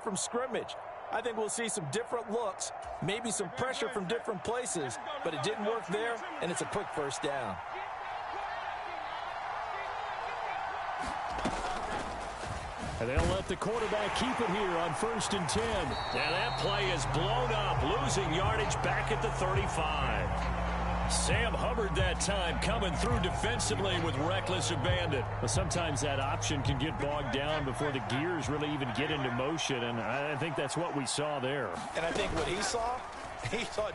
from scrimmage. I think we'll see some different looks, maybe some pressure from different places, but it didn't work there, and it's a quick first down. And they'll let the quarterback keep it here on 1st and 10. Now that play is blown up, losing yardage back at the 35. Sam Hubbard that time coming through defensively with reckless abandon. Well, sometimes that option can get bogged down before the gears really even get into motion, and I think that's what we saw there. And I think what he saw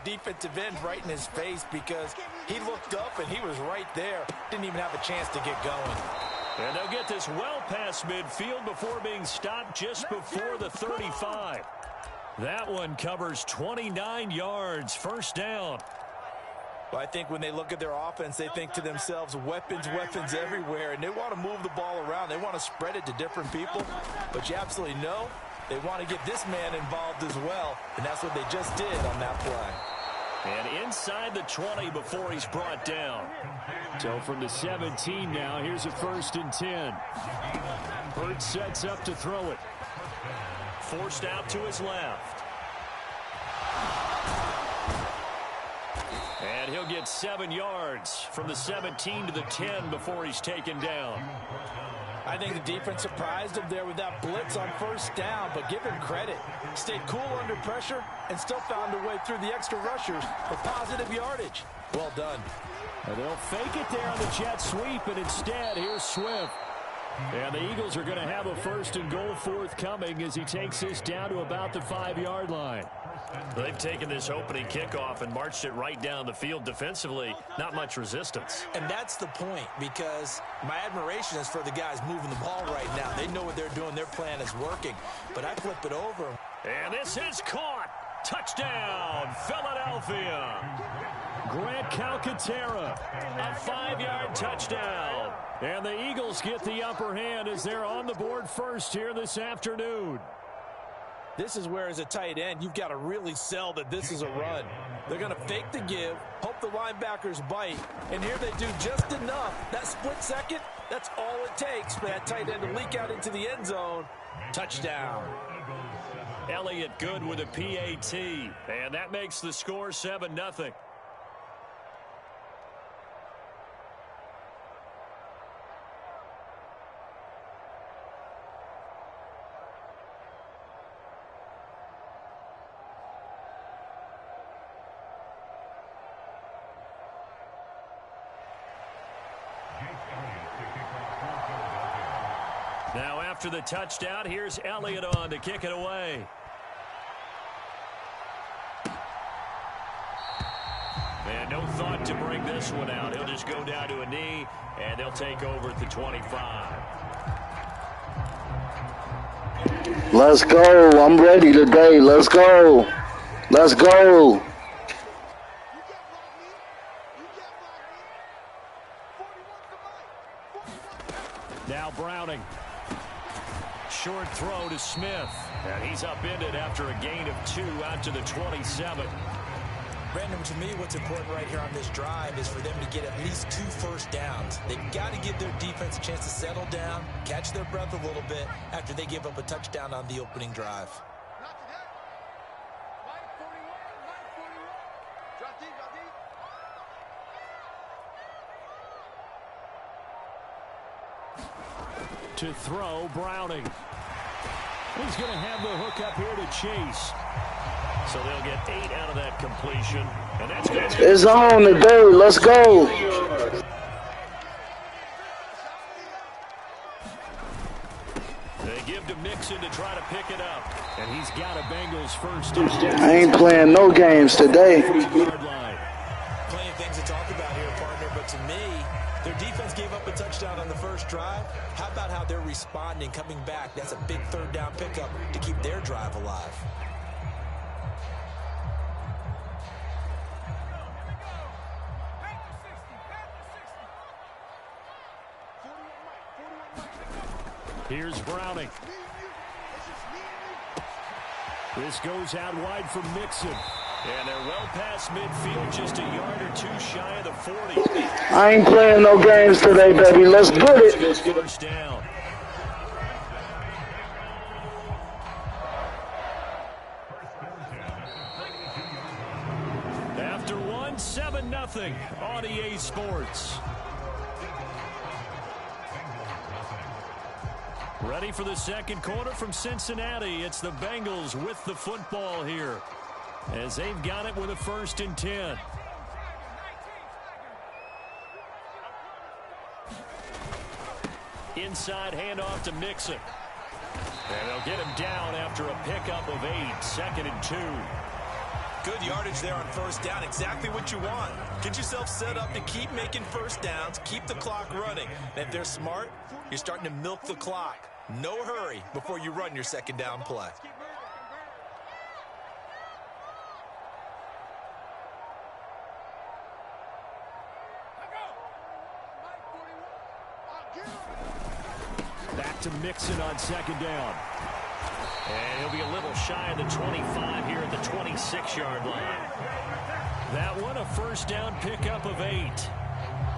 defensive end right in his face because he looked up and he was right there. Didn't even have a chance to get going. And they'll get this well past midfield before being stopped just before the 35. That one covers 29 yards, first down. Well, I think when they look at their offense, they think to themselves, weapons everywhere, and they want to move the ball around. They want to spread it to different people, but you absolutely know they want to get this man involved as well, and that's what they just did on that play. And inside the 20 before he's brought down. So from the 17 now, here's a 1st and 10. Burt sets up to throw it. Forced out to his left. And he'll get 7 yards from the 17 to the 10 before he's taken down. I think the defense surprised him there with that blitz on first down, but give him credit. Stayed cool under pressure and still found a way through the extra rushers for positive yardage. Well done. And they'll fake it there on the jet sweep, and instead, here's Swift. And the Eagles are going to have a 1st and goal forthcoming as he takes this down to about the 5-yard line. They've taken this opening kickoff and marched it right down the field defensively. Not much resistance. And that's the point, because my admiration is for the guys moving the ball right now. They know what they're doing. Their plan is working. But I flip it over. And this is caught. Touchdown, Philadelphia. Grant Calcaterra, a 5-yard touchdown. And the Eagles get the upper hand as they're on the board first here this afternoon. This is where, as a tight end, you've got to really sell that this is a run. They're going to fake the give, hope the linebackers bite, and here they do just enough. That split second, that's all it takes for that tight end to leak out into the end zone. Touchdown. Elliott good with a PAT, and that makes the score 7-0. Now after the touchdown, here's Elliott on to kick it away. And no thought to bring this one out. He'll just go down to a knee, and they'll take over at the 25. Let's go. I'm ready today. Let's go. Let's go. Now Browning. Short throw to Smith. And he's upended after a gain of 2 out to the 27. Brandon, to me, what's important right here on this drive is for them to get at least 2 first downs. They've got to give their defense a chance to settle down, catch their breath a little bit after they give up a touchdown on the opening drive. To throw, Browning. He's going to have the hook up here to Chase. So they'll get 8 out of that completion. And that's going to It's on today. Let's go. They give to Mixon to try to pick it up. And he's got a Bengals first. I ain't playing no games today. Plenty of things to talk about here, partner, but to me, their defense gave up a touchdown on the first drive. How about how they're responding, coming back? That's a big third down pickup to keep their drive alive. Here's Browning. This goes out wide for Mixon. And they're well past midfield, just a yard or 2 shy of the 40. I ain't playing no games today, baby. Let's get it. First down. It's 7-0 on EA Sports. Ready for the second quarter from Cincinnati. It's the Bengals with the football here, as they've got it with a 1st and 10. Inside handoff to Mixon. And they'll get him down after a pickup of 8, 2nd and 2. Good yardage there on 1st down. Exactly what you want. Get yourself set up to keep making 1st downs, keep the clock running. And if they're smart, you're starting to milk the clock. No hurry before you run your 2nd down play. Back to Mixon on 2nd down. And he'll be a little shy of the 25 here at the 26-yard line. That one, a 1st down pickup of 8.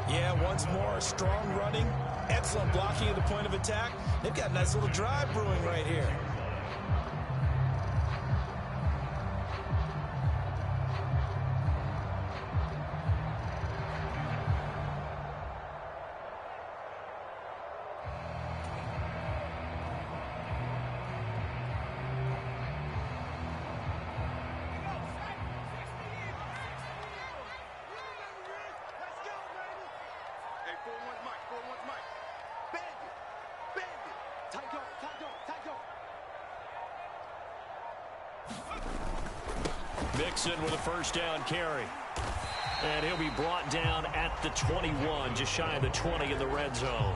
Yeah, once more, strong running, excellent blocking at the point of attack. They've got a nice little drive brewing right here. Mixon with a 1st down carry. And he'll be brought down at the 21, just shy of the 20 in the red zone.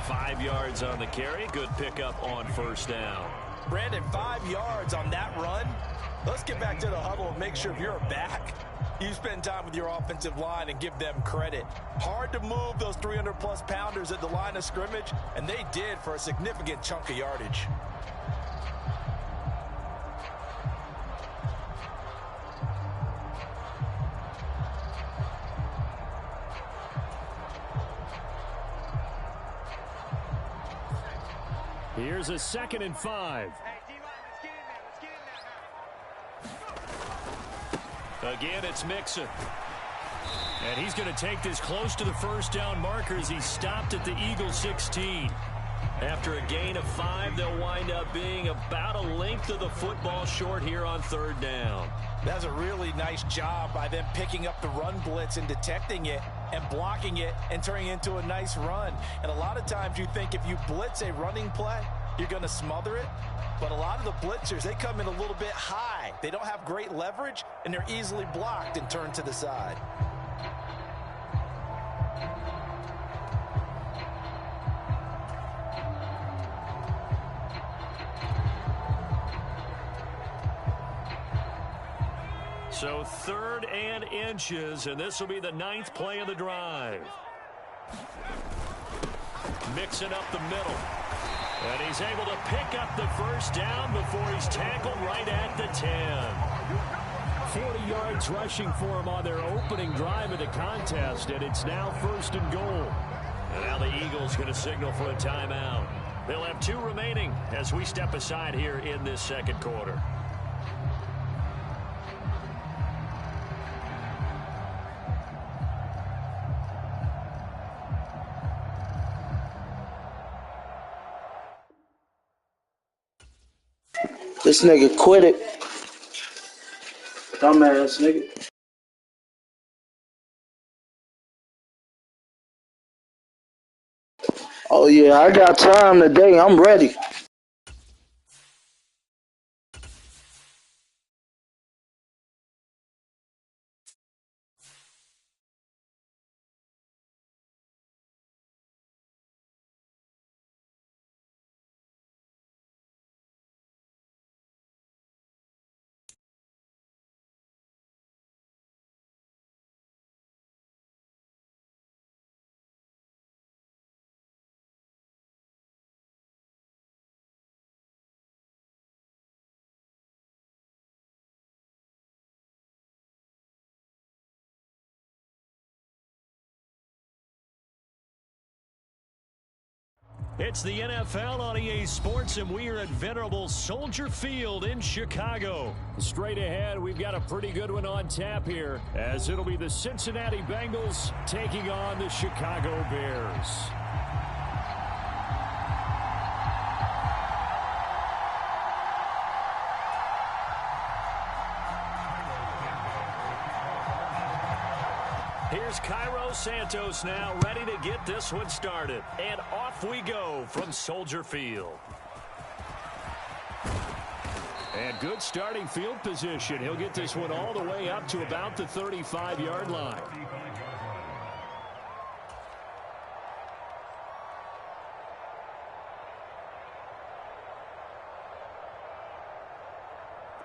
5 yards on the carry. Good pickup on 1st down. Brandon, 5 yards on that run. Let's get back to the huddle and make sure if you're back, you spend time with your offensive line and give them credit. Hard to move those 300-plus pounders at the line of scrimmage, and they did for a significant chunk of yardage. Here's a 2nd and 5. Again, it's Mixon. And he's going to take this close to the 1st down marker as he stopped at the Eagle 16. After a gain of 5, they'll wind up being about a length of the football short here on 3rd down. That's a really nice job by them picking up the run blitz and detecting it and blocking it and turning it into a nice run. And a lot of times you think if you blitz a running play, you're going to smother it. But a lot of the blitzers, they come in a little bit high. They don't have great leverage, and they're easily blocked and turned to the side. So 3rd and inches, and this will be the 9th play of the drive. Mixing up the middle. And he's able to pick up the 1st down before he's tackled right at the 10. 40 yards rushing for him on their opening drive of the contest, and it's now 1st and goal. And now the Eagles going to signal for a timeout. They'll have 2 remaining as we step aside here in this 2nd quarter. This nigga quit it. Dumbass nigga. Oh yeah, I got time today. I'm ready. It's the NFL on EA Sports, and we are at venerable Soldier Field in Chicago. Straight ahead, we've got a pretty good one on tap here, as it'll be the Cincinnati Bengals taking on the Chicago Bears. Here's Cairo Santos now, ready to get this one started. And off we go from Soldier Field. And good starting field position. He'll get this one all the way up to about the 35-yard line.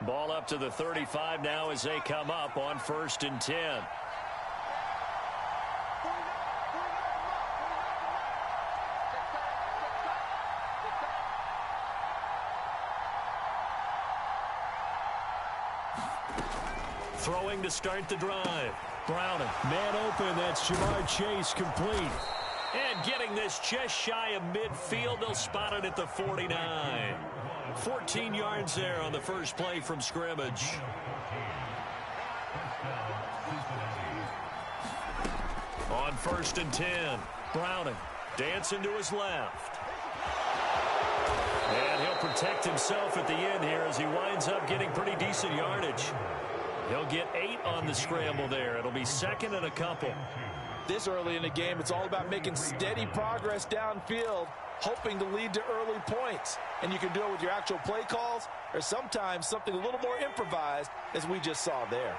Ball up to the 35 now as they come up on 1st and 10. Throwing to start the drive. Browning. Man open. That's Jamar Chase complete. And getting this just shy of midfield. They'll spot it at the 49. 14 yards there on the first play from scrimmage. On 1st and 10. Browning. Dancing to his left. And he'll protect himself at the end here as he winds up getting pretty decent yardage. He'll get 8 on the scramble there. It'll be 2nd and a couple. This early in the game, it's all about making steady progress downfield, hoping to lead to early points. And you can do it with your actual play calls or sometimes something a little more improvised, as we just saw there.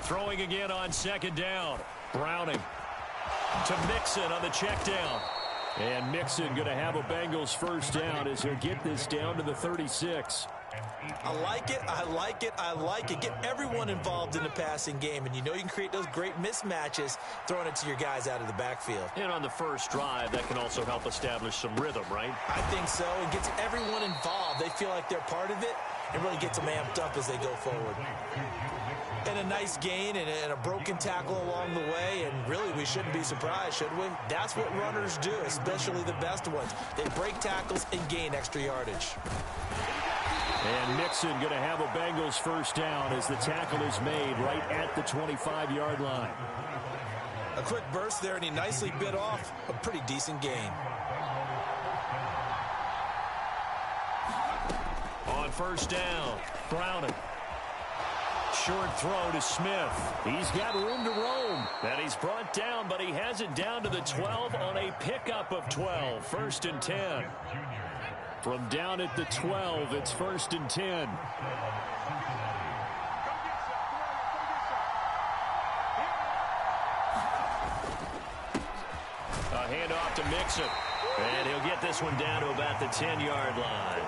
Throwing again on 2nd down. Browning to Mixon on the check down. And Mixon going to have a Bengals first down as he'll get this down to the 36. I like it, I like it, I like it. Get everyone involved in the passing game, and you know you can create those great mismatches throwing it to your guys out of the backfield. And on the first drive, that can also help establish some rhythm, right? I think so. It gets everyone involved. They feel like they're part of it and really gets them amped up as they go forward. And a nice gain and a broken tackle along the way, and really we shouldn't be surprised, should we? That's what runners do, especially the best ones. They break tackles and gain extra yardage. And Mixon going to have a Bengals first down as the tackle is made right at the 25-yard line. A quick burst there, and he nicely bit off a pretty decent gain. On 1st down, Browning. Short throw to Smith. He's got room to roam. And he's brought down, but he has it down to the 12 on a pickup of 12. 1st and 10. From down at the 12, it's 1st and 10. A handoff to Mixon. And he'll get this one down to about the 10-yard line.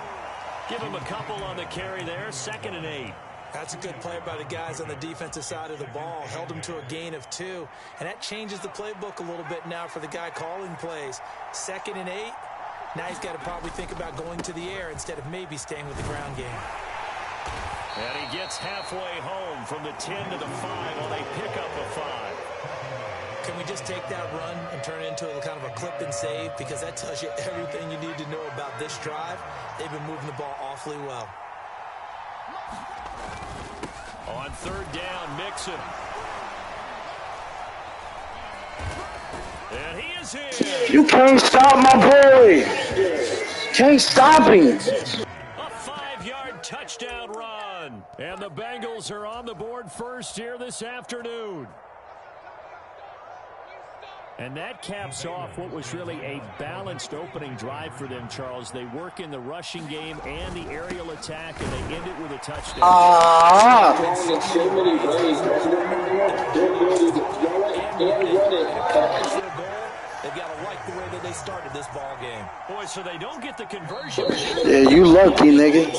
Give him a couple on the carry there. 2nd and 8. That's a good play by the guys on the defensive side of the ball. Held him to a gain of 2. And that changes the playbook a little bit now for the guy calling plays. 2nd and 8. Now he's got to probably think about going to the air instead of maybe staying with the ground game. And he gets halfway home from the 10 to the 5 on a pickup of 5. Can we just take that run and turn it into a kind of a clip and save? Because that tells you everything you need to know about this drive. They've been moving the ball awfully well. On 3rd down, Mixon. And he is here. You can't stop my boy. Can't stop him. A 5-yard touchdown run. And the Bengals are on the board first here this afternoon. And that caps off what was really a balanced opening drive for them, Charles. They work in the rushing game and the aerial attack, and they end it with a touchdown. They've got to like the way that they started this ball game. Boy, so they don't get the conversion. Yeah, you lucky, nigga.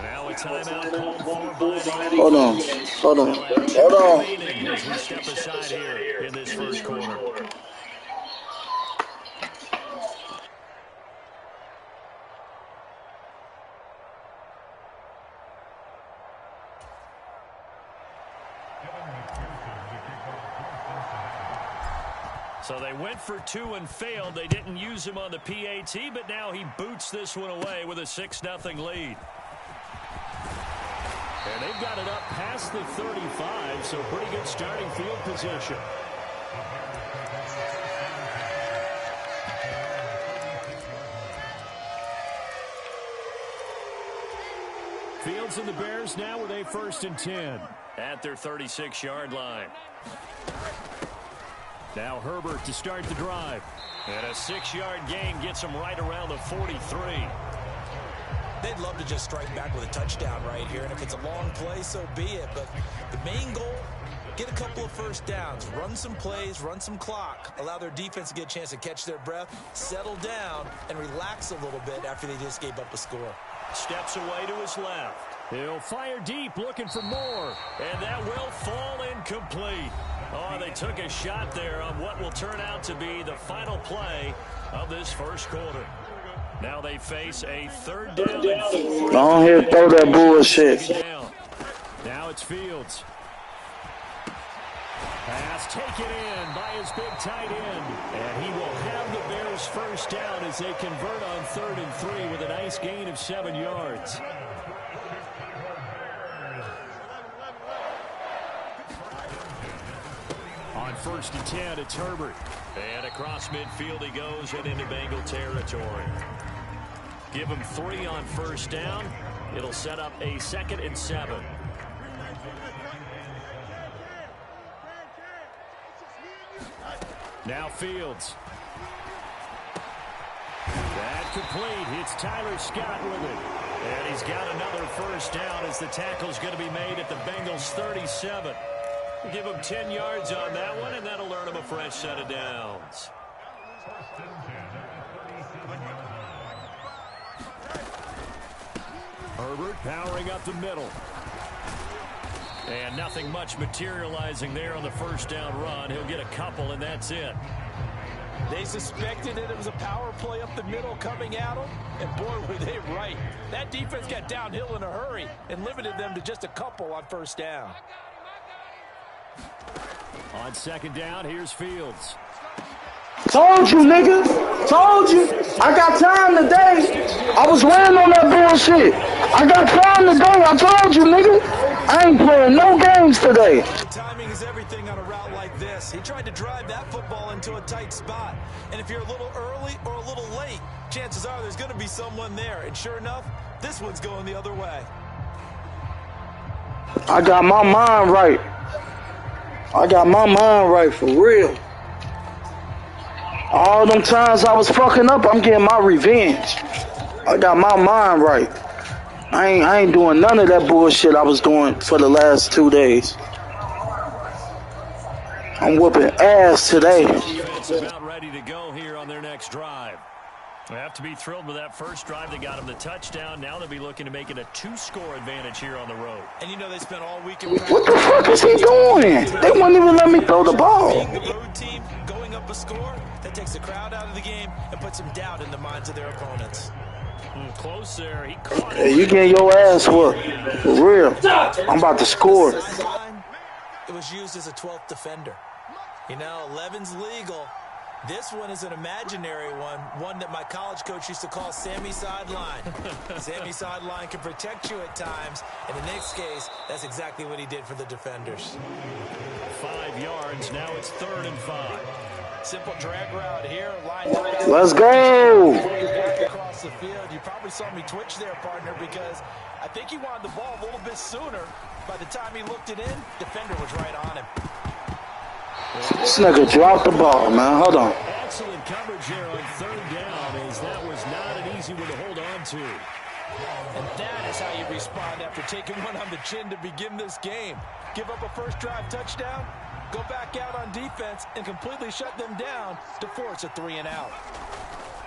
Now a timeout called for by the Hold on. Hold on. Hold on. as we step aside here in this first quarter. So they went for 2 and failed. They didn't use him on the PAT, but now he boots this one away with a 6-0 lead. And they've got it up past the 35, so pretty good starting field position. Fields and the Bears now with a 1st and 10 at their 36-yard line. Now Herbert to start the drive. And a 6-yard gain gets him right around the 43. They'd love to just strike back with a touchdown right here, and if it's a long play, so be it. But the main goal, get a couple of first downs, run some plays, run some clock, allow their defense to get a chance to catch their breath, settle down, and relax a little bit after they just gave up a score. Steps away to his left. He'll fire deep, looking for more. And that will fall incomplete. Oh, they took a shot there on what will turn out to be the final play of this first quarter. Now they face a 3rd down. Go ahead, throw that bullshit. Now it's Fields. Pass taken in by his big tight end. And he will have the Bears 1st down as they convert on 3rd and 3 with a nice gain of 7 yards. On 1st and 10, it's Herbert. And across midfield he goes and into Bengal territory. Give him 3 on 1st down. It'll set up a 2nd and 7. Now Fields. That complete. It's Tyler Scott with it. And he's got another 1st down as the tackle's going to be made at the Bengals 37. Give him 10 yards on that one, and that'll earn him a fresh set of downs. Herbert powering up the middle. And nothing much materializing there on the 1st down run. He'll get a couple, and that's it. They suspected that it was a power play up the middle coming at them, and boy, were they right. That defense got downhill in a hurry and limited them to just a couple on 1st down. On 2nd down, here's Fields. Told you, nigga. Told you. I got time today. I was weighing on that bullshit. I got time today. I told you, nigga. I ain't playing no games today. Timing is everything on a route like this. He tried to drive that football into a tight spot. And if you're a little early or a little late, chances are there's going to be someone there. And sure enough, this one's going the other way. I got my mind right. I got my mind right for real. All them times I was fucking up, I'm getting my revenge. I got my mind right. I ain't doing none of that bullshit I was doing for the last 2 days. I'm whooping ass today. Defense about ready to go here on their next drive. They have to be thrilled with that first drive. They got them the touchdown. Now they'll be looking to make it a 2-score advantage here on the road. And you know they spent all week. What the fuck is he doing? They wouldn't even let me throw the ball. Being the road team, going up a score, that takes the crowd out of the game and puts some doubt in the minds of their opponents. Close there. He caught Hey, you getting your ass whooped. For real. I'm about to score. It was used as a 12th defender. You know, 11's legal. This one is an imaginary one that my college coach used to call Sammy Sideline. Sammy Sideline can protect you at times. In the next case, that's exactly what he did for the defenders. 5 yards. Now it's 3rd and 5. Simple drag route here. Let's go. Back across the field. You probably saw me twitch there, partner, because I think he wanted the ball a little bit sooner. By the time he looked it in, defender was right on him. This nigga dropped the ball, man. Hold on. Excellent coverage here on 3rd down, as that was not an easy one to hold on to. And that is how you respond after taking one on the chin to begin this game. Give up a first drive touchdown, go back out on defense, and completely shut them down to force a 3-and-out.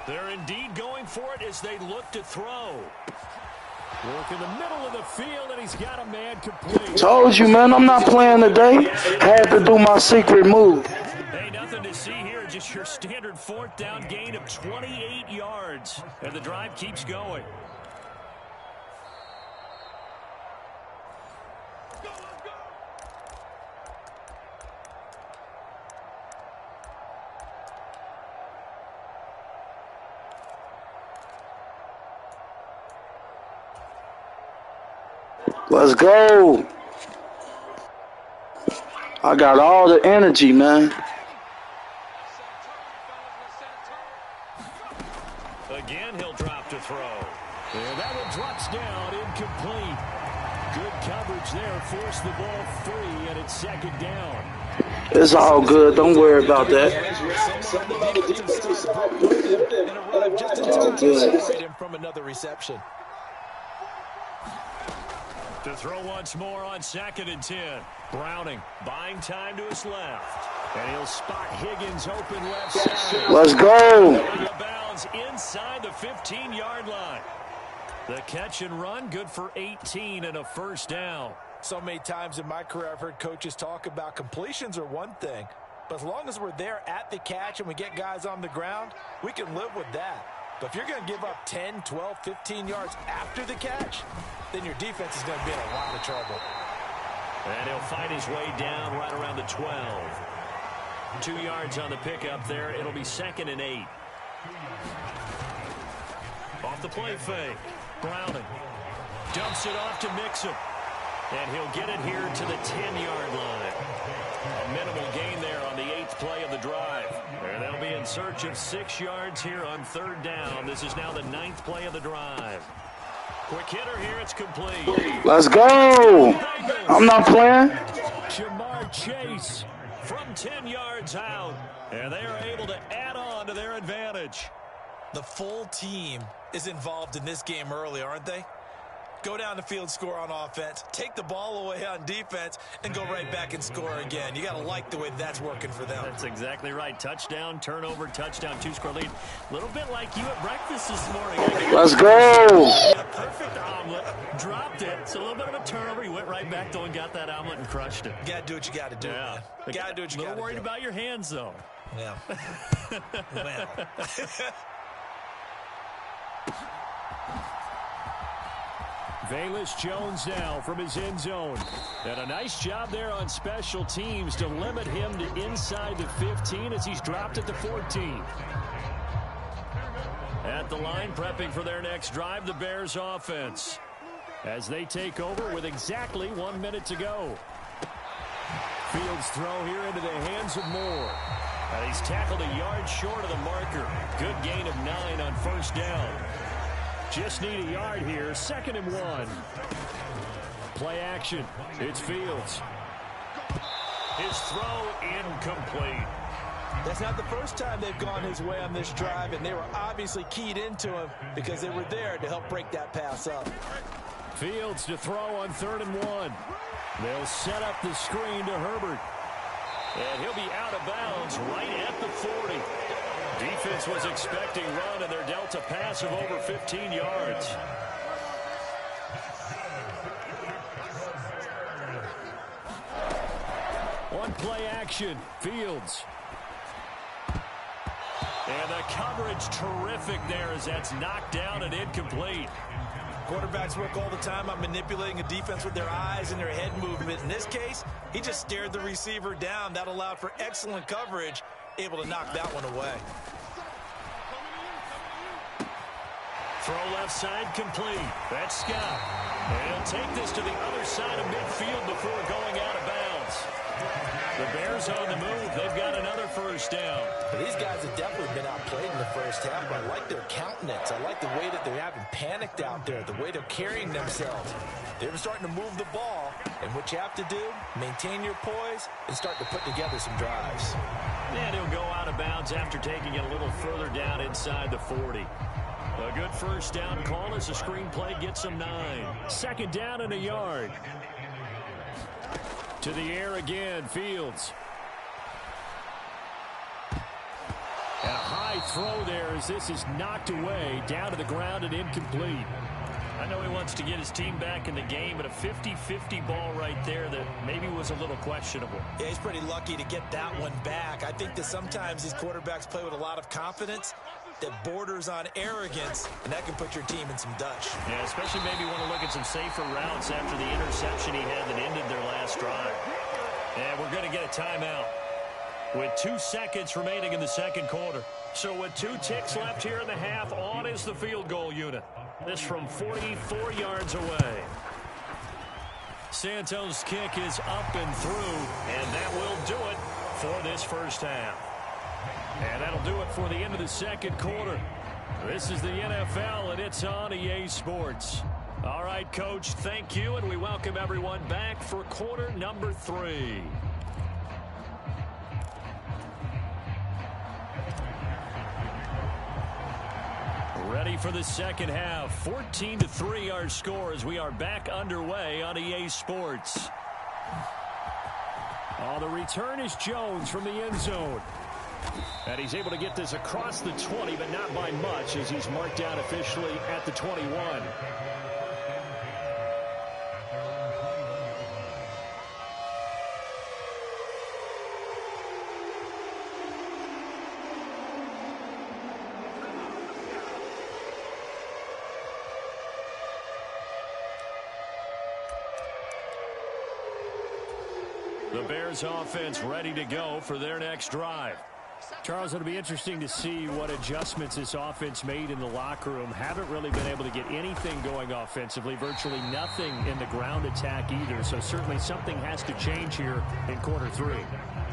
They're indeed going for it as they look to throw. Work in the middle of the field, and he's got a man complete. Told you, man, I'm not playing today. Had to do my secret move. Hey, nothing to see here. Just your standard 4th down gain of 28 yards. And the drive keeps going. Let's go. I got all the energy, man. Again, he'll drop to throw. And that one drops down, incomplete. Good coverage there, forced the ball free, and it's second down. It's all good. Don't worry about that. It's all good. From another reception. To throw once more on 2nd and 10. Browning buying time to his left. And he'll spot Higgins open left side. Let's go. Out of bounds inside the 15-yard line. The catch and run good for 18 and a first down. So many times in my career I've heard coaches talk about completions are one thing, but as long as we're there at the catch and we get guys on the ground, we can live with that. But if you're going to give up 10, 12, 15 yards after the catch, then your defense is going to be in a lot of trouble. And he'll find his way down right around the 12. 2 yards on the pickup there. It'll be 2nd and 8. Off the play fake. Browning dumps it off to Mixon. And he'll get it here to the 10-yard line. A minimal gain there on the 8th play of the drive. And they'll be in search of 6 yards here on 3rd down. This is now the 9th play of the drive. Quick hitter here. It's complete. Let's go. I'm not playing. Jamar Chase from 10 yards out. And they are able to add on to their advantage. The full team is involved in this game early, aren't they? Go down the field, score on offense, take the ball away on defense, and go right back and score again. You got to like the way that's working for them. That's exactly right. Touchdown, turnover, touchdown, 2-score lead. A little bit like you at breakfast this morning. Let's go. A perfect omelet, dropped it. It's a little bit of a turnover. You went right back, though, and got that omelet and crushed it. You got to do what you got to do, Yeah. man. Got to do what you got to do. A little worried about your hands, though. Yeah. Well. Velus Jones now from his end zone. And a nice job there on special teams to limit him to inside the 15 as he's dropped at the 14. At the line, prepping for their next drive, the Bears offense. As they take over with exactly 1 minute to go. Fields throw here into the hands of Moore. And he's tackled a yard short of the marker. Good gain of 9 on 1st down. Just need a yard here. 2nd and 1. Play action. It's Fields. His throw incomplete. That's not the first time they've gone his way on this drive, and they were obviously keyed into him because they were there to help break that pass up. Fields to throw on 3rd and 1. They'll set up the screen to Herbert. And he'll be out of bounds right at the 40. Defense was expecting run, and they're dealt a pass of over 15 yards. On play action, Fields. And the coverage terrific there as that's knocked down and incomplete. Quarterbacks work all the time on manipulating a defense with their eyes and their head movement. In this case, he just stared the receiver down. That allowed for excellent coverage, able to knock that one away. Throw left side complete. That's Scott. And he'll take this to the other side of midfield before going out of bounds. The Bears on the move. They've got another 1st down. These guys have definitely been outplayed in the first half, but I like their countenance. I like the way that they haven't panicked out there, the way they're carrying themselves. They're starting to move the ball, and what you have to do, maintain your poise and start to put together some drives. And he'll go out of bounds after taking it a little further down inside the 40. A good 1st down call as the screen play gets him 9. 2nd down and a yard. To the air again, Fields. And a high throw there as this is knocked away, down to the ground and incomplete. I know he wants to get his team back in the game, but a 50-50 ball right there that maybe was a little questionable. Yeah, he's pretty lucky to get that one back. I think that sometimes these quarterbacks play with a lot of confidence that borders on arrogance, and that can put your team in some Dutch. Yeah, especially maybe want to look at some safer routes after the interception he had that ended their last drive. And we're going to get a timeout with 2 seconds remaining in the 2nd quarter. So with 2 ticks left here in the half, on is the field goal unit. This from 44 yards away. Santos' kick is up and through, and that will do it for this first half. And that'll do it for the end of the second quarter. This is the NFL, and it's on EA Sports. All right, Coach, thank you, and we welcome everyone back for quarter number 3. Ready for the second half. 14-3 our score as we are back underway on EA Sports. Oh, the return is Jones from the end zone. And he's able to get this across the 20, but not by much as he's marked down officially at the 21. The Bears offense ready to go for their next drive. Charles, it'll be interesting to see what adjustments this offense made in the locker room. Haven't really been able to get anything going offensively, virtually nothing in the ground attack either. So certainly something has to change here in quarter 3.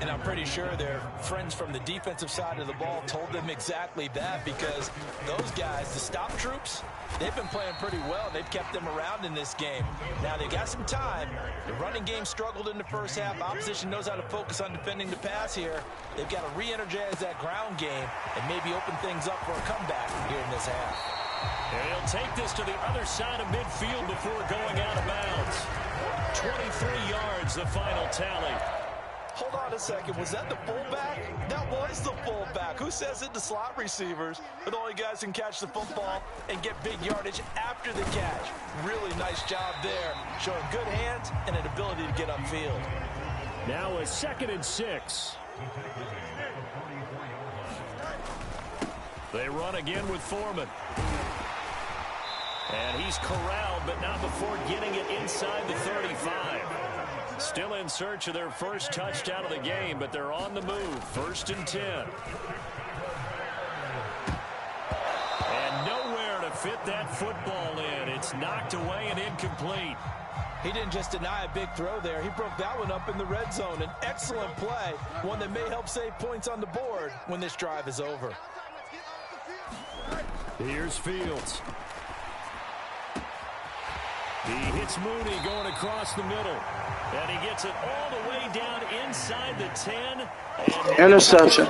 And I'm pretty sure their friends from the defensive side of the ball told them exactly that, because those guys, the stop troops, they've been playing pretty well. They've kept them around in this game. Now, they got some time. The running game struggled in the first half. Opposition knows how to focus on defending the pass here. They've got to re-energize that ground game and maybe open things up for a comeback here in this half. And he'll take this to the other side of midfield before going out of bounds. 23 yards, the final tally. Hold on a second. Was that the fullback? That was the fullback. Who says it? The slot receivers are the only guys who can catch the football and get big yardage after the catch. Really nice job there, showing good hands and an ability to get upfield. Now a 2nd and 6. They run again with Foreman. And he's corralled, but not before getting it inside the 35. Still in search of their first touchdown of the game, but they're on the move. 1st and 10. And nowhere to fit that football in. It's knocked away and incomplete. He didn't just deny a big throw there. He broke that one up in the red zone. An excellent play, one that may help save points on the board when this drive is over. Here's Fields. He hits Mooney going across the middle. And he gets it all the way down inside the 10. Interception.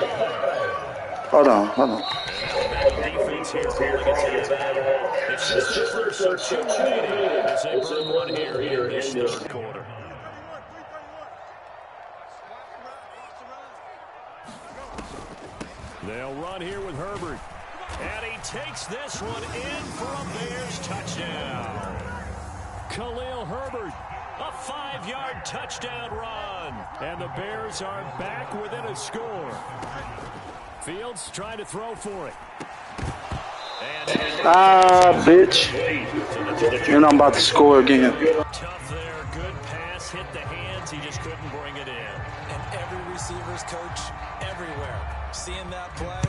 Hold on. Defense here pulling its head back. It's just the first or 2 remaining as they burn one here in this 3rd quarter. They'll run here with Herbert. And he takes this one in for a Bears touchdown. Khalil Herbert, a 5-yard touchdown run. And the Bears are back within a score. Fields trying to throw for it. Bitch. And I'm about to score again. Tough there, good pass, hit the hands, he just couldn't bring it in. And every receiver's coach everywhere, seeing that play,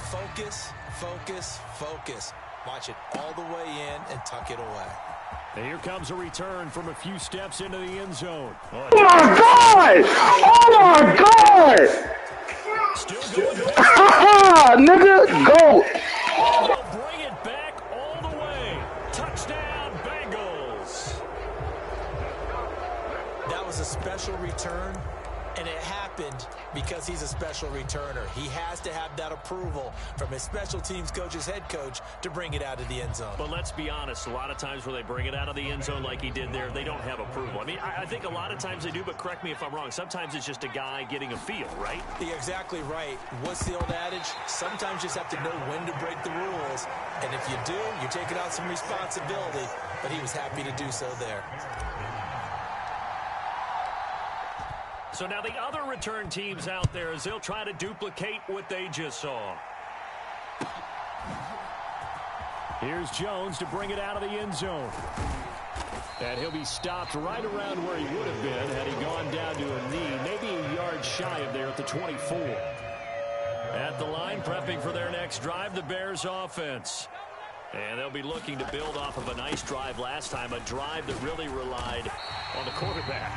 focus, focus, focus. Watch it all the way in and tuck it away. And here comes a return from a few steps into the end zone. Oh my God! Oh my God! Nigga, go! They'll bring it back all the way. Touchdown, Bengals. That was a special return, and it happened because he's a special returner. He has to have that approval from his special teams coach's head coach to bring it out of the end zone. But let's be honest, a lot of times when they bring it out of the end zone like he did there, they don't have approval. I mean, I think a lot of times they do, but correct me if I'm wrong. Sometimes it's just a guy getting a feel, right? You're exactly right. What's the old adage? Sometimes you just have to know when to break the rules. And if you do, you're taking on some responsibility. But he was happy to do so there. So now the other return teams out there as they'll try to duplicate what they just saw. Here's Jones to bring it out of the end zone. And he'll be stopped right around where he would have been had he gone down to a knee, maybe a yard shy of there at the 24. At the line, prepping for their next drive, the Bears offense. And they'll be looking to build off of a nice drive last time, a drive that really relied on the quarterback.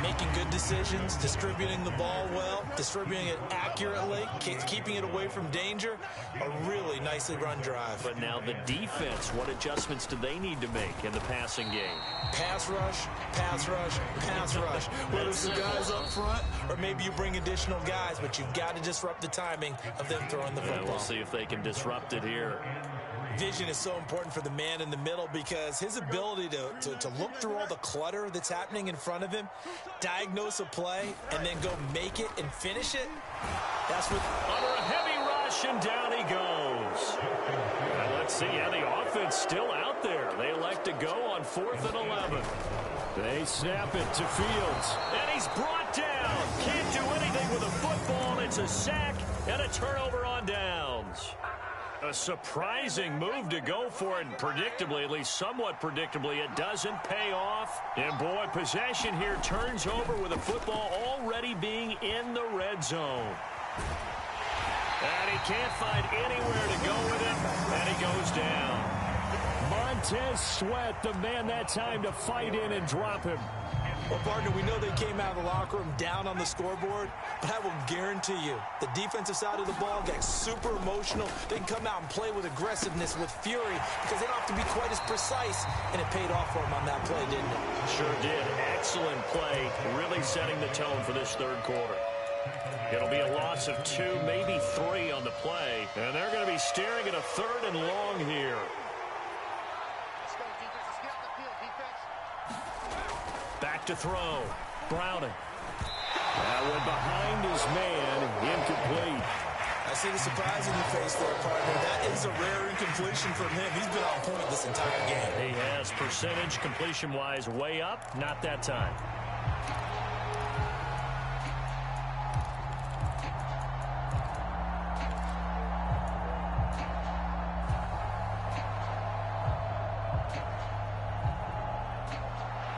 Making good decisions, distributing the ball well, distributing it accurately, keeping it away from danger. A really nicely run drive. But now the defense, what adjustments do they need to make in the passing game? Pass rush, pass rush, pass rush. Whether it's the guys up front or maybe you bring additional guys, but you've got to disrupt the timing of them throwing the football. We'll see if they can disrupt it here. Vision is so important for the man in the middle because his ability to look through all the clutter that's happening in front of him, diagnose a play, and then go make it and finish it, that's what... Under a heavy rush, and down he goes. Now let's see how the offense still out there. They elect to go on 4th and 11. They snap it to Fields. And he's brought down. Can't do anything with a football. It's a sack and a turnover on downs. A surprising move to go for it, and predictably, at least somewhat predictably, it doesn't pay off. And boy, possession here turns over with a football already being in the red zone. And he can't find anywhere to go with him, and he goes down. Montez Sweat, the man that time to fight in and drop him. Well, partner, we know they came out of the locker room down on the scoreboard, but I will guarantee you the defensive side of the ball got super emotional. They can come out and play with aggressiveness, with fury, because they don't have to be quite as precise, and it paid off for them on that play, didn't it? Sure did. Excellent play, really setting the tone for this third quarter. It'll be a loss of 2, maybe 3 on the play, and they're going to be staring at a 3rd and long here. Back to throw. Browning. That one behind his man, incomplete. I see the surprise in your face there, partner. That is a rare incompletion from him. He's been on point this entire game. He has percentage completion-wise way up. Not that time.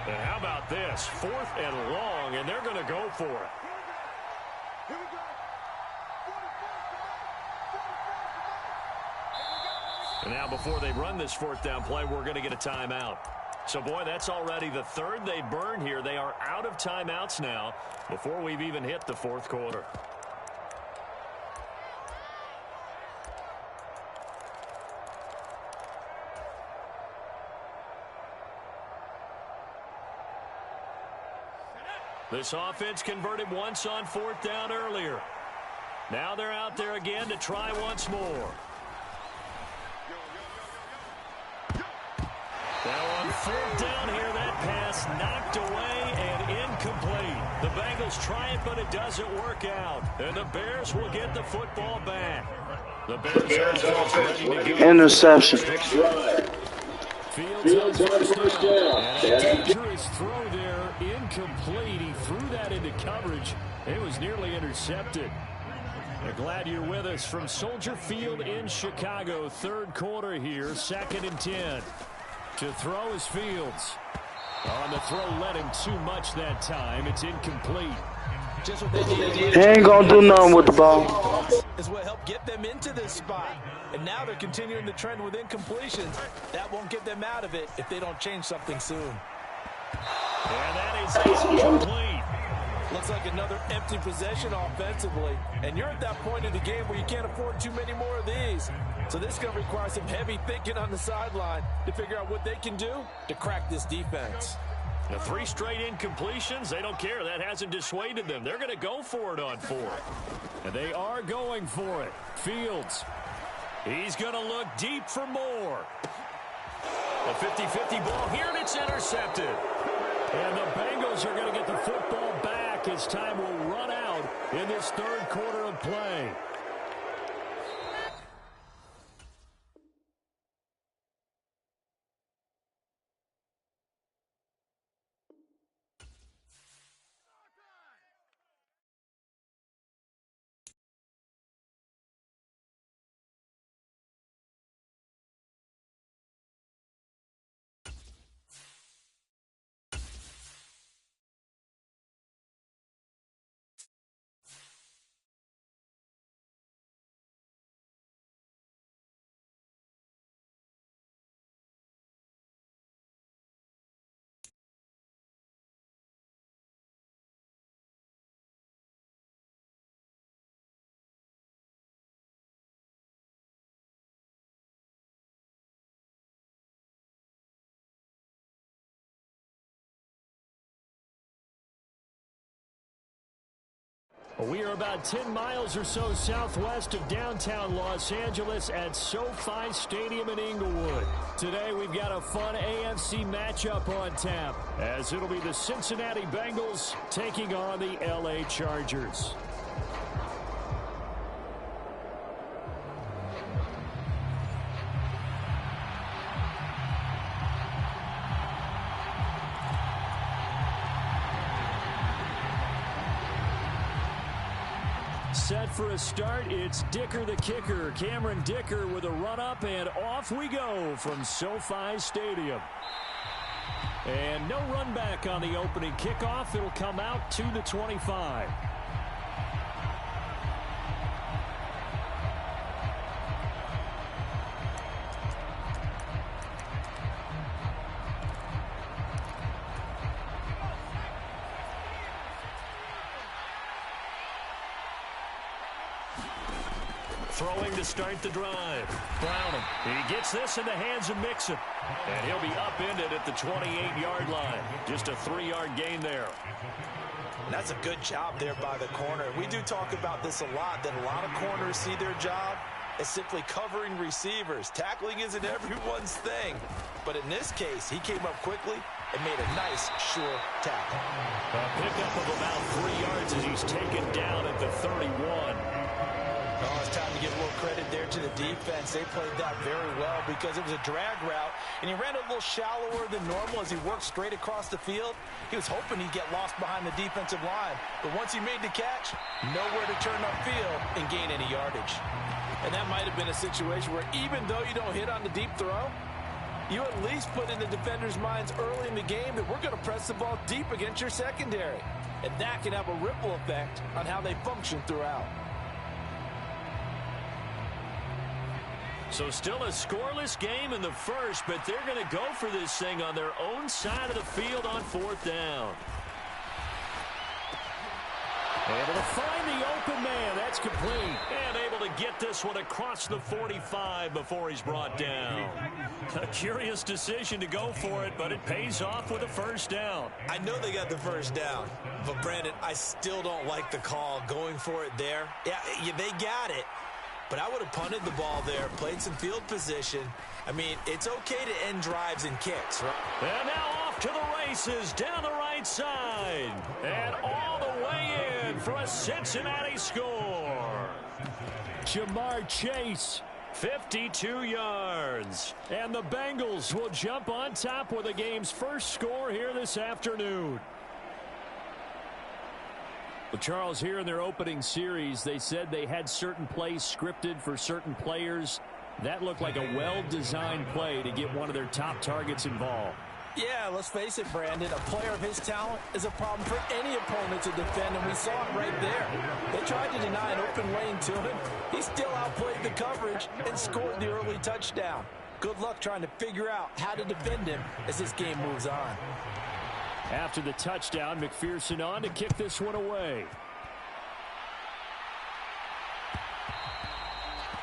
And how about this? 4th and long, and they're going to go for it. And now before they run this 4th down play, we're going to get a timeout. So, boy, that's already the 3rd they burned here. They are out of timeouts now before we've even hit the 4th quarter. This offense converted once on 4th down earlier. Now they're out there again to try once more. Now on 4th down here, that pass knocked away and incomplete. The Bengals try it, but it doesn't work out. And the Bears will get the football back. The Bears offense ready to go. Interception. Fields on first down. And a dangerous throw there, incomplete. He threw that into coverage. It was nearly intercepted. We're glad you're with us from Soldier Field in Chicago. 3rd quarter here, 2nd and 10. To throw is Fields. On the throw, let him too much that time. It's incomplete. Just what they did. He ain't gonna do nothing with the ball. Is what helped get them into this spot. And now they're continuing the trend with incompletions. That won't get them out of it if they don't change something soon. And that is incomplete. Looks like another empty possession offensively. And you're at that point in the game where you can't afford too many more of these. So this is going to require some heavy thinking on the sideline to figure out what they can do to crack this defense. The 3 straight incompletions, they don't care. That hasn't dissuaded them. They're going to go for it on 4th. And they are going for it. Fields. He's going to look deep for more. A 50-50 ball here, and it's intercepted. And the Bengals are going to get the football back as time will run out in this 3rd quarter of play. We are about 10 miles or so southwest of downtown Los Angeles at SoFi Stadium in Inglewood. Today we've got a fun AFC matchup on tap, as it'll be the Cincinnati Bengals taking on the LA Chargers. Set for a start, it's Dicker the kicker. Cameron Dicker with a run-up, and off we go from SoFi Stadium. And no run back on the opening kickoff. It'll come out to the 25. Throwing to start the drive. Brownham. He gets this in the hands of Mixon. And he'll be upended at the 28-yard line. Just a 3-yard gain there. That's a good job there by the corner. We do talk about this a lot, that a lot of corners see their job as simply covering receivers. Tackling isn't everyone's thing. But in this case, he came up quickly and made a nice, sure tackle. A pickup of about 3 yards as he's taken down at the 31. Oh, it's time to give a little credit there to the defense. They played that very well because it was a drag route, and he ran a little shallower than normal as he worked straight across the field. He was hoping he'd get lost behind the defensive line, but once he made the catch, nowhere to turn upfield and gain any yardage. And that might have been a situation where even though you don't hit on the deep throw, you at least put in the defenders' minds early in the game that we're going to press the ball deep against your secondary. And that can have a ripple effect on how they function throughout. So still a scoreless game in the first, but they're going to go for this thing on their own side of the field on 4th down. Able to find the open man. That's complete. And able to get this one across the 45 before he's brought down. A curious decision to go for it, but it pays off with a first down. I know they got the first down, but Brandon, I still don't like the call going for it there. Yeah, they got it. But I would have punted the ball there, played some field position. I mean, it's okay to end drives and kicks, right? And now off to the races down the right side. And all the way in for a Cincinnati score. Jamar Chase, 52 yards. And the Bengals will jump on top with the game's first score here this afternoon. Well, Charles, here in their opening series, they said they had certain plays scripted for certain players. That looked like a well-designed play to get one of their top targets involved. Yeah, let's face it, Brandon. A player of his talent is a problem for any opponent to defend, and we saw it right there. They tried to deny an open lane to him. He still outplayed the coverage and scored the early touchdown. Good luck trying to figure out how to defend him as this game moves on. After the touchdown, McPherson on to kick this one away.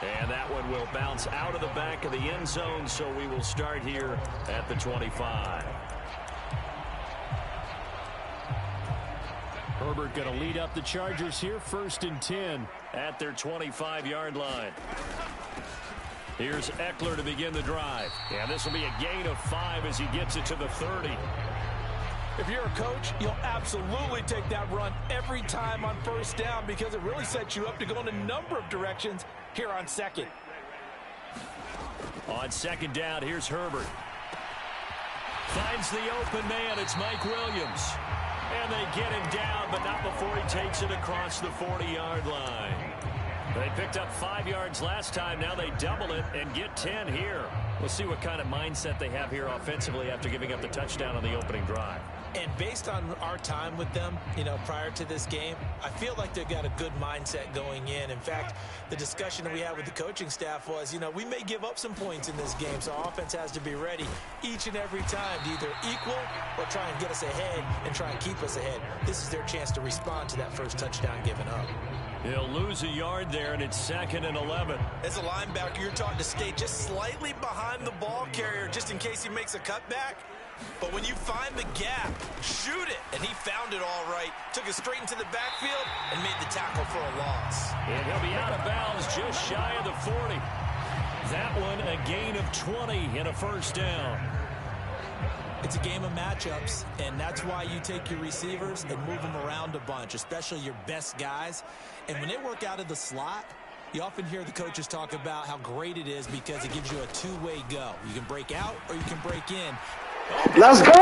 And that one will bounce out of the back of the end zone, so we will start here at the 25. Herbert going to lead up the Chargers here, 1st and 10 at their 25-yard line. Here's Eckler to begin the drive. And this will be a gain of 5 as he gets it to the 30. If you're a coach, you'll absolutely take that run every time on 1st down because it really sets you up to go in a number of directions here on 2nd. On 2nd down, here's Herbert. Finds the open man. It's Mike Williams. And they get him down, but not before he takes it across the 40-yard line. They picked up 5 yards last time. Now they double it and get 10 here. We'll see what kind of mindset they have here offensively after giving up the touchdown on the opening drive. And based on our time with them, prior to this game, I feel like they've got a good mindset going in. In fact, the discussion that we had with the coaching staff was, we may give up some points in this game, so our offense has to be ready each and every time to either equal or try and get us ahead and try and keep us ahead. This is their chance to respond to that first touchdown given up. He'll lose a yard there, and it's 2nd and 11. As a linebacker, you're taught to stay just slightly behind the ball carrier just in case he makes a cutback. But when you find the gap, shoot it. And he found it all right. Took it straight into the backfield and made the tackle for a loss. And he'll be out of bounds just shy of the 40. That one a gain of 20 and a first down. It's a game of matchups, and that's why you take your receivers and move them around a bunch, especially your best guys. And when they work out of the slot, you often hear the coaches talk about how great it is because it gives you a two-way go. You can break out or you can break in. Let's go!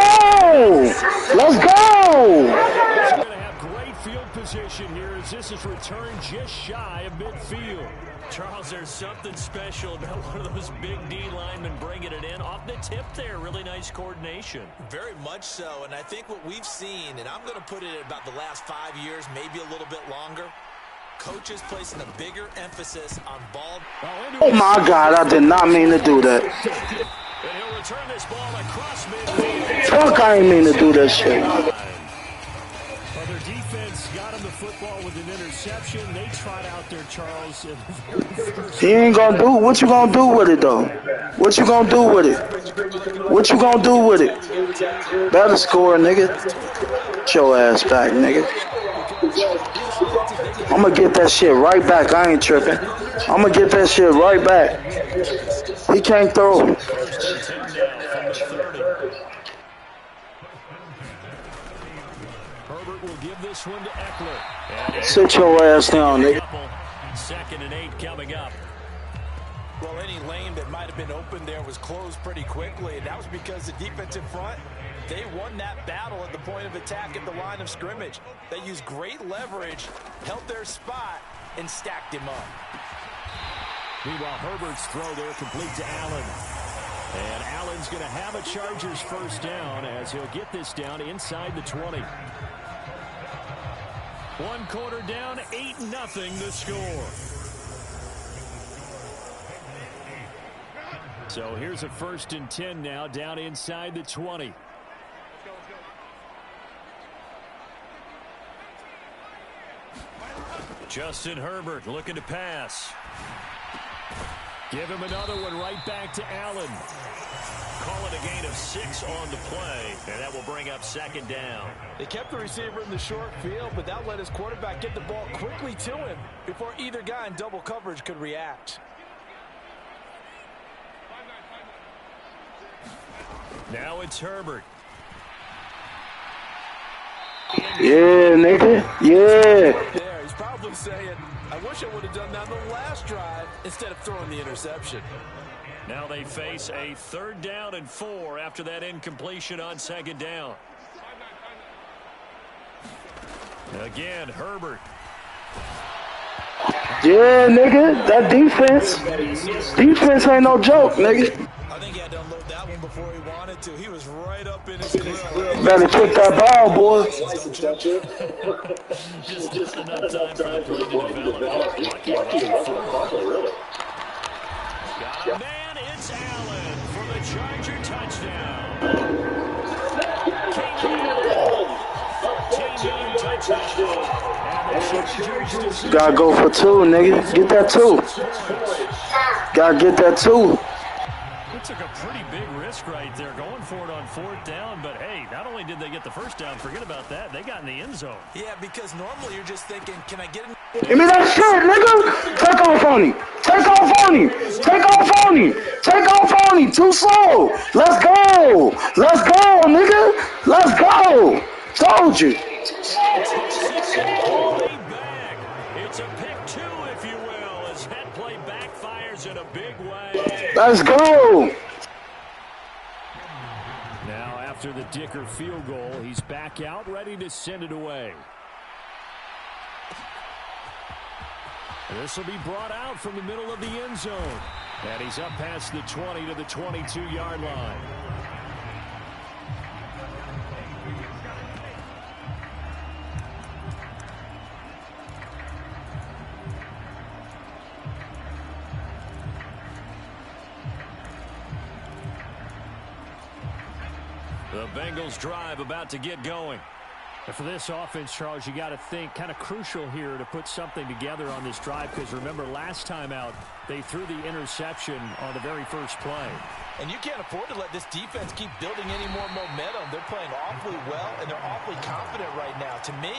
Let's go! They're going to have great field position here as this is returned just shy of midfield. Charles, there's something special about one of those big D linemen bringing it in off the tip there. Really nice coordination. Very much so, and I think what we've seen, and I'm going to put it at about the last 5 years, maybe a little bit longer, coaches placing a bigger emphasis on ball. Oh my God, I did not mean to do that. And he'll return this ball across midfield. Fuck, I ain't mean to do that shit. Well, their defense got him the football with an interception. They tried out there, Charles. In the very first He ain't gonna do. What you gonna do with it though? What you gonna do with it? What you gonna do with it? Better score, nigga. Get your ass back, nigga. I'm gonna get that shit right back. I ain't tripping. I'm gonna get that shit right back. He can't throw. Herbert will give this one to Eckler. Sit your ass down, nigga. 2nd and 8 coming up. Well, any lane that might have been open there was closed pretty quickly, and that was because the defensive front, they won that battle at the point of attack at the line of scrimmage. They used great leverage, held their spot, and stacked him up. Meanwhile, Herbert's throw there complete to Allen. And Allen's going to have a Chargers first down as he'll get this down inside the 20. 1 quarter down, 8-0 the score. So here's a 1st and 10 now down inside the 20. Justin Herbert looking to pass. Give him another one right back to Allen. Call it a gain of 6 on the play, and that will bring up 2nd down. They kept the receiver in the short field, but that let his quarterback get the ball quickly to him before either guy in double coverage could react. Now it's Herbert. Yeah, nigga. Yeah. There, he's probably saying, I wish I would have done that on the last drive instead of throwing the interception. Now they face a 3rd down and 4 after that incompletion on 2nd down. Again, Herbert. Yeah, nigga. That defense ain't no joke, nigga. I think he had to unload that one before he wanted to. He was right up in his grill. Better kick that ball, boy. Just enough time for the play to develop. Got a man, it's Allen for the Charger touchdown. Team touchdown. Gotta go for 2, nigga. Get that 2. Gotta get that 2. It took a pretty big risk right there going for it on 4th down, but hey, not only did they get the first down, forget about that, they got in the end zone. Yeah, because normally you're just thinking, can I get him? Give me that shit, nigga. Take off on him. Take off on him. Take off on him. Take off on him. Too slow. Let's go. Let's go, nigga. Let's go. Told you. It's a pick 2, if you will, as that play backfires in a big way. Let's go. Now, after the Dicker field goal, he's back out, ready to send it away. This will be brought out from the middle of the end zone. And he's up past the 20 to the 22-yard line. The Bengals drive about to get going. And for this offense, Charles, you got to think kind of crucial here to put something together on this drive because remember last time out, they threw the interception on the very first play. And you can't afford to let this defense keep building any more momentum. They're playing awfully well, and they're awfully confident right now. To me,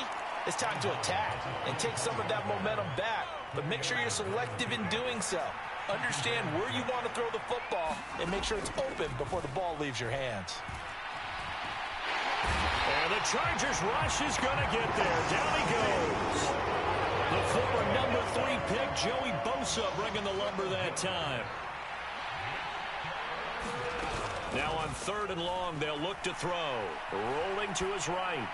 it's time to attack and take some of that momentum back. But make sure you're selective in doing so. Understand where you want to throw the football and make sure it's open before the ball leaves your hands. And the Chargers rush is going to get there. Down he goes. The former number 3 pick, Joey Bosa, bringing the lumber that time. Now on 3rd and long, they'll look to throw. Rolling to his right.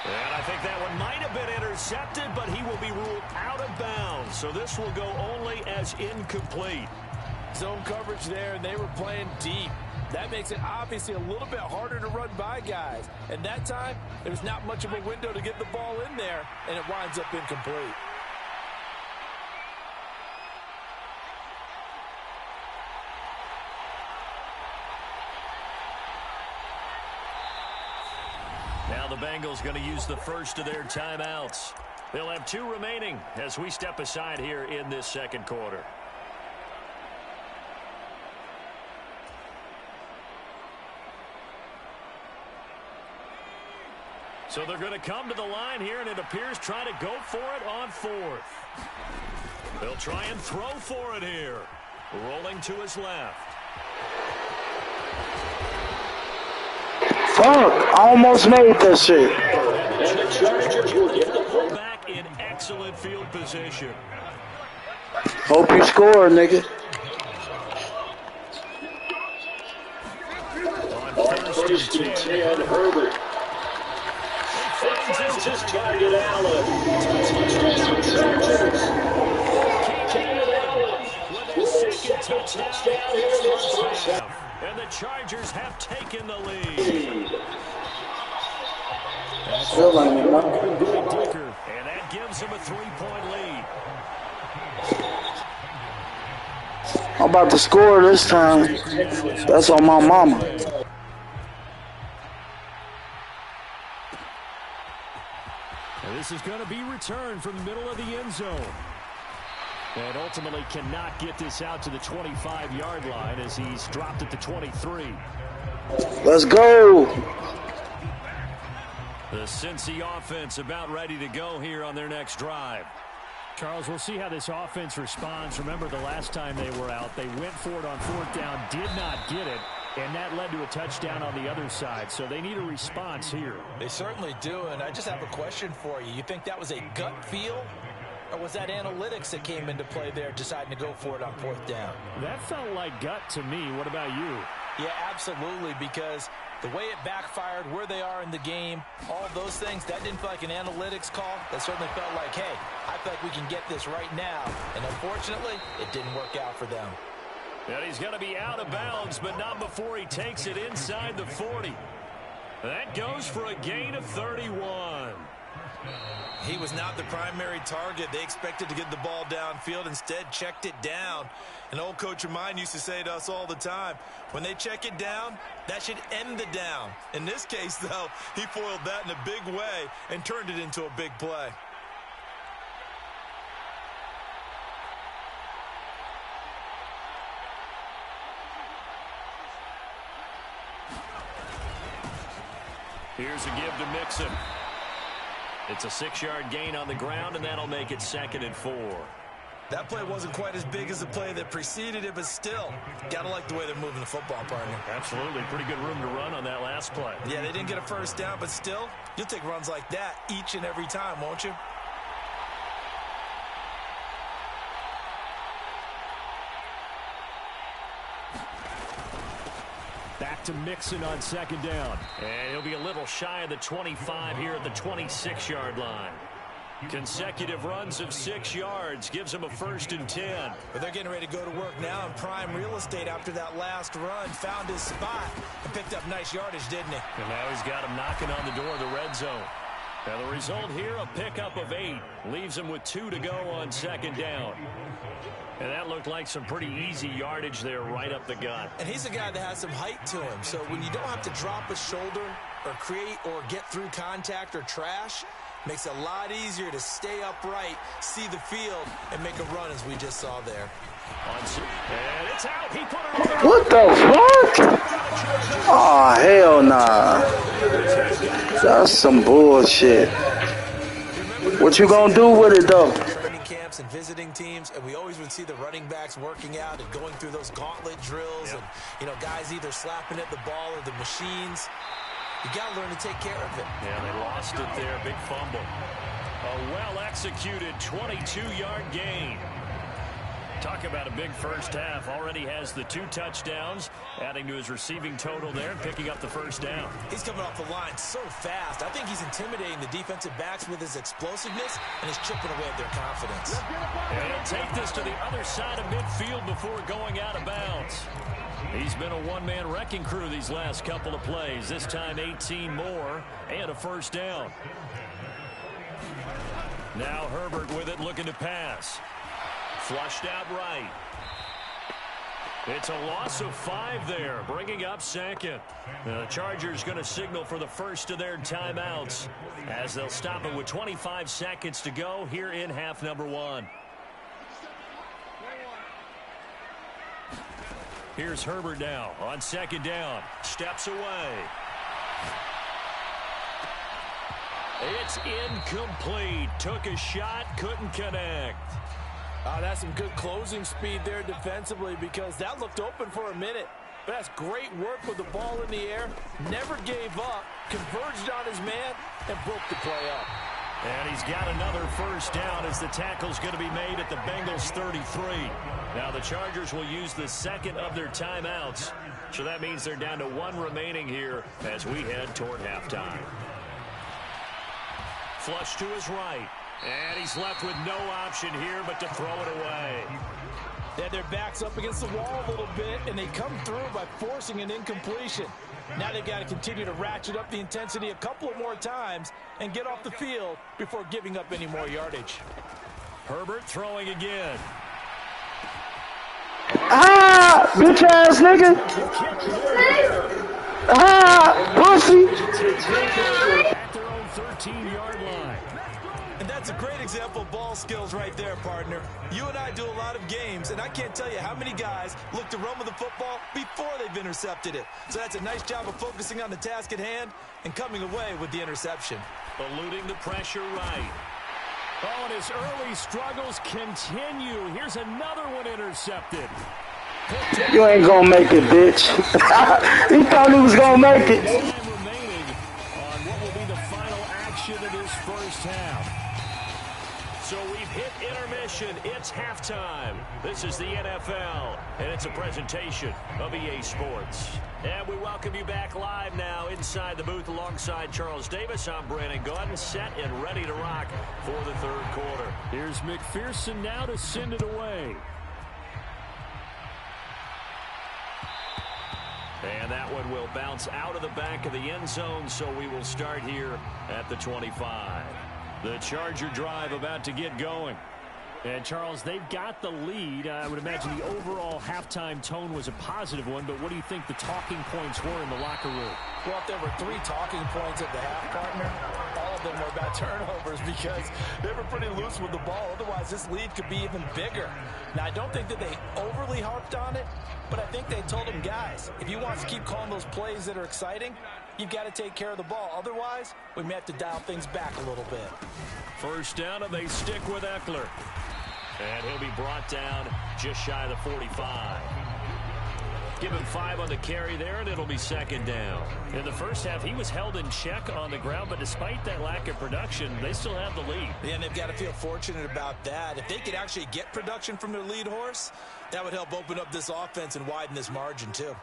And I think that one might have been intercepted, but he will be ruled out of bounds. So this will go only as incomplete. Zone coverage there, and they were playing deep. That makes it obviously a little bit harder to run by guys. And that time, there's not much of a window to get the ball in there, and it winds up incomplete. Now the Bengals going to use the first of their timeouts. They'll have 2 remaining as we step aside here in this second quarter. So they're going to come to the line here, and it appears trying to go for it on 4th. They'll try and throw for it here. Rolling to his left. Fuck, I almost made that shit. And the Chargers will get the ball back in excellent field position. Hope you score, nigga. On first and 10, Herbert. Finds his target, Allen. Chargers. Keenan Allen with a second touchdown here in this first half. And the Chargers have taken the lead. Still like me, man. And that gives him a 3-point lead. I'm about to score this time. That's on my mama. And this is going to be returned from the middle of the end zone. And ultimately cannot get this out to the 25-yard line as he's dropped at the 23. Let's go. The Cincy offense about ready to go here on their next drive. Charles, we'll see how this offense responds. Remember the last time they were out, they went for it on 4th down, did not get it, and that led to a touchdown on the other side. So they need a response here. They certainly do, and I just have a question for you. You think that was a gut feel? Or was that analytics that came into play there, deciding to go for it on 4th down? That felt like gut to me. What about you? Yeah, absolutely, because the way it backfired, where they are in the game, all of those things, that didn't feel like an analytics call. That certainly felt like, hey, I feel like we can get this right now. And unfortunately, it didn't work out for them. And he's going to be out of bounds, but not before he takes it inside the 40. That goes for a gain of 31. He was not the primary target. They expected to get the ball downfield, instead checked it down. An old coach of mine used to say to us all the time, when they check it down, that should end the down. In this case, though, he foiled that in a big way and turned it into a big play. Here's a give to Mixon. It's a 6-yard gain on the ground, and that'll make it 2nd and 4. That play wasn't quite as big as the play that preceded it, but still, gotta like the way they're moving the football, partner. Absolutely. Pretty good room to run on that last play. Yeah, they didn't get a first down, but still, you'll take runs like that each and every time, won't you? Back to Mixon on 2nd down. And he'll be a little shy of the 25 here at the 26-yard line. Consecutive runs of 6 yards gives him a 1st and 10. But they're getting ready to go to work now in prime real estate after that last run. Found his spot and picked up nice yardage, didn't he? And now he's got him knocking on the door of the red zone. Now the result here, a pickup of 8. Leaves him with 2 to go on 2nd down. And that looked like some pretty easy yardage there right up the gut. And he's a guy that has some height to him. So when you don't have to drop a shoulder or create or get through contact or trash, Makes it a lot easier to stay upright, see the field, and make a run as we just saw there. And it's out. He put it on the What the fuck? Oh, hell nah. That's some bullshit. What you gonna do with it, though? Training camps and visiting teams, and we always would see the running backs working out and going through those gauntlet drills, and, you know, guys either slapping at the ball or the machines. You got to learn to take care of it. Yeah, they lost it there. Big fumble. A well-executed 22-yard gain. Talk about a big first half. Already has the 2 touchdowns, adding to his receiving total there and picking up the first down. He's coming off the line so fast. I think he's intimidating the defensive backs with his explosiveness and he's chipping away at their confidence. And he'll take this to the other side of midfield before going out of bounds. He's been a one-man wrecking crew these last couple of plays. This time 18 more and a first down. Now Herbert with it, looking to pass. Flushed out right. It's a loss of 5 there, bringing up second. The Chargers going to signal for the first of their timeouts as they'll stop it with 25 seconds to go here in half number 1. Here's Herbert now on second down. Steps away. It's incomplete. Took a shot, couldn't connect. That's some good closing speed there defensively because that looked open for a minute. But that's great work with the ball in the air. Never gave up, converged on his man, and broke the play up. And he's got another first down as the tackle's going to be made at the Bengals 33. Now the Chargers will use the second of their timeouts. So that means they're down to 1 remaining here as we head toward halftime. Flush to his right. And he's left with no option here but to throw it away. They had their backs up against the wall a little bit, and they come through by forcing an incompletion. Now they've got to continue to ratchet up the intensity a couple of more times and get off the field before giving up any more yardage. Herbert throwing again. Bitch ass nigga. Pussy. At their own 13-yard line. And that's a great example of ball skills right there, partner. You and I do a lot of games, and I can't tell you how many guys look to run with the football before they've intercepted it. So that's a nice job of focusing on the task at hand and coming away with the interception. Eluding the pressure right. Oh, and his early struggles continue. Here's another one intercepted. You ain't gonna make it, bitch. He thought he was gonna make it. Time remaining on what will be the final action of this first half. So we've hit intermission. It's halftime. This is the NFL, and it's a presentation of EA Sports. And we welcome you back live now inside the booth alongside Charles Davis. I'm Brandon Gordon, set and ready to rock for the third quarter. Here's McPherson now to send it away. And that one will bounce out of the back of the end zone, so we will start here at the 25. The Charger drive about to get going. And, Charles, they've got the lead. I would imagine the overall halftime tone was a positive one, but what do you think the talking points were in the locker room? Well, if there were 3 talking points at the half, partner, all of them were about turnovers because they were pretty loose with the ball. Otherwise, this lead could be even bigger. Now, I don't think that they overly harped on it, but I think they told them, guys, if you want to keep calling those plays that are exciting, you've got to take care of the ball. Otherwise, we may have to dial things back a little bit. First down, and they stick with Eckler. And he'll be brought down just shy of the 45. Give him 5 on the carry there, and it'll be second down. In the first half, he was held in check on the ground, but despite that lack of production, they still have the lead. Yeah, and they've got to feel fortunate about that. If they could actually get production from their lead horse, that would help open up this offense and widen this margin, too.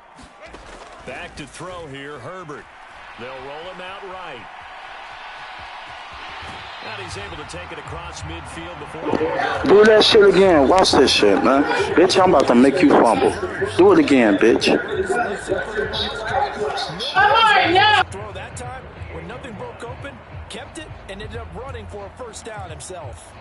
Back to throw here, Herbert. They'll roll him out right. And he's able to take it across midfield before... Do that shit again. Watch this shit, man. Bitch, I'm about to make you fumble. Do it again, bitch. Throw that time when nothing broke open, kept it, and ended up running for a first down himself.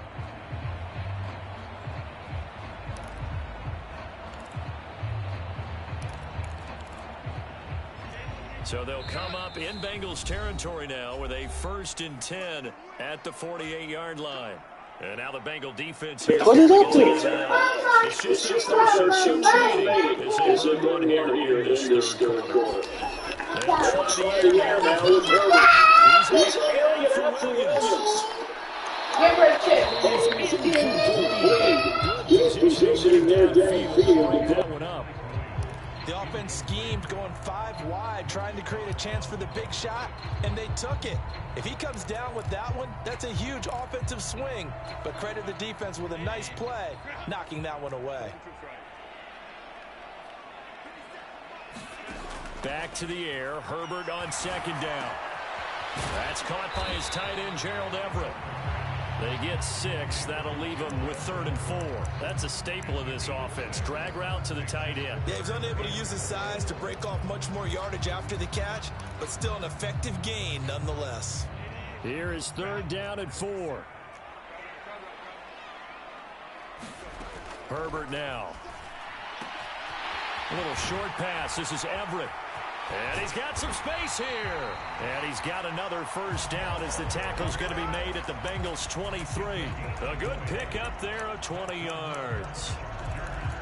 So they'll come up in Bengals territory now with a 1st and 10 at the 48-yard line. And now the Bengal defense here. What is up there? It's just a 1st and 2 remaining as they burn one here in this third quarter. They'll try the air now with Herbert. He's in for Williams. Good position there downfield. Break that one up. The offense schemed going 5 wide, trying to create a chance for the big shot, and they took it. If he comes down with that one, that's a huge offensive swing. But credit the defense with a nice play, knocking that one away. Back to the air. Herbert on 2nd down. That's caught by his tight end, Gerald Everett. They get 6. That'll leave them with 3rd and 4. That's a staple of this offense. Drag route to the tight end. Yeah, he's unable to use his size to break off much more yardage after the catch, but still an effective gain nonetheless. Here is 3rd down and 4. Herbert now. A little short pass. This is Everett. And he's got some space here. And he's got another 1st down as the tackle's going to be made at the Bengals 23. A good pickup there of 20 yards.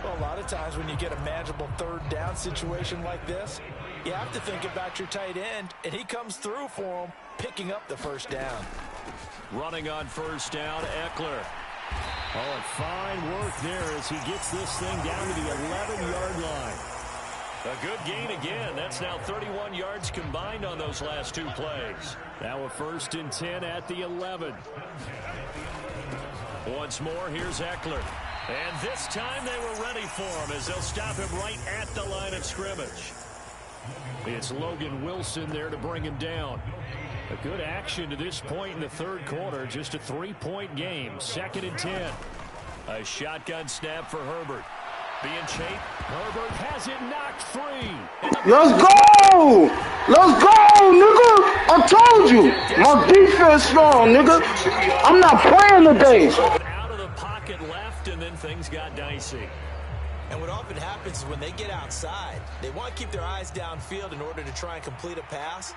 Well, a lot of times when you get a manageable 3rd down situation like this, you have to think about your tight end, and he comes through for him, picking up the 1st down. Running on 1st down, Eckler. Oh, and fine work there as he gets this thing down to the 11-yard line. A good gain again. That's now 31 yards combined on those last 2 plays. Now a 1st and 10 at the 11. Once more, here's Eckler. And this time they were ready for him as they'll stop him right at the line of scrimmage. It's Logan Wilson there to bring him down. A good action to this point in the 3rd quarter. Just a 3-point game. 2nd and 10. A shotgun snap for Herbert. Being chased. Herbert has it knocked free. Let's go! Let's go, nigga! I told you! My defense strong, nigga! I'm not playing today! Out of the pocket left, and then things got dicey. And what often happens is when they get outside, they want to keep their eyes downfield in order to try and complete a pass.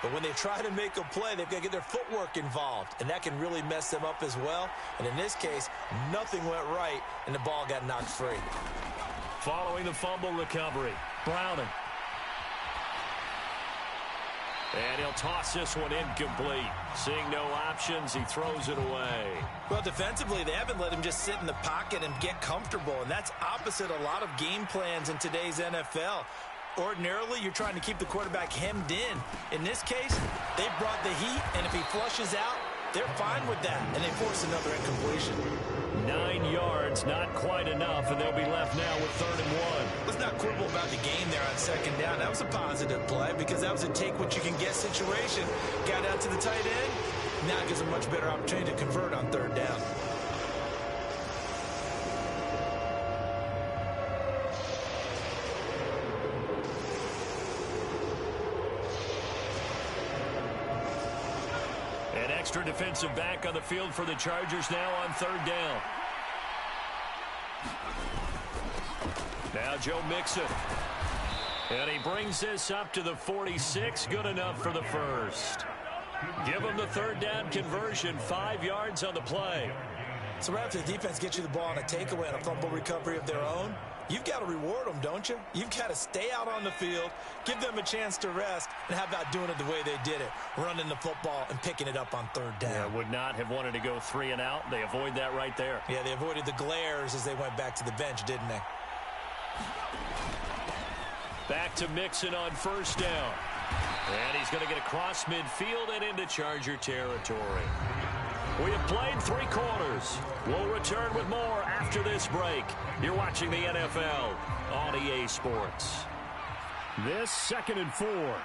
But when they try to make a play, they've got to get their footwork involved, and that can really mess them up as well. And in this case, nothing went right, and the ball got knocked free. Following the fumble recovery, Browning. And he'll toss this one incomplete. Seeing no options, he throws it away. Well, defensively, they haven't let him just sit in the pocket and get comfortable, and that's opposite a lot of game plans in today's NFL. Ordinarily, you're trying to keep the quarterback hemmed in. In this case, they brought the heat, and if he flushes out, they're fine with that, and they force another incompletion. 9 yards, not quite enough, and they'll be left now with 3rd and 1. Let's not quibble about the game there on 2nd down. That was a positive play because that was a take-what-you-can-get situation. Got out to the tight end. Now it gives a much better opportunity to convert on 3rd down. An extra defensive back on the field for the Chargers now on 3rd down. Now Joe Mixon. And he brings this up to the 46. Good enough for the 1st. Give them the 3rd down conversion. 5 yards on the play. So right after the defense gets you the ball on a takeaway and a fumble recovery of their own, you've got to reward them, don't you? You've got to stay out on the field, give them a chance to rest, and how about doing it the way they did it, running the football and picking it up on 3rd down. Yeah, would not have wanted to go 3 and out. They avoid that right there. Yeah, they avoided the glares as they went back to the bench, didn't they? Back to Mixon on 1st down. And he's going to get across midfield and into Charger territory. We have played 3 quarters. We'll return with more after this break. You're watching the NFL on EA Sports. This 2nd and 4.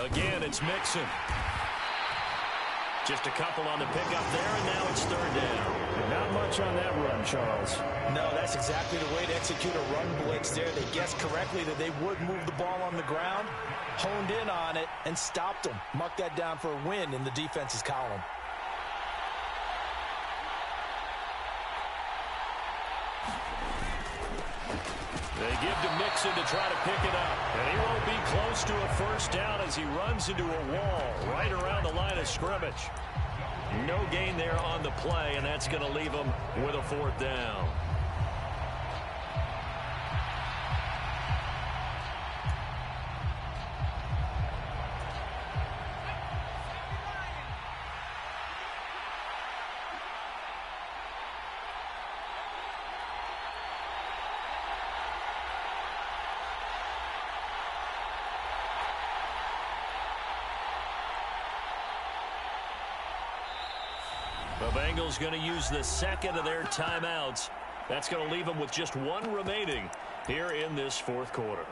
Again, it's Mixon. Just a couple on the pickup there, and now it's third down. Not much on that run, Charles. No, that's exactly the way to execute a run blitz there. They guessed correctly that they would move the ball on the ground, honed in on it, and stopped them. Mark that down for a win in the defense's column. They give to Mixon to try to pick it up. And he won't be close to a first down as he runs into a wall right around the line of scrimmage. No gain there on the play, and that's going to leave him with a fourth down. The Bengals going to use the second of their timeouts. That's going to leave them with just one remaining here in this fourth quarter.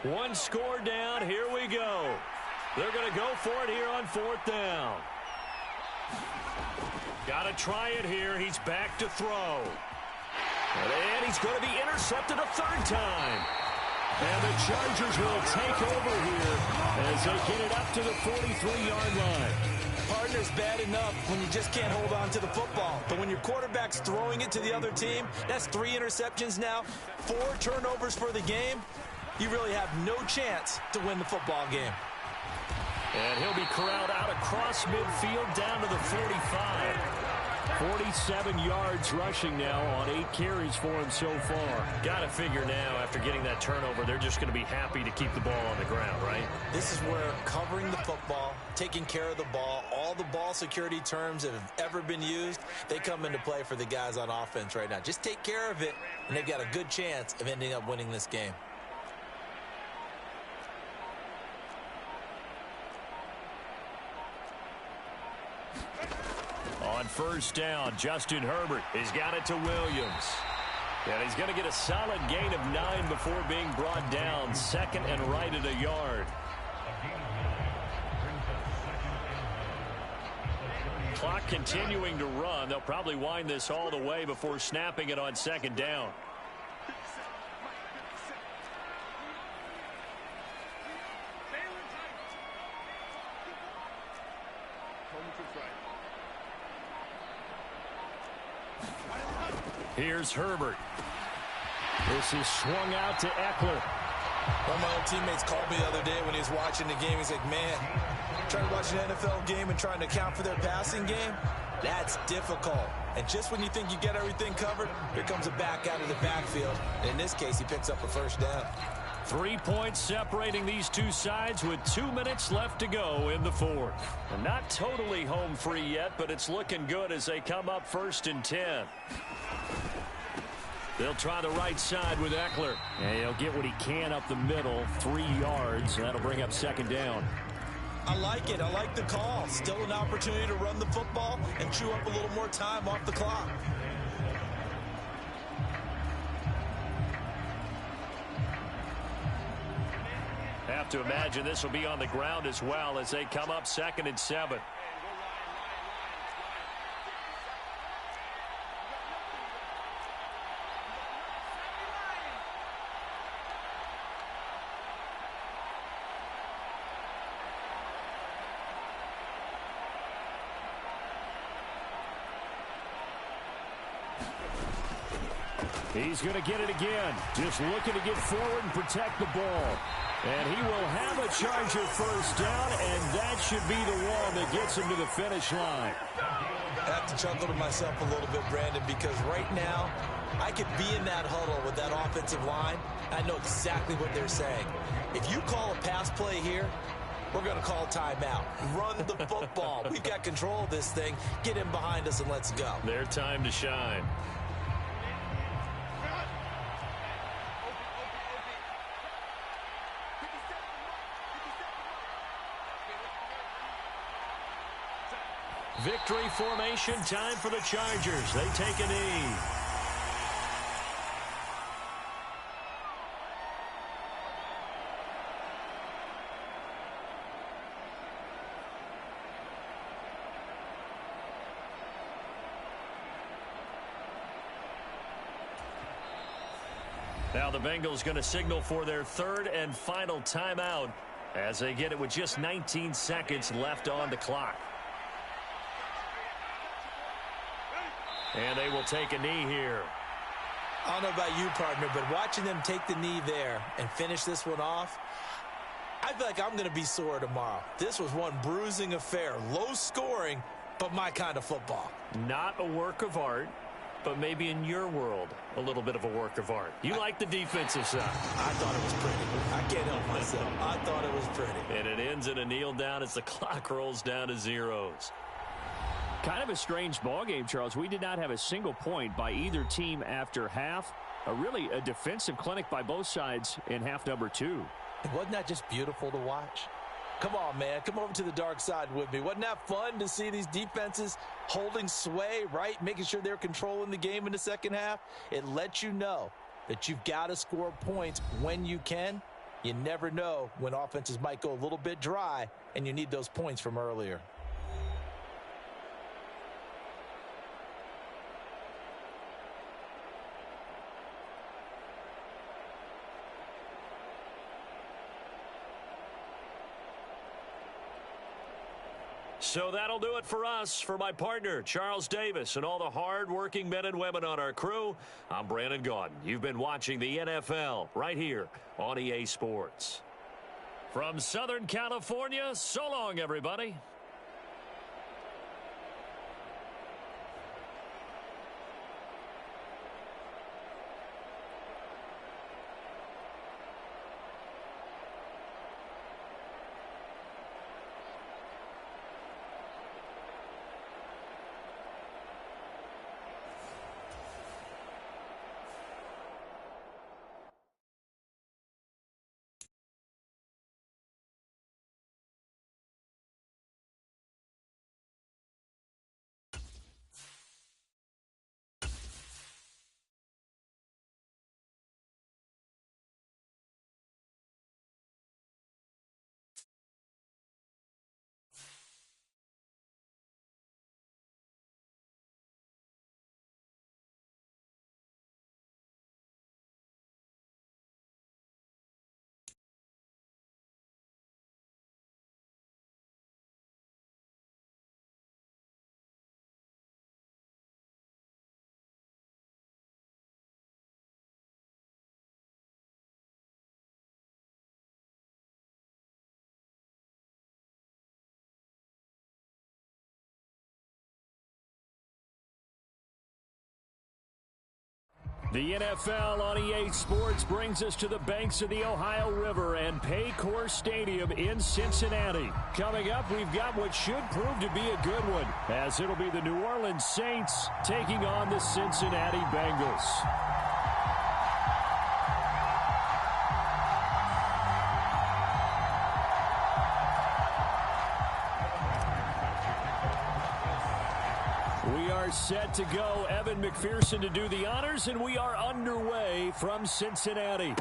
One score down. Here we go. They're going to go for it here on fourth down. Got to try it here. He's back to throw. And he's going to be intercepted a third time. And the Chargers will take over here as they get it up to the 43-yard line. Partner's bad enough when you just can't hold on to the football. But when your quarterback's throwing it to the other team, that's 3 interceptions now, 4 turnovers for the game. You really have no chance to win the football game. And he'll be corralled out across midfield down to the 45. 47 yards rushing now on 8 carries for him so far. Got to figure now, after getting that turnover, they're just going to be happy to keep the ball on the ground, right? This is where covering the football, taking care of the ball, all the ball security terms that have ever been used, they come into play for the guys on offense right now. Just take care of it, and they've got a good chance of ending up winning this game. On first down, Justin Herbert has got it to Williams. And he's going to get a solid gain of 9 before being brought down. Second and right at a yard. Clock continuing to run. They'll probably wind this all the way before snapping it on second down. Here's Herbert. This is swung out to Eckler. One of my old teammates called me the other day when he was watching the game. He's like, man, trying to watch an NFL game and trying to account for their passing game, that's difficult. And just when you think you get everything covered, here comes a back out of the backfield. And in this case, he picks up a first down. 3 points separating these two sides with 2 minutes left to go in the fourth. And not totally home free yet, but it's looking good as they come up 1st and 10. They'll try the right side with Eckler. And he'll get what he can up the middle, 3 yards. That'll bring up second down. I like it. I like the call. Still an opportunity to run the football and chew up a little more time off the clock. Have to imagine this will be on the ground as well as they come up 2nd and 7. He's going to get it again. Just looking to get forward and protect the ball. And he will have a Charger first down, and that should be the one that gets him to the finish line. I have to chuckle to myself a little bit, Brandon, because right now I could be in that huddle with that offensive line. I know exactly what they're saying. If you call a pass play here, we're going to call timeout. Run the football. We've got control of this thing. Get in behind us and let's go. Their time to shine. Victory formation time for the Chargers. They take a knee. Now the Bengals going to signal for their third and final timeout as they get it with just 19 seconds left on the clock. And they will take a knee here. I don't know about you, partner, but watching them take the knee there and finish this one off, I feel like I'm going to be sore tomorrow. This was one bruising affair. Low scoring, but my kind of football. Not a work of art, but maybe in your world, a little bit of a work of art. You like the defensive side. I thought it was pretty. I can't help myself. I thought it was pretty. And it ends in a kneel down as the clock rolls down to zeros. Kind of a strange ball game, Charles. We did not have a single point by either team after half. Really a defensive clinic by both sides in half number 2. Wasn't that just beautiful to watch? Come on, man. Come over to the dark side with me. Wasn't that fun to see these defenses holding sway, right? Making sure they're controlling the game in the second half. It lets you know that you've got to score points when you can. You never know when offenses might go a little bit dry, and you need those points from earlier. So that'll do it for us. For my partner, Charles Davis, and all the hard-working men and women on our crew, I'm Brandon Gaudin. You've been watching the NFL right here on EA Sports. From Southern California, so long, everybody. The NFL on EA Sports brings us to the banks of the Ohio River and Paycor Stadium in Cincinnati. Coming up, we've got what should prove to be a good one, as it'll be the New Orleans Saints taking on the Cincinnati Bengals. Set to go. Evan McPherson to do the honors, and we are underway from Cincinnati.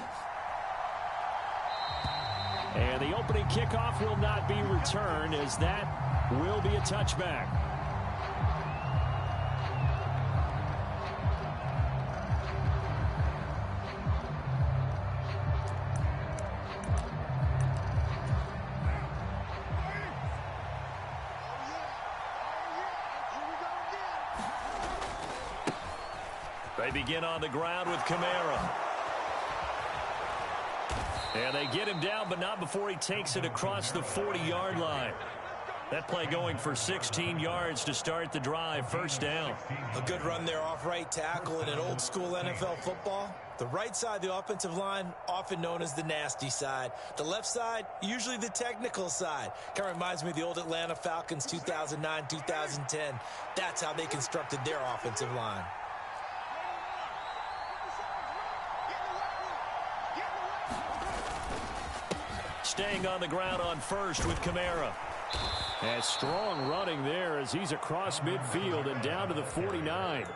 And the opening kickoff will not be returned, as that will be a touchback. They begin on the ground with Kamara. And they get him down, but not before he takes it across the 40-yard line. That play going for 16 yards to start the drive. First down. A good run there off right tackle in an old-school NFL football. The right side of the offensive line, often known as the nasty side. The left side, usually the technical side. Kind of reminds me of the old Atlanta Falcons 2009, 2010. That's how they constructed their offensive line. Staying on the ground on first with Kamara. And strong running there as he's across midfield and down to the 49.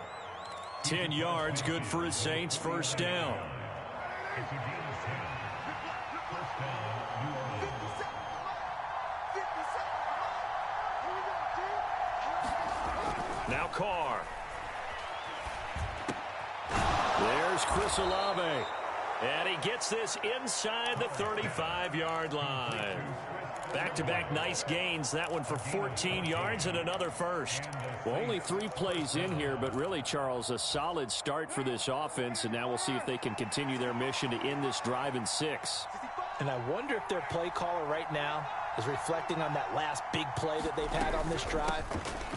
10 yards, good for his Saints, first down. Now Carr. There's Chris Olave. And he gets this inside the 35-yard line. Back-to-back nice gains. That one for 14 yards and another first. Well, only 3 plays in here, but really, Charles, a solid start for this offense. And now we'll see if they can continue their mission to end this drive in 6. And I wonder if their play caller right now is reflecting on that last big play that they've had on this drive.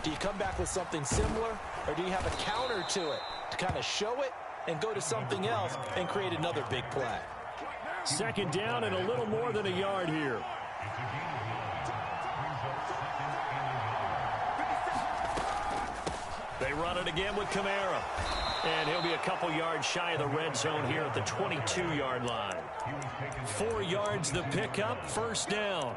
Do you come back with something similar, or do you have a counter to it to kind of show it and go to something else and create another big play? Second down and a little more than a yard here. They run it again with Kamara. And he'll be a couple yards shy of the red zone here at the 22-yard line. 4 yards the pickup, first down.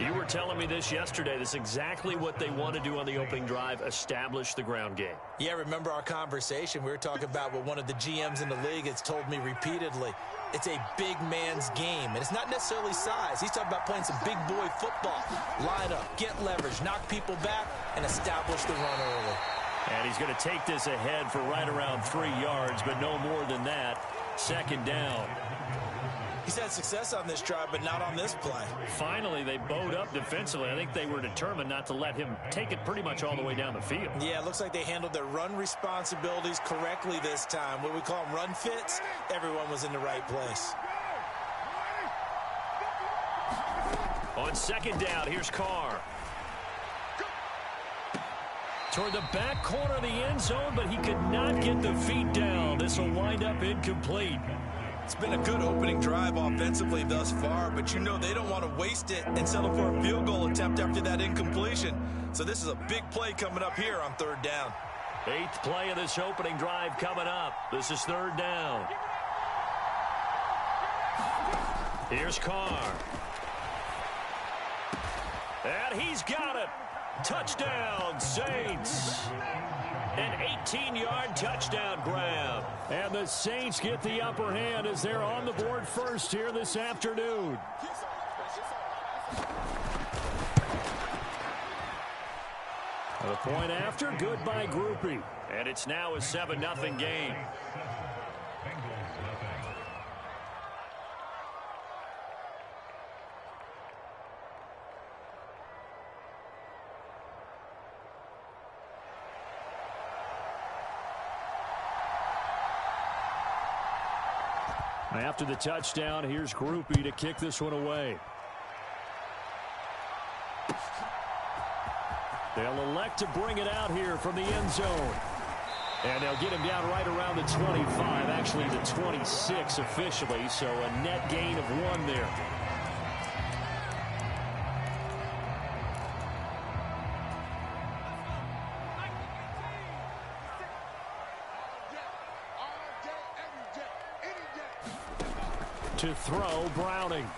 You were telling me this yesterday. This is exactly what they want to do on the opening drive, establish the ground game. Yeah, remember our conversation? We were talking about what one of the GMs in the league has told me repeatedly. It's a big man's game, and it's not necessarily size. He's talking about playing some big boy football. Line up, get leverage, knock people back, and establish the run early. And he's going to take this ahead for right around 3 yards, but no more than that. Second down. He's had success on this drive, but not on this play. Finally, they bowed up defensively. I think they were determined not to let him take it pretty much all the way down the field. Yeah, it looks like they handled their run responsibilities correctly this time. What we call them run fits, everyone was in the right place. On second down, here's Carr. Toward the back corner of the end zone, but he could not get the feet down. This will wind up incomplete. It's been a good opening drive offensively thus far, but you know they don't want to waste it and settle for a field goal attempt after that incompletion. So this is a big play coming up here on third down. 8th play of this opening drive coming up. This is third down. Here's Carr. And he's got it. Touchdown, Saints. An 18-yard touchdown grab. And the Saints get the upper hand as they're on the board first here this afternoon. The point after, good by Groupie. And it's now a 7-0 game. After the touchdown, here's Groupie to kick this one away. They'll elect to bring it out here from the end zone. And they'll get him down right around the 25, actually the 26 officially, so a net gain of 1 there. To throw, Browning.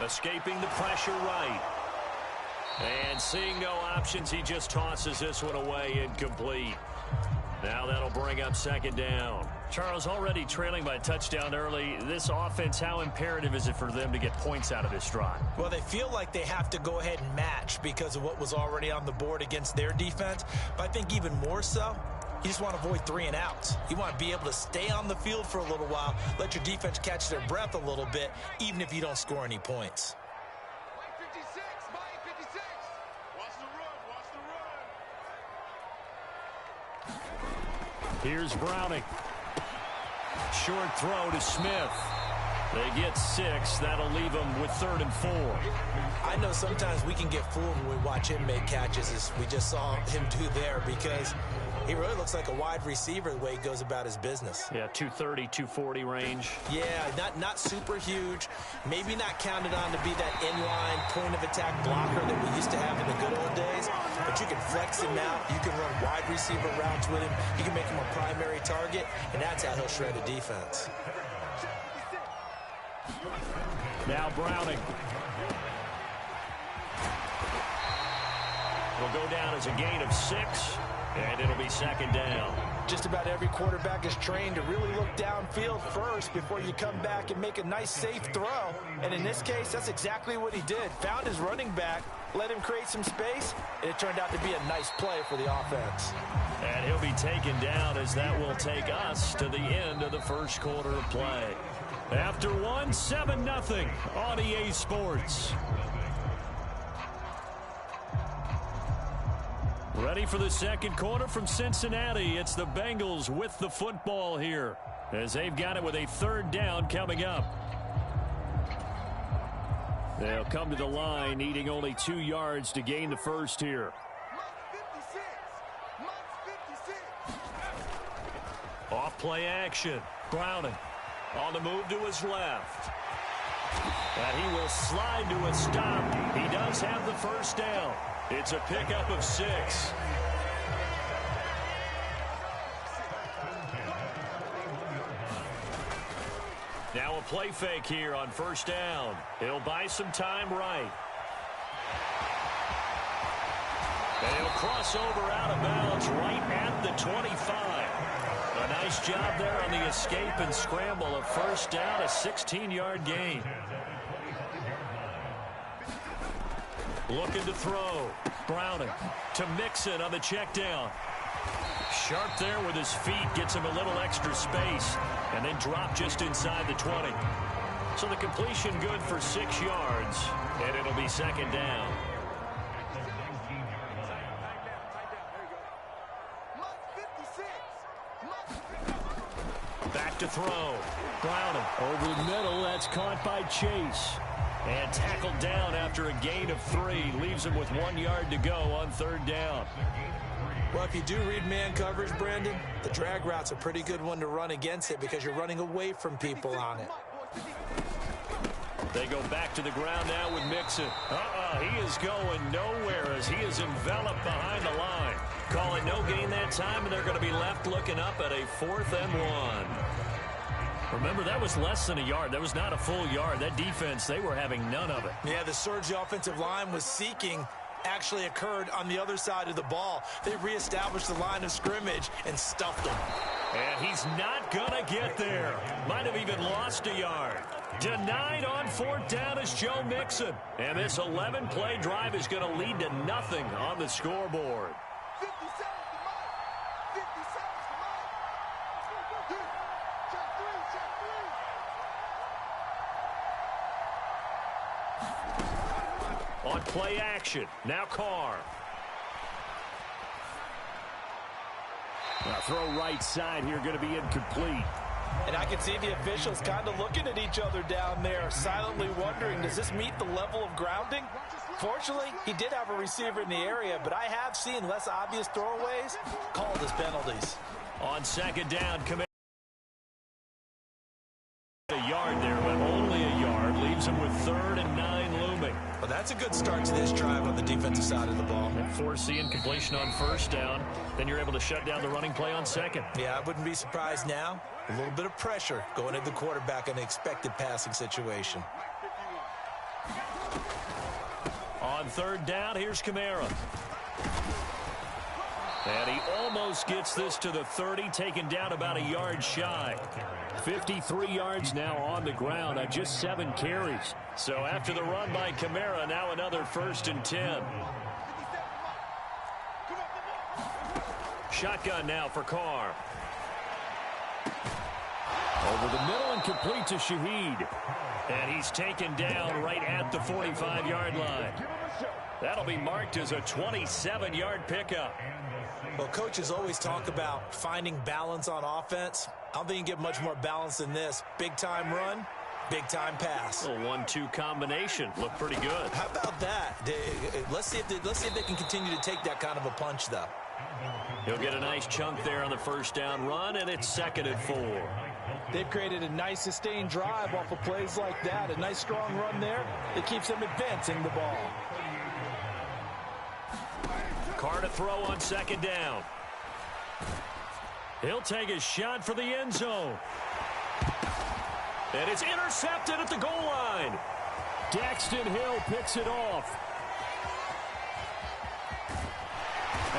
Escaping the pressure right. And seeing no options, he just tosses this one away, incomplete. Now that'll bring up second down. Charles, already trailing by a touchdown early. This offense, how imperative is it for them to get points out of this drive? Well, they feel like they have to go ahead and match because of what was already on the board against their defense. But I think even more so, you just want to avoid 3 and outs. You want to be able to stay on the field for a little while, let your defense catch their breath a little bit, even if you don't score any points. Here's Browning. Short throw to Smith. They get 6. That'll leave them with 3rd and 4. I know sometimes we can get fooled when we watch him make catches, as we just saw him do there, because he really looks like a wide receiver the way he goes about his business. Yeah, 230, 240 range. Yeah, not super huge. Maybe not counted on to be that inline point-of-attack blocker that we used to have in the good old days. But you can flex him out. You can run wide receiver routes with him. You can make him a primary target, and that's how he'll shred a defense. Now Browning. will go down as a gain of 6, and it'll be second down. Just about every quarterback is trained to really look downfield first before you come back and make a nice, safe throw. And in this case, that's exactly what he did. Found his running back, let him create some space, and it turned out to be a nice play for the offense. And he'll be taken down as that will take us to the end of the first quarter of play. After 7-0 on EA Sports. Ready for the second quarter from Cincinnati. It's the Bengals with the football here as they've got it with a third down coming up. They'll come to the line needing only 2 yards to gain the first here. Off play action. Browning on the move to his left. And he will slide to a stop. He does have the first down. It's a pickup of 6. Now a play fake here on first down. He'll buy some time right. And he'll cross over out of bounds right at the 25. A nice job there on the escape and scramble. A first down, a 16-yard gain. Looking to throw. Browning to Mixon on the check down. Sharp there with his feet. Gets him a little extra space. And then drop just inside the 20. So the completion good for 6 yards. And it'll be second down. Back to throw. Browning over the middle. That's caught by Chase. And tackled down after a gain of 3. Leaves him with 1 yard to go on third down. Well, if you do read man coverage, Brandon, the drag route's a pretty good one to run against it because you're running away from people on it. They go back to the ground now with Mixon. He is going nowhere as he is enveloped behind the line. Calling no gain that time, and they're going to be left looking up at a 4th and 1. Remember, that was less than a yard. That was not a full yard. That defense, they were having none of it. Yeah, the surge the offensive line was seeking actually occurred on the other side of the ball. They reestablished the line of scrimmage and stuffed them. And he's not going to get there. Might have even lost a yard. Denied on 4th down is Joe Mixon. And this 11-play drive is going to lead to nothing on the scoreboard. On play action, now Carr. Now throw right side here, going to be incomplete. And I can see the officials kind of looking at each other down there, silently wondering, does this meet the level of grounding? Fortunately, he did have a receiver in the area, but I have seen less obvious throwaways called as penalties. On second down, a yard there, but only a yard. Leaves him with 3rd and 9 looming. Well, that's a good start to this drive on the defensive side of the ball. And force the incompletion on first down. Then you're able to shut down the running play on second. Yeah, I wouldn't be surprised now. A little bit of pressure going at the quarterback in an expected passing situation. On third down, here's Kamara. And he almost gets this to the 30, taken down about a yard shy. 53 yards now on the ground on just 7 carries. So after the run by Kamara, now another 1st and 10. Shotgun now for Carr. Over the middle and complete to Shaheed. And he's taken down right at the 45-yard line. That'll be marked as a 27-yard pickup. Well, coaches always talk about finding balance on offense. I don't think you can get much more balance than this. Big-time run, big-time pass. A 1-2 combination. Looked pretty good. How about that? Let's see if they can continue to take that kind of a punch, though. He'll get a nice chunk there on the first down run, and it's 2nd and 4. They've created a nice sustained drive off of plays like that. A nice strong run there. It keeps them advancing the ball. Carr to throw on second down. He'll take a shot for the end zone. And it's intercepted at the goal line. Daxton Hill picks it off.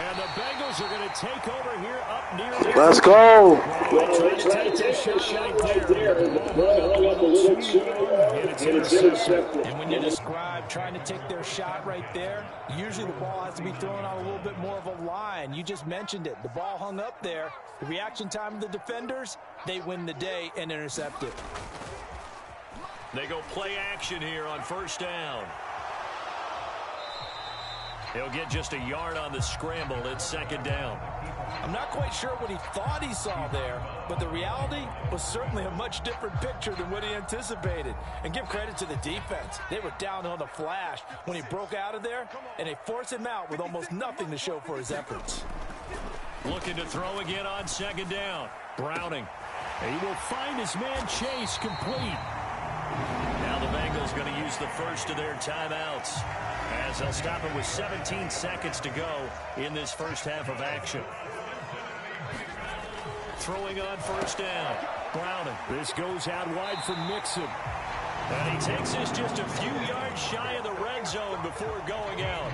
And the Bengals are going to take over here up near the Let's go. trying to take their shot right there. And it's intercepted. And when you describe trying to take their shot right there, usually the ball has to be thrown on a little bit more of a line. You just mentioned it. The ball hung up there. The reaction time of the defenders, they win the day and intercept it. They go play action here on first down. He'll get just a yard on the scramble. It's second down. I'm not quite sure what he thought he saw there, but the reality was certainly a much different picture than what he anticipated. And give credit to the defense. They were down on the flash when he broke out of there, and they forced him out with almost nothing to show for his efforts. Looking to throw again on second down. Browning. He will find his man Chase complete. Now the Bengals going to use the first of their timeouts, as they'll stop it with 17 seconds to go in this first half of action. Throwing on first down. Browning. This goes out wide for Mixon. And he takes this just a few yards shy of the red zone before going out.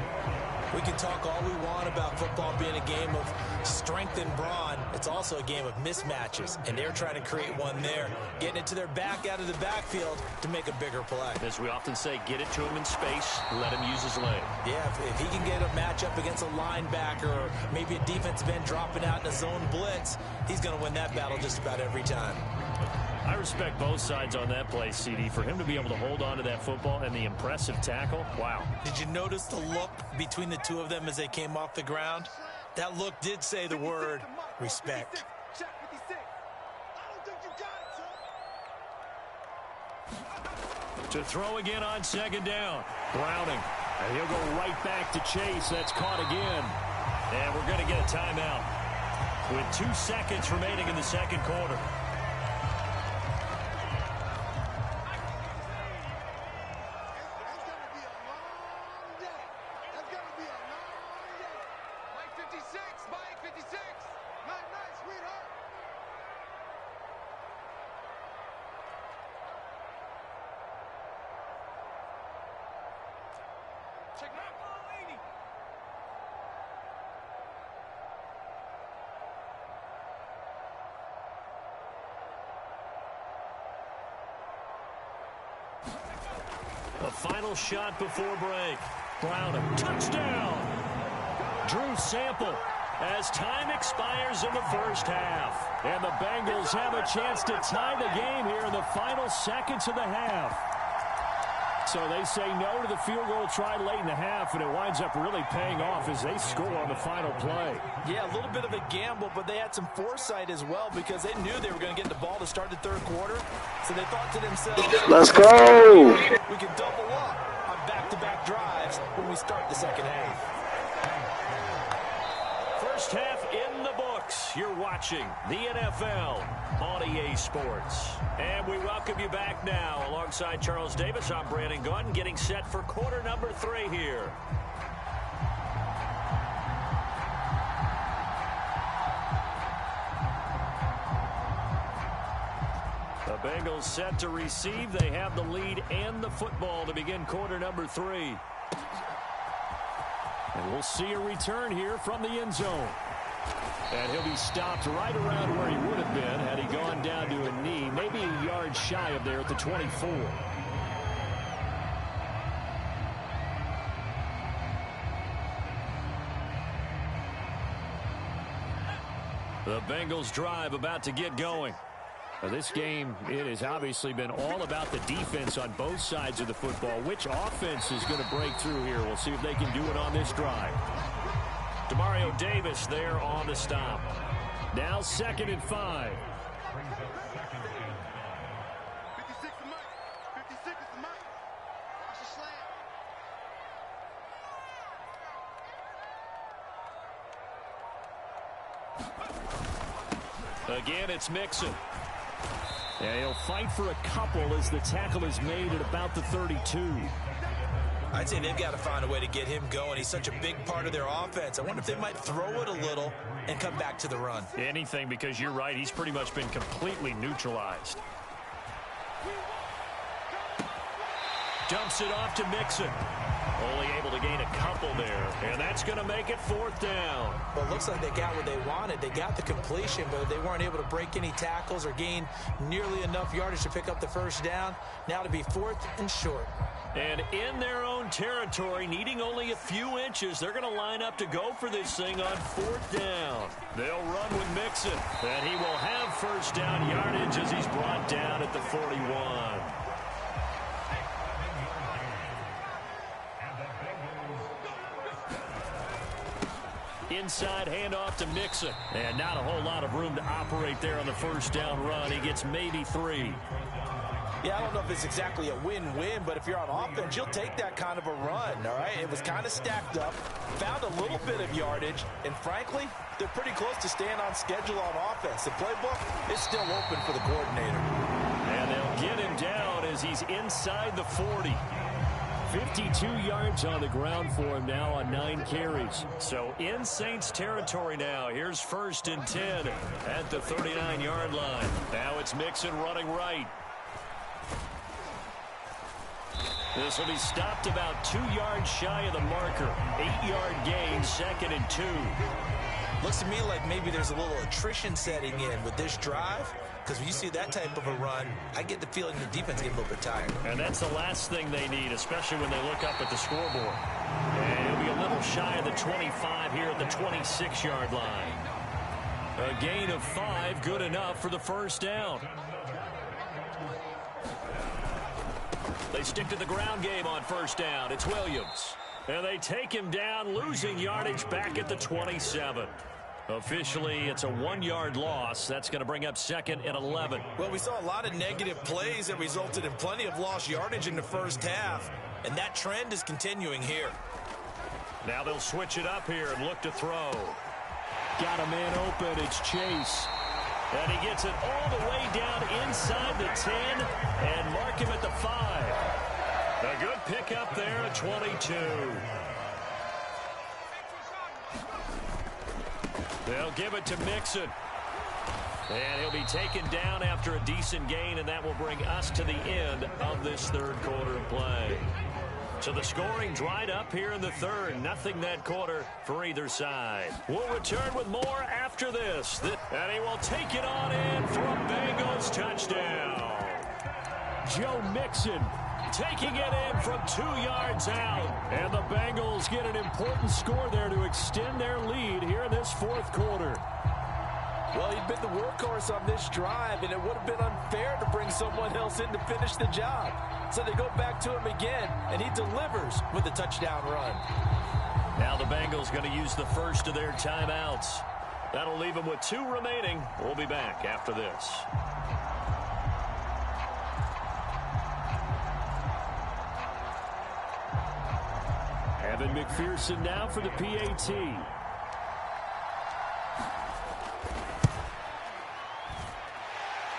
We can talk all we want about football being a game of strength and brawn. It's also a game of mismatches, and they're trying to create one there, getting it to their back out of the backfield to make a bigger play. As we often say, get it to him in space, let him use his leg. Yeah, if he can get a matchup against a linebacker or maybe a defensive end dropping out in a zone blitz, he's going to win that battle just about every time. I respect both sides on that play, CD. For him to be able to hold on to that football and the impressive tackle, wow. Did you notice the look between the two of them as they came off the ground? That look did say the word respect. To throw again on second down. Browning. And he'll go right back to Chase. That's caught again. And we're going to get a timeout with 2 seconds remaining in the second quarter. A final shot before break. Browning. Touchdown! Drew Sample as time expires in the first half. And the Bengals have a chance to tie the game here in the final seconds of the half. So they say no to the field goal try late in the half, and it winds up really paying off as they score on the final play. Yeah, a little bit of a gamble, but they had some foresight as well because they knew they were going to get the ball to start the third quarter. So they thought to themselves, let's go. We can double up on back-to-back drives when we start the second half. First half in the books. You're watching the NFL on EA Sports. And we welcome you back now. Alongside Charles Davis, I'm Brandon Gaudin, getting set for quarter number 3 here. The Bengals set to receive. They have the lead and the football to begin quarter number 3. And we'll see a return here from the end zone. And he'll be stopped right around where he would have been had he gone down to a knee, maybe a yard shy of there at the 24. The Bengals drive about to get going. Now this game, it has obviously been all about the defense on both sides of the football. Which offense is going to break through here? We'll see if they can do it on this drive. Demario Davis there on the stop. Now 2nd and 5. Again, it's Mixon. Yeah, he'll fight for a couple as the tackle is made at about the 32. I'd say they've got to find a way to get him going. He's such a big part of their offense. I wonder if they might throw it a little and come back to the run. Anything, because you're right. He's pretty much been completely neutralized. Dumps it off to Mixon. Only able to gain a couple there, and that's going to make it 4th down. Well, it looks like they got what they wanted. They got the completion, but they weren't able to break any tackles or gain nearly enough yardage to pick up the first down. Now to be 4th and short. And in their own territory, needing only a few inches, they're going to line up to go for this thing on 4th down. They'll run with Mixon, and he will have first down yardage as he's brought down at the 41. Inside handoff to Mixon. And not a whole lot of room to operate there on the first down run. He gets maybe 3. Yeah, I don't know if it's exactly a win-win, but if you're on offense, you'll take that kind of a run, all right? It was kind of stacked up, found a little bit of yardage, and frankly, they're pretty close to staying on schedule on offense. The playbook is still open for the coordinator. And they'll get him down as he's inside the 40. 52 yards on the ground for him now on 9 carries. So in Saints territory now. Here's 1st and 10 at the 39-yard line. Now it's Mixon running right. This will be stopped about 2 yards shy of the marker. 8-yard gain, 2nd and 2. Looks to me like maybe there's a little attrition setting in with this drive. Because when you see that type of a run, I get the feeling the defense gets a little bit tired. And that's the last thing they need, especially when they look up at the scoreboard. And he'll be a little shy of the 25 here at the 26-yard line. A gain of 5, good enough for the first down. They stick to the ground game on first down. It's Williams. And they take him down, losing yardage back at the 27. Officially, it's a 1-yard loss. That's going to bring up 2nd and 11. Well, we saw a lot of negative plays that resulted in plenty of lost yardage in the first half, and that trend is continuing here. Now they'll switch it up here and look to throw. Got a man open. It's Chase. And he gets it all the way down inside the 10 and mark him at the 5. A good pickup there at 22. They'll give it to Mixon. And he'll be taken down after a decent gain, and that will bring us to the end of this 3rd quarter of play. So the scoring dried up here in the 3rd. Nothing that quarter for either side. We'll return with more after this. And he will take it on in for a Bengals touchdown. Joe Mixon taking it in from 2 yards out. And the Bengals get an important score there to extend their lead here in this 4th quarter. Well, he'd been the workhorse on this drive, and it would have been unfair to bring someone else in to finish the job. So they go back to him again, and he delivers with a touchdown run. Now the Bengals going to use the first of their timeouts. That'll leave them with 2 remaining. We'll be back after this. Evan McPherson now for the PAT.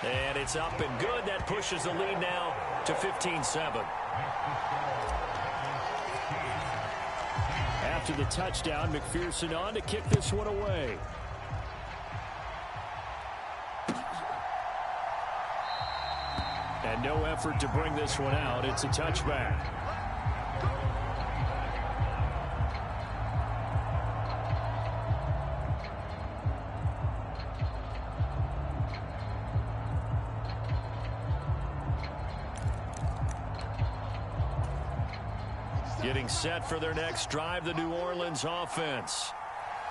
And it's up and good. That pushes the lead now to 15-7. After the touchdown, McPherson on to kick this one away. And no effort to bring this one out. It's a touchback. Getting set for their next drive, the New Orleans offense.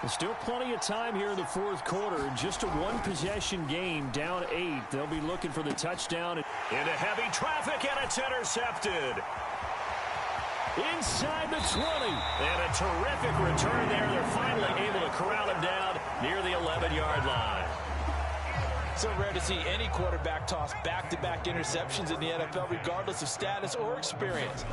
There's still plenty of time here in the 4th quarter. Just a 1-possession game, down 8. They'll be looking for the touchdown. Into heavy traffic, and it's intercepted. Inside the 20. And a terrific return there. They're finally able to corral him down near the 11-yard line. So rare to see any quarterback toss back-to-back interceptions in the NFL, regardless of status or experience.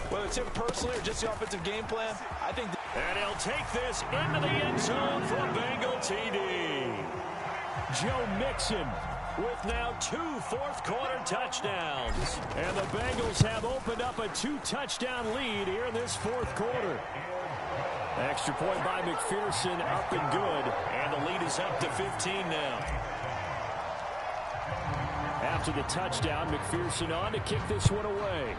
Whether it's him personally or just the offensive game plan, I think... And he'll take this into the end zone for a Bengal TD. Joe Mixon with now 2 fourth-quarter touchdowns. And the Bengals have opened up a 2-touchdown lead here in this 4th quarter. Extra point by McPherson, up and good. And the lead is up to 15 now. After the touchdown, McPherson on to kick this one away.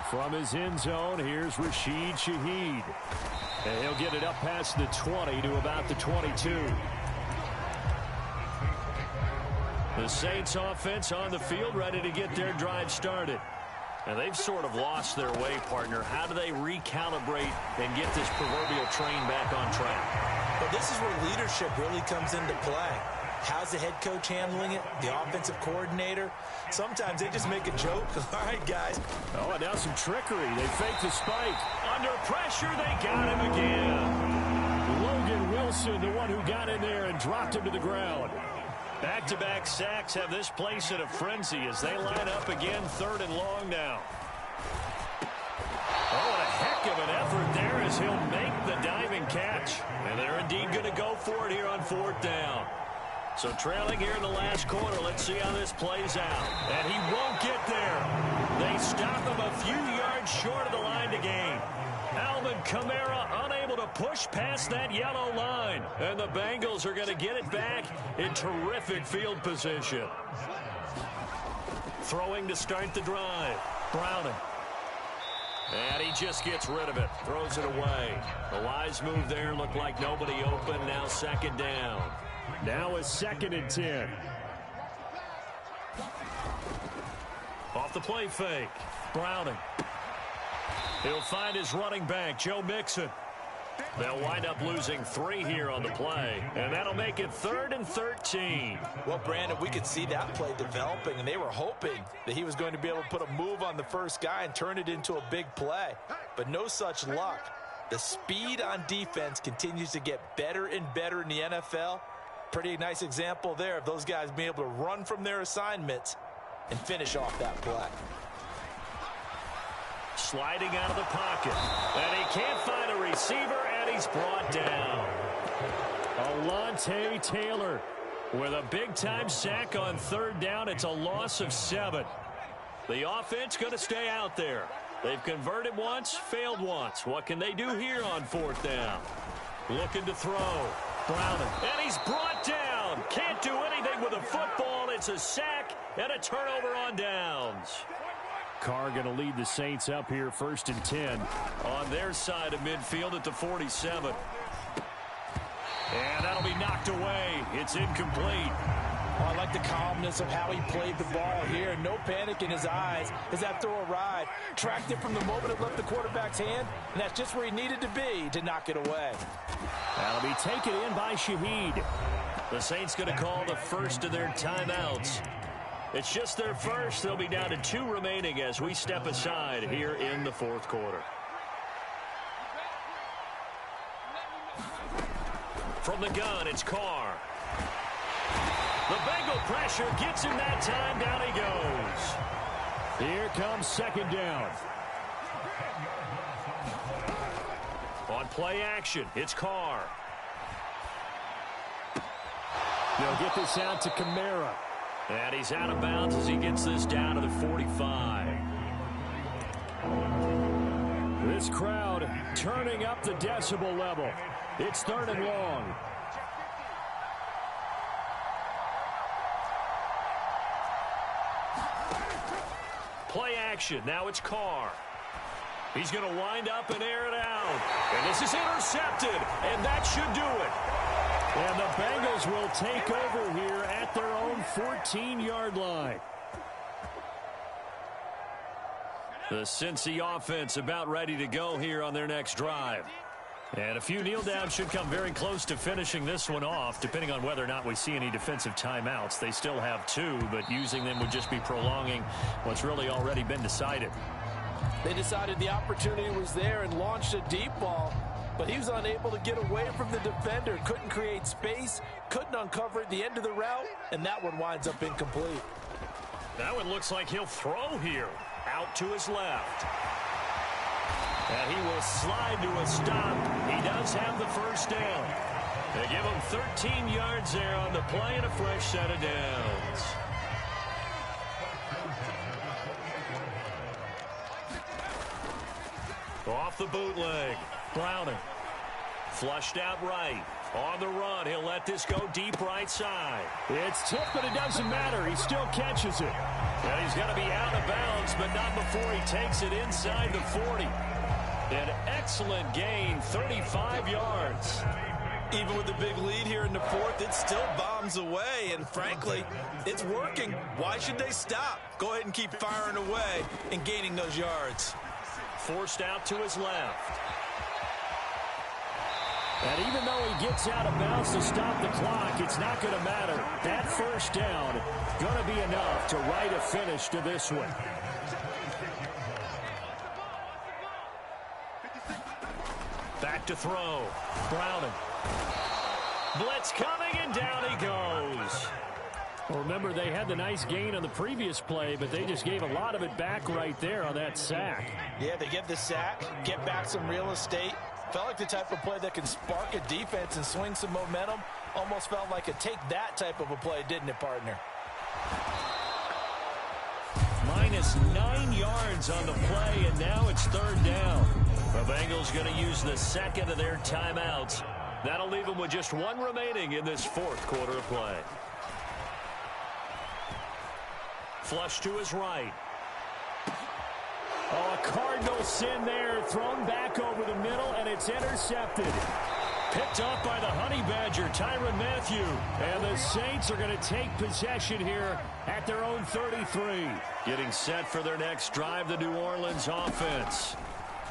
From his end zone, here's Rashid Shaheed. And he'll get it up past the 20 to about the 22. The Saints offense on the field, ready to get their drive started. And they've sort of lost their way, partner. How do they recalibrate and get this proverbial train back on track? But this is where leadership really comes into play. How's the head coach handling it? The offensive coordinator? Sometimes they just make a joke. All right, guys. Oh, and now some trickery. They fake the spike. Under pressure, they got him again. Logan Wilson, the one who got in there and dropped him to the ground. Back-to-back sacks have this place in a frenzy as they line up again, 3rd and long now. Oh, and a heck of an effort there as he'll make the diving catch. And they're indeed going to go for it here on 4th down. So trailing here in the last quarter, let's see how this plays out. And he won't get there. They stop him a few yards short of the line to gain. Alvin Kamara unable to push past that yellow line. And the Bengals are going to get it back in terrific field position. Throwing to start the drive. Browning. And he just gets rid of it. Throws it away. The wise move there looked like nobody open. Now 2nd down. Now a 2nd and 10. Off the play fake. Browning. He'll find his running back, Joe Mixon. They'll wind up losing 3 here on the play, and that'll make it 3rd and 13. Well, Brandon, we could see that play developing, and they were hoping that he was going to be able to put a move on the first guy and turn it into a big play. But no such luck. The speed on defense continues to get better and better in the NFL. Pretty nice example there of those guys being able to run from their assignments and finish off that play. Sliding out of the pocket. And he can't find a receiver, and he's brought down. Alontae Taylor with a big-time sack on 3rd down. It's a loss of 7. The offense going to stay out there. They've converted once, failed once. What can they do here on 4th down? Looking to throw. Browning. And he's brought down. Can't do anything with a football. It's a sack and a turnover on downs. Carr going to lead the Saints up here 1st and 10. On their side of midfield at the 47. And that'll be knocked away. It's incomplete. Oh, I like the calmness of how he played the ball here. No panic in his eyes as that throw arrived. Tracked it from the moment it left the quarterback's hand, and that's just where he needed to be to knock it away. That'll be taken in by Shaheed. The Saints going to call the first of their timeouts. It's just their first. They'll be down to 2 remaining as we step aside here in the 4th quarter. From the gun, it's Carr. The Bengal pressure gets him that time. Down he goes. Here comes 2nd down. On play action, it's Carr. They'll get this out to Kamara. And he's out of bounds as he gets this down to the 45. This crowd turning up the decibel level. It's 3rd and long. Play action. Now it's Carr. He's going to wind up and air it out. And this is intercepted. And that should do it. And the Bengals will take over here at their own 14-yard line. The Cincy offense about ready to go here on their next drive. And a few kneel downs should come very close to finishing this one off, depending on whether or not we see any defensive timeouts. They still have 2, but using them would just be prolonging what's really already been decided. They decided the opportunity was there and launched a deep ball, but he was unable to get away from the defender, couldn't create space, couldn't uncover at the end of the route, and that one winds up incomplete. That one looks like he'll throw here. Out to his left. And he will slide to a stop. He does have the first down. They give him 13 yards there on the play and a fresh set of downs. Off the bootleg. Browning. Flushed out right. On the run, he'll let this go deep right side. It's tipped, but it doesn't matter. He still catches it. And he's going to be out of bounds, but not before he takes it inside the 40. An excellent gain, 35 yards. Even with the big lead here in the fourth, it still bombs away, and frankly, it's working. Why should they stop? Go ahead and keep firing away and gaining those yards. Forced out to his left. And even though he gets out of bounds to stop the clock, it's not going to matter. That first down going to be enough to write a finish to this one. Back to throw. Browning. Blitz coming, and down he goes. Well, remember, they had the nice gain on the previous play, but they just gave a lot of it back right there on that sack. Yeah, they get the sack, get back some real estate. Felt like the type of play that can spark a defense and swing some momentum. Almost felt like a take-that type of a play, didn't it, partner? Minus 9 yards on the play, and now it's third down. The Bengals going to use the second of their timeouts. That'll leave them with just one remaining in this fourth quarter of play. Flush to his right. Oh, a cardinal sin there, thrown back over the middle, and it's intercepted. Picked up by the Honey Badger, Tyrann Mathieu. And the Saints are going to take possession here at their own 33. Getting set for their next drive, the New Orleans offense.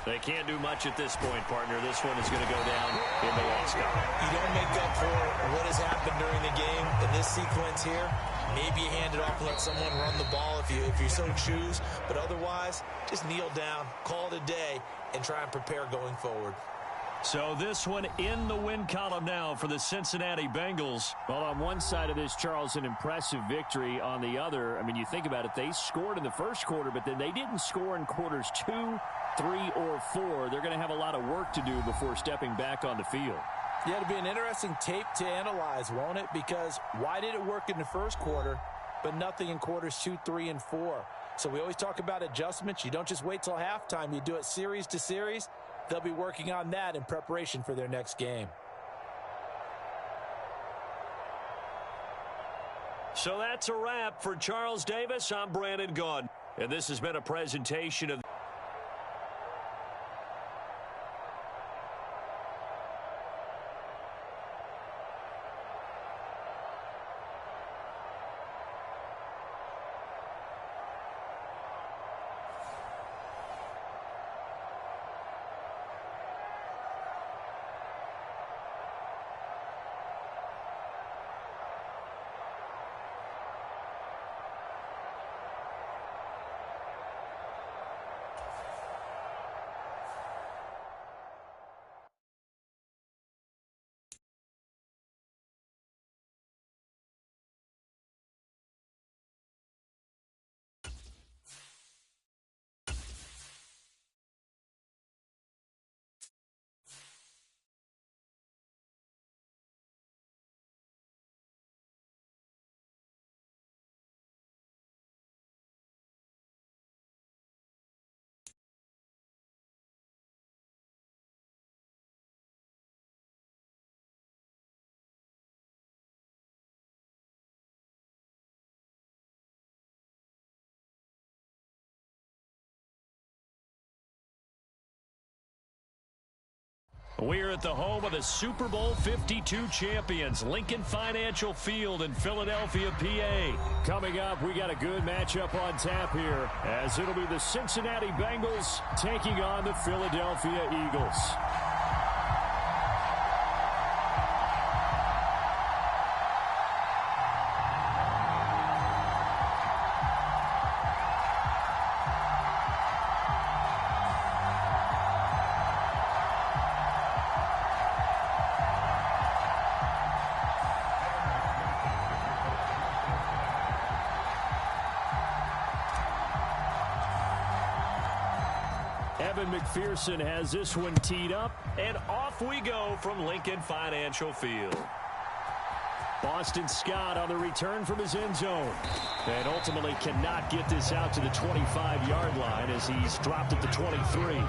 They can't do much at this point, partner. This one is going to go down in the loss column. You don't make up for what has happened during the game in this sequence here. Maybe you hand it off and let someone run the ball if you so choose. But otherwise, just kneel down, call it a day, and try and prepare going forward. So this one in the win column now for the Cincinnati Bengals. Well, on one side of this, Charles, an impressive victory. On the other, I mean, you think about it, they scored in the first quarter, but then they didn't score in quarters 2, 3, or 4. They're going to have a lot of work to do before stepping back on the field. Yeah, it'll be an interesting tape to analyze, won't it? Because why did it work in the first quarter, but nothing in quarters 2, 3, and 4? So we always talk about adjustments. You don't just wait till halftime. You do it series to series. They'll be working on that in preparation for their next game. So that's a wrap for Charles Davis. I'm Brandon Gaudin, and this has been a presentation of We're at the home of the Super Bowl 52 champions, Lincoln Financial Field in Philadelphia, PA. Coming up, we got a good matchup on tap here, as it'll be the Cincinnati Bengals taking on the Philadelphia Eagles. McPherson has this one teed up, and off we go from Lincoln Financial Field. Boston Scott on the return from his end zone, and ultimately cannot get this out to the 25-yard line as he's dropped at the 23.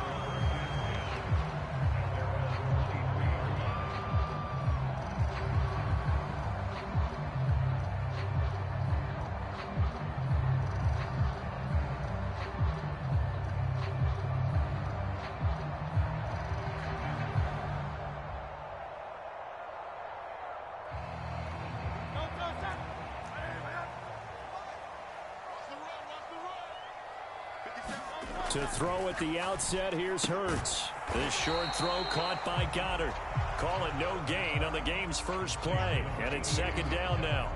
To throw at the outset, here's Hurts. This short throw caught by Goddard. Call it no gain on the game's first play. And it's second down now.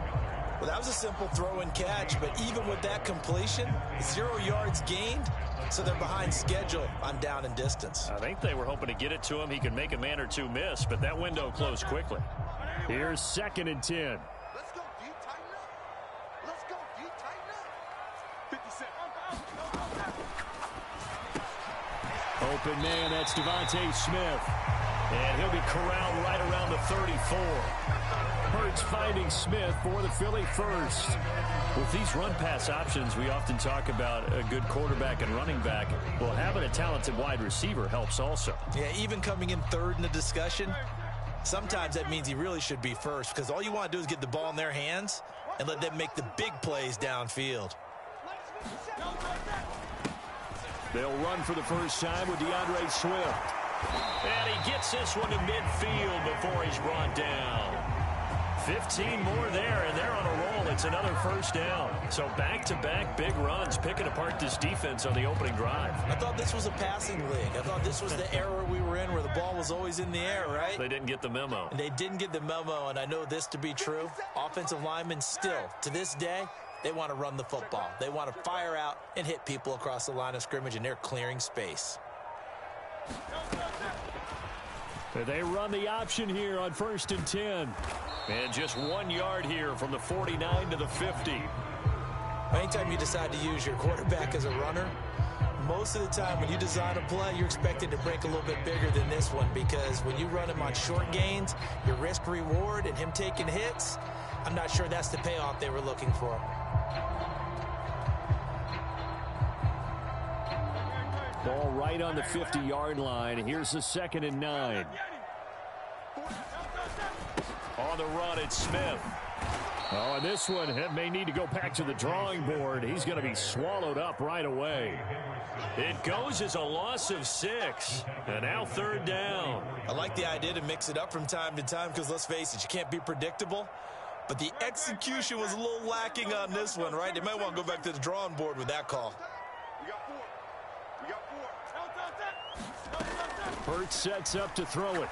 Well, that was a simple throw and catch, but even with that completion, 0 yards gained, so they're behind schedule on down and distance. I think they were hoping to get it to him. He could make a man or two miss, but that window closed quickly. Here's 2nd and 10. Let's go, D. Tighten up. Let's go, D. Tighten up. 50 Cent. Open man, that's Devontae Smith. And he'll be corralled right around the 34. Hurts finding Smith for the Philly first. With these run-pass options, we often talk about a good quarterback and running back. Well, having a talented wide receiver helps also. Yeah, even coming in third in the discussion, sometimes that means he really should be first, because all you want to do is get the ball in their hands and let them make the big plays downfield. They'll run for the first time with DeAndre Swift. And he gets this one to midfield before he's brought down. 15 more there, and they're on a roll. It's another first down. So back-to-back big runs, picking apart this defense on the opening drive. I thought this was a passing league. I thought this was the era we were in where the ball was always in the air, right? They didn't get the memo. And they didn't get the memo, and I know this to be true. Offensive linemen still, to this day, they want to run the football. They want to fire out and hit people across the line of scrimmage, and they're clearing space. They run the option here on 1st and 10. And just 1 yard here from the 49 to the 50. Anytime you decide to use your quarterback as a runner, most of the time when you design a play, you're expected to break a little bit bigger than this one, because when you run him on short gains, your risk-reward and him taking hits, I'm not sure that's the payoff they were looking for. Ball right on the 50-yard line. Here's the 2nd and 9. On the run, it's Smith. Oh, and this one may need to go back to the drawing board. He's going to be swallowed up right away. It goes as a loss of 6. And now 3rd down. I like the idea to mix it up from time to time, because let's face it, you can't be predictable. But the execution was a little lacking on this one, right? They might want to go back to the drawing board with that call. Hurts sets up to throw it.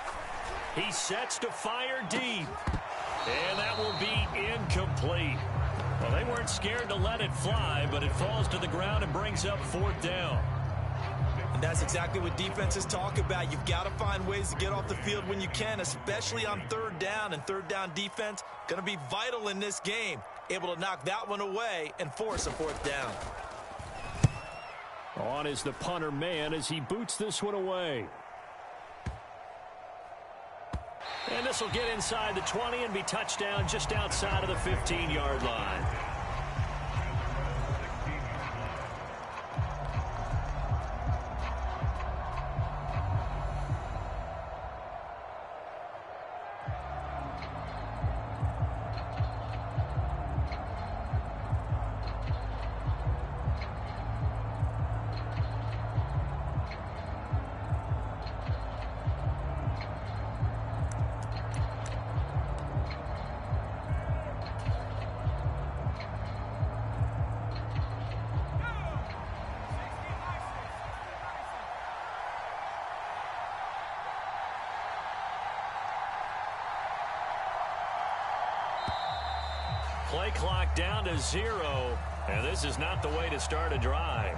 He sets to fire deep. And that will be incomplete. Well, they weren't scared to let it fly, but it falls to the ground and brings up 4th down. And that's exactly what defenses talk about. You've got to find ways to get off the field when you can, especially on 3rd down. And 3rd down defense going to be vital in this game. Able to knock that one away and force a 4th down. On is the punter man as he boots this one away. And this will get inside the 20 and be touchdown just outside of the 15-yard line. Play clock down to 0, and this is not the way to start a drive.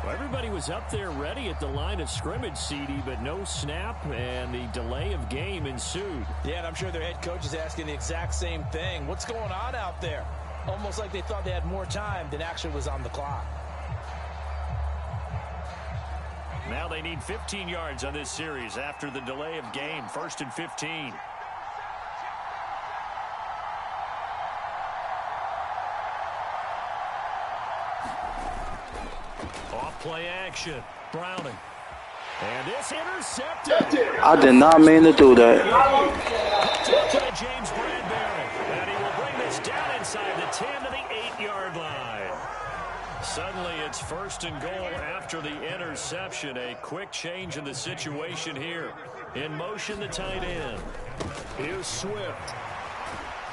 Well, everybody was up there ready at the line of scrimmage, CD, but no snap, and the delay of game ensued. Yeah, and I'm sure their head coach is asking the exact same thing. What's going on out there? Almost like they thought they had more time than actually was on the clock. Now they need 15 yards on this series after the delay of game. 1st and 15. Play action. Browning. And this intercepted. I did not mean to do that. James Bradbury. And he will bring this down inside the 10 to the 8-yard line. Suddenly it's 1st and goal after the interception. A quick change in the situation here. In motion, the tight end. Here's Swift.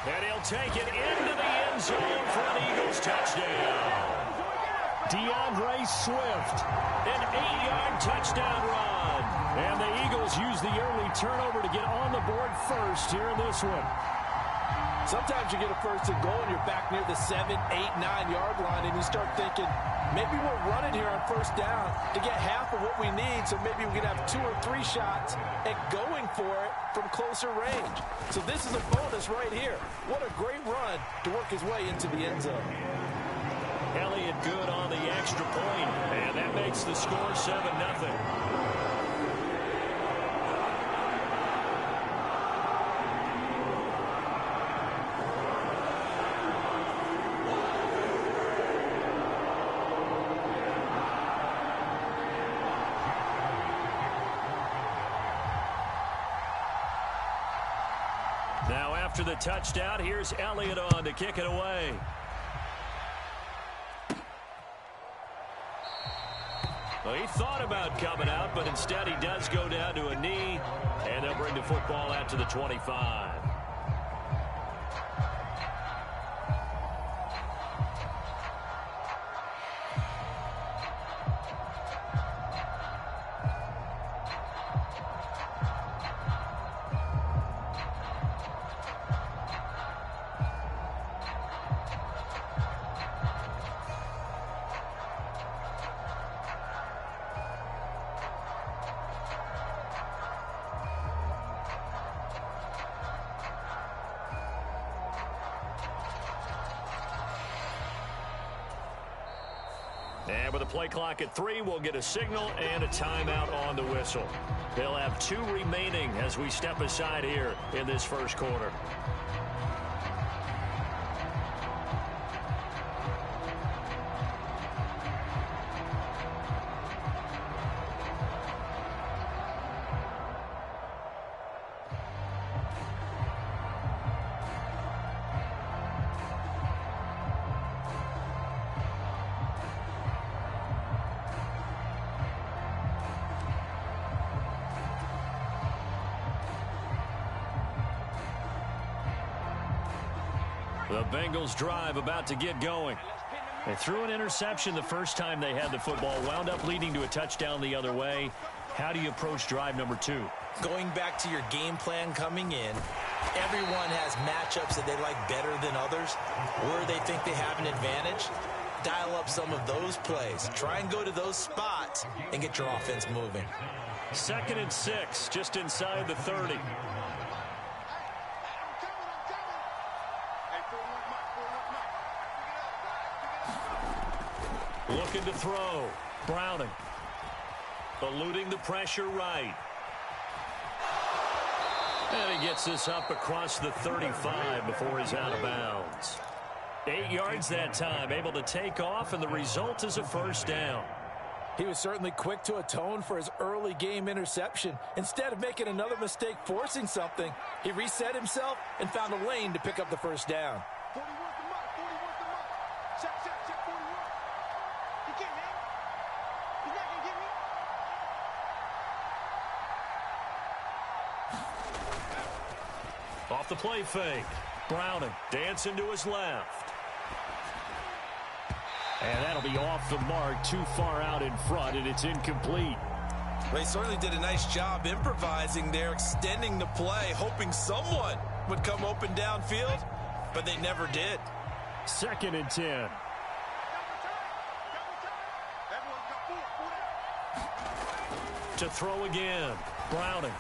And he'll take it into the end zone for an Eagles touchdown. DeAndre Swift, an 8-yard touchdown run. And the Eagles use the early turnover to get on the board first here in this one. Sometimes you get a first and goal and you're back near the 7, 8, 9-yard line, and you start thinking, maybe we're running here on first down to get half of what we need, so maybe we can have 2 or 3 shots at going for it from closer range. So this is a bonus right here. What a great run to work his way into the end zone. Elliott good on the extra point, and that makes the score 7-0. Now after the touchdown, here's Elliott on to kick it away. Well, he thought about coming out, but instead he does go down to a knee, and they'll bring the football out to the 25. And with a play clock at 3, we'll get a signal and a timeout on the whistle. They'll have 2 remaining as we step aside here in this first quarter. The Bengals drive about to get going. They threw an interception the first time they had the football, wound up leading to a touchdown the other way. How do you approach drive number 2? Going back to your game plan coming in, everyone has matchups that they like better than others, where they think they have an advantage. Dial up some of those plays. Try and go to those spots and get your offense moving. 2nd and 6, just inside the 30. Looking to throw. Browning. Eluding the pressure right. And he gets this up across the 35 before he's out of bounds. 8 yards that time, able to take off, and the result is a first down. He was certainly quick to atone for his early game interception. Instead of making another mistake forcing something, he reset himself and found a lane to pick up the first down. 40 wants the mark. 40 wants the mark. Check, 41. He can't, man. He's not going to get me. Off the play fake. Browning dancing to his left. And that'll be off the mark, too far out in front, and it's incomplete. Well, he certainly did a nice job improvising there, extending the play, hoping someone would come open downfield, but they never did. 2nd and 10. To throw again. Browning.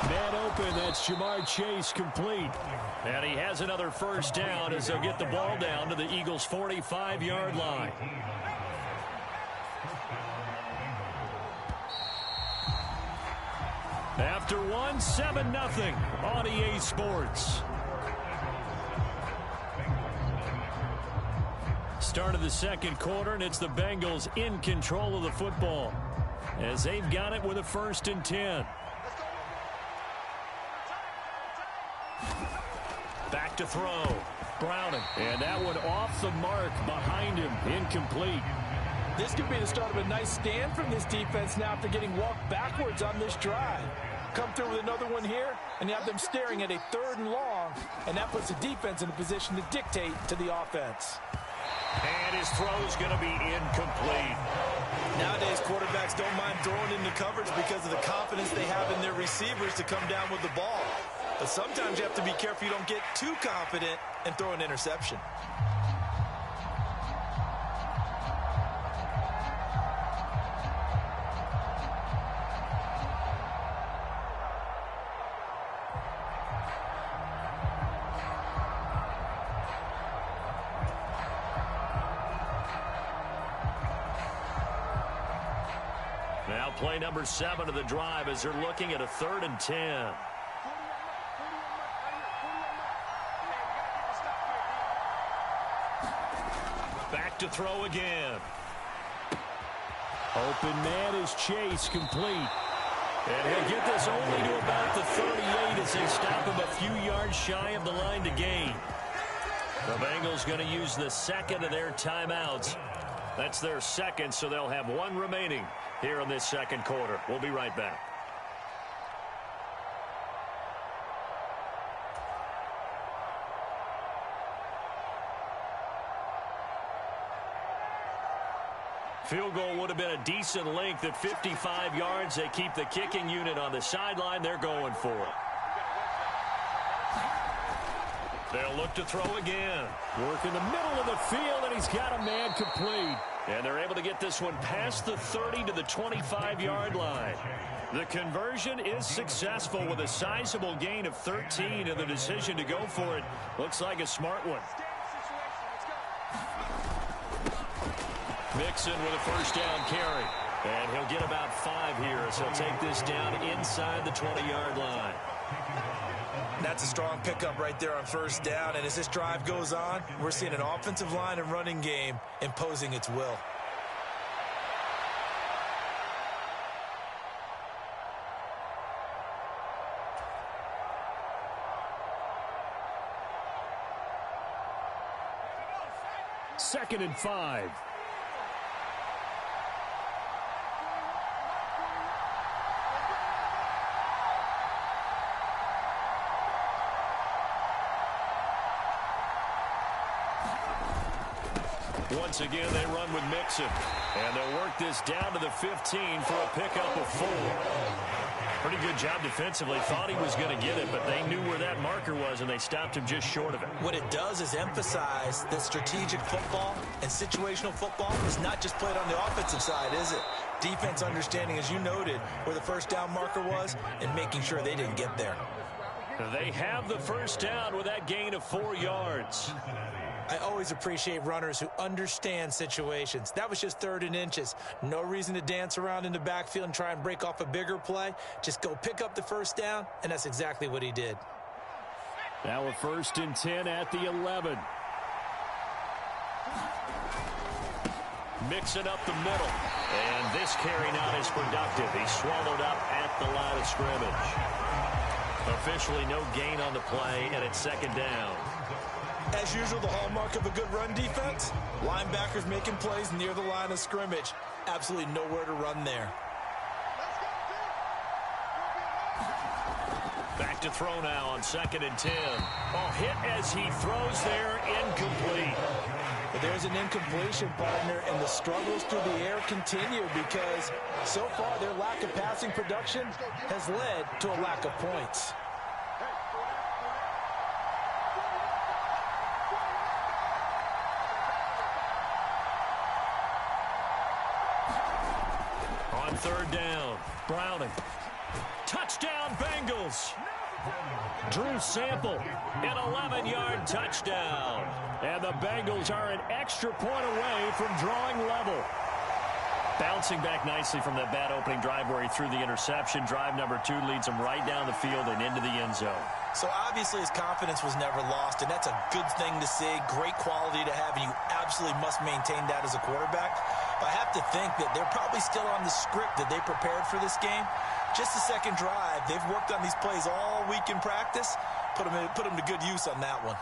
Man open, that's Jamar Chase complete. And he has another first down as they'll get the ball down to the Eagles' 45-yard line. After 7-0 on EA Sports. Start of the second quarter, and it's the Bengals in control of the football as they've got it with a 1st and 10. Back to throw. Browning. And that one off the mark behind him. Incomplete. This could be the start of a nice stand from this defense now after getting walked backwards on this drive. Come through with another one here, and you have them staring at a 3rd and long, and that puts the defense in a position to dictate to the offense. And his throw's going to be incomplete. Nowadays, quarterbacks don't mind throwing into coverage because of the confidence they have in their receivers to come down with the ball. But sometimes you have to be careful you don't get too confident and throw an interception. Now play number 7 of the drive as they're looking at a 3rd and 10. Back to throw again. Open man is Chase, complete. And he'll get this only to about the 38 as they stop him a few yards shy of the line to gain. The Bengals going to use the second of their timeouts. That's their second, so they'll have one remaining here in this second quarter. We'll be right back. Field goal would have been a decent length at 55 yards. They keep the kicking unit on the sideline. They're going for it. They'll look to throw again. Work in the middle of the field, and he's got a man complete. And they're able to get this one past the 30 to the 25-yard line. The conversion is successful with a sizable gain of 13, and the decision to go for it looks like a smart one. Mixon with a first down carry. And he'll get about 5 here as he'll take this down inside the 20-yard line. That's a strong pickup right there on first down. And as this drive goes on, we're seeing an offensive line and running game imposing its will. Second and 5. Once again, they run with Mixon. And they'll work this down to the 15 for a pickup of 4. Pretty good job defensively. Thought he was going to get it, but they knew where that marker was, and they stopped him just short of it. What it does is emphasize that strategic football and situational football is not just played on the offensive side, is it? Defense understanding, as you noted, where the first down marker was and making sure they didn't get there. They have the first down with that gain of 4 yards. I always appreciate runners who understand situations. That was just 3rd and inches. No reason to dance around in the backfield and try and break off a bigger play. Just go pick up the first down, and that's exactly what he did. Now a 1st and 10 at the 11. Mixing up the middle. And this carry not as productive. He's swallowed up at the line of scrimmage. Officially no gain on the play, and it's 2nd down. As usual, the hallmark of a good run defense, linebackers making plays near the line of scrimmage. Absolutely nowhere to run there. Back to throw now on 2nd and 10. Oh, hit as he throws there, incomplete. But there's an incompletion, partner, and the struggles through the air continue because so far their lack of passing production has led to a lack of points. On 3rd down, Browning. Touchdown, Bengals. Drew Sample, an 11-yard touchdown. And the Bengals are an extra point away from drawing level. Bouncing back nicely from that bad opening drive where he threw the interception. Drive number 2 leads him right down the field and into the end zone. So obviously his confidence was never lost, and that's a good thing to see. Great quality to have, and you absolutely must maintain that as a quarterback. But I have to think that they're probably still on the script that they prepared for this game. Just the second drive. They've worked on these plays all week in practice. Put them to good use on that one.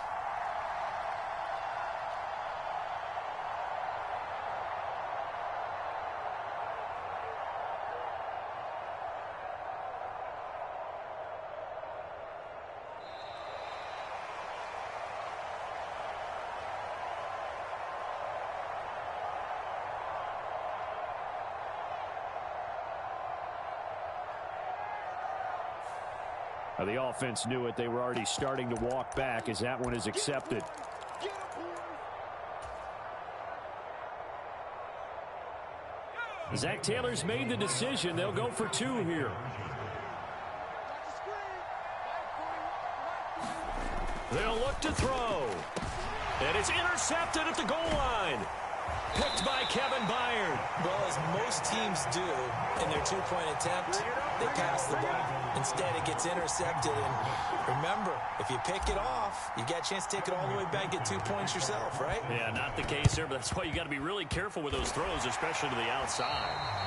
The offense knew it. They were already starting to walk back as that one is accepted. Zach Taylor's made the decision. They'll go for 2 here. They'll look to throw. And it's intercepted at the goal line. Picked by Kevin Byard. Well, as most teams do in their two-point attempt, they pass the ball. Instead, it gets intercepted. And remember, if you pick it off, you got a chance to take it all the way back, get 2 points yourself, right? Yeah, not the case there, but that's why you got to be really careful with those throws, especially to the outside.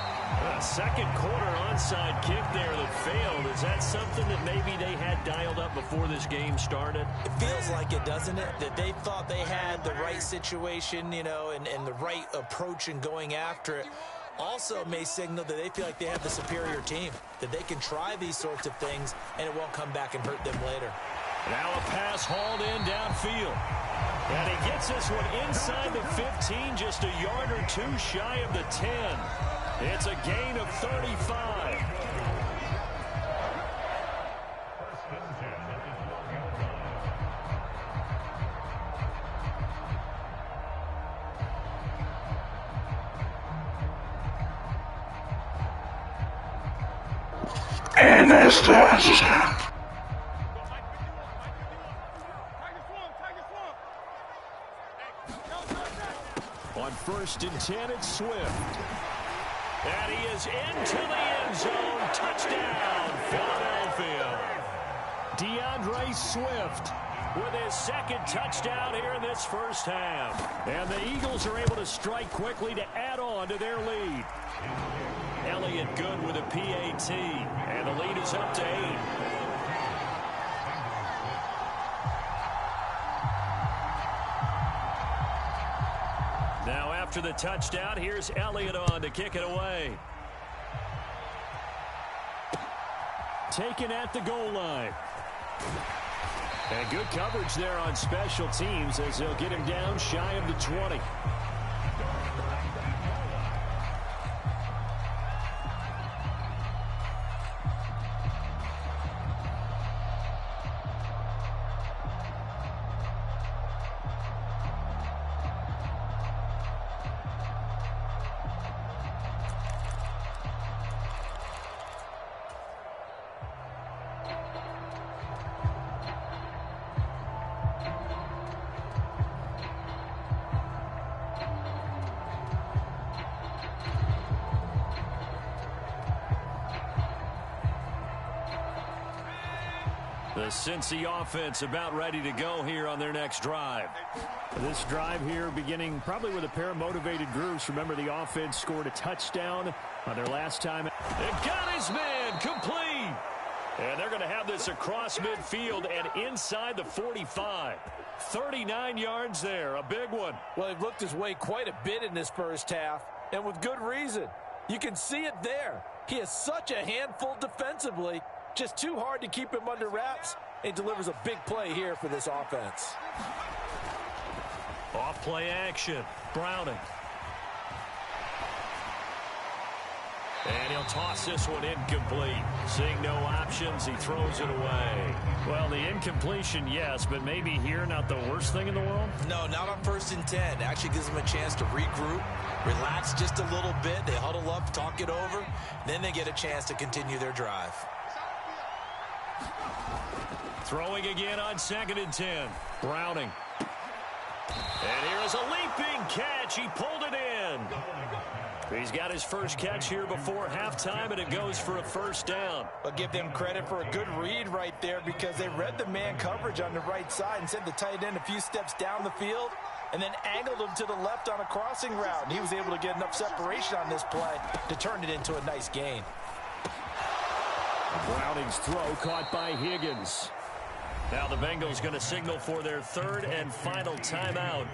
Second quarter onside kick there that failed. Is that something that maybe they had dialed up before this game started? It feels like it, doesn't it? That they thought they had the right situation, you know, and the right approach in going after it. Also may signal that they feel like they have the superior team, that they can try these sorts of things and it won't come back and hurt them later. Now a pass hauled in downfield. And he gets this one inside the 15, just a yard or 2 shy of the 10. It's a gain of 35. And that's the On 1st and 10, it's Swift. And he is into the end zone. Touchdown, Philadelphia. DeAndre Swift with his second touchdown here in this first half. And the Eagles are able to strike quickly to add on to their lead. Elliott good with a PAT. And the lead is up to 8. Now after the touchdown, here's Elliott on to kick it away. Taken at the goal line. And good coverage there on special teams as they'll get him down shy of the 20. The Cincy offense about ready to go here on their next drive. This drive here beginning probably with a pair of motivated groups. Remember, the offense scored a touchdown on their last time. They've got his man complete. And they're going to have this across midfield and inside the 45. 39 yards there, a big one. Well, he looked his way quite a bit in this first half, and with good reason. You can see it there. He is such a handful defensively. Just too hard to keep him under wraps. He delivers a big play here for this offense. Off play action. Browning. And he'll toss this one incomplete. Seeing no options, he throws it away. Well, the incompletion, yes, but maybe here not the worst thing in the world? No, not on 1st and 10. Actually gives them a chance to regroup, relax just a little bit. They huddle up, talk it over. Then they get a chance to continue their drive. Throwing again on 2nd and 10. Browning. And here's a leaping catch. He pulled it in. He's got his first catch here before halftime, and it goes for a first down. I'll give them credit for a good read right there because they read the man coverage on the right side and sent the tight end a few steps down the field and then angled him to the left on a crossing route. And he was able to get enough separation on this play to turn it into a nice gain. Browning's throw caught by Higgins. Now the Bengals going to signal for their third and final timeout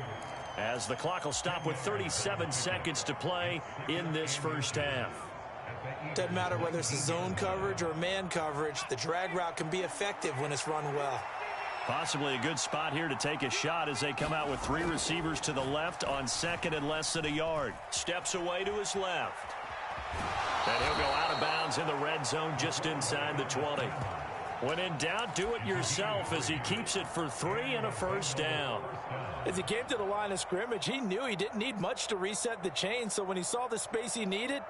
as the clock will stop with 37 seconds to play in this first half. Doesn't matter whether it's a zone coverage or man coverage, the drag route can be effective when it's run well. Possibly a good spot here to take a shot as they come out with 3 receivers to the left on 2nd and less than a yard. Steps away to his left. And he'll go out of bounds in the red zone just inside the 20. When in doubt, do it yourself as he keeps it for 3 and a first down. As he came to the line of scrimmage, he knew he didn't need much to reset the chain, so when he saw the space he needed,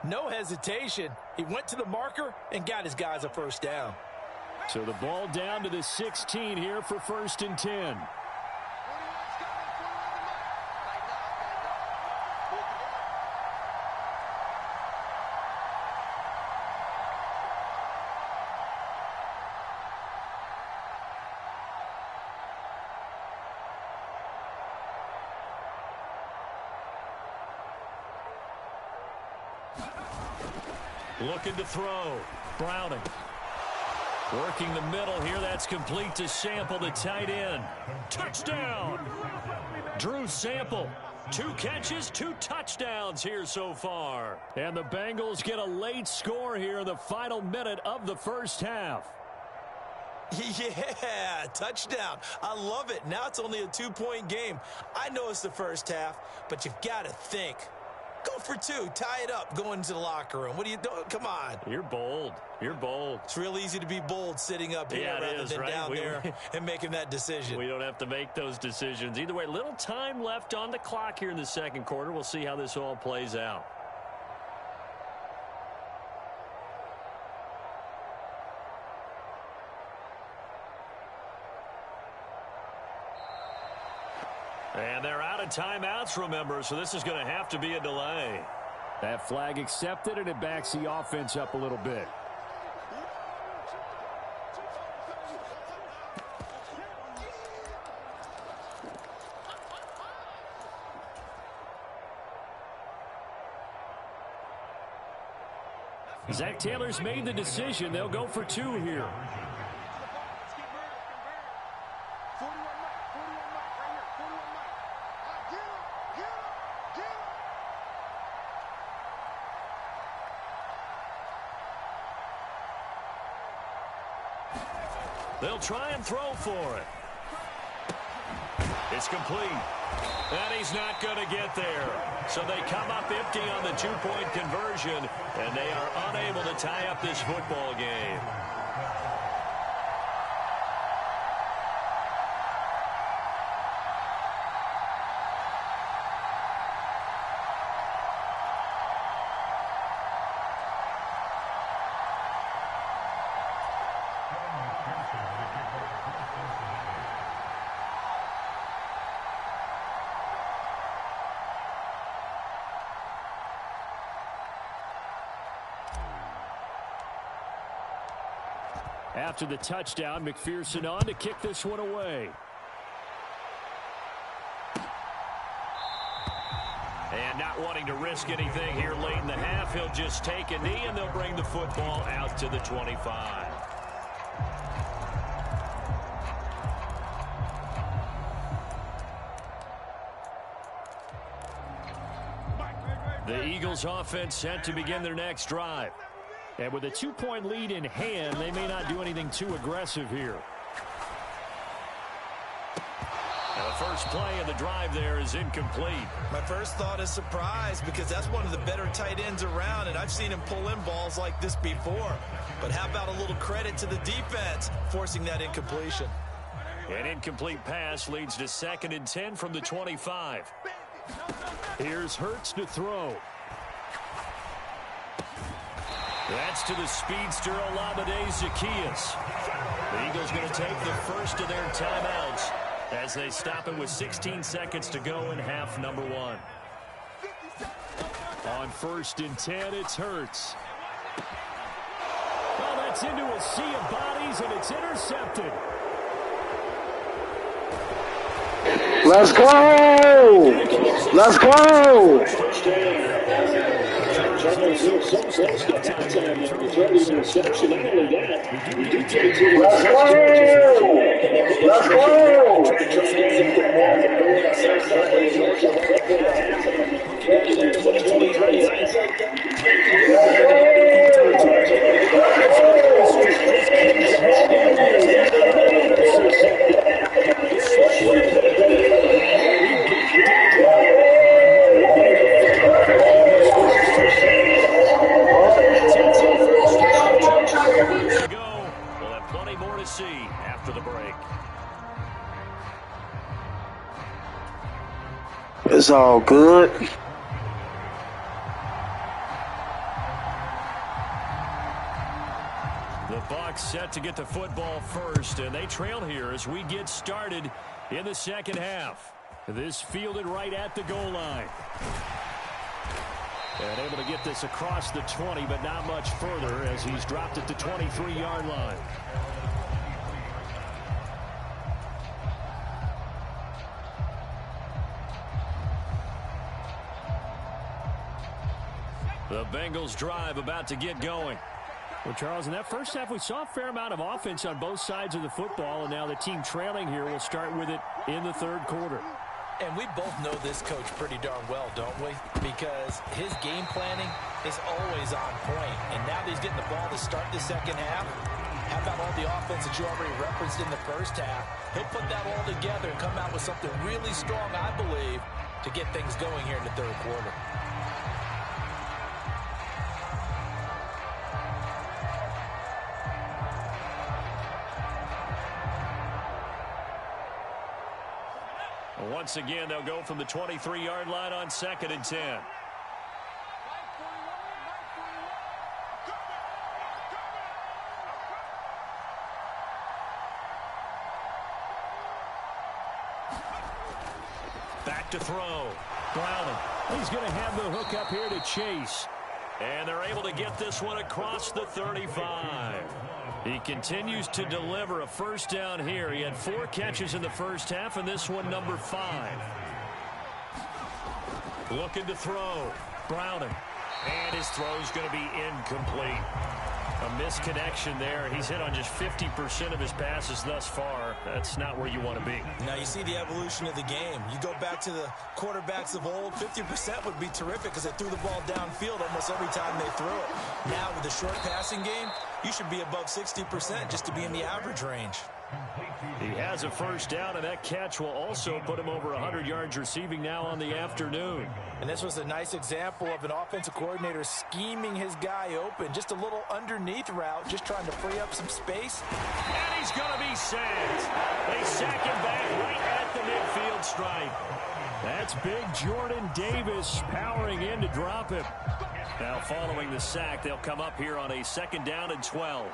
no hesitation. He went to the marker and got his guys a first down. So the ball down to the 16 here for 1st and 10. Looking to throw. Browning. Working the middle here. That's complete to Sample, the tight end. Touchdown! Drew Sample. 2 catches, 2 touchdowns here so far. And the Bengals get a late score here in the final minute of the first half. Yeah, touchdown. I love it. Now it's only a 2-point game. I know it's the first half, but you've got to think. Go for 2. Tie it up. Go into the locker room. What are you doing? Come on. You're bold. You're bold. It's real easy to be bold sitting up here rather than right? down there and making that decision. We don't have to make those decisions. Either way, little time left on the clock here in the second quarter. We'll see how this all plays out. And they're out of timeouts, remember, so this is going to have to be a delay. That flag accepted, and it backs the offense up a little bit. Zach Taylor's made the decision. They'll go for 2 here. They'll try and throw for it. It's complete. And he's not going to get there. So they come up empty on the 2-point conversion, and they are unable to tie up this football game. After the touchdown, McPherson on to kick this one away. And not wanting to risk anything here late in the half, he'll just take a knee, and they'll bring the football out to the 25. The Eagles offense set to begin their next drive. And with a 2-point lead in hand, they may not do anything too aggressive here. And the first play of the drive there is incomplete. My first thought is surprise, because that's one of the better tight ends around, and I've seen him pull in balls like this before. But how about a little credit to the defense forcing that incompletion? An incomplete pass leads to 2nd and 10 from the 25. Here's Hurts to throw. That's to the speedster Olamide Zaccheaus. The Eagles going to take the first of their timeouts as they stop it with 16 seconds to go in half number 1. On 1st and 10, it's Hurts. Well, that's into a sea of bodies, and it's intercepted. Let's go! Let's go! Let's to see after the break. It's all good. The Bucs set to get the football first, and they trail here as we get started in the second half. This fielded right at the goal line. And able to get this across the 20, but not much further as he's dropped at the 23-yard line. The Bengals drive about to get going. Well, Charles, in that first half, we saw a fair amount of offense on both sides of the football, and now the team trailing here will start with it in the third quarter. And we both know this coach pretty darn well, don't we? Because his game planning is always on point. And now that he's getting the ball to start the second half, how about all the offense that you already referenced in the first half? He'll put that all together and come out with something really strong, I believe, to get things going here in the third quarter. Once again, they'll go from the 23-yard line on 2nd and 10. Back to throw. Browning. He's going to have the hook up here to Chase. And they're able to get this one across the 35. He continues to deliver a first down here. He had 4 catches in the first half, and this one number 5. Looking to throw. Browning. And his throw's going to be incomplete. A misconnection there. He's hit on just 50% of his passes thus far. That's not where you want to be. Now you see the evolution of the game. You go back to the quarterbacks of old, 50% would be terrific because they threw the ball downfield almost every time they threw it. Now with the short passing game, you should be above 60% just to be in the average range. He has a first down, and that catch will also put him over 100 yards receiving now on the afternoon. And this was a nice example of an offensive coordinator scheming his guy open. Just a little underneath route, just trying to free up some space. And he's going to be sacked. They sack him back right at the midfield stripe. That's big Jordan Davis powering in to drop him. Now following the sack, they'll come up here on a 2nd down and 12.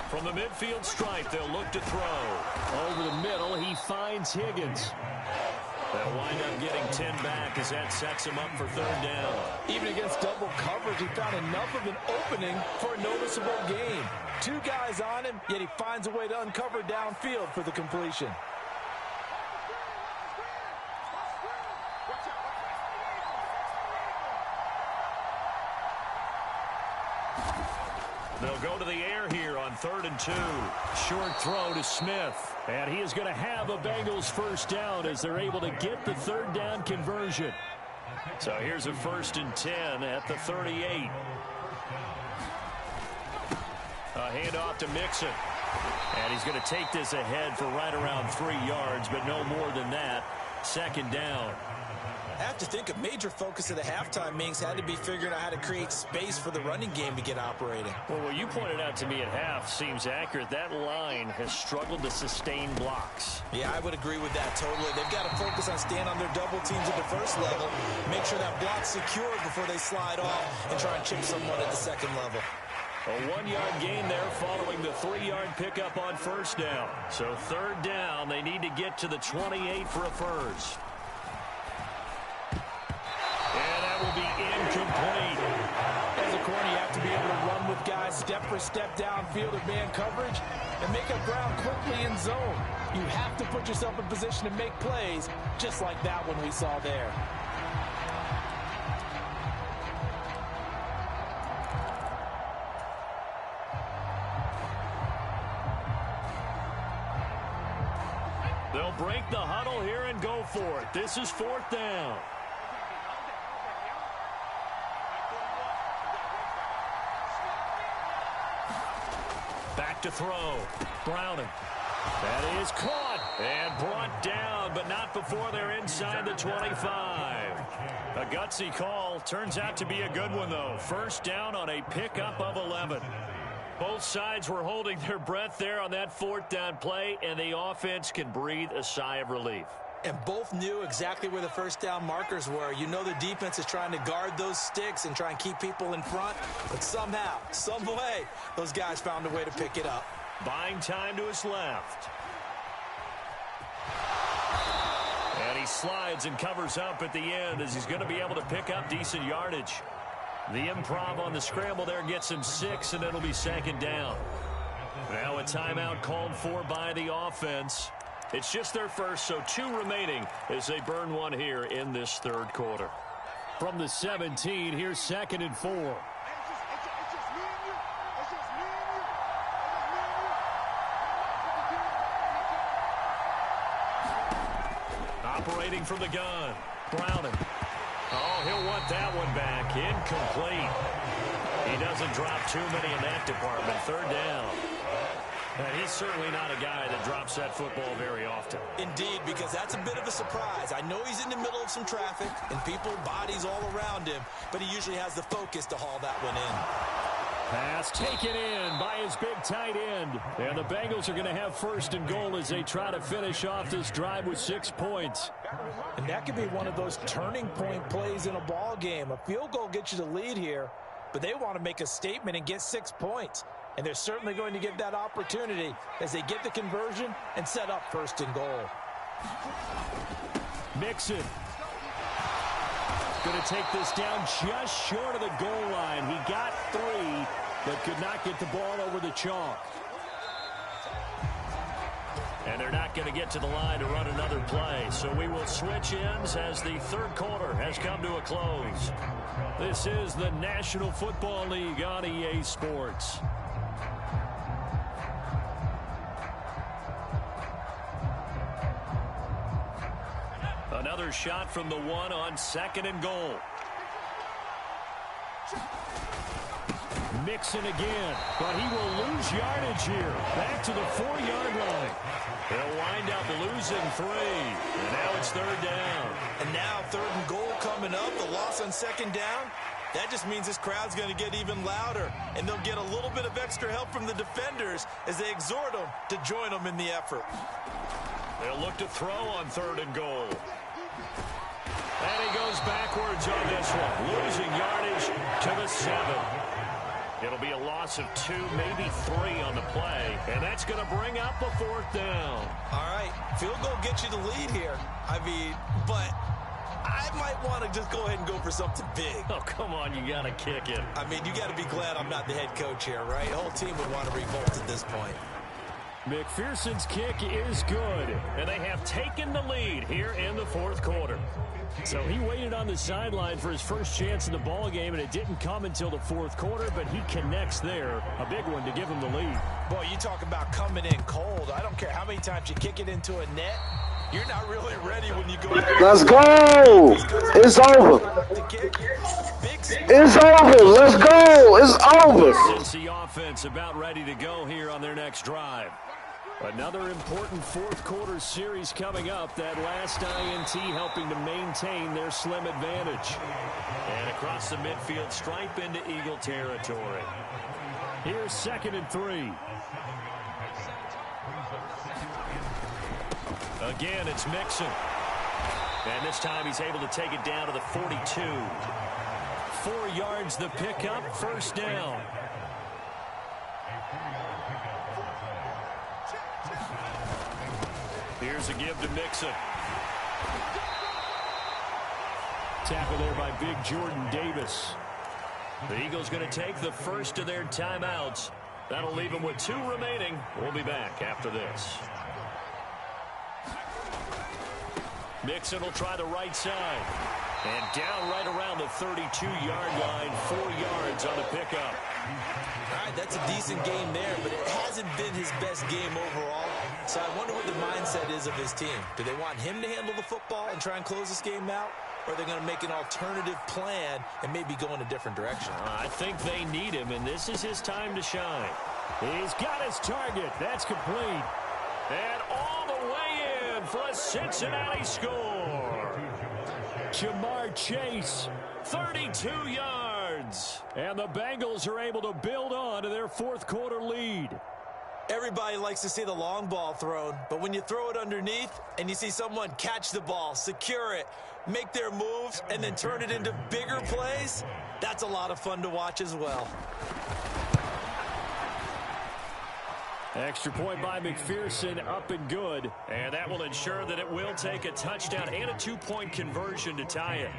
From the midfield stripe, they'll look to throw. Over the middle, he finds Higgins. They'll wind up getting 10 back as that sets him up for 3rd down. Even against double coverage, he found enough of an opening for a noticeable gain. 2 guys on him, yet he finds a way to uncover downfield for the completion. They'll go to the air here on 3rd and 2. Short throw to Smith. And he is going to have a Bengals first down as they're able to get the 3rd down conversion. So here's a 1st and 10 at the 38. A handoff to Mixon. And he's going to take this ahead for right around 3 yards, but no more than that. 2nd down. I have to think a major focus of the halftime meetings had to be figuring out how to create space for the running game to get operating. Well, what you pointed out to me at half seems accurate. That line has struggled to sustain blocks. Yeah, I would agree with that totally. They've got to focus on staying on their double teams at the first level, make sure that block's secured before they slide off and try and chip someone at the 2nd level. A 1-yard gain there following the 3-yard pickup on 1st down. So 3rd down, they need to get to the 28 for a first. And that will be incomplete. As a corner, you have to be able to run with guys step for step downfield of man coverage and make up ground quickly in zone. You have to put yourself in position to make plays, just like that one we saw there. They'll break the huddle here and go for it. This is 4th down. Back to throw. Browning. That is caught and brought down, but not before they're inside the 25. A gutsy call. Turns out to be a good one, though. First down on a pickup of 11. Both sides were holding their breath there on that fourth down play, and the offense can breathe a sigh of relief. And both knew exactly where the first down markers were. You know the defense is trying to guard those sticks and try and keep people in front. But somehow, some way, those guys found a way to pick it up. Buying time to his left. And he slides and covers up at the end as he's going to be able to pick up decent yardage. The improv on the scramble there gets him 6, and it'll be second down. Now a timeout called for by the offense. It's just their first, so 2 remaining as they burn one here in this third quarter. From the 17, here's 2nd and 4. Operating from the gun, Browning. Oh, he'll want that one back. Incomplete. He doesn't drop too many in that department. Third down. And he's certainly not a guy that drops that football very often. Indeed, because that's a bit of a surprise. I know he's in the middle of some traffic and people, bodies all around him, but he usually has the focus to haul that one in. Pass taken in by his big tight end. And the Bengals are going to have 1st and goal as they try to finish off this drive with 6 points. And that could be one of those turning point plays in a ball game. A field goal gets you the lead here, but they want to make a statement and get 6 points. And they're certainly going to get that opportunity as they get the conversion and set up 1st and goal. Mixon. Going to take this down just short of the goal line. He got 3, but could not get the ball over the chalk. And they're not going to get to the line to run another play. So we will switch ends as the third quarter has come to a close. This is the National Football League on EA Sports. Another shot from the 1 on 2nd and goal. Mixon again, but he will lose yardage here. Back to the 4-yard line. He'll wind up losing 3. And now it's 3rd down. And now 3rd and goal coming up. The loss on 2nd down. That just means this crowd's going to get even louder. And they'll get a little bit of extra help from the defenders as they exhort them to join them in the effort. They'll look to throw on 3rd and goal. And he goes backwards on this one, losing yardage to the 7. It'll be a loss of 2, maybe 3 on the play, and that's going to bring up a 4th down. All right, field goal gets you the lead here. I mean, but I might want to just go ahead and go for something big. Oh, come on, you got to kick it. I mean, you got to be glad I'm not the head coach here, right? The whole team would want to revolt at this point. McPherson's kick is good, and they have taken the lead here in the 4th quarter. So he waited on the sideline for his first chance in the ball game, and it didn't come until the 4th quarter, but he connects there. A big one to give him the lead. Boy, you talk about coming in cold. I don't care how many times you kick it into a net. You're not really ready when you go. Let's go. It's over. It's over. Let's go. It's over. Cincy offense about ready to go here on their next drive. Another important 4th quarter series coming up. That last INT helping to maintain their slim advantage. And across the midfield, stripe into Eagle territory. Here's 2nd and 3. Again, it's Mixon. And this time he's able to take it down to the 42. 4 yards the pickup, 1st down. Here's a give to Mixon. Tackle there by big Jordan Davis. The Eagles going to take the first of their timeouts. That'll leave them with 2 remaining. We'll be back after this. Mixon will try the right side. And down right around the 32-yard line, 4 yards on the pickup. All right, that's a decent game there, but it hasn't been his best game overall. So I wonder what the mindset is of his team. Do they want him to handle the football and try and close this game out? Or are they going to make an alternative plan and maybe go in a different direction? I think they need him, and this is his time to shine. He's got his target. That's complete. And all the way in for a Cincinnati score. Jamar Chase, 32 yards. yards. And the Bengals are able to build on to their fourth quarter lead. Everybody likes to see the long ball thrown, but when you throw it underneath and you see someone catch the ball, secure it, make their moves, and then turn it into bigger plays, that's a lot of fun to watch as well. Extra point by McPherson, up and good. And that will ensure that it will take a touchdown and a 2-point conversion to tie it.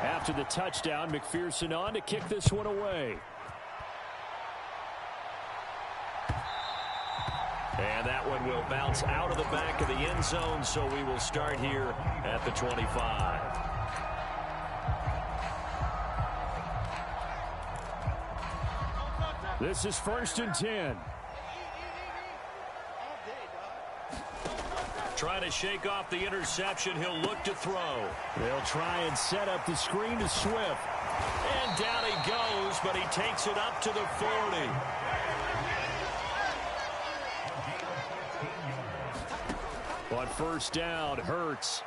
After the touchdown, McPherson on to kick this one away. And that one will bounce out of the back of the end zone, so we will start here at the 25. This is 1st and 10. Trying to shake off the interception. He'll look to throw. They'll try and set up the screen to Swift. And down he goes, but he takes it up to the 40. On 1st down, Hurts.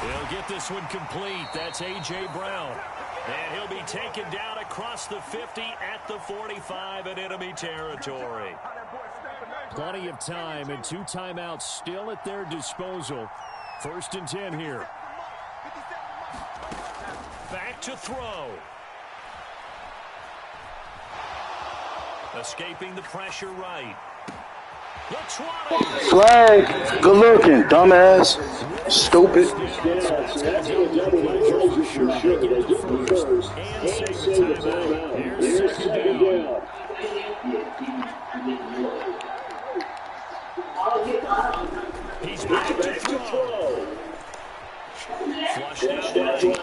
He'll get this one complete. That's A.J. Brown. And he'll be taken down across the 50 at the 45 in enemy territory. Plenty of time and 2 timeouts still at their disposal. 1st and 10 here. Back to throw. Escaping the pressure right. The 20. Flag. Good looking, dumbass. Stupid. He's back to throw. Flushed out right.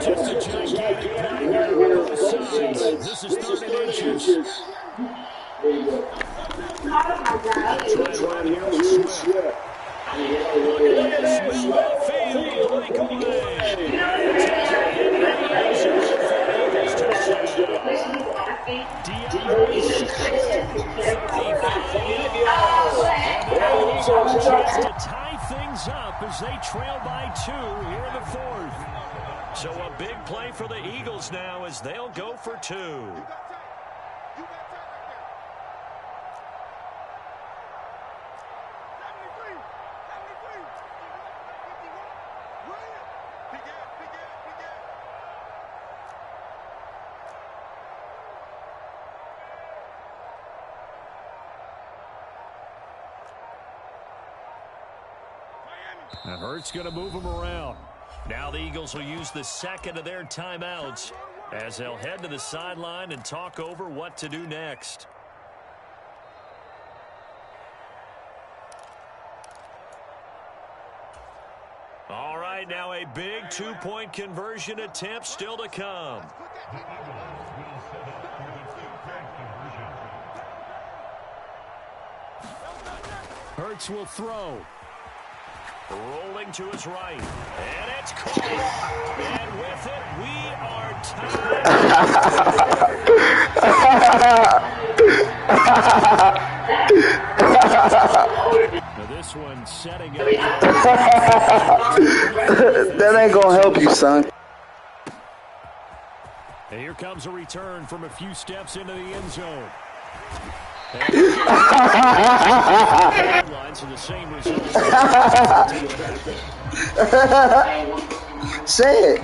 Just a gigantic nightmare on both sides. This is 3rd and inches. Try here with Swift. Field breakaway. To tie things up as they trail by 2 here in the 4th. So a big play for the Eagles now as they'll go for 2. And Hurts going to move him around. Now the Eagles will use the second of their timeouts as they'll head to the sideline and talk over what to do next. All right, now a big 2-point conversion attempt still to come. Hurts will throw. Rolling to his right. And it's caught. And with it, we are tied. Now this one setting up. That ain't gonna help you, son. And here comes a return from a few steps into the end zone. Lines are the same result. Say it.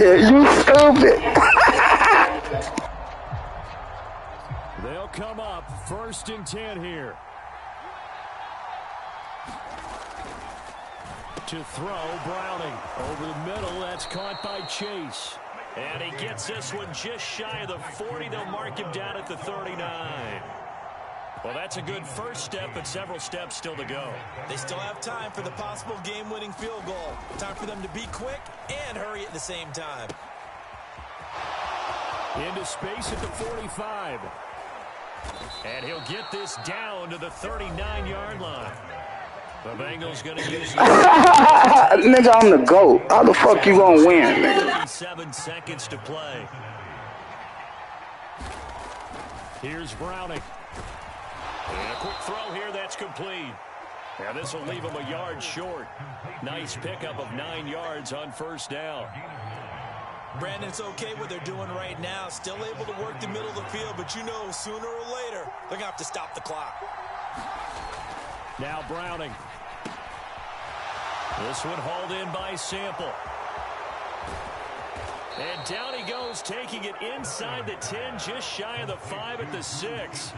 You stupid. They'll come up 1st and 10 here. To throw, Browning. Over the middle, that's caught by Chase. And he gets this one just shy of the 40. They'll mark him down at the 39. Well, that's a good first step, but several steps still to go. They still have time for the possible game-winning field goal. Time for them to be quick and hurry at the same time. Into space at the 45. And he'll get this down to the 39-yard line. The Bengals going to use Nigga, I'm the GOAT. How the fuck you gonna win, nigga? 37 seconds to play. Here's Browning. And a quick throw here that's complete. And this will leave him a yard short. Nice pickup of 9 yards on first down. Brandon, it's okay what they're doing right now. Still able to work the middle of the field, but you know sooner or later they're going to have to stop the clock. Now Browning. This one hauled in by Sample. And down he goes, taking it inside the 10, just shy of the 5 at the 6.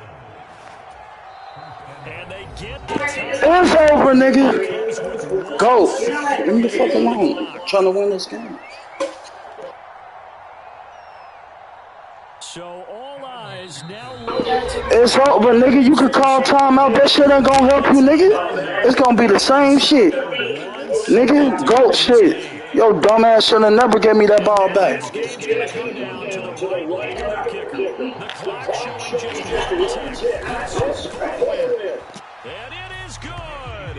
And they get the time. It's over, nigga. Go. Leave me the fuck alone. I'm trying to win this game. So all eyes now. It's over, nigga. You could call timeout. That shit ain't gonna help you, nigga. It's gonna be the same shit. Nigga, GOAT shit. Yo, dumbass should have never gave me that ball back. This game's going to come down to the right leg of the kicker. The clock showing just 1 tick. And it is good.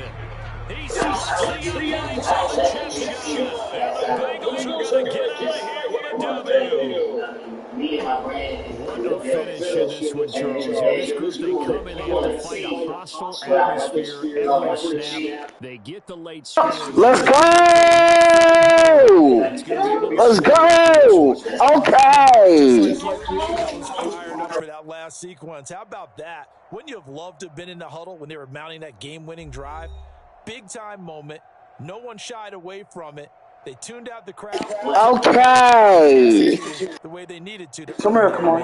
He stops the uprights on the chip shot. And the Bengals are going to get out of here with a W. Wonderful finish in this one, Charles. This group, they come in, they have to fight a hostile atmosphere every snap. They get the late score. Let's go! Let's go! Okay! Fired up for that last sequence. How about that? Wouldn't you have loved to have been in the huddle when they were mounting that game-winning drive? Big-time moment. No one shied away from it. They tuned out the crowd. Okay! The way they needed to. Come here, come on.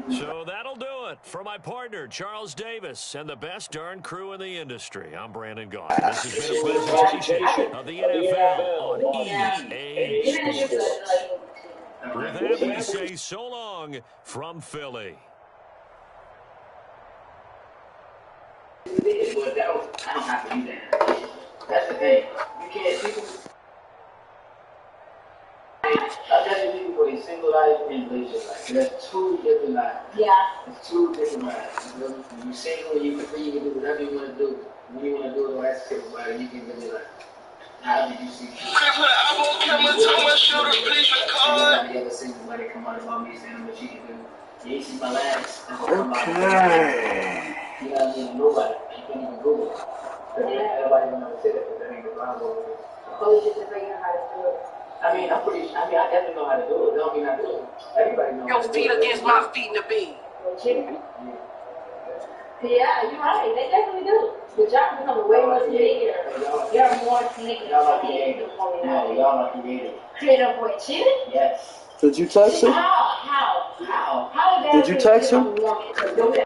So that'll do it for my partner, Charles Davis, and the best darn crew in the industry. I'm Brandon Gaughan. This has been a presentation of the NFL on EA Sports. With that, we say so long from Philly. I don't have to do that. That's the thing. You can't people. That's people for a single life and relationship life. There's 2 different lives. Yeah. It's 2 different lives. When you single, you can free, you can do whatever you want to do. When you want to do it, don't ask everybody. You can really like. How did you see people? Put an elbow camera to my shoulder, please record. Anybody ever seen somebody come out about me saying what she can do? Yeah, you see my legs. Okay. You know what I mean? Nobody. You can't even Google it. Everybody don't know to say that, but that ain't the problem. Oh, you just figuring out how to do it. I definitely know how to do it. Don't mean I do it. Everybody knows how to do it. Your feet against my feet in the beam. Yeah, you're right. They definitely do. But y'all become way more creative. You're more creative. Y'all are creative. No, y'all are creative. Creative for cheating? Yes. Did you text her? How? Did you text her?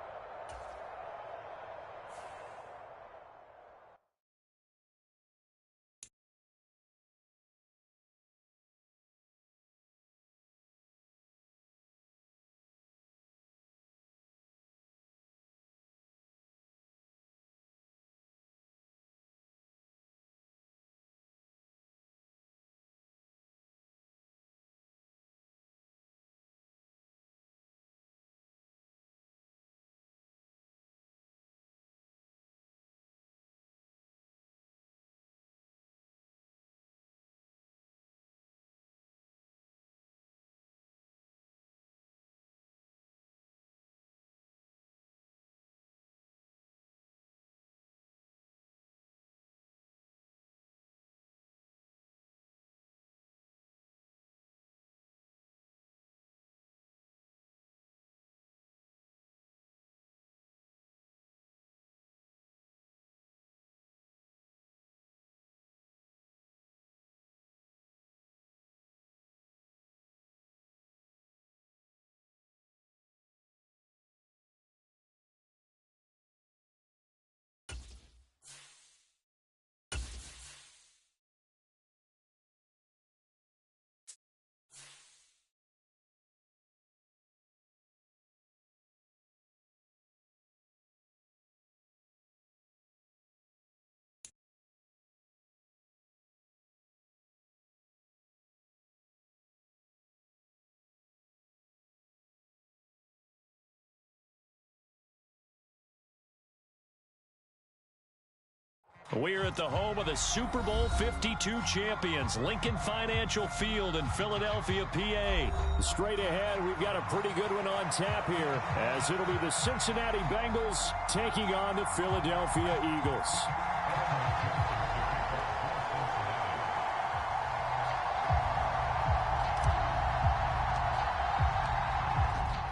We're at the home of the Super Bowl 52 champions, Lincoln Financial Field in Philadelphia, PA. Straight ahead, we've got a pretty good one on tap here, as it'll be the Cincinnati Bengals taking on the Philadelphia Eagles.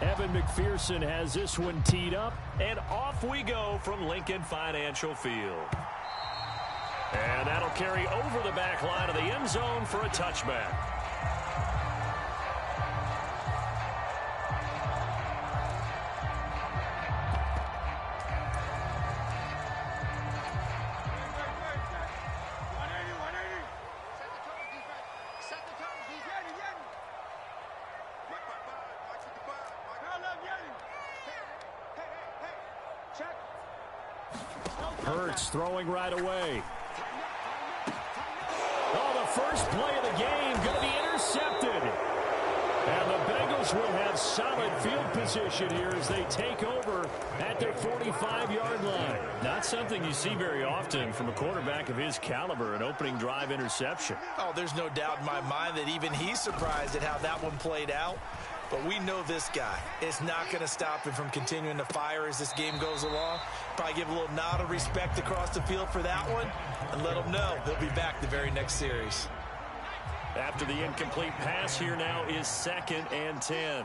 Evan McPherson has this one teed up, and off we go from Lincoln Financial Field. And that'll carry over the back line of the end zone for a touchback. Hurts throwing right away. Oh, the first play of the game going to be intercepted. And the Bengals will have solid field position here as they take over at their 45-yard line. Not something you see very often from a quarterback of his caliber, an opening drive interception. Oh, there's no doubt in my mind that even he's surprised at how that one played out. But we know this guy. It's not going to stop him from continuing to fire as this game goes along. Probably give a little nod of respect across the field for that one and let him know he'll be back the very next series. After the incomplete pass, here now is 2nd and 10.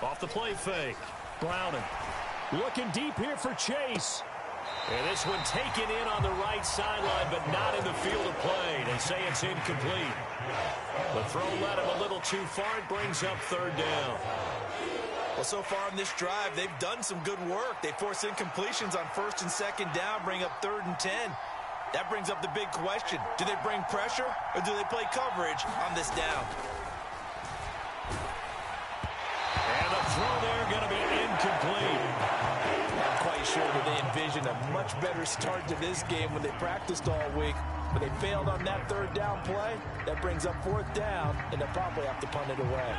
Off the play fake. Browning looking deep here for Chase. And this one taken in on the right sideline, but not in the field of play. They say it's incomplete. The throw led him a little too far. It brings up 3rd down. Well, so far on this drive, they've done some good work. They force incompletions on 1st and 2nd down, bring up 3rd and 10. That brings up the big question. Do they bring pressure or do they play coverage on this down? And the throw there going to be incomplete. Not quite sure that they envisioned a much better start to this game when they practiced all week. But they failed on that 3rd down play. That brings up 4th down, and they'll probably have to punt it away.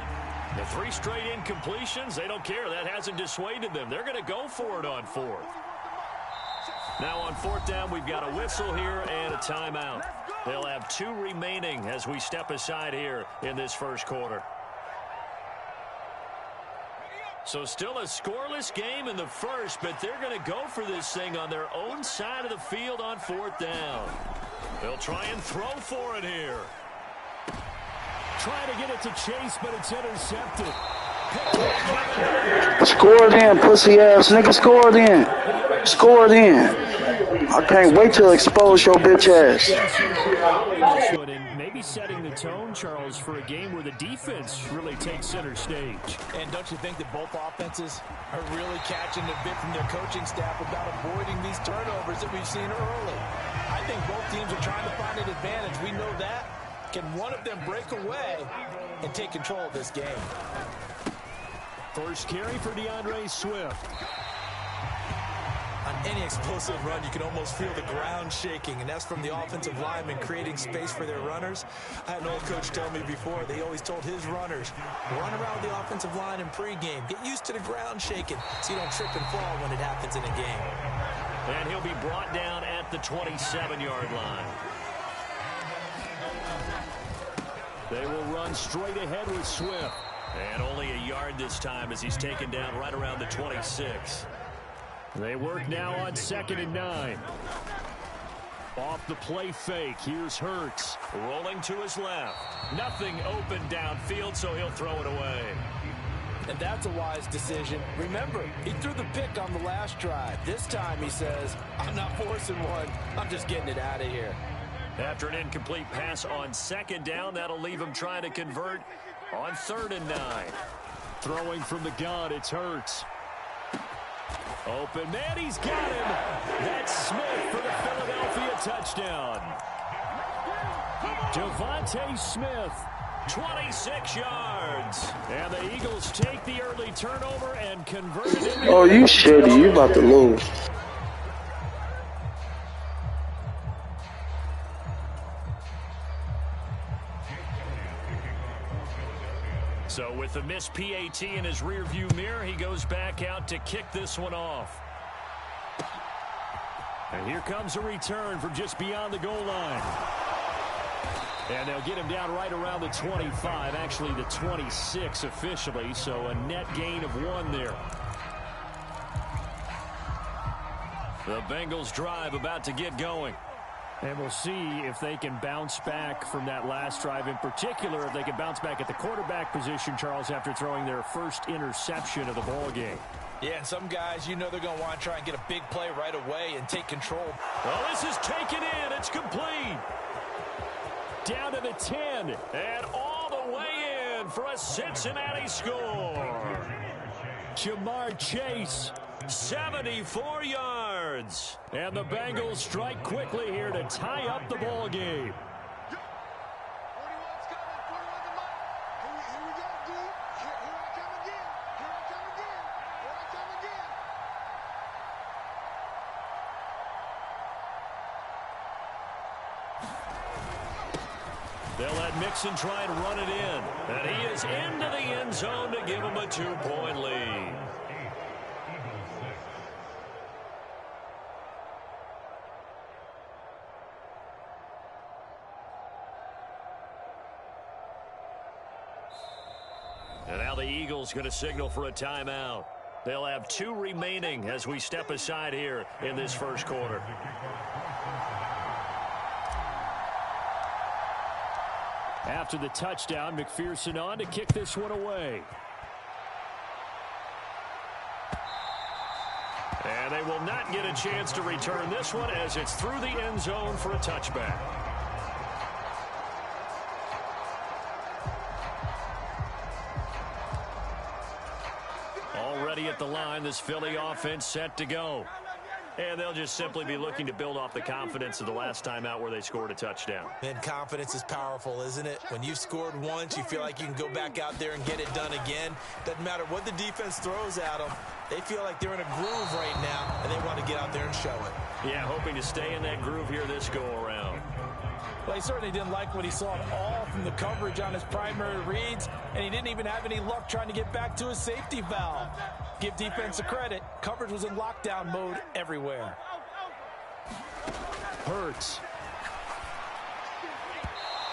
The 3 straight incompletions, they don't care. That hasn't dissuaded them. They're going to go for it on 4th. Now on 4th down, we've got a whistle here and a timeout. They'll have 2 remaining as we step aside here in this first quarter. So still a scoreless game in the first, but they're going to go for this thing on their own side of the field on 4th down. They'll try and throw for it here. Trying to get it to Chase, but it's intercepted. Score it in, pussy ass nigga. Score it in. Score it in. I can't wait to expose your bitch ass. And maybe setting the tone, Charles, for a game where the defense really takes center stage. And don't you think that both offenses are really catching a bit from their coaching staff about avoiding these turnovers that we've seen early? I think both teams are trying to find an advantage. We know that. Can one of them break away and take control of this game? First carry for DeAndre Swift. On any explosive run, you can almost feel the ground shaking, and that's from the offensive linemen creating space for their runners. I had an old coach tell me before, they always told his runners, run around the offensive line in pregame. Get used to the ground shaking so you don't trip and fall when it happens in a game. And he'll be brought down at the 27-yard line. They will run straight ahead with Swift. And only a yard this time as he's taken down right around the 26. They work now on 2nd and 9. Off the play fake, here's Hurts. Rolling to his left. Nothing open downfield, so he'll throw it away. And that's a wise decision. Remember, he threw the pick on the last drive. This time he says, I'm not forcing one. I'm just getting it out of here. After an incomplete pass on 2nd down, that'll leave him trying to convert on 3rd and 9. Throwing from the gun, it's Hurts. Open man, he's got him. That's Smith for the Philadelphia touchdown. Devontae Smith, 26 yards. And the Eagles take the early turnover and convert it into... Oh, you shitty. You about to lose. So with With the missed PAT in his rearview mirror, he goes back out to kick this one off. And here comes a return from just beyond the goal line. And they'll get him down right around the 25, actually the 26 officially, so a net gain of 1 there. The Bengals drive about to get going. And we'll see if they can bounce back from that last drive. In particular, if they can bounce back at the quarterback position, Charles, after throwing their first interception of the ball game. Yeah, and some guys, you know they're going to want to try and get a big play right away and take control. Well, this is taken in. It's complete. Down to the 10. And all the way in for a Cincinnati score. Jamar Chase. 74 yards. And the Bengals strike quickly here to tie up the ball game. 41's coming. 41's the mark. Here we go, D. Here I come again. Here I come again. Here I come again. They'll let Mixon try and run it in. And he is into the end zone to give him a 2-point lead. And now the Eagles going to signal for a timeout. They'll have 2 remaining as we step aside here in this first quarter. After the touchdown, McPherson on to kick this one away. And they will not get a chance to return this one as it's through the end zone for a touchback. Already at the line, this Philly offense set to go. And they'll just simply be looking to build off the confidence of the last time out where they scored a touchdown. And confidence is powerful, isn't it? When you've scored once, you feel like you can go back out there and get it done again. Doesn't matter what the defense throws at them. They feel like they're in a groove right now, and they want to get out there and show it. Yeah, hoping to stay in that groove here this go-around. Well, he certainly didn't like what he saw at all from the coverage on his primary reads, and he didn't even have any luck trying to get back to his safety valve. Give defense a credit. Coverage was in lockdown mode everywhere. Hurts.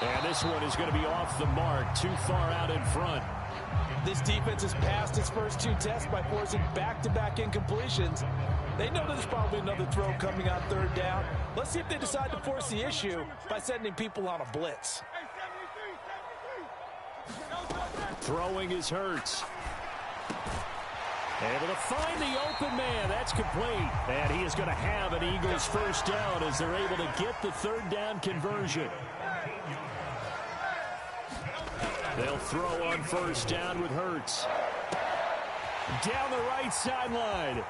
And this one is going to be off the mark, too far out in front. This defense has passed its first 2 tests by forcing back-to-back incompletions. They know there's probably another throw coming on 3rd down. Let's see if they decide to force the issue by sending people on a blitz. Throwing is Hurts. Able to find the open man. That's complete. And he is going to have an Eagles first down as they're able to get the 3rd down conversion. They'll throw on first down with Hurts. Down the right sideline.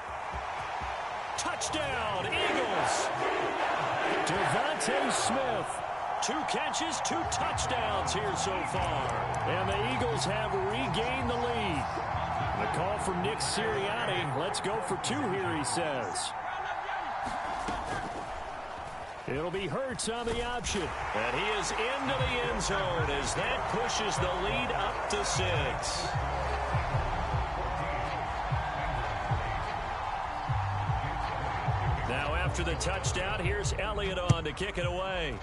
Touchdown, Eagles. Devontae Smith. 2 catches, 2 touchdowns here so far. And the Eagles have regained the lead. The call from Nick Sirianni. Let's go for 2 here, he says. It'll be Hurts on the option. And he is into the end zone as that pushes the lead up to 6. Now after the touchdown, here's Elliott on to kick it away.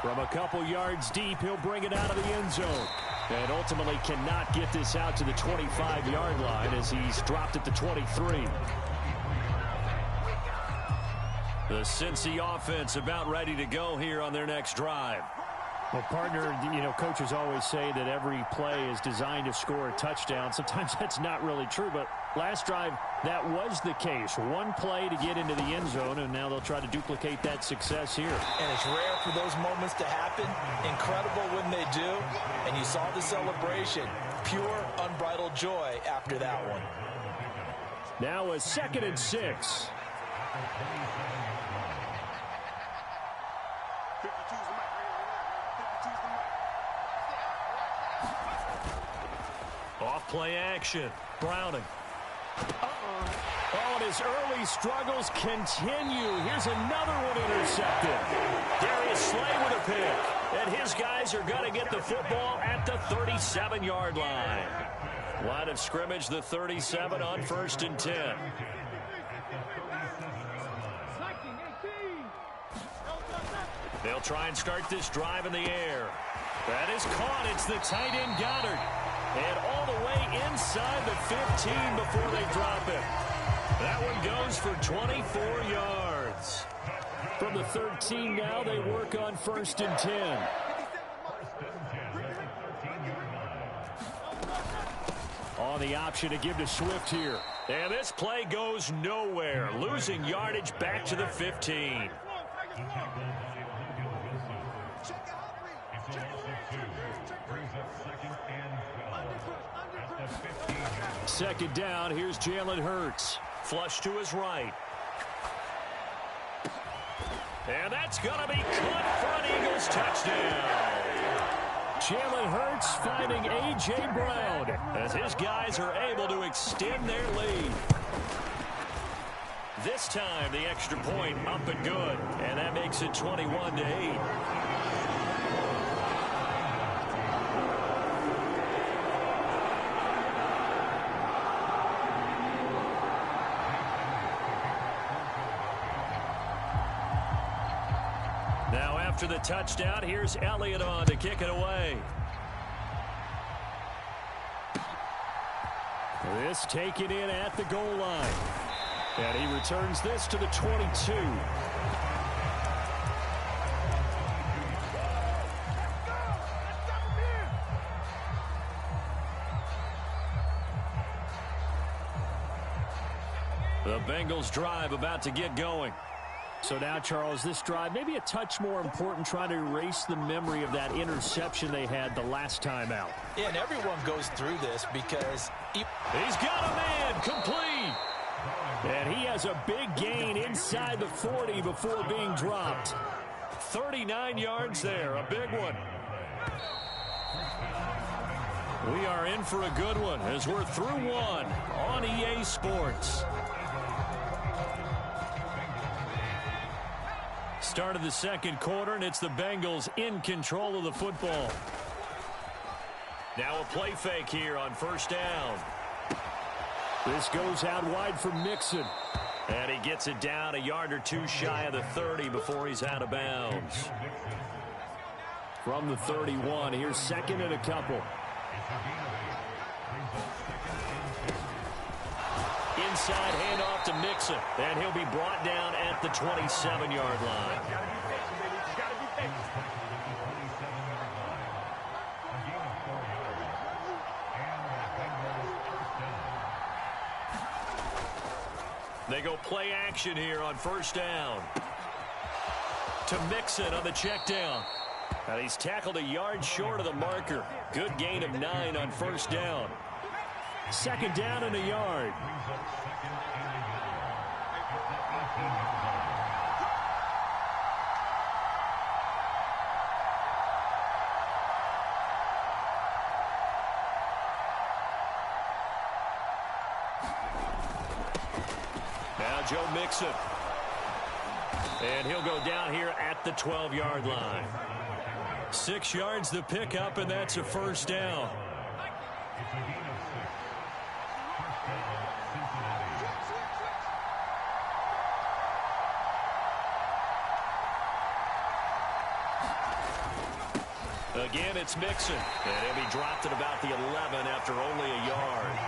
From a couple yards deep, he'll bring it out of the end zone. And ultimately cannot get this out to the 25-yard line as he's dropped at the 23. The Cincy offense about ready to go here on their next drive. Well, partner, you know, coaches always say that every play is designed to score a touchdown. Sometimes that's not really true, but last drive, that was the case. 1 play to get into the end zone, and now they'll try to duplicate that success here. And it's rare for those moments to happen. Incredible when they do. And you saw the celebration. Pure, unbridled joy after that one. Now a 2nd and 6. Off play action. Browning. Oh, and his early struggles continue. Here's another one intercepted. Darius Slay with a pick. And his guys are going to get the football at the 37-yard line. Line of scrimmage, the 37 on 1st and 10. They'll try and start this drive in the air. That is caught. It's the tight end Goddard. And all the way inside the 15 before they drop it. That one goes for 24 yards. From the 13 now, they work on 1st and 10. On the option to give to Swift here. And this play goes nowhere. Losing yardage back to the 15. Second down, here's Jalen Hurts. Flush to his right. And that's going to be caught for an Eagles touchdown. Jalen Hurts finding A.J. Brown as his guys are able to extend their lead. This time, the extra point up and good. And that makes it 21-8. After the touchdown, here's Elliott on to kick it away. This taken in at the goal line. And he returns this to the 22. The Bengals drive about to get going. So now, Charles, this drive maybe a touch more important, trying to erase the memory of that interception they had the last time out. Yeah, and everyone goes through this because he's got a man complete. And he has a big gain inside the 40 before being dropped. 39 yards there, a big one. We are in for a good one as we're through one on EA Sports. Start of the second quarter, and it's the Bengals in control of the football. Now a play fake here on 1st down. This goes out wide for Mixon. And he gets it down a yard or two shy of the 30 before he's out of bounds. From the 31, here's 2nd and a couple. Inside handoff to Mixon, and he'll be brought down at the 27-yard line. They go play action here on 1st down. To Mixon on the check down. And he's tackled a yard short of the marker. Good gain of 9 on 1st down. 2nd down and a yard. Now Joe Mixon. And he'll go down here at the 12-yard line. 6 yards the pickup, and that's a 1st down. Again, it's Mixon. And he'll be dropped at about the 11 after only a yard.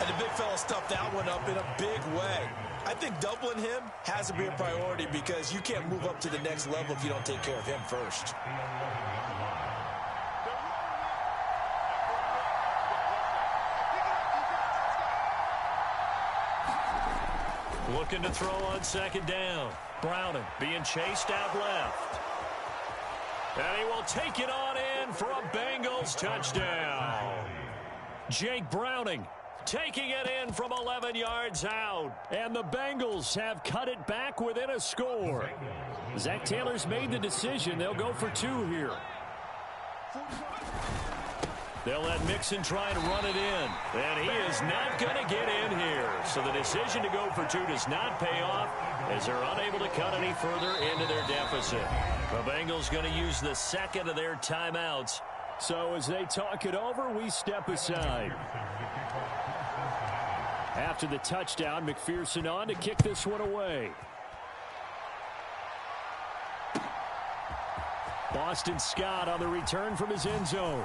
And the big fella stuffed that one up in a big way. I think doubling him has to be a priority because you can't move up to the next level if you don't take care of him first. Looking to throw on 2nd down. Browning being chased out left. And he will take it on in for a Bengals touchdown. Jake Browning taking it in from 11 yards out. And the Bengals have cut it back within a score. Zach Taylor's made the decision. They'll go for 2 here. They'll let Mixon try and run it in. And he is not going to get in here. So the decision to go for two does not pay off as they're unable to cut any further into their deficit. The Bengals going to use the second of their timeouts. So as they talk it over, we step aside. After the touchdown, McPherson on to kick this one away. Boston Scott on the return from his end zone.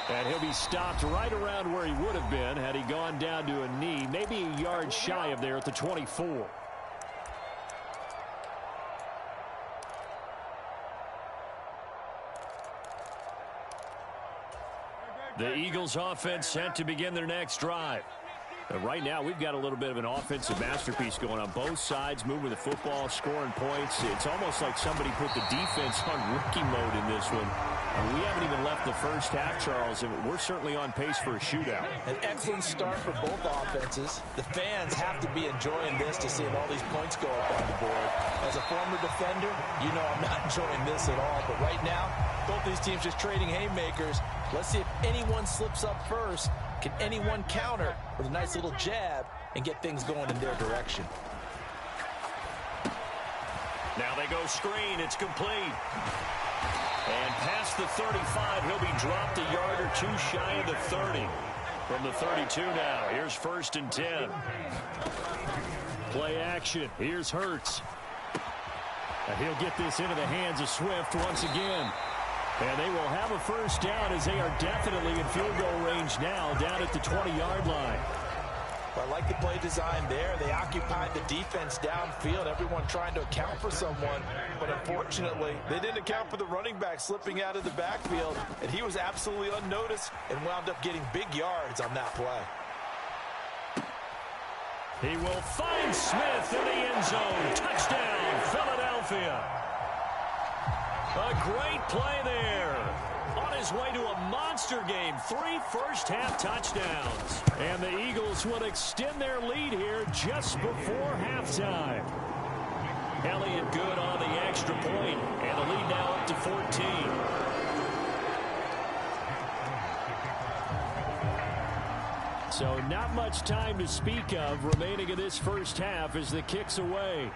And he'll be stopped right around where he would have been had he gone down to a knee, maybe a yard shy of there at the 24. The Eagles offense set to begin their next drive. And right now, we've got a little bit of an offensive masterpiece going on both sides, moving the football, scoring points. It's almost like somebody put the defense on rookie mode in this one. We haven't even left the first half, Charles, and we're certainly on pace for a shootout. An excellent start for both offenses. The fans have to be enjoying this to seeing all these points go up on the board. As a former defender, you know I'm not enjoying this at all. But right now, both these teams just trading haymakers. Let's see if anyone slips up first. Can anyone counter with a nice little jab and get things going in their direction? Now they go screen. It's complete. And past the 35, he'll be dropped a yard or two shy of the 30. From the 32 now, here's 1st and 10. Play action. Here's Hurts. And he'll get this into the hands of Swift once again. And they will have a first down as they are definitely in field goal range now, down at the 20-yard line. Well, I like the play design there. They occupied the defense downfield, everyone trying to account for someone. But unfortunately, they didn't account for the running back slipping out of the backfield, and he was absolutely unnoticed and wound up getting big yards on that play. He will find Smith in the end zone. Touchdown, Philadelphia. A great play there. On his way to a monster game. 3 first-half touchdowns. And the Eagles will extend their lead here just before halftime. Elliott good on the extra point, and the lead now up to 14. So not much time to speak of remaining in this first half as the kick's away.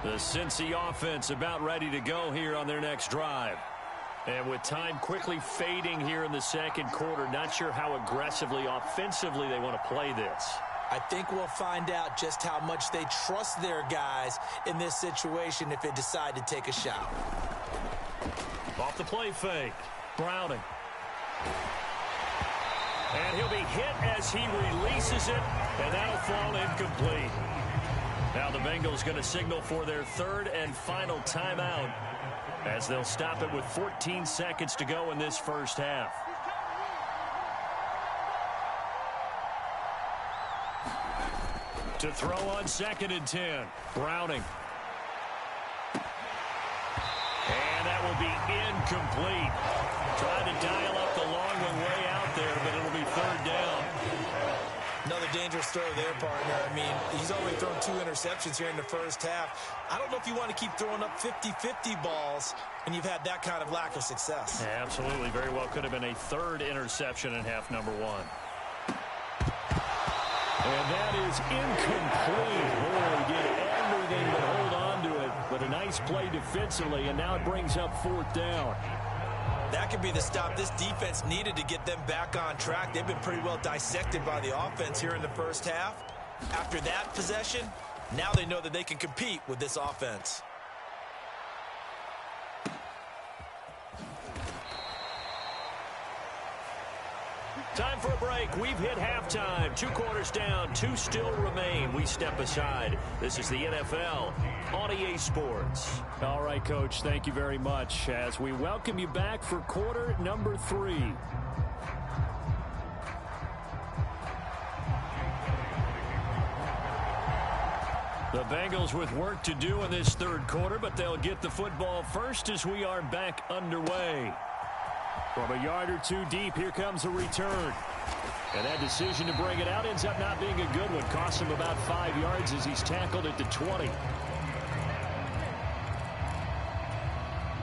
The Cincy offense about ready to go here on their next drive. And with time quickly fading here in the second quarter, not sure how aggressively, offensively they want to play this. I think we'll find out just how much they trust their guys in this situation if they decide to take a shot. Off the play fake. Browning. And he'll be hit as he releases it, and that'll fall incomplete. Now the Bengals going to signal for their third and final timeout as they'll stop it with 14 seconds to go in this first half. To throw on 2nd and 10. Browning. And that will be incomplete. Trying to dial up the long one way out there, but it'll be 3rd down. Another dangerous throw there, partner. I mean, he's only thrown 2 interceptions here in the first half. I don't know if you want to keep throwing up 50-50 balls when you've had that kind of lack of success. Yeah, absolutely. Very well could have been a 3rd interception in half number 1. And that is incomplete. Boy, he did everything but hold on to it. But a nice play defensively, and now it brings up 4th down. That could be the stop this defense needed to get them back on track. They've been pretty well dissected by the offense here in the first half. After that possession, now they know that they can compete with this offense. Time for a break. We've hit halftime. 2 quarters down. 2 still remain. We step aside. This is the NFL on EA Sports. All right, Coach. Thank you very much as we welcome you back for quarter number 3. The Bengals with work to do in this 3rd quarter, but they'll get the football first as we are back underway. From a yard or two deep, here comes a return. And that decision to bring it out ends up not being a good one. Costs him about 5 yards as he's tackled at the 20.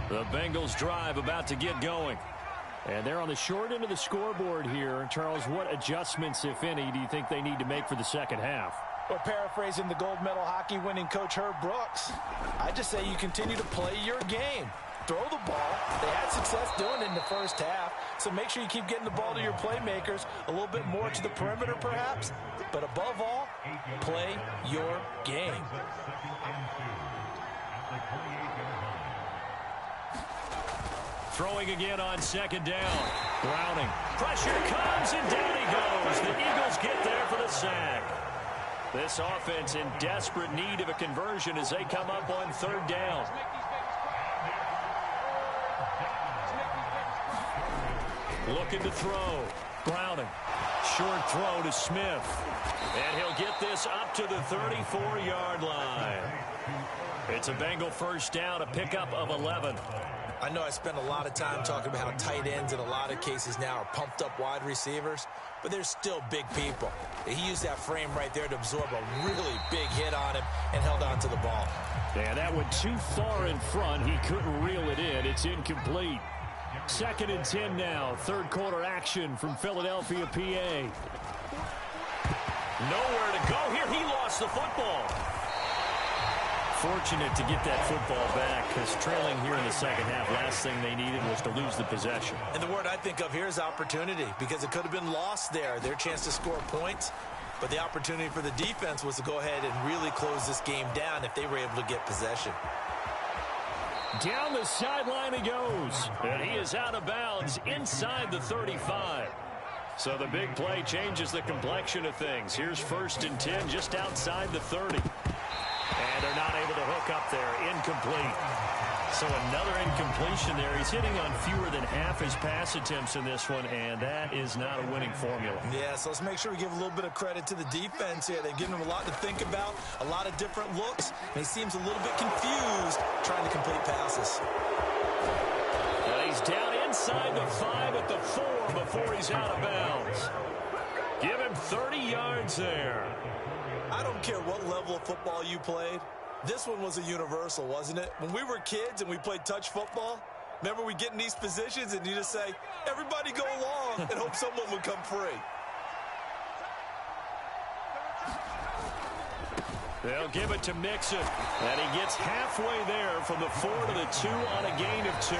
The Bengals drive about to get going. And they're on the short end of the scoreboard here. Charles, what adjustments, if any, do you think they need to make for the second half? Well, paraphrasing the gold medal hockey winning coach Herb Brooks, I just say you continue to play your game. Throw the ball. They had success doing it in the first half, so make sure you keep getting the ball to your playmakers, a little bit more to the perimeter perhaps, but above all, play your game. Throwing again on second down. Browning. Pressure comes, and down he goes. The Eagles get there for the sack. This offense in desperate need of a conversion as they come up on third down. Looking to throw. Browning. Short throw to Smith. And he'll get this up to the 34-yard line. It's a Bengal first down, a pickup of 11. I know I spend a lot of time talking about how tight ends in a lot of cases now are pumped up wide receivers, but they're still big people. He used that frame right there to absorb a really big hit on him and held on to the ball. Yeah, that went too far in front. He couldn't reel it in. It's incomplete. 2nd and 10 now. Third quarter action from Philadelphia, PA. Nowhere to go here. He lost the football. Fortunate to get that football back because trailing here in the second half, last thing they needed was to lose the possession. And the word I think of here is opportunity, because it could have been lost there, their chance to score points. But the opportunity for the defense was to go ahead and really close this game down if they were able to get possession. Down the sideline he goes. And he is out of bounds inside the 35. So the big play changes the complexion of things. Here's 1st and 10 just outside the 30. And they're not able to hook up there. Incomplete. So another incompletion there. He's hitting on fewer than half his pass attempts in this one, and that is not a winning formula. Yeah, so let's make sure we give a little bit of credit to the defense here. They've given him a lot to think about, a lot of different looks, and he seems a little bit confused trying to complete passes. And he's down inside the 5 at the 4 before he's out of bounds. Give him 30 yards there. I don't care what level of football you played. This one was a universal, wasn't it? When we were kids and we played touch football, remember we get in these positions and you just say, everybody go along, and hope someone would come free. They'll give it to Mixon, and he gets halfway there from the 4 to the 2 on a gain of 2.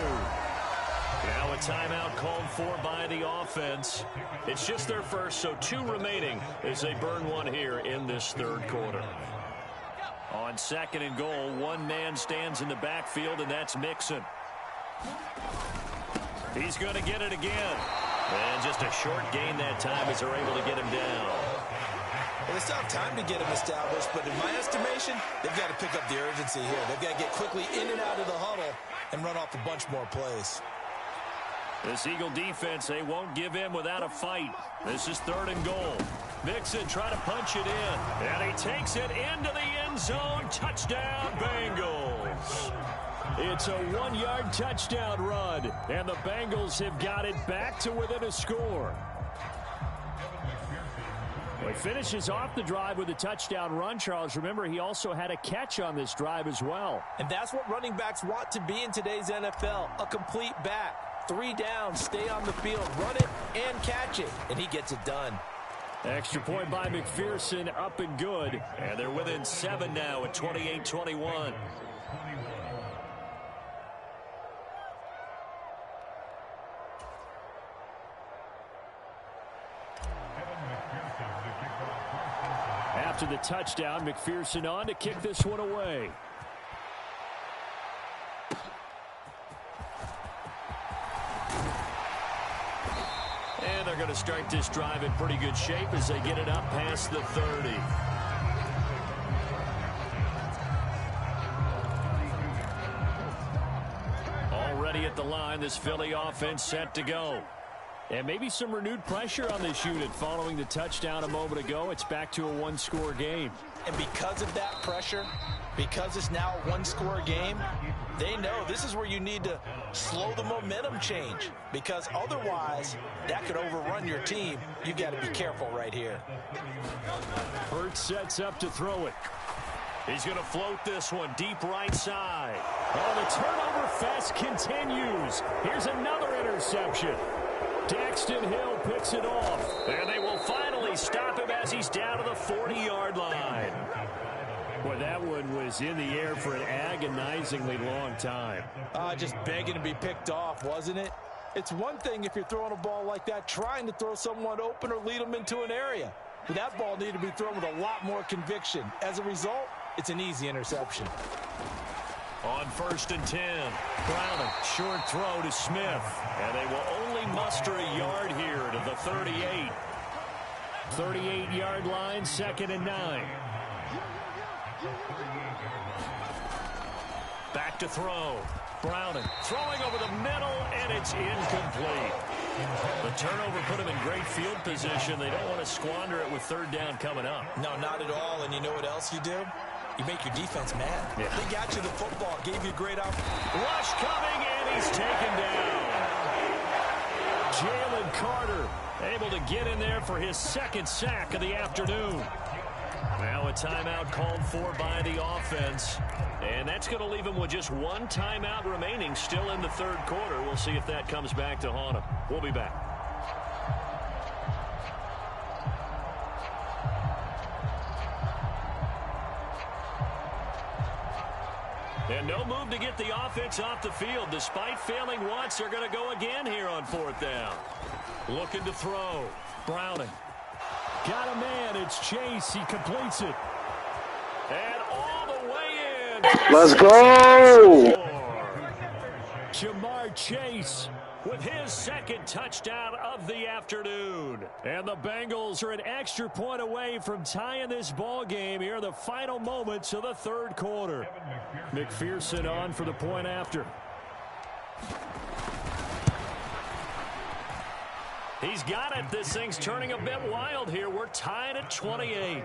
Now a timeout called for by the offense. It's just their first, so 2 remaining as they burn one here in this third quarter. On 2nd and goal, one man stands in the backfield, and that's Mixon. He's going to get it again. And just a short gain that time as they're able to get him down. Well, they still have time to get him established, but in my estimation, they've got to pick up the urgency here. They've got to get quickly in and out of the huddle and run off a bunch more plays. This Eagle defense, they won't give in without a fight. This is 3rd and goal. Mixon trying to punch it in. And he takes it into the end zone. Touchdown, Bengals. It's a 1-yard touchdown run. And the Bengals have got it back to within a score. Well, he finishes off the drive with a touchdown run, Charles. Remember, he also had a catch on this drive as well. And that's what running backs want to be in today's NFL, a complete back. 3 downs, stay on the field, run it, and catch it. And he gets it done. Extra point by McPherson, up and good. And they're within 7 now at 28-21. After the touchdown, McPherson on to kick this one away. And they're going to start this drive in pretty good shape as they get it up past the 30. Already at the line, this Philly offense set to go. And maybe some renewed pressure on this unit following the touchdown a moment ago. It's back to a 1-score game. And because of that pressure, because it's now a 1-score game, they know this is where you need to slow the momentum change, because otherwise that could overrun your team. You've got to be careful right here. Hurts sets up to throw it. He's going to float this one deep right side. Oh, the turnover fest continues. Here's another interception. Daxton Hill picks it off. And they will finally stop him as he's down to the 40-yard line. Boy, that one was in the air for an agonizingly long time. Just begging to be picked off, wasn't it? It's one thing if you're throwing a ball like that, trying to throw someone open or lead them into an area. But that ball needed to be thrown with a lot more conviction. As a result, it's an easy interception. On 1st and 10, Browning, short throw to Smith. And they will only muster a yard here to the 38. 38-yard line, 2nd and 9. Back to throw. Browning throwing over the middle, and it's incomplete. The turnover put them in great field position. They don't want to squander it with 3rd down coming up. No, not at all. And you know what else you do? You make your defense mad. Yeah. They got you the football, gave you a great opportunity. Rush coming, and he's taken down. Jalen Carter able to get in there for his 2nd sack of the afternoon. Now a timeout called for by the offense. And that's going to leave him with just 1 timeout remaining still in the 3rd quarter. We'll see if that comes back to haunt him. We'll be back. And no move to get the offense off the field. Despite failing once, they're going to go again here on 4th down. Looking to throw. Browning. Got a man. It's Chase. He completes it. And all the way in. Let's go. Jamar Chase with his 2nd touchdown of the afternoon. And the Bengals are an extra point away from tying this ball game here in the final moments of the 3rd quarter. McPherson on for the point after. He's got it. This thing's turning a bit wild here. We're tied at 28.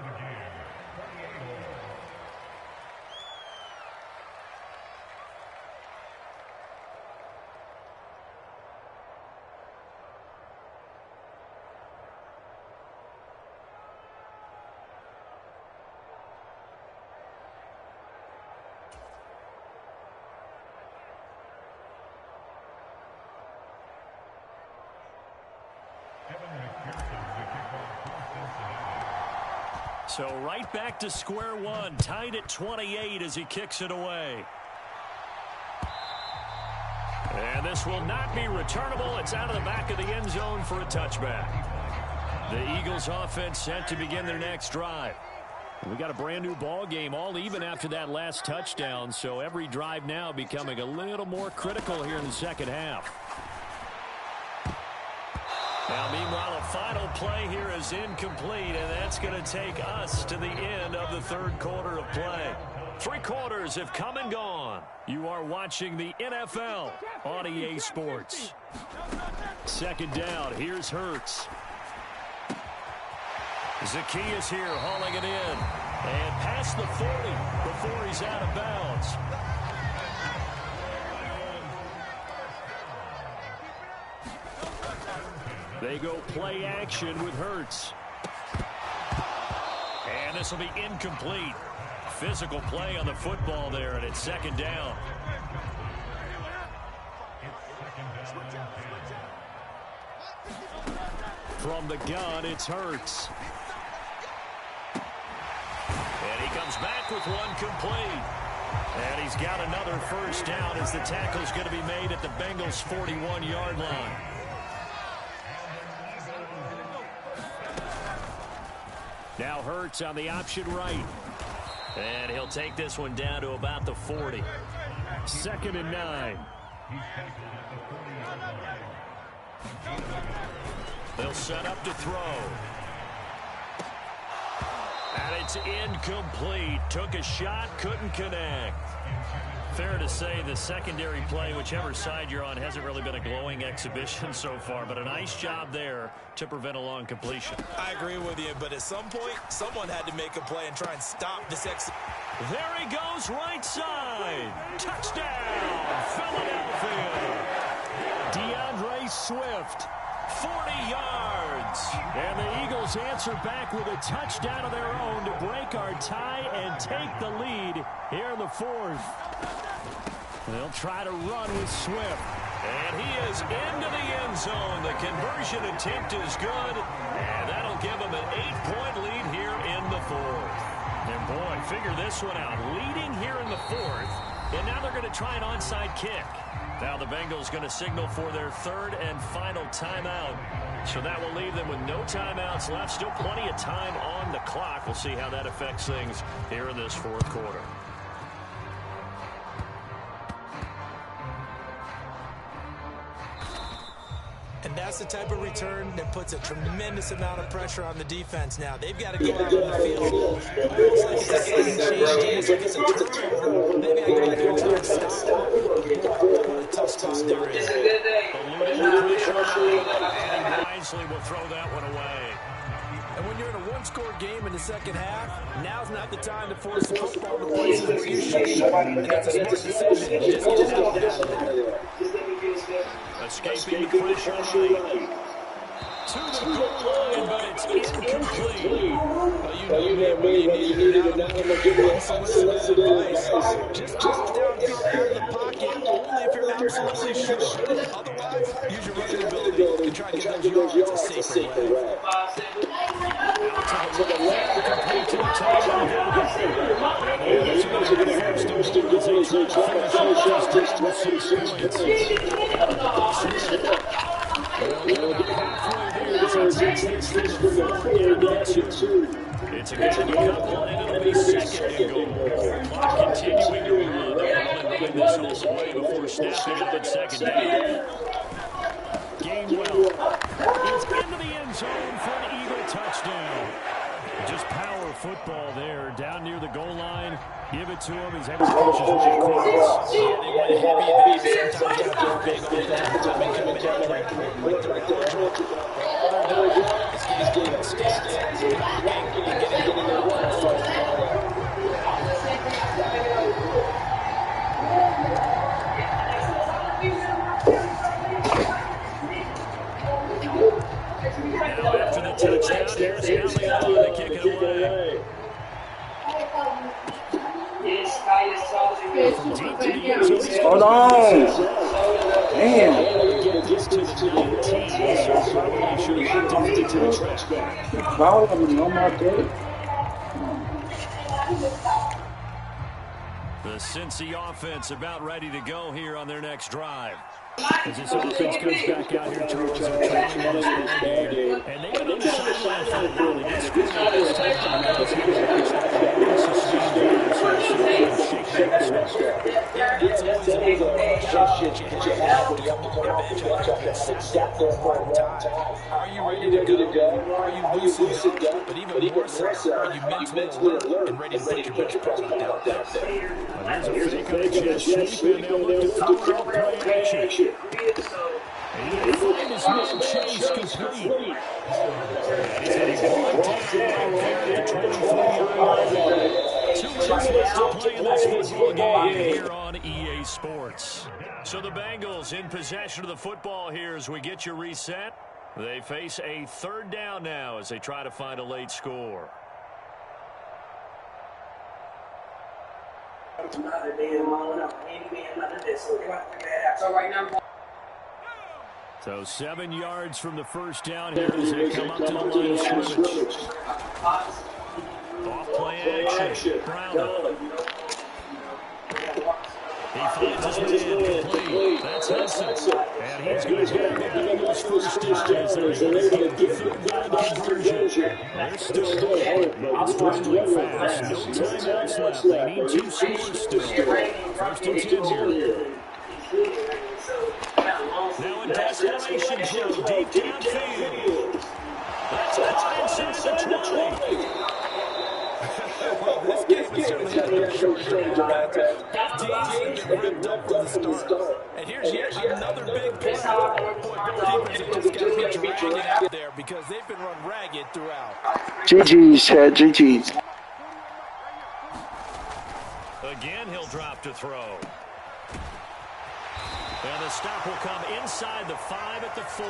So right back to square one, tied at 28 as he kicks it away. And this will not be returnable. It's out of the back of the end zone for a touchback. The Eagles offense set to begin their next drive. We got a brand new ball game, all even after that last touchdown. So every drive now becoming a little more critical here in the 2nd half. Now, meanwhile, a final play here is incomplete, and that's going to take us to the end of the 3rd quarter of play. 3 quarters have come and gone. You are watching the NFL on EA Sports. 2nd down. Here's Hurts. Zacchaeus here hauling it in. And past the 40 before he's out of bounds. They go play action with Hurts. And this will be incomplete. Physical play on the football there, and it's 2nd down. From the gun, it's Hurts. And he comes back with one complete. And he's got another 1st down as the tackle's going to be made at the Bengals' 41-yard line. Now Hurts on the option right. And he'll take this one down to about the 40. 2nd and 9. They'll set up to throw. And it's incomplete. Took a shot, couldn't connect. fair to say the secondary play, whichever side you're on, hasn't really been a glowing exhibition so far, but a nice job there to prevent a long completion. I agree with you, but at some point, someone had to make a play and try and stop this There he goes, right side. Touchdown, Philadelphia. DeAndre Swift, 40 yards. And the Eagles answer back with a touchdown of their own to break our tie and take the lead here in the fourth. They'll try to run with Swift. And he is into the end zone. The conversion attempt is good, and that'll give him an 8-point lead here in the fourth. And boy, figure this one out. Leading here in the fourth, and now they're going to try an onside kick. Now the Bengals going to signal for their third and final timeout. So that will leave them with no timeouts left. Still plenty of time on the clock. We'll see how that affects things here in this fourth quarter. And that's the type of return that puts a tremendous amount of pressure on the defense now. They've got to go out on the field. Almost like it's a sudden change, almost like it's a turnover. They've got to go out there and try and stop them. What a tough spot they're in. Wisely will throw that one away. And when you're in a one-score game in the second half, now's not the time to force the football to places where you should. And that's a smart decision. Just get it out there. Escaping the pressure right. To the goal line, but it's incomplete. Well, you know me when you needed it now. I'm going to give you unsolicited advice. Just drop downfield out of the pocket only if you're absolutely sure. Otherwise, use your running ability to try to get those yards a safer way. Out to the left, complete to the top. And the Eagles are going to get first and goal as they try to finish off this with 6 points. It's a good couple, and it'll be second and goal. Clock continuing to run. They're running this whole way before snapping up at second down. Gainwell is into the end zone for an Eagle touchdown. Just power football there, down near the goal line. Give it to him. He's able to catch his way across. Yeah, they went heavy there. Sometimes you have to go big on that. Coming down with the record. All they're doing is getting stance, blocking, and getting the ball across the goal. Now after the touchdown, here's Elliott to kick it away. Hold on. Damn. Foul on my day. The Cincy offense about ready to go here on their next drive. As this offense comes back out here, Charles, they're trailing on this ball game. And they've been on the sideline for a while. They did score this touchdown because he was sustained drive, so they're shake things up. Yeah, that's always a big question that you have when you have to go to bench and sit down for a long time. Are you ready to go? Are you loosened up? But even more so, are you mentally alert and ready to put your best product out there? Here's a fake on the jet sweep, and they'll look to throw it on play action. And he'll find his man Chase complete. And he's heading one down there at the 24-yard line. 2 minutes left to play in this football game here on EA Sports. So the Bengals in possession of the football here as we get you reset. They face a third down now as they try to find a late score. So 7 yards from the first down here as they come up to the line of scrimmage. Off play action. Browner. He finds his man complete. That's Hudson. And he's going to get the Bengals first down as they're able to get the third down conversion. They're still struggling fast. No timeouts left. They need 2 scores still. First and 10 here. Now in desperation, Joe, deep downfield. That's caught inside the 20. Well, this game has certainly had a short turn. Both teams have been revved up from the start. And here's yet another big play. Boy, both teams have just got to be dragging out there because they've been run ragged throughout. GG's, Chad, GG's. Again, he'll drop to throw. And the stop will come inside the 5 at the 4.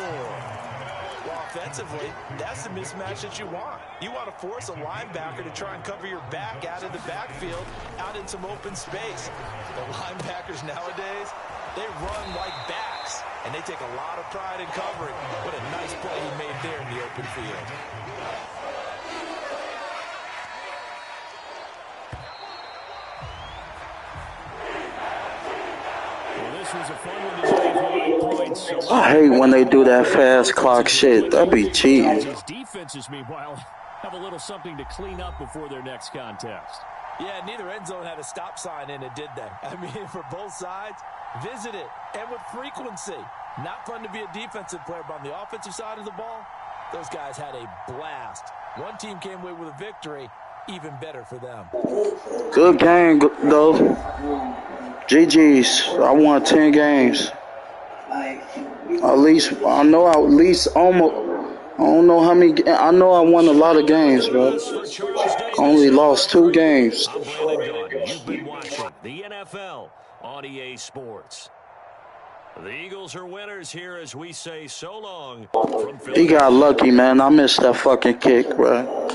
Well, offensively, that's the mismatch that you want. You want to force a linebacker to try and cover your back out of the backfield, out in some open space. The linebackers nowadays, they run like backs, and they take a lot of pride in covering. What a nice play he made there in the open field. Was a fun one today for 8 points. I hate when they do that fast clock shit. That'd be cheating. His defenses, meanwhile, have a little something to clean up before their next contest. Yeah, neither end zone had a stop sign in it, did they? I mean, for both sides, visit it, and with frequency. Not fun to be a defensive player, but on the offensive side of the ball, those guys had a blast. One team came away with a victory, even better for them. Good game, though. GG's. I won 10 games. At least, I know at least almost, I don't know how many, I know I won a lot of games, bro. Only lost 2 games. I'm Brandon Gordon. You've been watching the NFL on EA Sports. The Eagles are winners here as we say so long from Philly. He got lucky, man. I missed that fucking kick, bro.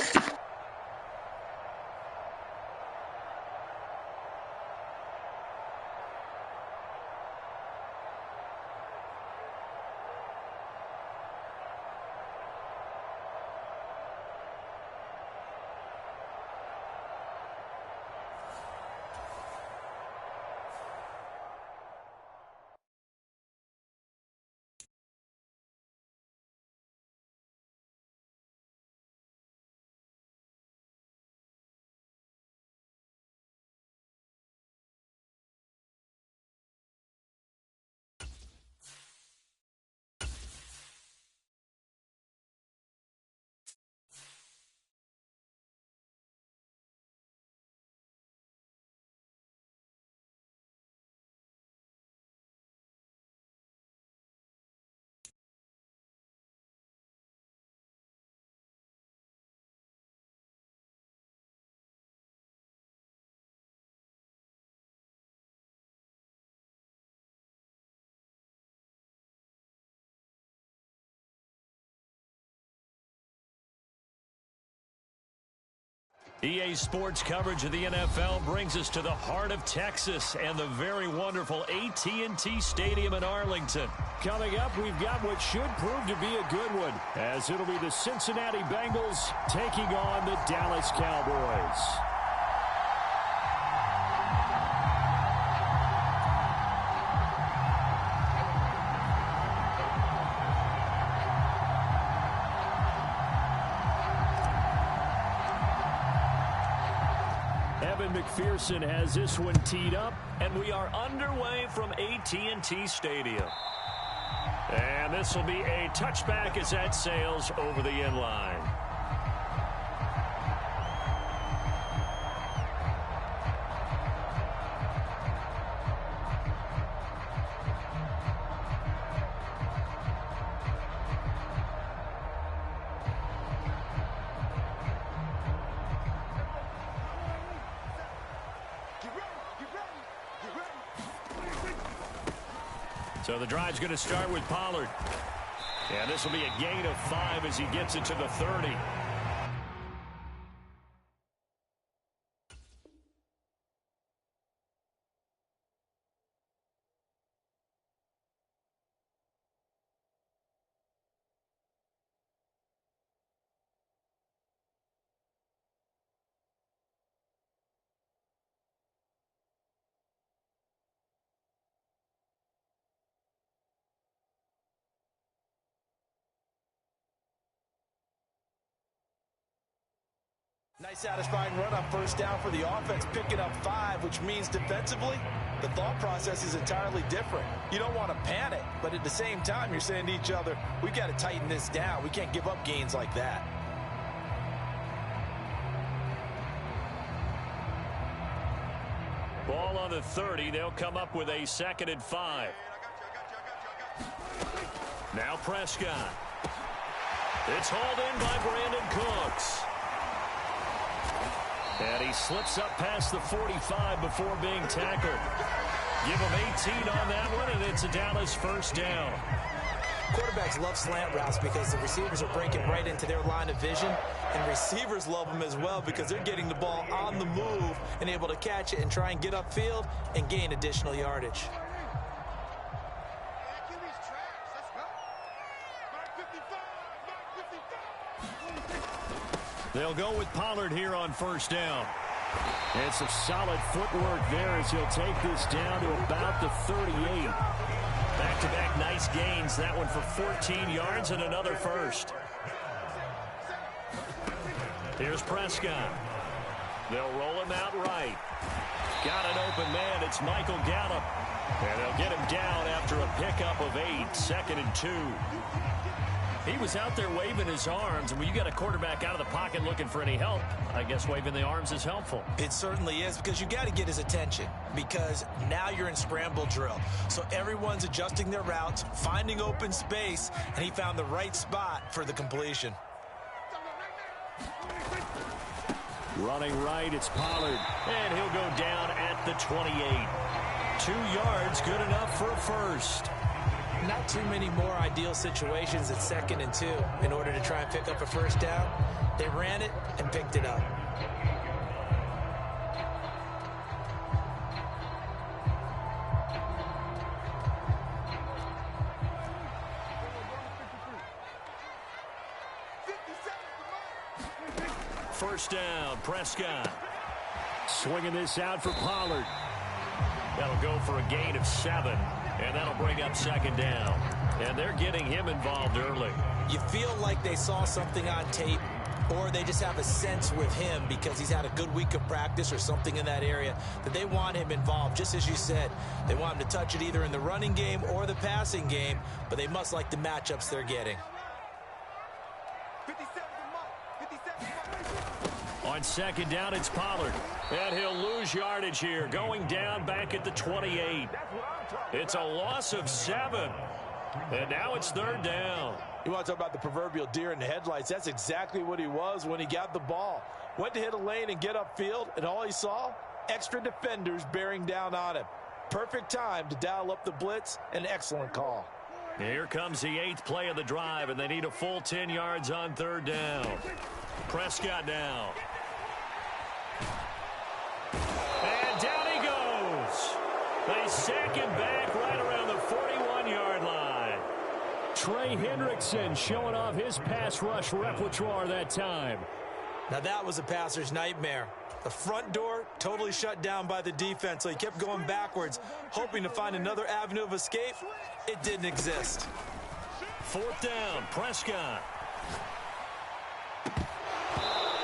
EA Sports coverage of the NFL brings us to the heart of Texas and the very wonderful AT&T Stadium in Arlington. Coming up, we've got what should prove to be a good one, as it'll be the Cincinnati Bengals taking on the Dallas Cowboys. McPherson has this one teed up, and we are underway from AT&T Stadium. And this will be a touchback as that sails over the end line. So the drive's going to start with Pollard. And this will be a gain of 5 as he gets it to the 30. Nice satisfying run on first down for the offense, picking up 5, which means defensively, the thought process is entirely different. You don't want to panic, but at the same time, you're saying to each other, we've got to tighten this down. We can't give up gains like that. Ball ball on the 30. They'll come up with a 2nd and 5. Now Prescott. It's hauled in by Brandon Cooks. And he slips up past the 45 before being tackled. Give him 18 on that one, and it's a Dallas 1st down. Quarterbacks love slant routes because the receivers are breaking right into their line of vision, and receivers love them as well because they're getting the ball on the move and able to catch it and try and get upfield and gain additional yardage. They'll go with Pollard here on 1st down. And some solid footwork there as he'll take this down to about the 38. Back-to-back nice gains. That one for 14 yards and another 1st. Here's Prescott. They'll roll him out right. Got an open man. It's Michael Gallup. And they'll get him down after a pickup of 8. 2nd and 2. He was out there waving his arms, and when you got a quarterback out of the pocket looking for any help, I guess waving the arms is helpful. It certainly is, because you got to get his attention, because now you're in scramble drill. So everyone's adjusting their routes, finding open space, and he found the right spot for the completion. Running right, it's Pollard, and he'll go down at the 28. 2 yards, good enough for a 1st. Not too many more ideal situations at 2nd and 2 in order to try and pick up a 1st down. They ran it and picked it up. First down, Prescott. Swinging this out for Pollard. That'll go for a gain of 7. And that'll bring up 2nd down. And they're getting him involved early. You feel like they saw something on tape, or they just have a sense with him because he's had a good week of practice or something in that area that they want him involved. Just as you said, they want him to touch it either in the running game or the passing game, but they must like the matchups they're getting. On 2nd down, it's Pollard. And he'll lose yardage here, going down back at the 28. It's a loss of 7. And now it's 3rd down. You want to talk about the proverbial deer in the headlights? That's exactly what he was when he got the ball. Went to hit a lane and get upfield, and all he saw? Extra defenders bearing down on him. Perfect time to dial up the blitz. An excellent call. Here comes the 8th play of the drive, and they need a full 10 yards on 3rd down. Prescott now. And down he goes. They sack him back right around the 41-yard line. Trey Hendrickson showing off his pass rush repertoire that time. Now that was a passer's nightmare. The front door totally shut down by the defense, so he kept going backwards, hoping to find another avenue of escape. It didn't exist. 4th down, Prescott.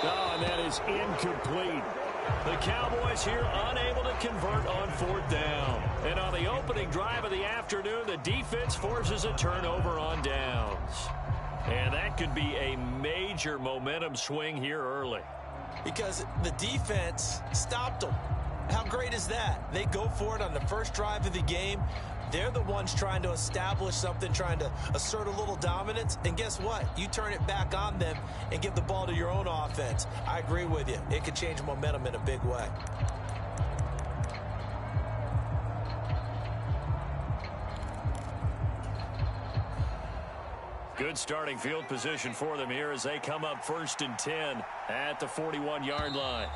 Oh, and that is incomplete. The Cowboys here unable to convert on 4th down. And on the opening drive of the afternoon, the defense forces a turnover on downs. And that could be a major momentum swing here early. Because the defense stopped them. How great is that? They go for it on the first drive of the game. They're the ones trying to establish something, trying to assert a little dominance. And guess what? You turn it back on them and give the ball to your own offense. I agree with you. It could change momentum in a big way. Good starting field position for them here as they come up 1st and 10 at the 41-yard line.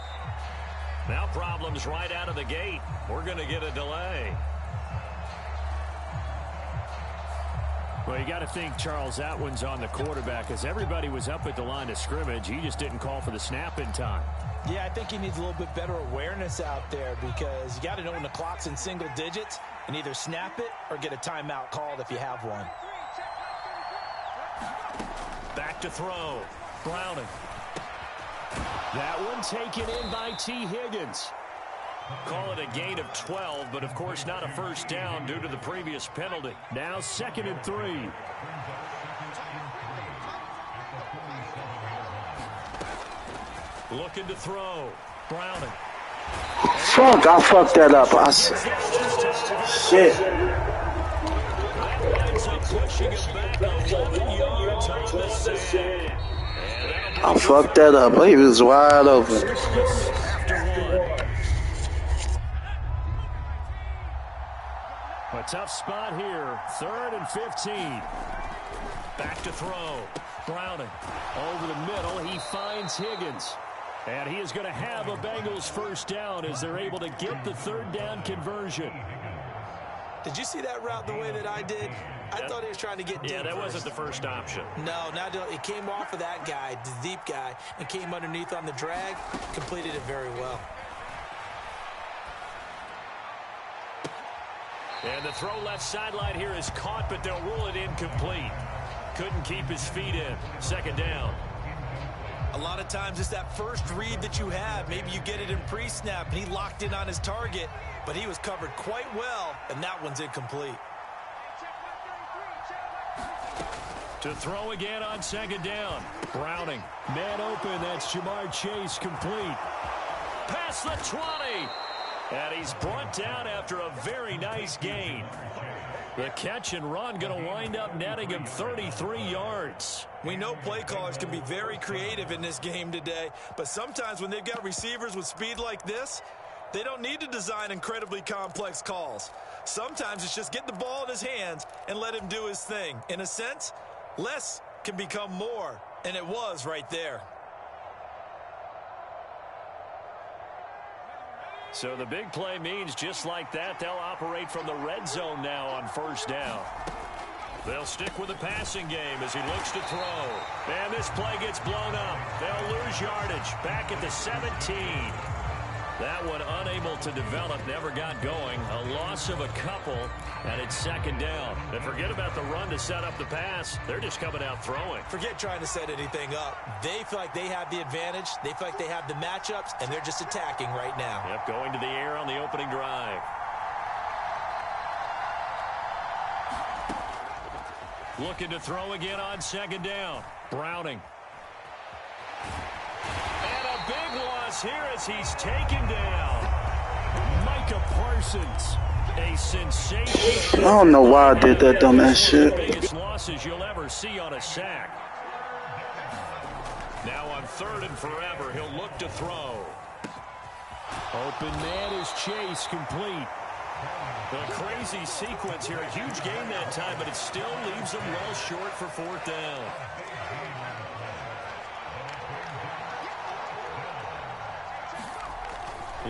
Now problems right out of the gate. We're going to get a delay. Well, you got to think, Charles, that one's on the quarterback as everybody was up at the line of scrimmage. He just didn't call for the snap in time. Yeah, I think he needs a little bit better awareness out there because you got to know when the clock's in single digits and either snap it or get a timeout called if you have one. Back to throw. Browning. That one taken in by T. Higgins. Call it a gain of 12, but of course not a first down due to the previous penalty. Now 2nd and 3. Looking to throw. Browning. Fuck, I fucked that up. Shit. I fucked that up. He was wide open. A tough spot here. 3rd and 15. Back to throw. Browning over the middle. He finds Higgins. And he is going to have a Bengals first down as they're able to get the 3rd down conversion. Did you see that route the way that I did? I thought he was trying to get deep. Yeah, that wasn't the first option. No, it came off of that guy, the deep guy, and came underneath on the drag. Completed it very well. And the throw left sideline here is caught, but they'll rule it incomplete. Couldn't keep his feet in. 2nd down. A lot of times it's that first read that you have. Maybe you get it in pre-snap, and he locked in on his target, but he was covered quite well, and that one's incomplete. To throw again on 2nd down. Browning. Man open. That's Jamar Chase complete. Past the 20. And he's brought down after a very nice gain. The catch and run going to wind up netting him 33 yards. We know play callers can be very creative in this game today, but sometimes when they've got receivers with speed like this, they don't need to design incredibly complex calls. Sometimes it's just get the ball in his hands and let him do his thing. In a sense, less can become more, and it was right there. So the big play means just like that, they'll operate from the red zone now on 1st down. They'll stick with the passing game as he looks to throw. And this play gets blown up. They'll lose yardage back at the 17. That one unable to develop, never got going. A loss of a couple, and it's 2nd down. And forget about the run to set up the pass. They're just coming out throwing. Forget trying to set anything up. They feel like they have the advantage. They feel like they have the matchups, and they're just attacking right now. Yep, going to the air on the opening drive. Looking to throw again on 2nd down. Browning. And a big loss here as he's taken down. Micah Parsons. A sensation. I don't know why I did that dumbass shit. Biggest losses you'll ever see on a sack. Now on 3rd and forever, he'll look to throw. Open man is Chase, complete. A crazy sequence here. A huge gain that time, but it still leaves him well short for 4th down.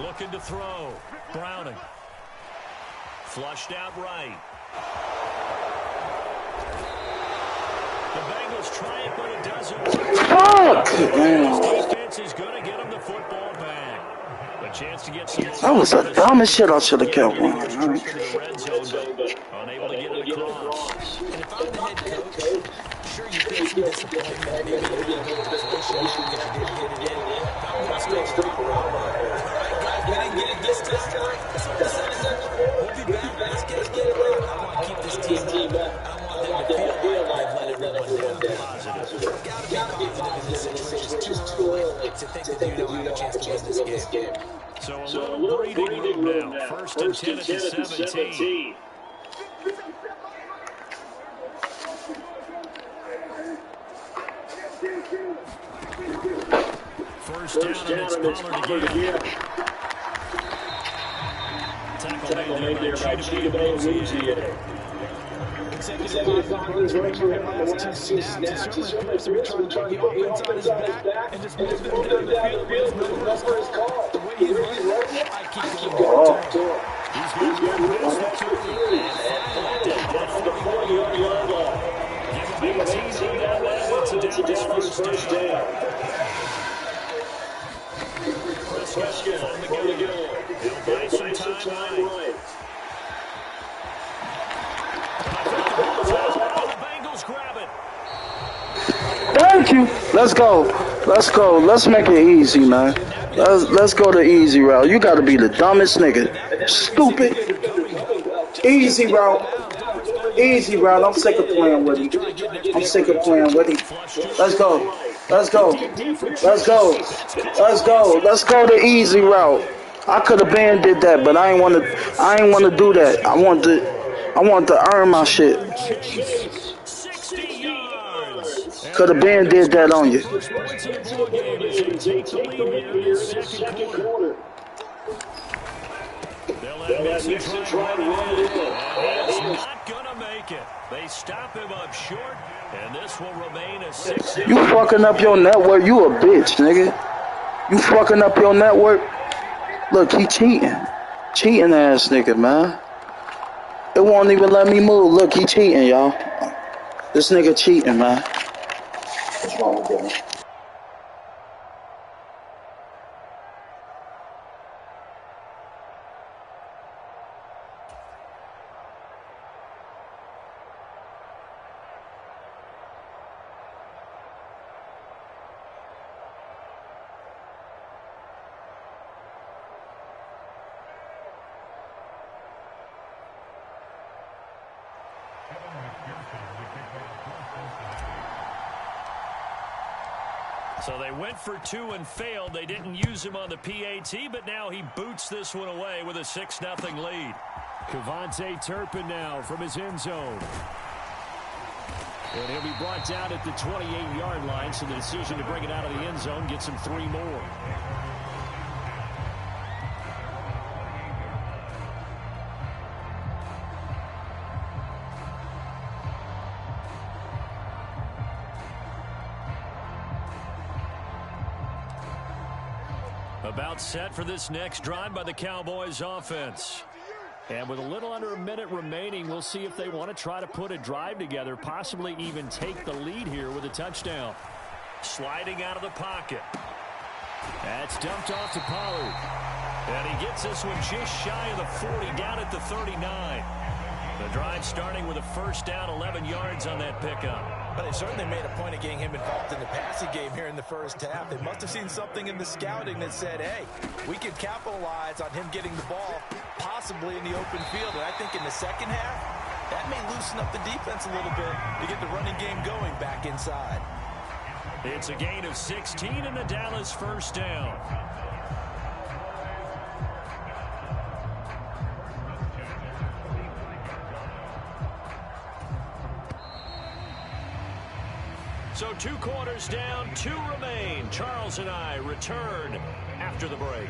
Looking to throw. Browning. Flushed out right. The Bengals try it, but it doesn't work. Fuck! This defense is going to get him the football back. A chance to get some. That was the dumbest shit I should have kept one. Unable to get it across. And if I'm the head coach, sure you feel some disappointment. Maybe you're in a good position because you didn't get it in. But I'm going to stay strong. We didn't get it this time. That's what I said. We'll be back. Let's get it right. I want to keep this team up. I want them to feel like they've let everyone down. Positive. Got to be positive in this situation. It's too early to think that you don't have a chance to win this game. So a little breathing room now. 1st and 10 at the 17. First down, and it's Pollard again. Tackle made there by Chidobe. Executive Conference right here in the last 2 snaps. He certainly puts the return trying to get the offense on his back and just moves them down the field. Number is called. The way he's running, I keep going to him. He's going to pass the 2 and the 40-yard line. Give him 18 down there. It's a down first down. Prescott on the go. He'll buy some time right. The Bengals grab it. Thank you. Let's go. Let's go. Let's make it easy, man. Let's go the easy route. You got to be the dumbest nigga. Stupid. Easy route. Easy route. I'm sick of playing with him. I'm sick of playing with him. Let's go. Let's go. Let's go. Let's go. Let's go the easy route. I could have been did that, but I ain't want to. I ain't want to do that. I want to earn my shit. Jamar Chase, 60 yards. Could And the have been Bengals did that catch on the you. first points of the ball game as they take the lead here in this second quarter. They'll let Mixon try and run it in, and he is not going to make it. They stop him up short, and this will remain a 6-yard. You fucking up your network. You a bitch, nigga. You fucking up your network. Look, he cheating. Cheating ass nigga, man. It won't even let me move. Look, he cheating, y'all. This nigga cheating, man. What's wrong with him? So they went for two and failed. They didn't use him on the PAT, but now he boots this one away with a 6-0 lead. Kevontae Turpin now from his end zone. And he'll be brought down at the 28-yard line, so the decision to bring it out of the end zone gets him 3 more. About set for this next drive by the Cowboys offense. And with a little under a minute remaining, we'll see if they want to try to put a drive together, possibly even take the lead here with a touchdown. Sliding out of the pocket. That's dumped off to Pollard. And he gets this one just shy of the 40, down at the 39. The drive starting with a first down, 11 yards on that pickup. But they certainly made a point of getting him involved in the passing game here in the first half. They must have seen something in the scouting that said, hey, we can capitalize on him getting the ball possibly in the open field. And I think in the second half, that may loosen up the defense a little bit to get the running game going back inside. It's a gain of 16 and a Dallas first down. So 2 quarters down, 2 remain. Charles and I return after the break.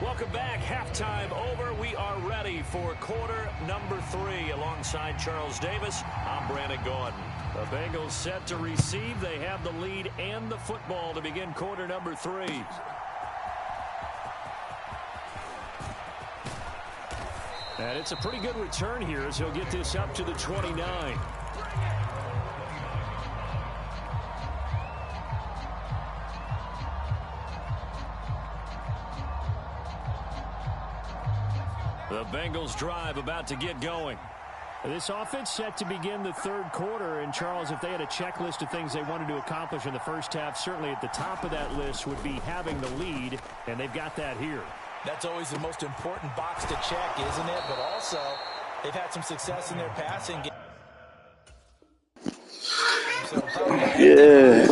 Welcome back. Halftime over. We are ready for quarter number 3. Alongside Charles Davis, I'm Brandon Gordon. The Bengals set to receive. They have the lead and the football to begin quarter number 3. And it's a pretty good return here as he'll get this up to the 29. The Bengals drive about to get going. This offense set to begin the third quarter. And, Charles, if they had a checklist of things they wanted to accomplish in the first half, certainly at the top of that list would be having the lead, and they've got that here. That's always the most important box to check, isn't it? But also, they've had some success in their passing game. Yeah.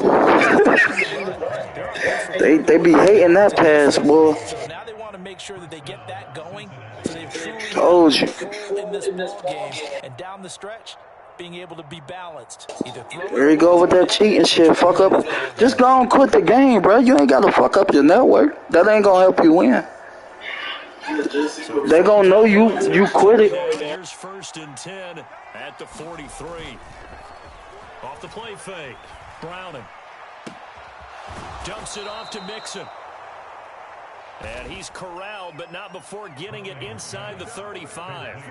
they be hating that pass, boy. So now they want to make sure that they get that going. So they've truly Told you. in this ball game and down the stretch, being able to be balanced. There you go with that cheating shit. Fuck up. Just go and quit the game, bro. You ain't got to fuck up your network. That ain't gonna help you win. They gonna know you quit it. Here's 1st and 10 at the 43. Off the play fake. Browning. Dumps it off to Mixon. And he's corralled, but not before getting it inside the 35.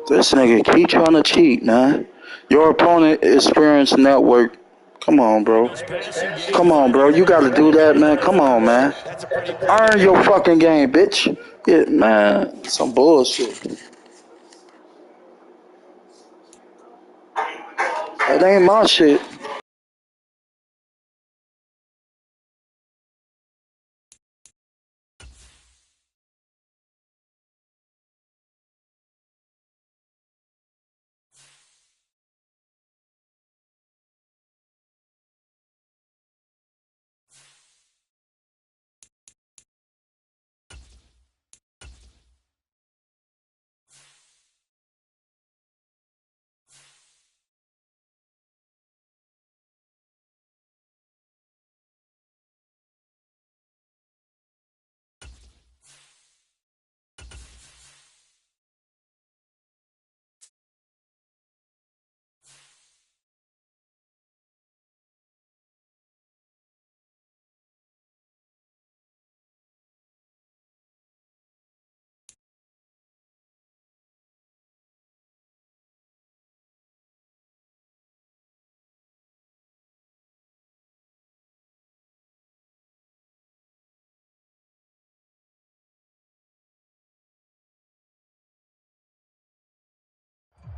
This nigga keep trying to cheat, man. Your opponent experienced network. Come on, bro. Come on, bro. You got to do that, man. Come on, man. Earn your fucking game, bitch. Yeah, man. Some bullshit. That ain't my shit.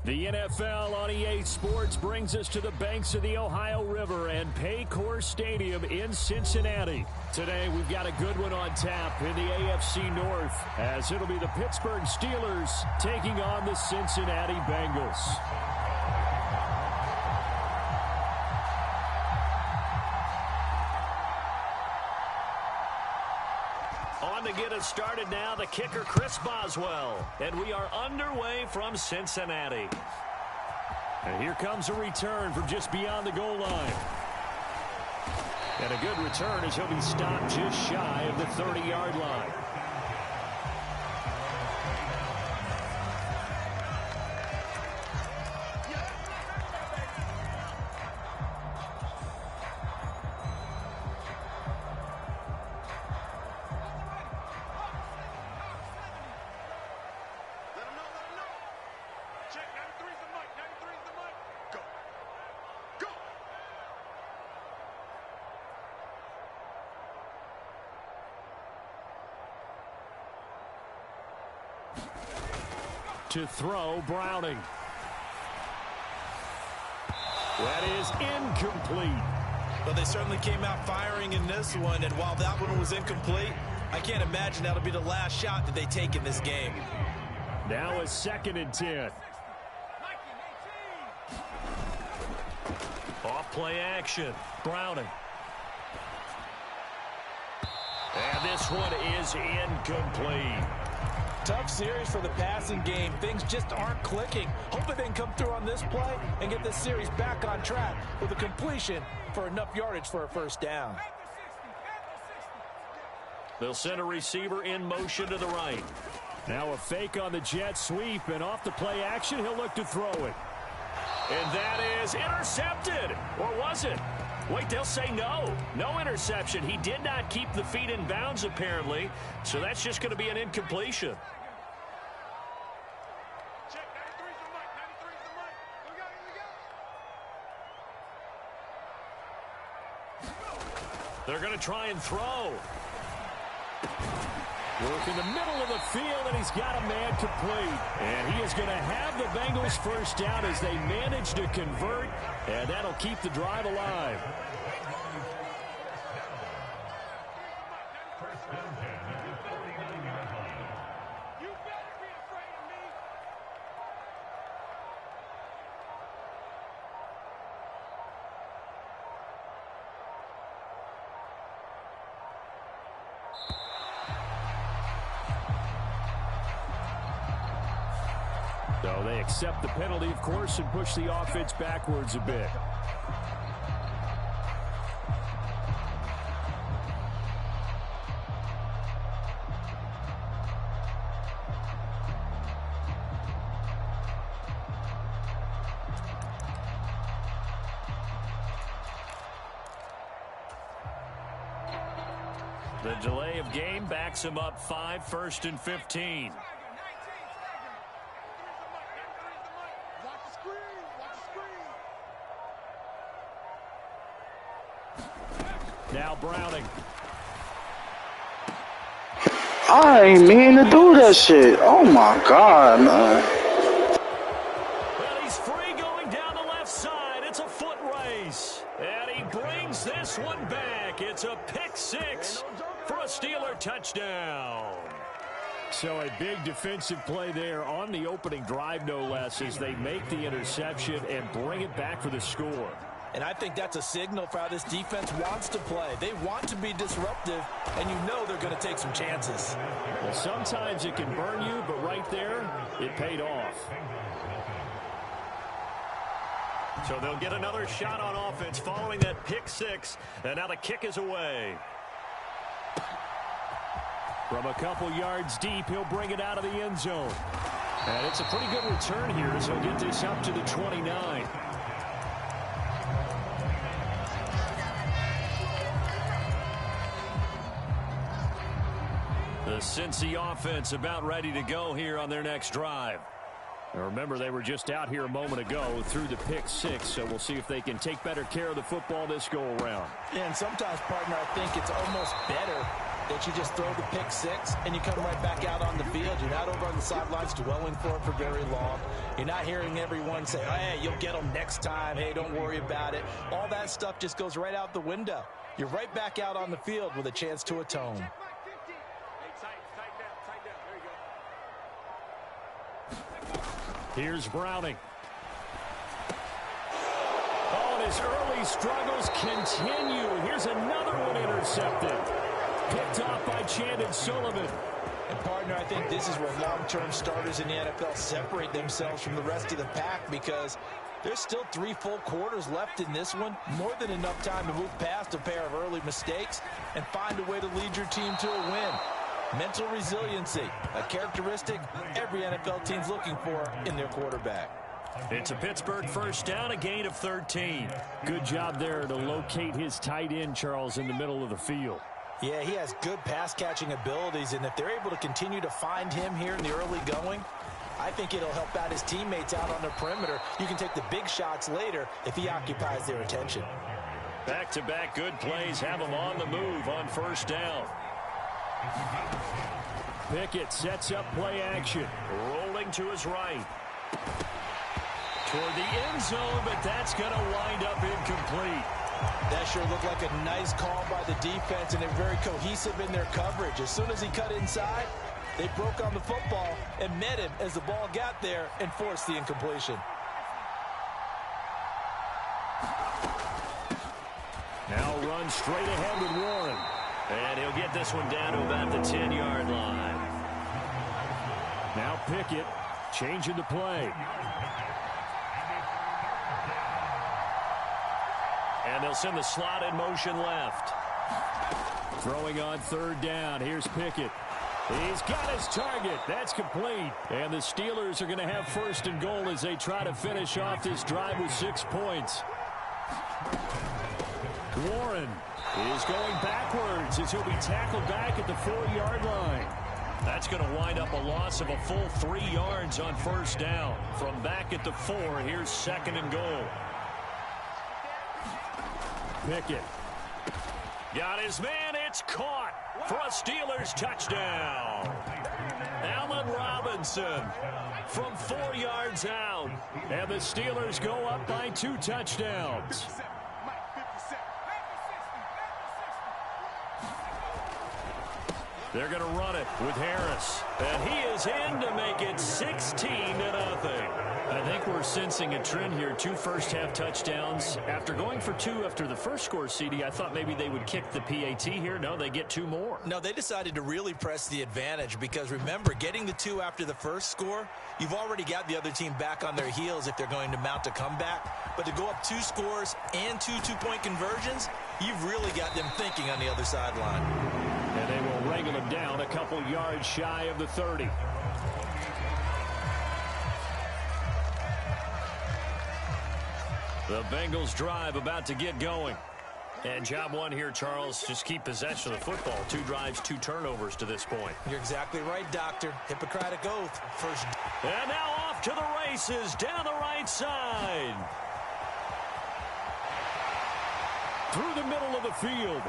The NFL on EA Sports brings us to the banks of the Ohio River and Paycor Stadium in Cincinnati. Today, we've got a good one on tap in the AFC North, as it'll be the Pittsburgh Steelers taking on the Cincinnati Bengals. On to get us started now, the kicker, Chris Boswell. And we are underway from Cincinnati. And here comes a return from just beyond the goal line. And a good return as he'll be stopped just shy of the 30-yard line. To throw, Browning. That is incomplete. Well, they certainly came out firing in this one, and while that one was incomplete, I can't imagine that'll be the last shot that they take in this game. Now a 2nd and 10. Off play action, Browning. And this one is incomplete. Tough series for the passing game. Things just aren't clicking. Hopefully they can come through on this play and get this series back on track with a completion for enough yardage for a first down. They'll send a receiver in motion to the right. Now a fake on the jet sweep, and off the play action, he'll look to throw it. And that is intercepted. Or was it? Wait, they'll say no. No interception. He did not keep the feet in bounds, apparently. So that's just going to be an incompletion. They're going to try and throw. Work in the middle of the field, and he's got a man complete. And he is going to have the Bengals first down as they manage to convert, and that'll keep the drive alive. So they accept the penalty, of course, and push the offense backwards a bit. The delay of game backs him up 5, 1st and 15. Now Browning. I ain't mean to do that shit. Oh my God, man. Well, he's free going down the left side. It's a foot race. And he brings this one back. It's a pick 6 for a Steeler touchdown. So a big defensive play there on the opening drive, no less, as they make the interception and bring it back for the score. And I think that's a signal for how this defense wants to play. They want to be disruptive, and you know they're going to take some chances. Well, sometimes it can burn you, but right there, it paid off. So they'll get another shot on offense following that pick 6, and now the kick is away. From a couple yards deep, he'll bring it out of the end zone. And it's a pretty good return here as he'll get this up to the 29. The Cincy offense about ready to go here on their next drive. Now remember, they were just out here a moment ago through the pick 6, so we'll see if they can take better care of the football this go around. And sometimes, partner, I think it's almost better that you just throw the pick six and you come right back out on the field. You're not over on the sidelines dwelling for it for very long. You're not hearing everyone say, hey, you'll get them next time. Hey, don't worry about it. All that stuff just goes right out the window. You're right back out on the field with a chance to atone. Here's Browning. Oh, and his early struggles continue. Here's another one intercepted. Picked off by Chandon Sullivan. And, partner, I think this is where long-term starters in the NFL separate themselves from the rest of the pack, because there's still 3 full quarters left in this one. More than enough time to move past a pair of early mistakes and find a way to lead your team to a win. Mental resiliency, a characteristic every NFL team's looking for in their quarterback. It's a Pittsburgh first down, a gain of 13. Good job there to locate his tight end, Charles, in the middle of the field. Yeah, he has good pass-catching abilities, and if they're able to continue to find him here in the early going, I think it'll help out his teammates out on the perimeter. You can take the big shots later if he occupies their attention. Back-to-back good plays have him on the move on first down. Pickett sets up play action. Rolling to his right. Toward the end zone, but that's going to wind up incomplete. That sure looked like a nice call by the defense, and they're very cohesive in their coverage. As soon as he cut inside, they broke on the football and met him as the ball got there and forced the incompletion. Now run straight ahead with Warren. And he'll get this one down to about the 10-yard line. Now Pickett changing the play. And they'll send the slot in motion left. Throwing on third down. Here's Pickett. He's got his target. That's complete. And the Steelers are going to have first and goal as they try to finish off this drive with 6 points. Warren is going backwards as he'll be tackled back at the 4-yard line. That's going to wind up a loss of a full 3 yards on first down. From back at the 4, here's second and goal. Pickett. Got his man. It's caught for a Steelers touchdown. Allen Robinson from 4 yards out. And the Steelers go up by 2 touchdowns. They're going to run it with Harris. And he is in to make it 16-0. I think we're sensing a trend here. 2 first-half touchdowns. After going for 2 after the first score, CD, I thought maybe they would kick the PAT here. No, they get 2 more. No, they decided to really press the advantage because, remember, getting the 2 after the first score, you've already got the other team back on their heels if they're going to mount a comeback. But to go up 2 scores and 2 two-point conversions, you've really got them thinking on the other sideline. And they will wrangle him down a couple yards shy of the 30. The Bengals drive about to get going. And job one here, Charles, just keep possession of the football. 2 drives, 2 turnovers to this point. You're exactly right, Doctor. Hippocratic oath. First. And now off to the races down the right side. Through the middle of the field.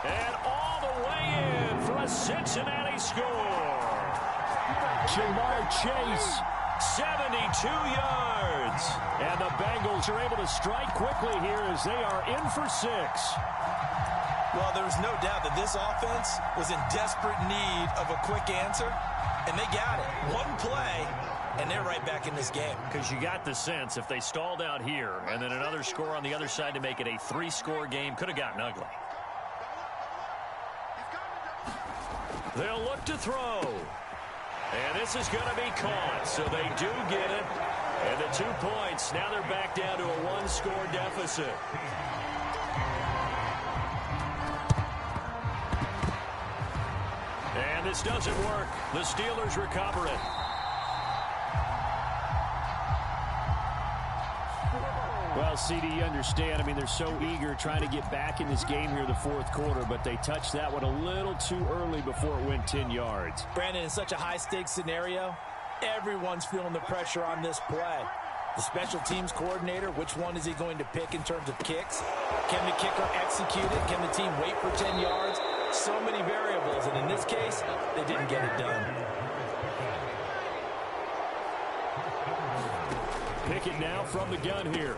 And all the way in for a Cincinnati score. Jamar Chase. 72 yards. And the Bengals are able to strike quickly here as they are in for 6. Well, there's no doubt that this offense was in desperate need of a quick answer, and they got it. 1 play, and they're right back in this game. Because you got the sense if they stalled out here and then another score on the other side to make it a 3-score game, could have gotten ugly. They'll look to throw. And this is going to be caught, so they do get it. And the 2 points, now they're back down to a 1-score deficit. And this doesn't work. The Steelers recover it. Well, CD, you understand. I mean, they're so eager trying to get back in this game here in the 4th quarter, but they touched that one a little too early before it went 10 yards. Brandon, in such a high-stakes scenario, everyone's feeling the pressure on this play. The special teams coordinator, which one is he going to pick in terms of kicks? Can the kicker execute it? Can the team wait for 10 yards? So many variables, and in this case, they didn't get it done. Pickett now from the gun here.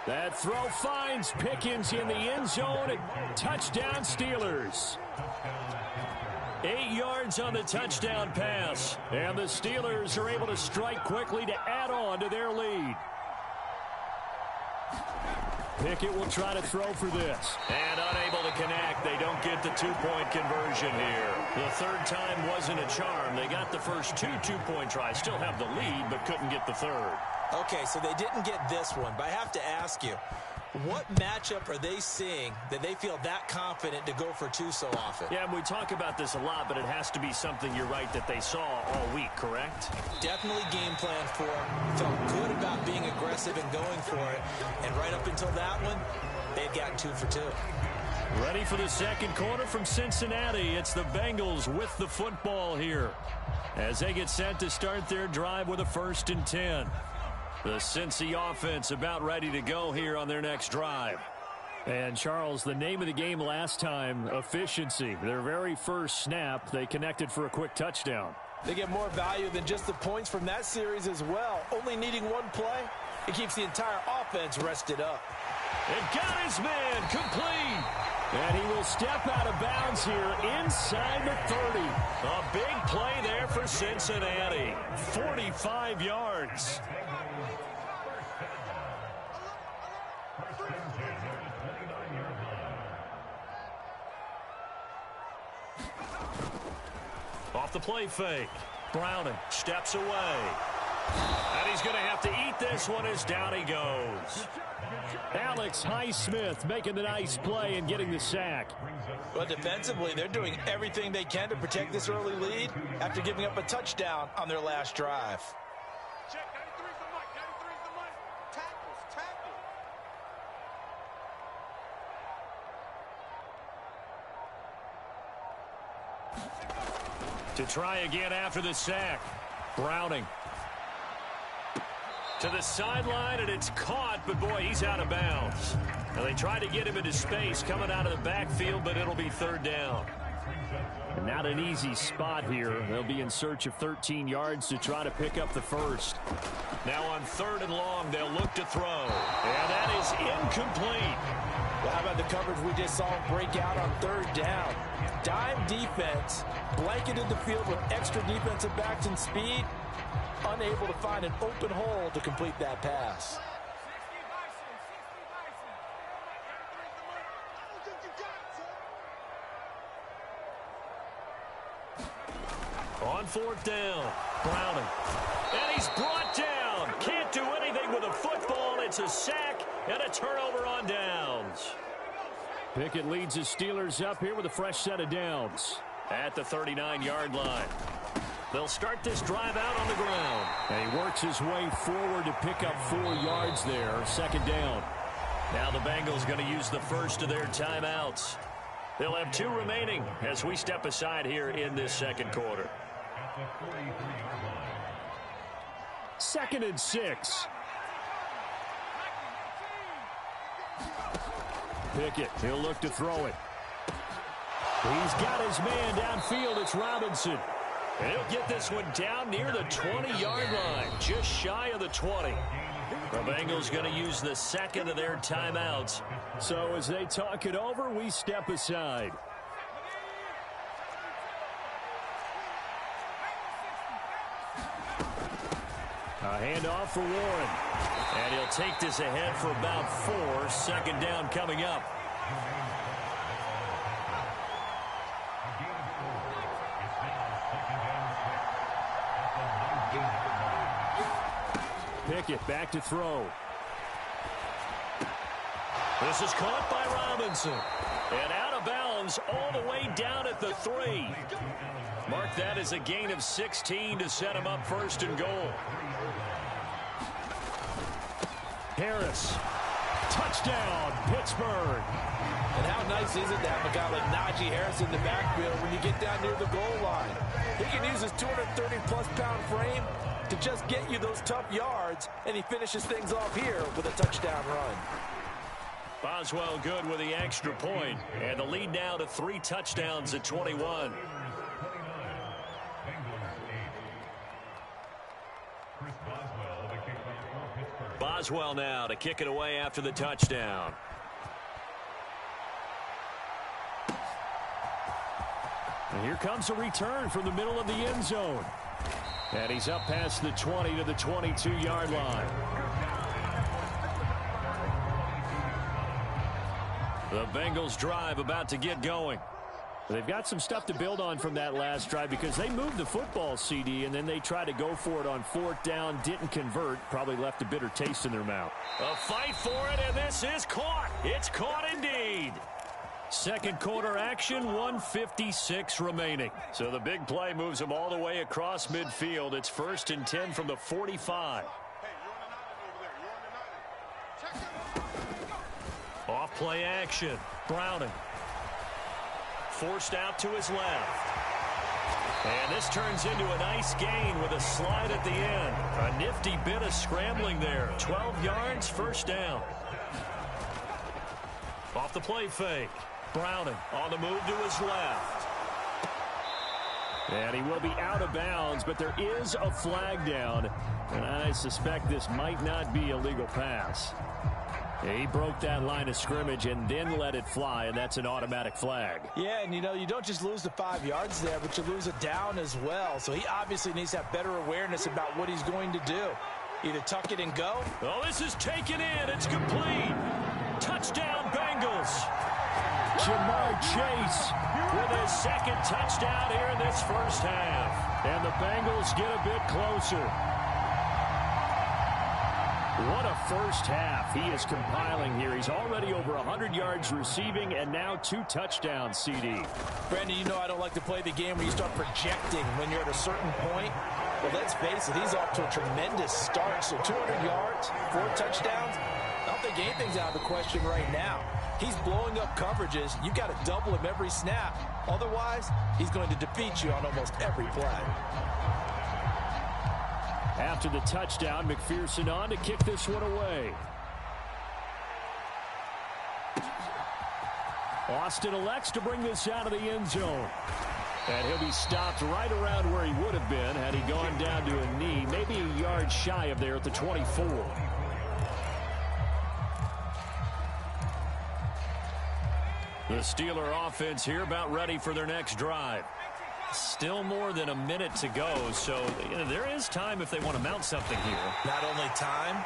That throw finds Pickens in the end zone. And touchdown Steelers. 8 yards on the touchdown pass. And the Steelers are able to strike quickly to add on to their lead. Pickett will try to throw for this. And unable to connect. They don't get the two-point conversion here. The third time wasn't a charm. They got the first two-point tries. Still have the lead, but couldn't get the third. Okay, so they didn't get this one, but I have to ask you, what matchup are they seeing that they feel that confident to go for two so often? Yeah, and we talk about this a lot, but it has to be something, you're right, that they saw all week, correct? Definitely game plan for it. Felt good about being aggressive and going for it. And right up until that one, they've got 2 for 2. Ready for the second quarter from Cincinnati. It's the Bengals with the football here as they get set to start their drive with a 1st and 10. The Cincy offense about ready to go here on their next drive. And, Charles, the name of the game last time, efficiency. Their very first snap, they connected for a quick touchdown. They get more value than just the points from that series as well. Only needing one play, it keeps the entire offense rested up. And got his man complete. And he will step out of bounds here inside the 30. A big play there for Cincinnati. 45 yards. Off the play fake. Browning steps away. And he's going to have to eat this one as down he goes. Alex Highsmith making the nice play and getting the sack. Well, defensively, they're doing everything they can to protect this early lead after giving up a touchdown on their last drive. Check, 93's the mic, 93's the mic. Tackles, tackles. To try again after the sack. Browning. To the sideline, and it's caught, but boy, he's out of bounds. Now, they tried to get him into space coming out of the backfield, but it'll be 3rd down. And not an easy spot here. They'll be in search of 13 yards to try to pick up the first. Now on 3rd and long, they'll look to throw. And that is incomplete. Well, how about the coverage we just saw break out on 3rd down? Dime defense, blanketed the field with extra defensive backs and speed, unable to find an open hole to complete that pass. On 4th down, Browning. And he's brought down. Can't do anything with a football. It's a sack and a turnover on downs. Pickett leads the Steelers up here with a fresh set of downs. At the 39-yard line. They'll start this drive out on the ground. And he works his way forward to pick up 4 yards there. 2nd down. Now the Bengals going to use the first of their timeouts. They'll have 2 remaining as we step aside here in this second quarter. 2nd and 6. Pickett, he'll look to throw it. He's got his man downfield. It's Robinson. And he'll get this one down near the 20-yard line, just shy of the 20. The Bengals going to use the second of their timeouts. So as they talk it over, we step aside. A handoff for Warren. And he'll take this ahead for about 4. 2nd down coming up. Pickett back to throw. This is caught by Robinson. And out of bounds all the way down at the 3. Mark that as a gain of 16 to set him up 1st and goal. Harris. Touchdown, Pittsburgh. And how nice is it to have a guy like Najee Harris in the backfield when you get down near the goal line? He can use his 230-plus pound frame to just get you those tough yards, and he finishes things off here with a touchdown run. Boswell good with the extra point, and the lead now to 3 touchdowns at 21. Boswell now to kick it away after the touchdown. And here comes a return from the middle of the end zone. And he's up past the 20 to the 22-yard line. The Bengals drive about to get going. They've got some stuff to build on from that last drive because they moved the football, CD, and then they tried to go for it on 4th down, didn't convert, probably left a bitter taste in their mouth. A fight for it, and this is caught. It's caught indeed. Second quarter action, 1:56 remaining. So the big play moves them all the way across midfield. It's 1st and 10 from the 45. Off play action. Browning. Forced out to his left. And this turns into a nice gain with a slide at the end. A nifty bit of scrambling there. 12 yards, 1st down. Off the play fake. Browning on the move to his left. And he will be out of bounds, but there is a flag down. And I suspect this might not be a legal pass. He broke that line of scrimmage and then let it fly, and that's an automatic flag. Yeah, and you know, you don't just lose the 5 yards there, but you lose a down as well. So he obviously needs to have better awareness about what he's going to do. Either tuck it and go. Oh, this is taken in. It's complete. Touchdown, Bengals. Jamar Chase With his 2nd touchdown here in this 1st half. And the Bengals get a bit closer. What a 1st half he is compiling here. He's already over 100 yards receiving and now 2 touchdowns, CD. Brandon, you know I don't like to play the game where you start projecting when you're at a certain point. But let's face it, he's off to a tremendous start. So 200 yards, 4 touchdowns. I don't think anything's out of the question right now. He's blowing up coverages. You got to double him every snap. Otherwise, he's going to defeat you on almost every play. After the touchdown, McPherson on to kick this one away. Austin elects to bring this out of the end zone. And he'll be stopped right around where he would have been had he gone down to a knee, maybe a yard shy of there at the 24. The Steeler offense here about ready for their next drive. Still more than a minute to go, so there is time if they want to mount something here. Not only time,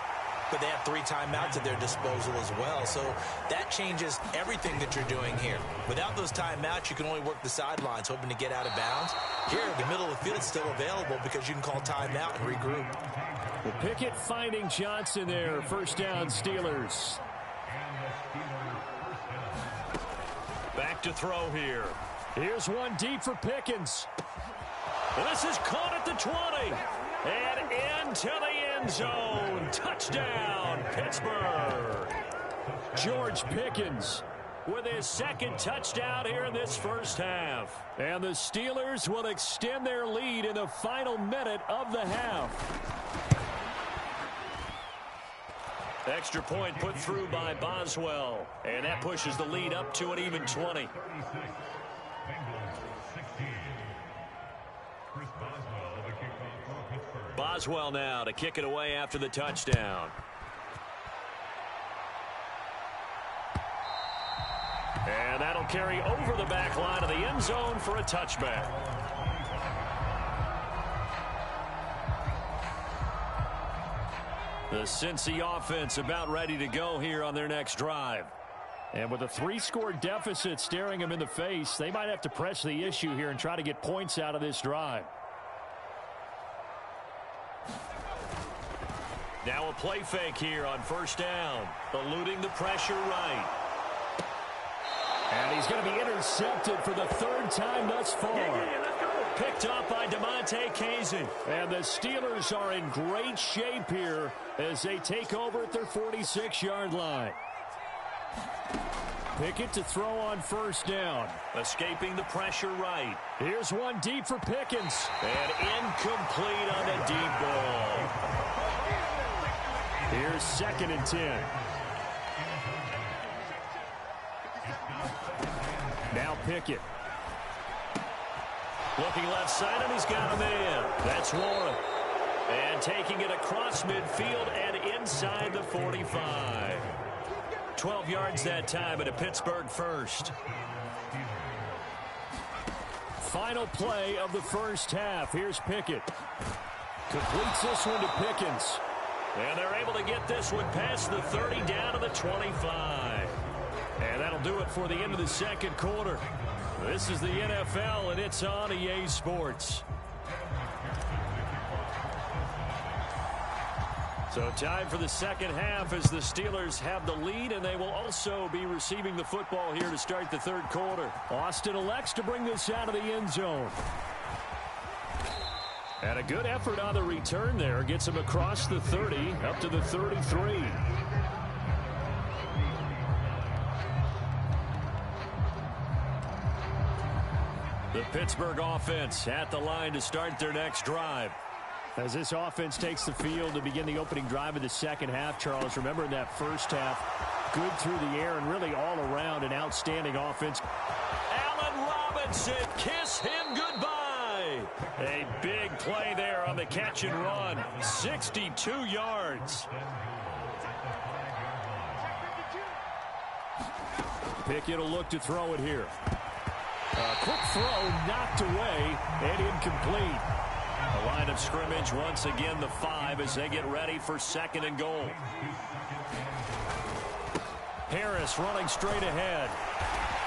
but they have 3 timeouts at their disposal as well, so that changes everything that you're doing here. Without those timeouts, you can only work the sidelines, hoping to get out of bounds. Here, the middle of the field is still available because you can call timeout and regroup. Well, Pickett finding Johnson there. 1st down, Steelers. Back to throw here. Here's one deep for Pickens. And this is caught at the 20. And into the end zone. Touchdown, Pittsburgh. George Pickens with his 2nd touchdown here in this 1st half. And the Steelers will extend their lead in the final minute of the half. Extra point put through by Boswell. And that pushes the lead up to an even 20. Boswell now to kick it away after the touchdown. And that'll carry over the back line of the end zone for a touchback. The Cincy offense about ready to go here on their next drive. And with a 3-score deficit staring them in the face, they might have to press the issue here and try to get points out of this drive. Now a play fake here on 1st down. Eluding the pressure right. And he's going to be intercepted for the 3rd time thus far. Picked up by DeMonte Casey. And the Steelers are in great shape here as they take over at their 46-yard line. Pickett to throw on first down. Escaping the pressure right. Here's one deep for Pickens. And incomplete on the deep ball. Here's 2nd and 10. Now Pickett. Looking left side, and he's got a man. That's Warren. And taking it across midfield and inside the 45. 12 yards that time, and a Pittsburgh first. Final play of the first half. Here's Pickett. Completes this one to Pickens. And they're able to get this one past the 30 down to the 25. And that'll do it for the end of the second quarter. This is the NFL, and it's on EA Sports. So time for the second half as the Steelers have the lead, and they will also be receiving the football here to start the third quarter. Austin elects to bring this out of the end zone. And a good effort on the return there. Gets him across the 30, up to the 33. The Pittsburgh offense at the line to start their next drive. As this offense takes the field to begin the opening drive of the second half, Charles, remember in that first half, good through the air and really all around an outstanding offense. Allen Robinson, kiss him goodbye. A big play there on the catch and run. 62 yards. Pickett will look to throw it here. A quick throw knocked away and incomplete. The line of scrimmage once again the 5 as they get ready for 2nd and goal. Harris running straight ahead.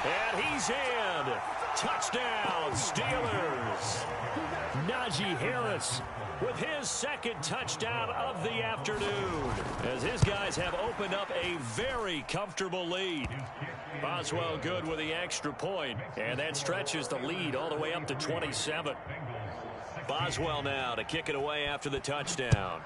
And he's in. Touchdown, Steelers. Najee Harris with his 2nd touchdown of the afternoon, as his guys have opened up a very comfortable lead. Boswell good with the extra point, and that stretches the lead all the way up to 27. Boswell now to kick it away after the touchdown.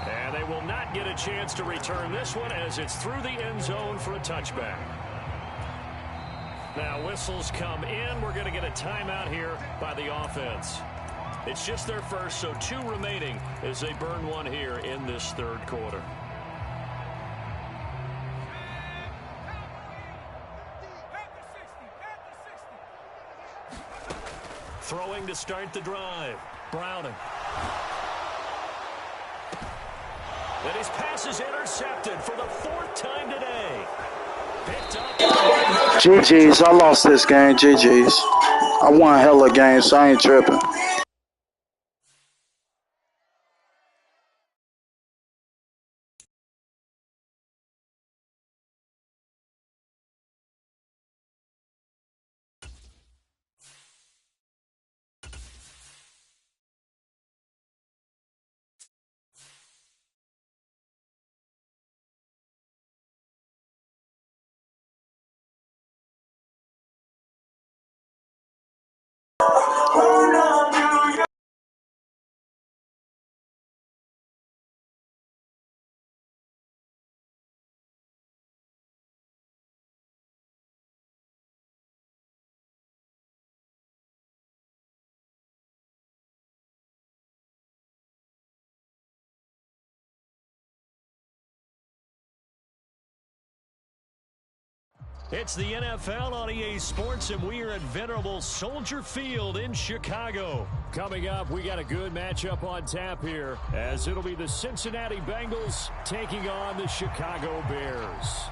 And they will not get a chance to return this one as it's through the end zone for a touchback. Now whistles come in. We're going to get a timeout here by the offense. It's just their first, so 2 remaining as they burn one here in this third quarter. Throwing to start the drive. Browning. And his pass is intercepted for the 4th time today. Picked up. GG's, I lost this game. GG's. I won hella games, so I ain't tripping. It's the NFL on EA Sports, and we are at venerable Soldier Field in Chicago. Coming up, we got a good matchup on tap here, as it'll be the Cincinnati Bengals taking on the Chicago Bears.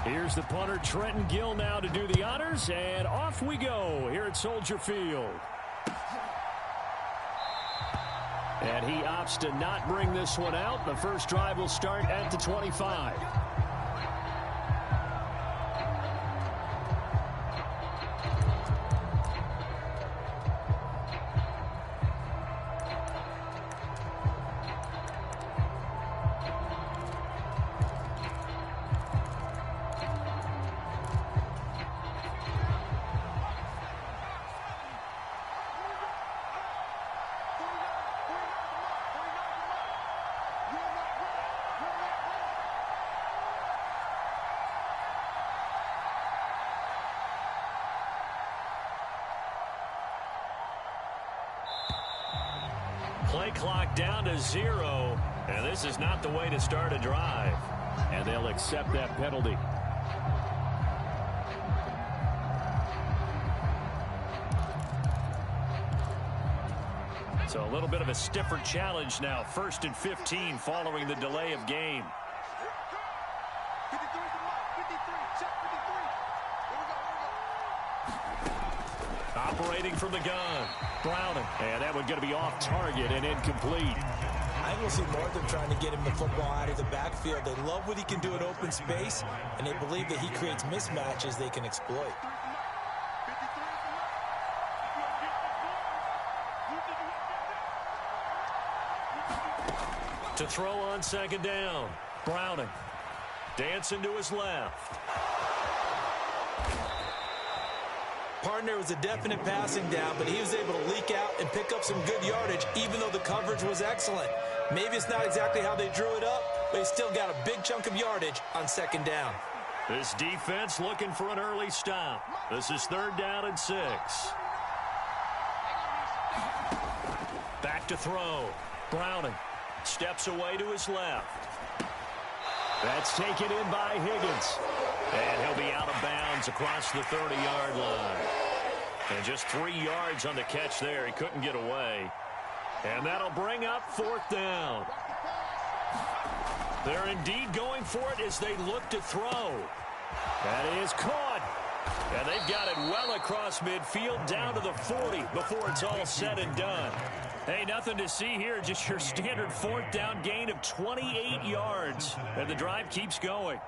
Here's the punter, Trenton Gill, now to do the honors, and off we go here at Soldier Field. And he opts to not bring this one out. The first drive will start at the 25. clock down to 0. And this is not the way to start a drive. And they'll accept that penalty. So a little bit of a stiffer challenge now. 1st and 15 following the delay of game. 53 is the mark. 53. Check 53. Here we go. Operating from the gun. Browning. And that one's going to be off target and incomplete. I will see more of them trying to get him the football out of the backfield. They love what he can do in open space, and they believe that he creates mismatches they can exploit. To throw on 2nd down. Browning. Dancing to his left. Partner was a definite passing down, but he was able to leak out and pick up some good yardage, even though the coverage was excellent. Maybe it's not exactly how they drew it up, but he still got a big chunk of yardage on 2nd down. This defense looking for an early stop. This is 3rd down and 6. Back to throw. Browning steps away to his left. That's taken in by Higgins. And he'll be out of bounds across the 30-yard line. And just 3 yards on the catch there. He couldn't get away. And that'll bring up 4th down. They're indeed going for it as they look to throw. That is caught. And they've got it well across midfield down to the 40 before it's all said and done. Hey, nothing to see here. Just your standard 4th down gain of 28 yards. And the drive keeps going.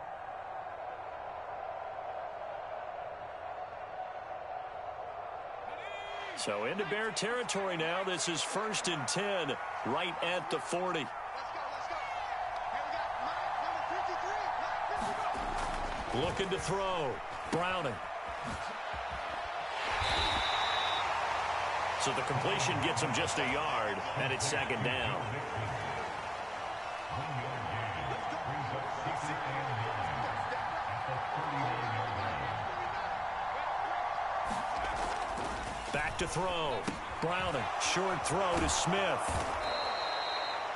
So into Bear territory now. This is 1st and 10 right at the 40. Let's go. Here we got number 53. Looking to throw. Browning. So the completion gets him just a yard, and it's 2nd down. Back to throw. Browning. Short throw to Smith.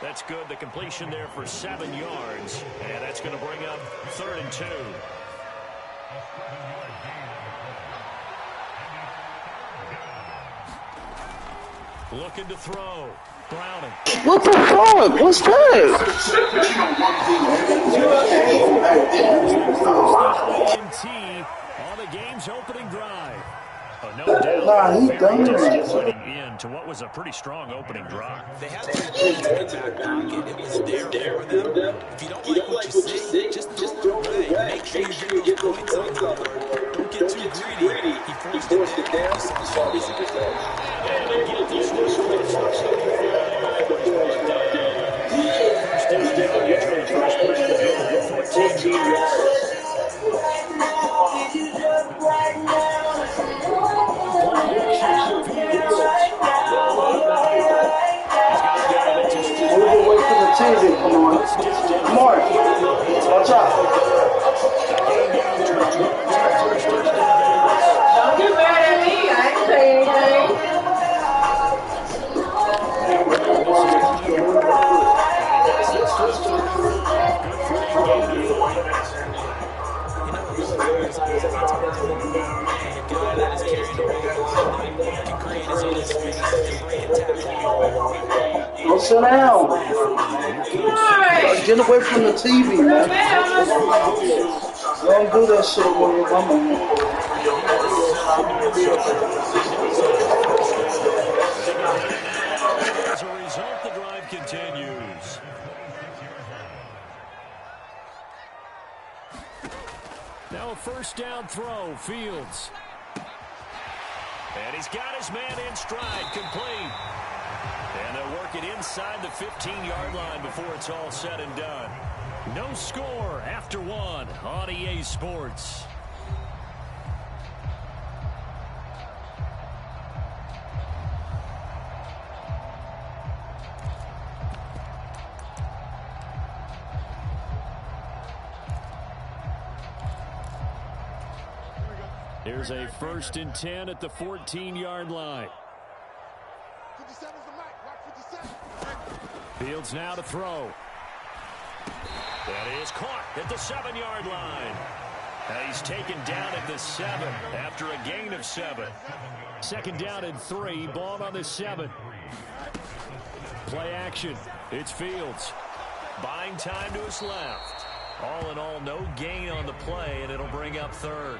That's good. The completion there for 7 yards. And that's going to bring up 3rd and 2. Looking to throw. Browning. What the fuck? What's that? On the game's opening drive. Oh, no doubt. Nah, he done Disappointing end to what was a pretty strong opening drive. They had 3 points in the back pocket. It was there for them. If you don't like what you see, just throw it away. Make sure you get those points on the board. Don't get too greedy. He forced it down. Mark, watch out. Don't get mad at me. I ain't say anything. Go sit down. Get away from the TV, man. Don't do that shit with your mama. As a result, the drive continues. Now a 1st down throw. Fields. And he's got his man in stride, complete. And they'll work it inside the 15-yard line before it's all said and done. No score after 1 on EA Sports. Here's a 1st and 10 at the 14-yard line. 57's the mic. Mark 57. Fields now to throw. That is caught at the 7-yard line. He's taken down at the 7 after a gain of 7. Second down and 3. Ball on the 7. Play action. It's Fields. Buying time to his left. All in all, no gain on the play, and it'll bring up third.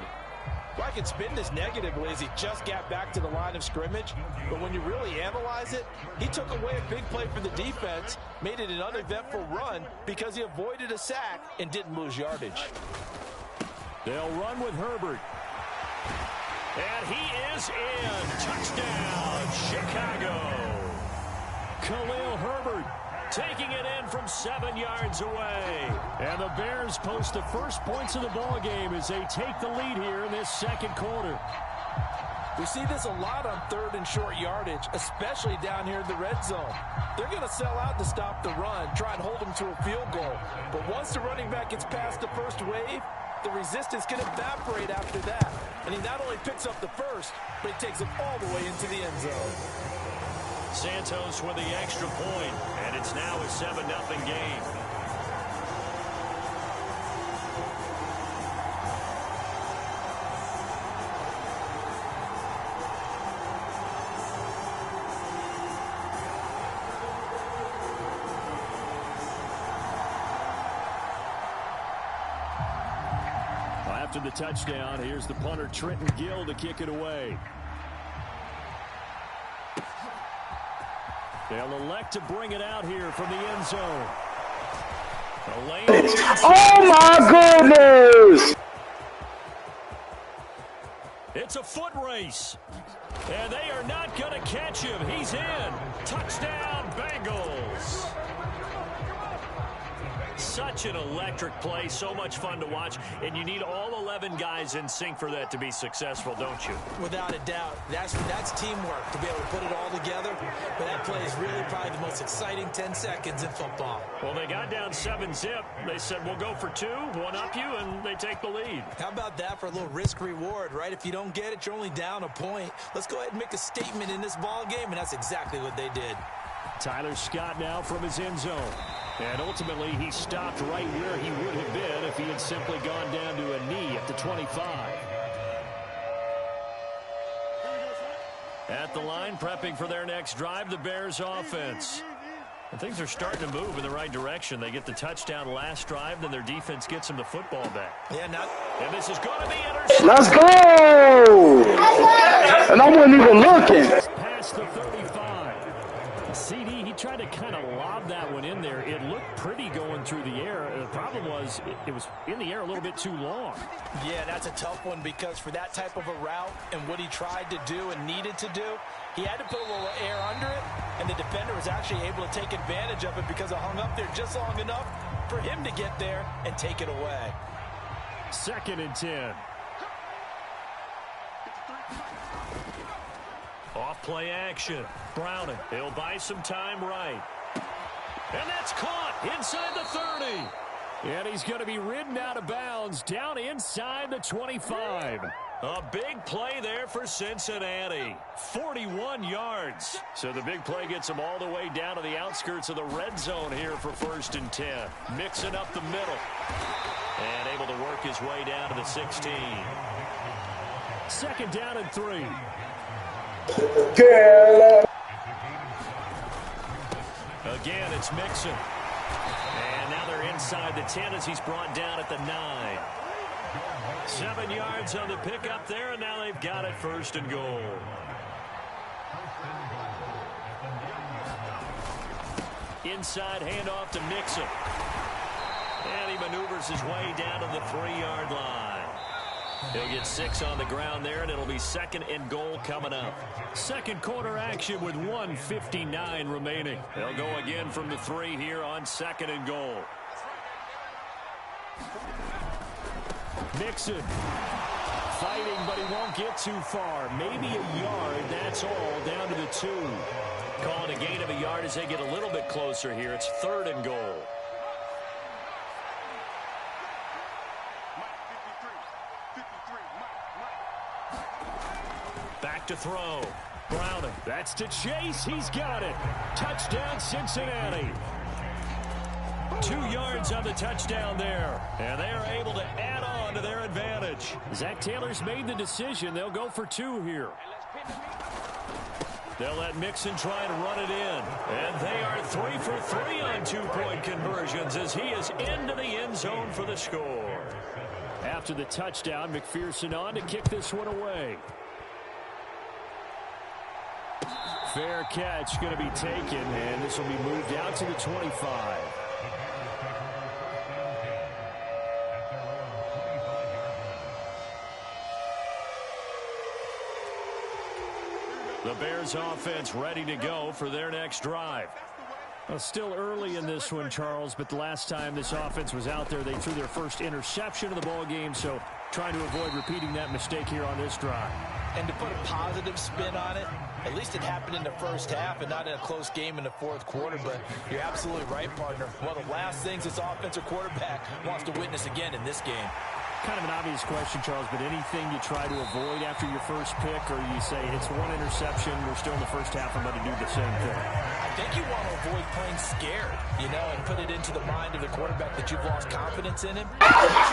Well, I can spin this negatively as he just got back to the line of scrimmage. But when you really analyze it, he took away a big play for the defense, made it an uneventful run because he avoided a sack and didn't lose yardage. They'll run with Herbert. And he is in. Touchdown, Chicago. Khalil Herbert taking it in from 7 yards away. And the Bears post the first points of the ball game as they take the lead here in this second quarter. We see this a lot on 3rd and short yardage, especially down here in the red zone. They're going to sell out to stop the run, try and hold them to a field goal. But once the running back gets past the first wave, the resistance can evaporate after that. And he not only picks up the first, but he takes it all the way into the end zone. Santos with the extra point, and it's now a 7-0 game. After the touchdown, here's the punter Trenton Gill to kick it away. They'll elect to bring it out here from the end zone. Oh my goodness! It's a foot race. And they are not going to catch him. He's in. Touchdown, Bengals. Such an electric play, so much fun to watch, and you need all 11 guys in sync for that to be successful, don't you? Without a doubt. That's teamwork to be able to put it all together. But that play is really probably the most exciting 10 seconds in football. Well, they got down 7-zip. They said, we'll go for 2, one up you, and they take the lead. How about that for a little risk-reward, right? If you don't get it, you're only down a point. Let's go ahead and make a statement in this ball game, and that's exactly what they did. Tyler Scott now from his end zone. And ultimately, he stopped right where he would have been if he had simply gone down to a knee at the 25. At the line, prepping for their next drive, the Bears offense. And things are starting to move in the right direction. They get the touchdown last drive, then their defense gets them the football back. And this is going to be intercepted. Let's go! And I wasn't even looking. Past the 35. CD, he tried to kind of lob that one in there. It looked pretty going through the air. The problem was it was in the air a little bit too long. Yeah, that's a tough one because for that type of a route and what he tried to do and needed to do, he had to put a little air under it, and the defender was actually able to take advantage of it because it hung up there just long enough for him to get there and take it away. 2nd and 10. Off play action. Browning. He'll buy some time right. And that's caught inside the 30. And he's going to be ridden out of bounds down inside the 25. A big play there for Cincinnati. 41 yards. So the big play gets him all the way down to the outskirts of the red zone here for 1st and 10. Mixing up the middle. And able to work his way down to the 16. 2nd down and 3. Again, it's Mixon. And now they're inside the 10 as he's brought down at the 9. 7 yards on the pickup there, and now they've got it 1st and goal. Inside handoff to Mixon. And he maneuvers his way down to the 3-yard line. He'll get 6 on the ground there, and it'll be 2nd and goal coming up. Second quarter action with 1:59 remaining. They'll go again from the 3 here on 2nd and goal. Mixon fighting, but he won't get too far. Maybe a yard, that's all, down to the 2. Calling a gain of a yard as they get a little bit closer here. It's 3rd and goal. Back to throw. Browning. That's to Chase. He's got it. Touchdown, Cincinnati. 2 yards on the touchdown there. And they are able to add on to their advantage. Zach Taylor's made the decision. They'll go for 2 here. They'll let Mixon try and run it in. And they are 3 for 3 on 2-point conversions as he is into the end zone for the score. After the touchdown, McPherson on to kick this one away. Fair catch going to be taken, and this will be moved out to the 25. The Bears offense ready to go for their next drive. Well, still early in this one, Charles, but the last time this offense was out there, they threw their first interception of the ball game, so trying to avoid repeating that mistake here on this drive. And to put a positive spin on it, at least it happened in the first half and not in a close game in the fourth quarter, but you're absolutely right, partner. One of the last things this offensive quarterback wants to witness again in this game. Kind of an obvious question, Charles, but anything you try to avoid after your first pick, or you say it's one interception, we're still in the first half, I'm going to do the same thing? I think you want to avoid playing scared, and put it into the mind of the quarterback that you've lost confidence in him.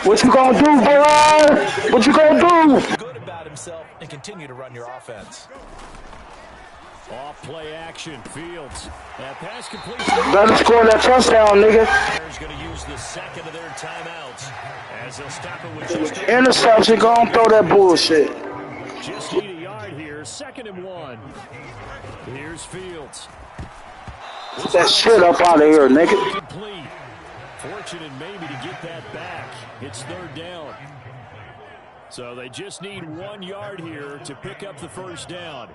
What you gonna do, boy? What you gonna do? Good about himself and continue to run your offense. Off play action, Fields. That pass completion. Better score that touchdown, nigga. Bears going to use the second of their timeouts as they'll stop it with just interception. Go on, throw that bullshit. Just need a yard here. 2nd and 1. Here's Fields. Get that shit up out of here, nigga. Complete. Fortunate maybe to get that back. It's 3rd down. So they just need 1 yard here to pick up the first down.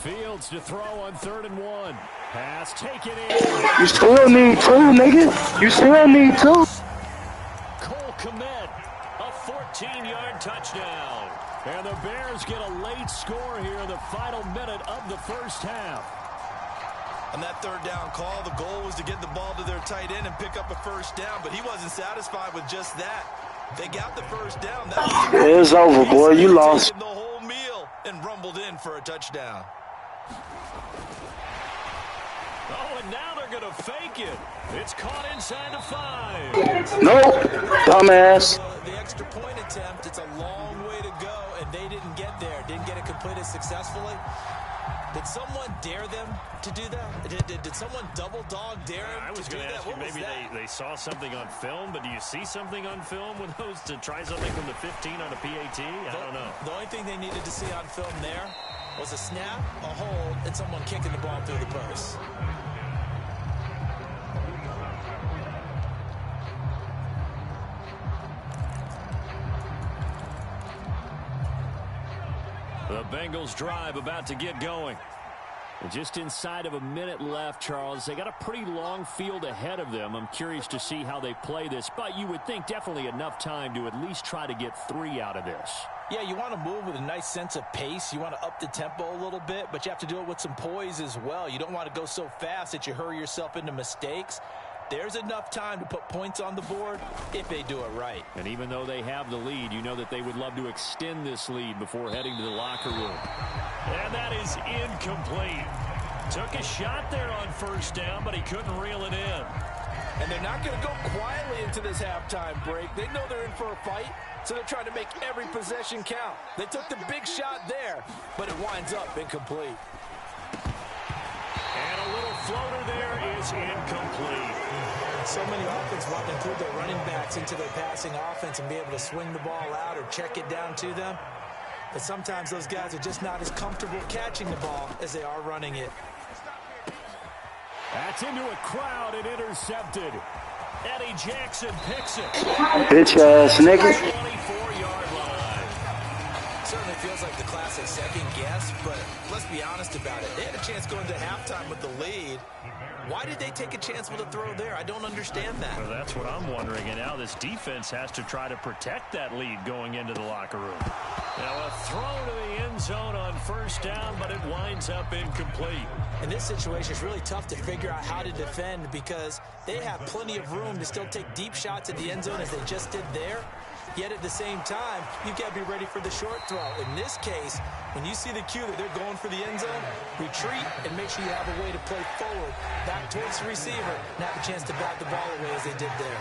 Fields to throw on 3rd and 1. Pass taken in. You still need 2, nigga. You still need 2. Cole Kmet, a 14-yard touchdown. And the Bears get a late score here in the final minute of the first half. On that 3rd down call, the goal was to get the ball to their tight end and pick up a first down, but he wasn't satisfied with just that. They got the first down. That was it's over, boy. You lost. The whole meal and rumbled in for a touchdown. Oh, and now they're going to fake it. It's caught inside the 5. Nope. Dumbass. The extra point attempt, it's a long way to go, and they didn't get there. Didn't get it completed successfully. Did someone dare them to do that? Did someone double dog dare them I was to do going to that? ask you, maybe they saw something on film, but do you see something on film with those to try something from the 15 on a PAT? I don't know. The only thing they needed to see on film there was a snap, a hold, and someone kicking the ball through the post. The Bengals drive about to get going. Just inside of a minute left, Charles. They got a pretty long field ahead of them. I'm curious to see how they play this, but you would think definitely enough time to at least try to get 3 out of this. Yeah, you want to move with a nice sense of pace. You want to up the tempo a little bit, but you have to do it with some poise as well. You don't want to go so fast that you hurry yourself into mistakes. There's enough time to put points on the board if they do it right. And even though they have the lead, you know that they would love to extend this lead before heading to the locker room. And that is incomplete. Took a shot there on 1st down, but he couldn't reel it in. And they're not going to go quietly into this halftime break. They know they're in for a fight, so they're trying to make every possession count. They took the big shot there, but it winds up incomplete. And a little floater there is incomplete. So many offenses want to include their running backs into their passing offense and be able to swing the ball out or check it down to them. But sometimes those guys are just not as comfortable catching the ball as they are running it. That's into a crowd and intercepted. Eddie Jackson picks it. Bitch ass nigga. 24-yard line. Certainly feels like the classic second guess, but let's be honest about it. They had a chance going to halftime with the lead. Why did they take a chance with a throw there? I don't understand that. Well, that's what I'm wondering. And now this defense has to try to protect that lead going into the locker room. Now a throw to the end zone on 1st down, but it winds up incomplete. In this situation, it's really tough to figure out how to defend because they have plenty of room to still take deep shots at the end zone as they just did there. Yet at the same time, you've got to be ready for the short throw. In this case, when you see the cue that they're going for the end zone, retreat and make sure you have a way to play forward, back towards the receiver, and have a chance to bat the ball away as they did there.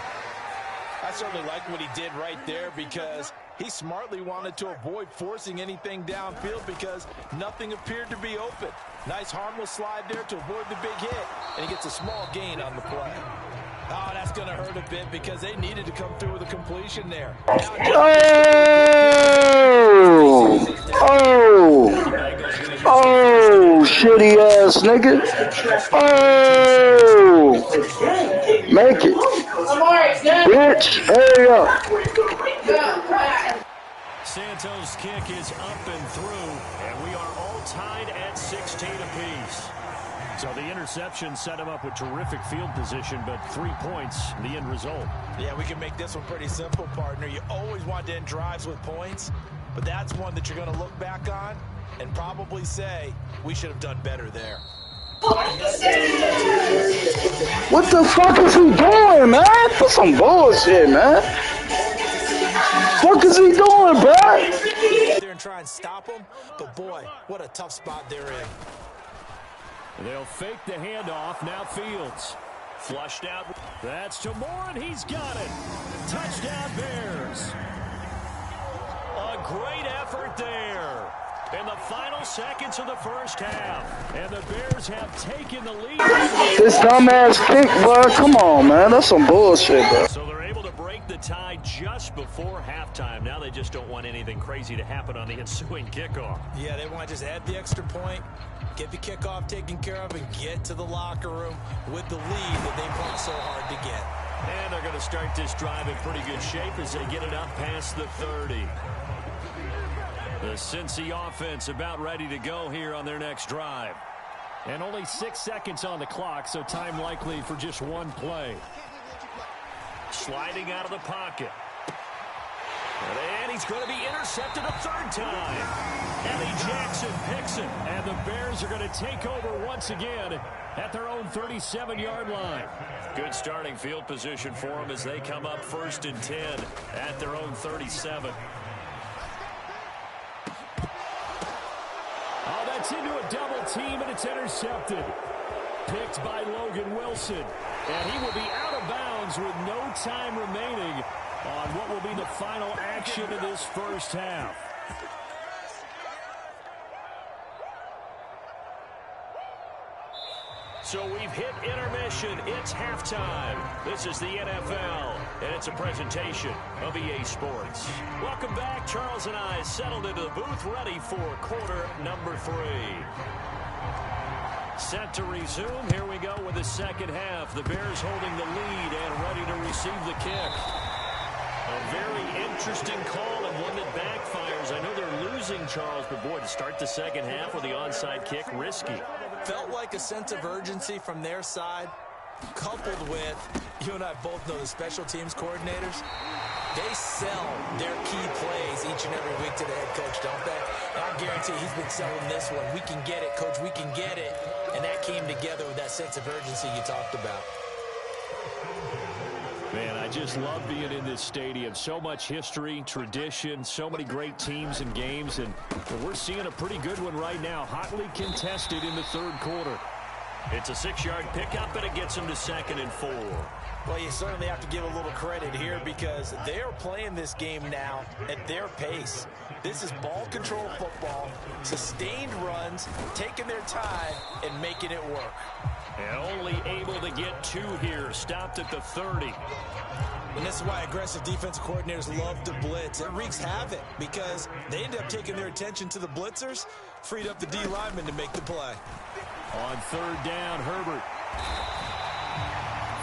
I certainly like what he did right there because he smartly wanted to avoid forcing anything downfield because nothing appeared to be open. Nice harmless slide there to avoid the big hit, and he gets a small gain on the play. Oh, that's going to hurt a bit because they needed to come through with a completion there. Oh, shitty ass nigga. Oh, make it. Bitch, hurry up. Santos' kick is up and through, and we are all tied at 16 apiece. So the interception set him up with terrific field position, but 3 points, the end result. Yeah, we can make this one pretty simple, partner. You always want to end drives with points, but that's one that you're going to look back on and probably say, we should have done better there. What the fuck is he doing, man? That's some bullshit, man. What is he doing, bro? There and try and stop him, but boy, what a tough spot they're in. They'll fake the handoff. Now Fields. Flushed out. That's to Moore, and he's got it. Touchdown, Bears. A great effort there. In the final seconds of the first half. And the Bears have taken the lead. This dumbass kick, bro. Come on, man. That's some bullshit, bro. So they're able to break the tie just before halftime. Now they just don't want anything crazy to happen on the ensuing kickoff. Yeah, they want to just add the extra point, get the kickoff taken care of, and get to the locker room with the lead that they fought so hard to get. And they're going to start this drive in pretty good shape as they get it up past the 30. The Cincy offense about ready to go here on their next drive. And only 6 seconds on the clock, so time likely for just one play. Sliding out of the pocket. And he's going to be intercepted a third time. Eddie Jackson picks it. And the Bears are going to take over once again at their own 37-yard line. Good starting field position for them as they come up 1st and 10 at their own 37. Oh, that's into a double team, and it's intercepted. Picked by Logan Wilson. And he will be out of bounds with no time remaining on what will be the final action of this first half. So we've hit intermission. It's halftime. This is the NFL, and it's a presentation of EA Sports. Welcome back. Charles and I settled into the booth, ready for quarter number 3. Set to resume. Here we go with the second half. The Bears holding the lead and ready to receive the kick. A very interesting call and one that backfires. I know they're losing, Charles, but boy, to start the second half with the onside kick, risky. Felt like a sense of urgency from their side, coupled with, you and I both know the special teams coordinators, they sell their key plays each and every week to the head coach, don't they? And I guarantee he's been selling this one. We can get it, coach, we can get it. And that came together with that sense of urgency you talked about. Man, I just love being in this stadium. So much history, tradition, so many great teams and games, and we're seeing a pretty good one right now. Hotly contested in the third quarter. It's a 6-yard pickup, and it gets them to 2nd and 4. Well, you certainly have to give a little credit here because they are playing this game now at their pace. This is ball control football, sustained runs, taking their time, and making it work. And only able to get 2 here. Stopped at the 30. And this is why aggressive defensive coordinators love to blitz. It wreaks havoc because they end up taking their attention to the blitzers, freed up the D lineman to make the play. On 3rd down, Herbert.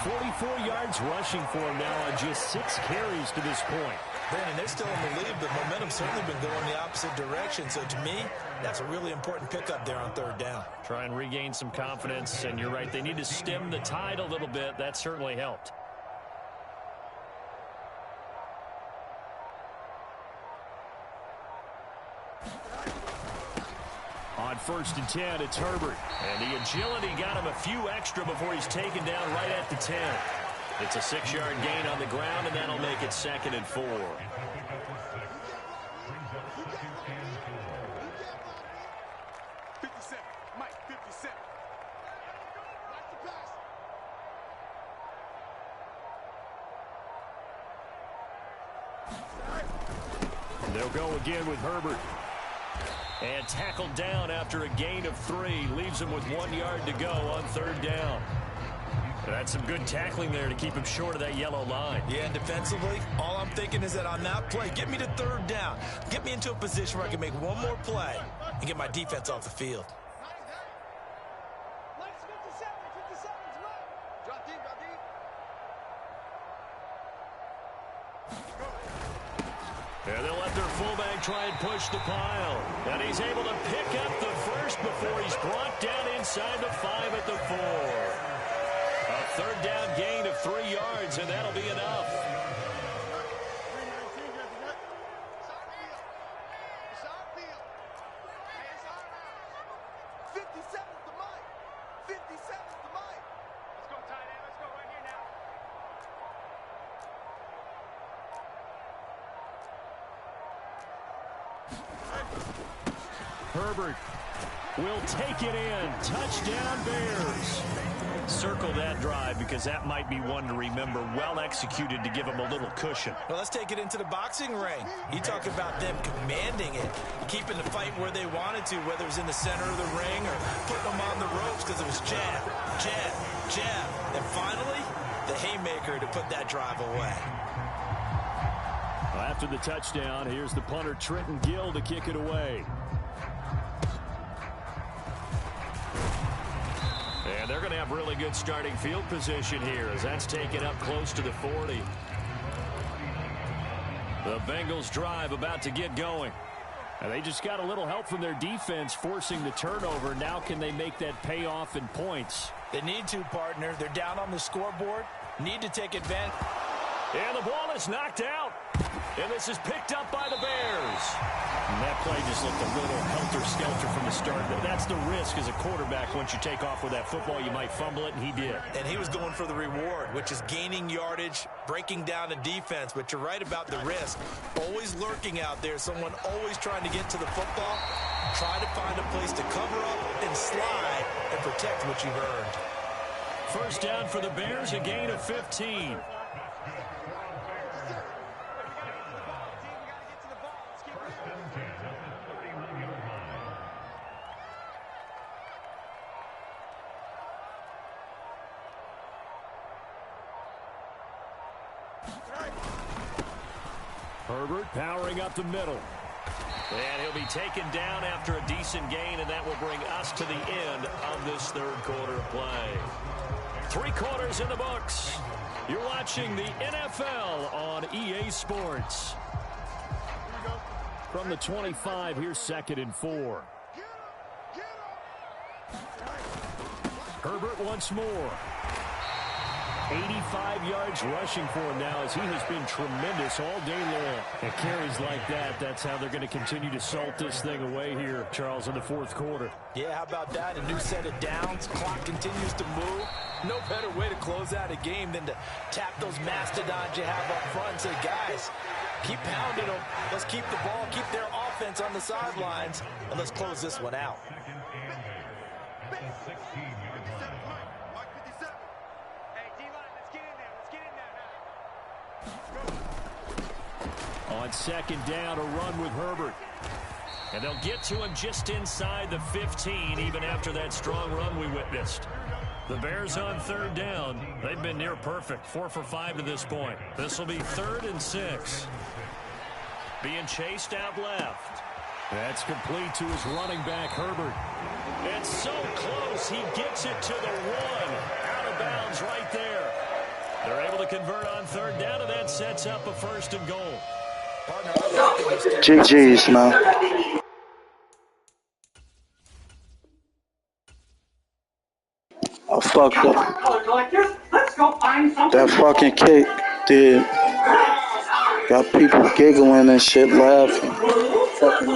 44 yards rushing for him now on just 6 carries to this point. Brandon, they're still in the lead, but momentum's certainly been going the opposite direction. So to me, that's a really important pickup there on 3rd down. Try and regain some confidence, and you're right. They need to stem the tide a little bit. That certainly helped. On 1st and 10, it's Herbert. And the agility got him a few extra before he's taken down right at the 10. It's a 6-yard gain on the ground, and that'll make it 2nd and 4. They'll go again with Herbert. And tackled down after a gain of 3. Leaves him with 1 yard to go on 3rd down. That's some good tackling there to keep him short of that yellow line. Yeah, and defensively, all I'm thinking is that on that play, get me to 3rd down. Get me into a position where I can make one more play and get my defense off the field. And they'll let their fullback try and push the pile. And he's able to pick up the first before he's brought down inside the 5 at the 4. A 3rd down gain of 3 yards, and that'll be enough. Herbert will take it in. Touchdown, Bears. Circle that drive because that might be one to remember. Well executed to give them a little cushion. Well, let's take it into the boxing ring. You talk about them commanding it, keeping the fight where they wanted to, whether it was in the center of the ring or putting them on the ropes because it was jab, jab, jab. And finally, the haymaker to put that drive away. After the touchdown, here's the punter, Trenton Gill, to kick it away. And they're going to have really good starting field position here as that's taken up close to the 40. The Bengals drive about to get going. And they just got a little help from their defense forcing the turnover. Now can they make that pay off in points? They need to, partner. They're down on the scoreboard. Need to take advantage. And the ball is knocked out. And this is picked up by the Bears. And that play just looked a little helter-skelter from the start. But that's the risk as a quarterback. Once you take off with that football, you might fumble it, and he did. And he was going for the reward, which is gaining yardage, breaking down the defense. But you're right about the risk. Always lurking out there, someone always trying to get to the football. Try to find a place to cover up and slide and protect what you've earned. First down for the Bears, a gain of 15. Herbert powering up the middle. And he'll be taken down after a decent gain, and that will bring us to the end of this 3rd quarter of play. 3 quarters in the books. You're watching the NFL on EA Sports. From the 25, here's 2nd and 4. Herbert once more. 85 yards rushing for him now as he has been tremendous all day long. And carries like that, that's how they're going to continue to salt this thing away here, Charles, in the 4th quarter. Yeah, how about that? A new set of downs. Clock continues to move. No better way to close out a game than to tap those mastodons you have up front and say, guys, keep pounding them. Let's keep the ball, keep their offense on the sidelines, and let's close this one out. On 2nd down, a run with Herbert. And they'll get to him just inside the 15, even after that strong run we witnessed. The Bears on 3rd down. They've been near perfect, 4 for 5 to this point. This will be 3rd and 6. Being chased out left. That's complete to his running back, Herbert. It's so close, he gets it to the 1. Out of bounds right there. They're able to convert on 3rd down, and that sets up a 1st and goal. GG's, man. I fucked up. That fucking kick did. Got people giggling and shit, laughing.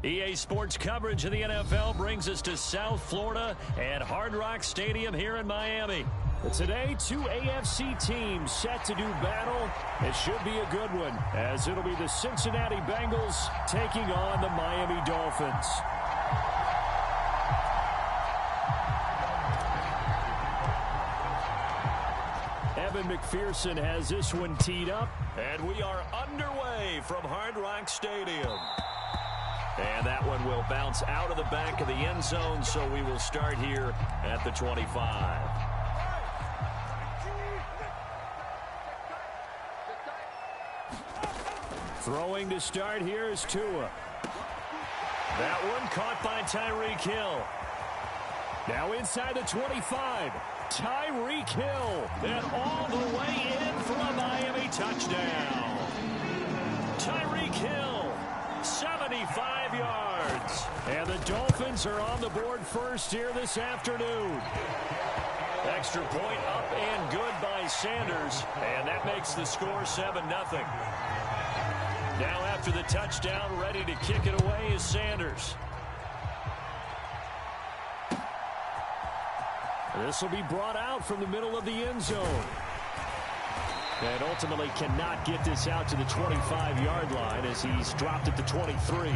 EA Sports coverage of the NFL brings us to South Florida at Hard Rock Stadium here in Miami. Today, two AFC teams set to do battle. It should be a good one, as it'll be the Cincinnati Bengals taking on the Miami Dolphins. Evan McPherson has this one teed up, and we are underway from Hard Rock Stadium. And that one will bounce out of the back of the end zone, so we will start here at the 25. Throwing to start here is Tua. That one caught by Tyreek Hill. Now inside the 25. Tyreek Hill. And all the way in for a Miami touchdown. Tyreek Hill, 75 yards. And the Dolphins are on the board first here this afternoon. Extra point up and good by Sanders. And that makes the score 7-0. Now after the touchdown, ready to kick it away is Sanders. This will be brought out from the middle of the end zone. And ultimately cannot get this out to the 25-yard line as he's dropped at the 23.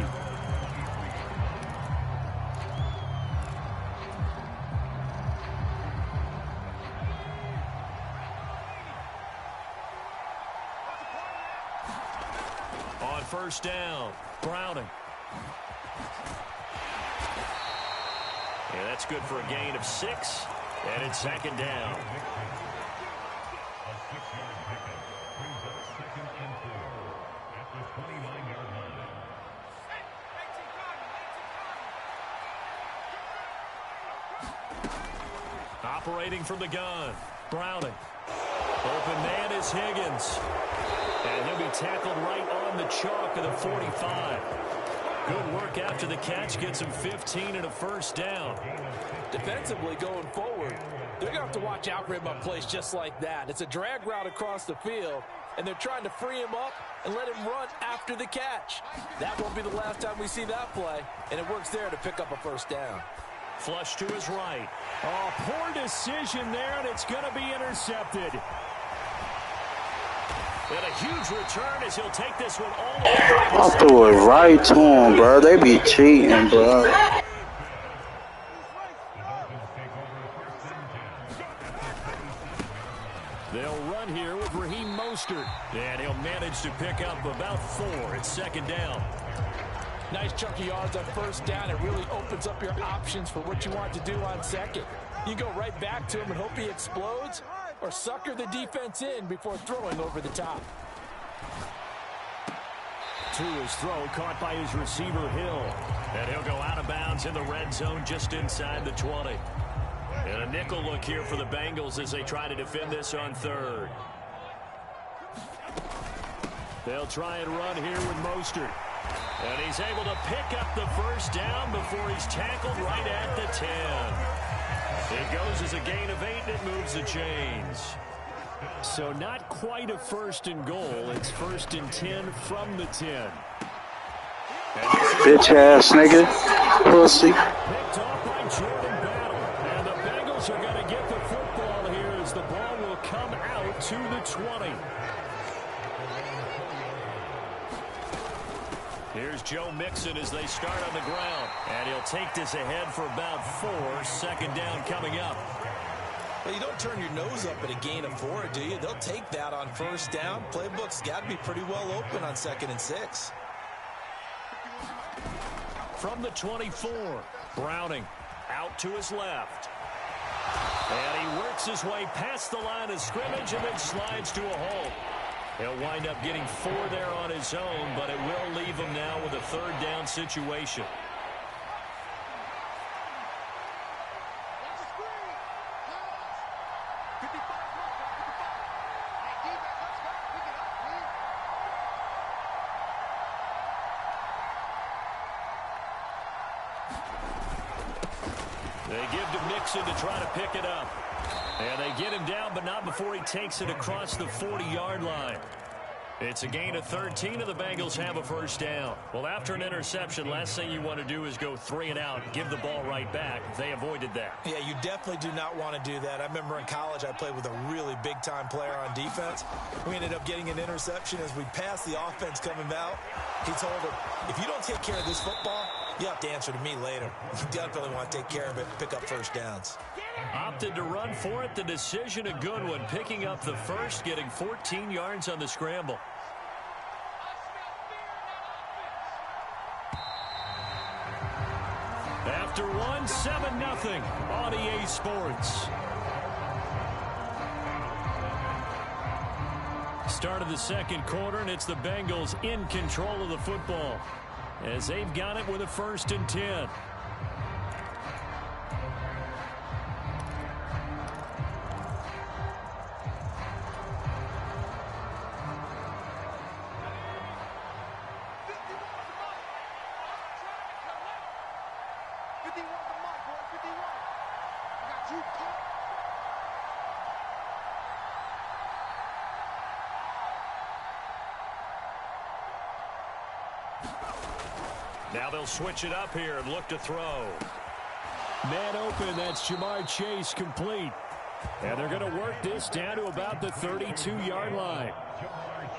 On first down, Browning. Yeah, that's good for a gain of 6. And it's second down. Operating from the gun, Browning. Open man is Higgins. And he'll be tackled right on the chalk of the 45. Good work after the catch. Gets him 15 and a first down. Defensively going forward, they're going to have to watch out for him on plays just like that. It's a drag route across the field, and they're trying to free him up and let him run after the catch. That won't be the last time we see that play, and it works there to pick up a first down. Flush to his right. Oh, poor decision there, and it's going to be intercepted. And a huge return as he'll take this one all the way. I threw it right to him, bro. They be cheating, bro. They'll run here with Raheem Mostert. And he'll manage to pick up about 4. It's second down. Nice chunky yards on first down. It really opens up your options for what you want to do on second. You go right back to him and hope he explodes, or sucker the defense in before throwing over the top. To his throw, caught by his receiver, Hill. And he'll go out of bounds in the red zone just inside the 20. And a nickel look here for the Bengals as they try to defend this on third. They'll try and run here with Mostert. And he's able to pick up the first down before he's tackled right at the 10. It goes as a gain of 8, and it moves the chains. So not quite a first and goal. It's first and 10 from the 10. Bitch ass nigga. Pussy. Picked off by Jordan Battle. And the Bengals are going to get the football here as the ball will come out to the 20. Here's Joe Mixon as they start on the ground. And he'll take this ahead for about 4. Second down coming up. Well, you don't turn your nose up at a gain of 4, do you? They'll take that on first down. Playbook's got to be pretty well open on 2nd and 6. From the 24, Browning out to his left. And he works his way past the line of scrimmage and then slides to a halt. He'll wind up getting 4 there on his own, but it will leave him now with a third down situation. They give to Mixon to try to pick it up. And they get him down, but not before he takes it across the 40-yard line. It's a gain of 13, and the Bengals have a first down. Well, after an interception, last thing you want to do is go 3 and out, give the ball right back. They avoided that. Yeah, you definitely do not want to do that. I remember in college I played with a really big-time player on defense. We ended up getting an interception as we passed the offense coming out. He told him, if you don't take care of this football, you have to answer to me later. You definitely want to take care of it, pick up first downs. Opted to run for it. The decision a good one. Picking up the first, getting 14 yards on the scramble. After one, 7-0 on EA Sports. Start of the second quarter, and it's the Bengals in control of the football as they've got it with a 1st and 10. Now they'll switch it up here and look to throw. Man open, that's Jamar Chase complete. And they're going to work this down to about the 32-yard line.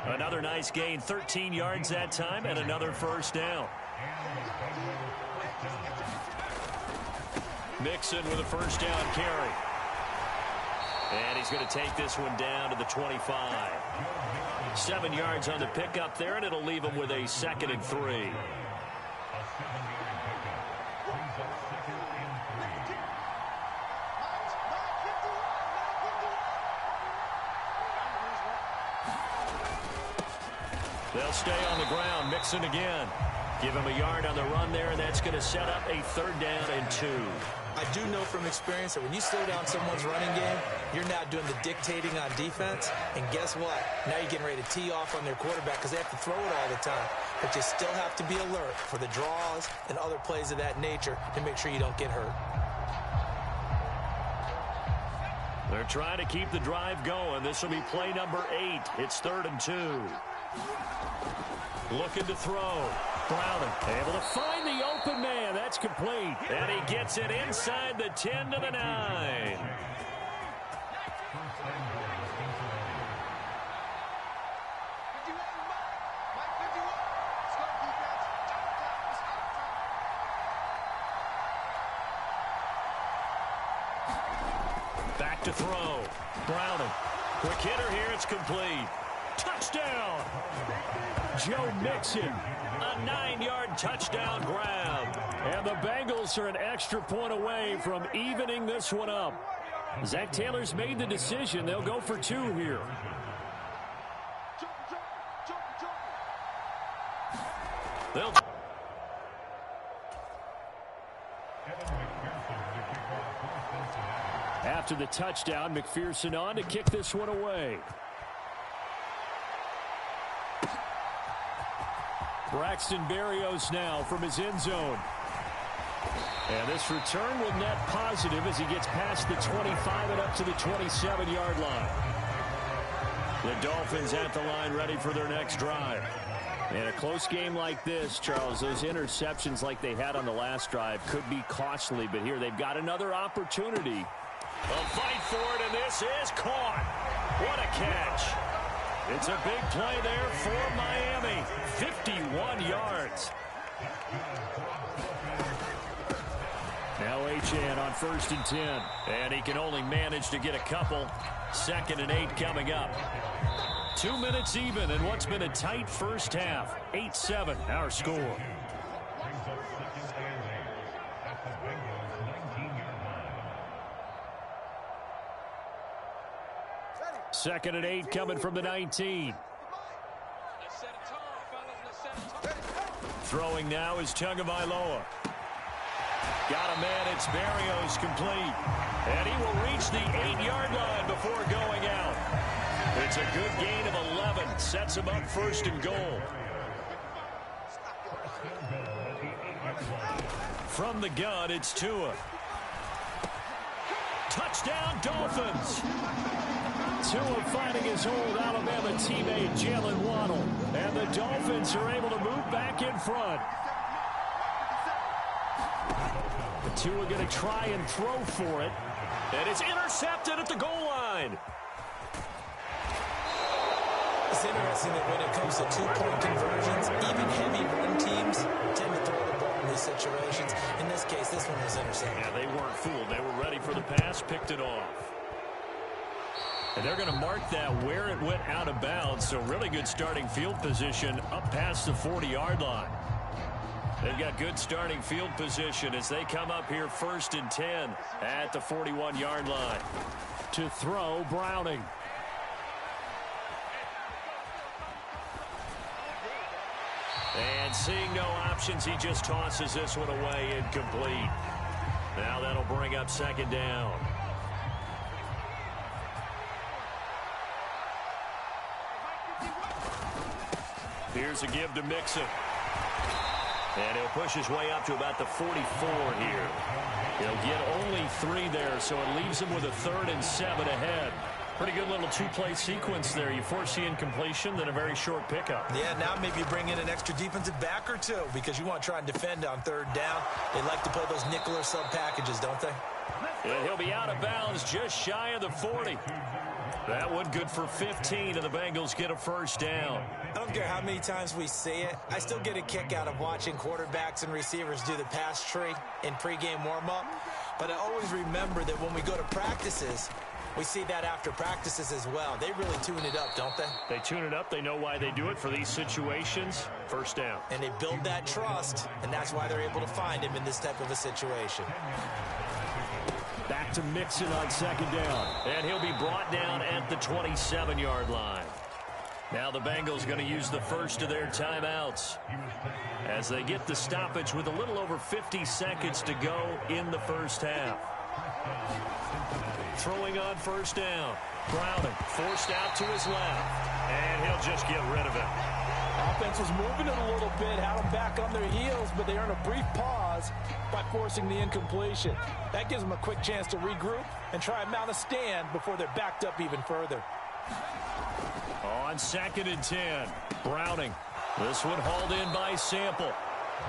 Another nice gain, 13 yards that time, and another first down. Mixon with a first down carry. And he's going to take this one down to the 25. 7 yards on the pickup there, and it'll leave him with a 2nd and 3. They'll stay on the ground. Mixon again. Give him a yard on the run there, and that's going to set up a 3rd down and 2. I do know from experience that when you slow down someone's running game, you're not doing the dictating on defense. And guess what? Now you're getting ready to tee off on their quarterback because they have to throw it all the time. But you still have to be alert for the draws and other plays of that nature to make sure you don't get hurt. They're trying to keep the drive going. This will be play number 8. It's 3rd and 2. Looking to throw. Browning able to find the open man. That's complete. And he gets it inside the 10 to the 9. Back to throw. Browning. Quick hitter here. It's complete. Touchdown. Joe Mixon. A 9-yard touchdown grab. And the Bengals are an extra point away from evening this one up. Zach Taylor's made the decision. They'll go for 2 here. They'll... After the touchdown, McPherson on to kick this one away. Braxton Berrios now from his end zone. And this return will net positive as he gets past the 25 and up to the 27-yard line. The Dolphins at the line ready for their next drive. In a close game like this, Charles, those interceptions like they had on the last drive could be costly, but here they've got another opportunity. A fight for it, and this is caught. What a catch. It's a big play there for Miami. 51 yards. Now Achane on 1st and 10. And he can only manage to get a couple. 2nd and 8 coming up. 2 minutes even in what's been a tight first half. 8-7 our score. 2nd and 8 coming from the 19. Throwing now is Tagovailoa. Got a man, it's Berrios complete. And he will reach the 8-yard line before going out. It's a good gain of 11. Sets him up 1st and goal. From the gun, it's Tua. Touchdown, Dolphins. Tua finding his old Alabama teammate Jalen Waddle. And the Dolphins are able to move back in front. Tua going to try and throw for it. And it's intercepted at the goal line. It's interesting that when it comes to two-point conversions, even heavy run teams tend to throw the ball in these situations. In this case, this one was intercepted. Yeah, they weren't fooled. They were ready for the pass, picked it off. And they're going to mark that where it went out of bounds. So really good starting field position up past the 40-yard line. They've got good starting field position as they come up here 1st and 10 at the 41-yard line. To throw, Browning. And seeing no options, he just tosses this one away, incomplete. Now that'll bring up 2nd down. Here's a give to Mixon. And he'll push his way up to about the 44 here. He'll get only 3 there, so it leaves him with a 3rd and 7 ahead. Pretty good little two-play sequence there. You force the incompletion, then a very short pickup. Yeah, now maybe you bring in an extra defensive back or two because you want to try and defend on 3rd down. They like to play those nickel or sub packages, don't they? And he'll be out of bounds just shy of the 40. That one good for 15, and the Bengals get a 1st down. I don't care how many times we see it. I still get a kick out of watching quarterbacks and receivers do the pass tree in pregame warm-up. But I always remember that when we go to practices, we see that after practices as well. They really tune it up, don't they? They tune it up. They know why they do it for these situations. 1st down. And they build that trust, and that's why they're able to find him in this type of a situation. Back to Mixon on 2nd down. And he'll be brought down at the 27-yard line. Now the Bengals going to use the first of their timeouts as they get the stoppage with a little over 50 seconds to go in the 1st half. Throwing on 1st down. Browning forced out to his left. And he'll just get rid of it. Offense was moving it a little bit, had them back on their heels, but they earn a brief pause by forcing the incompletion. That gives them a quick chance to regroup and try and mount a stand before they're backed up even further. On 2nd and 10, Browning. This one hauled in by Sample.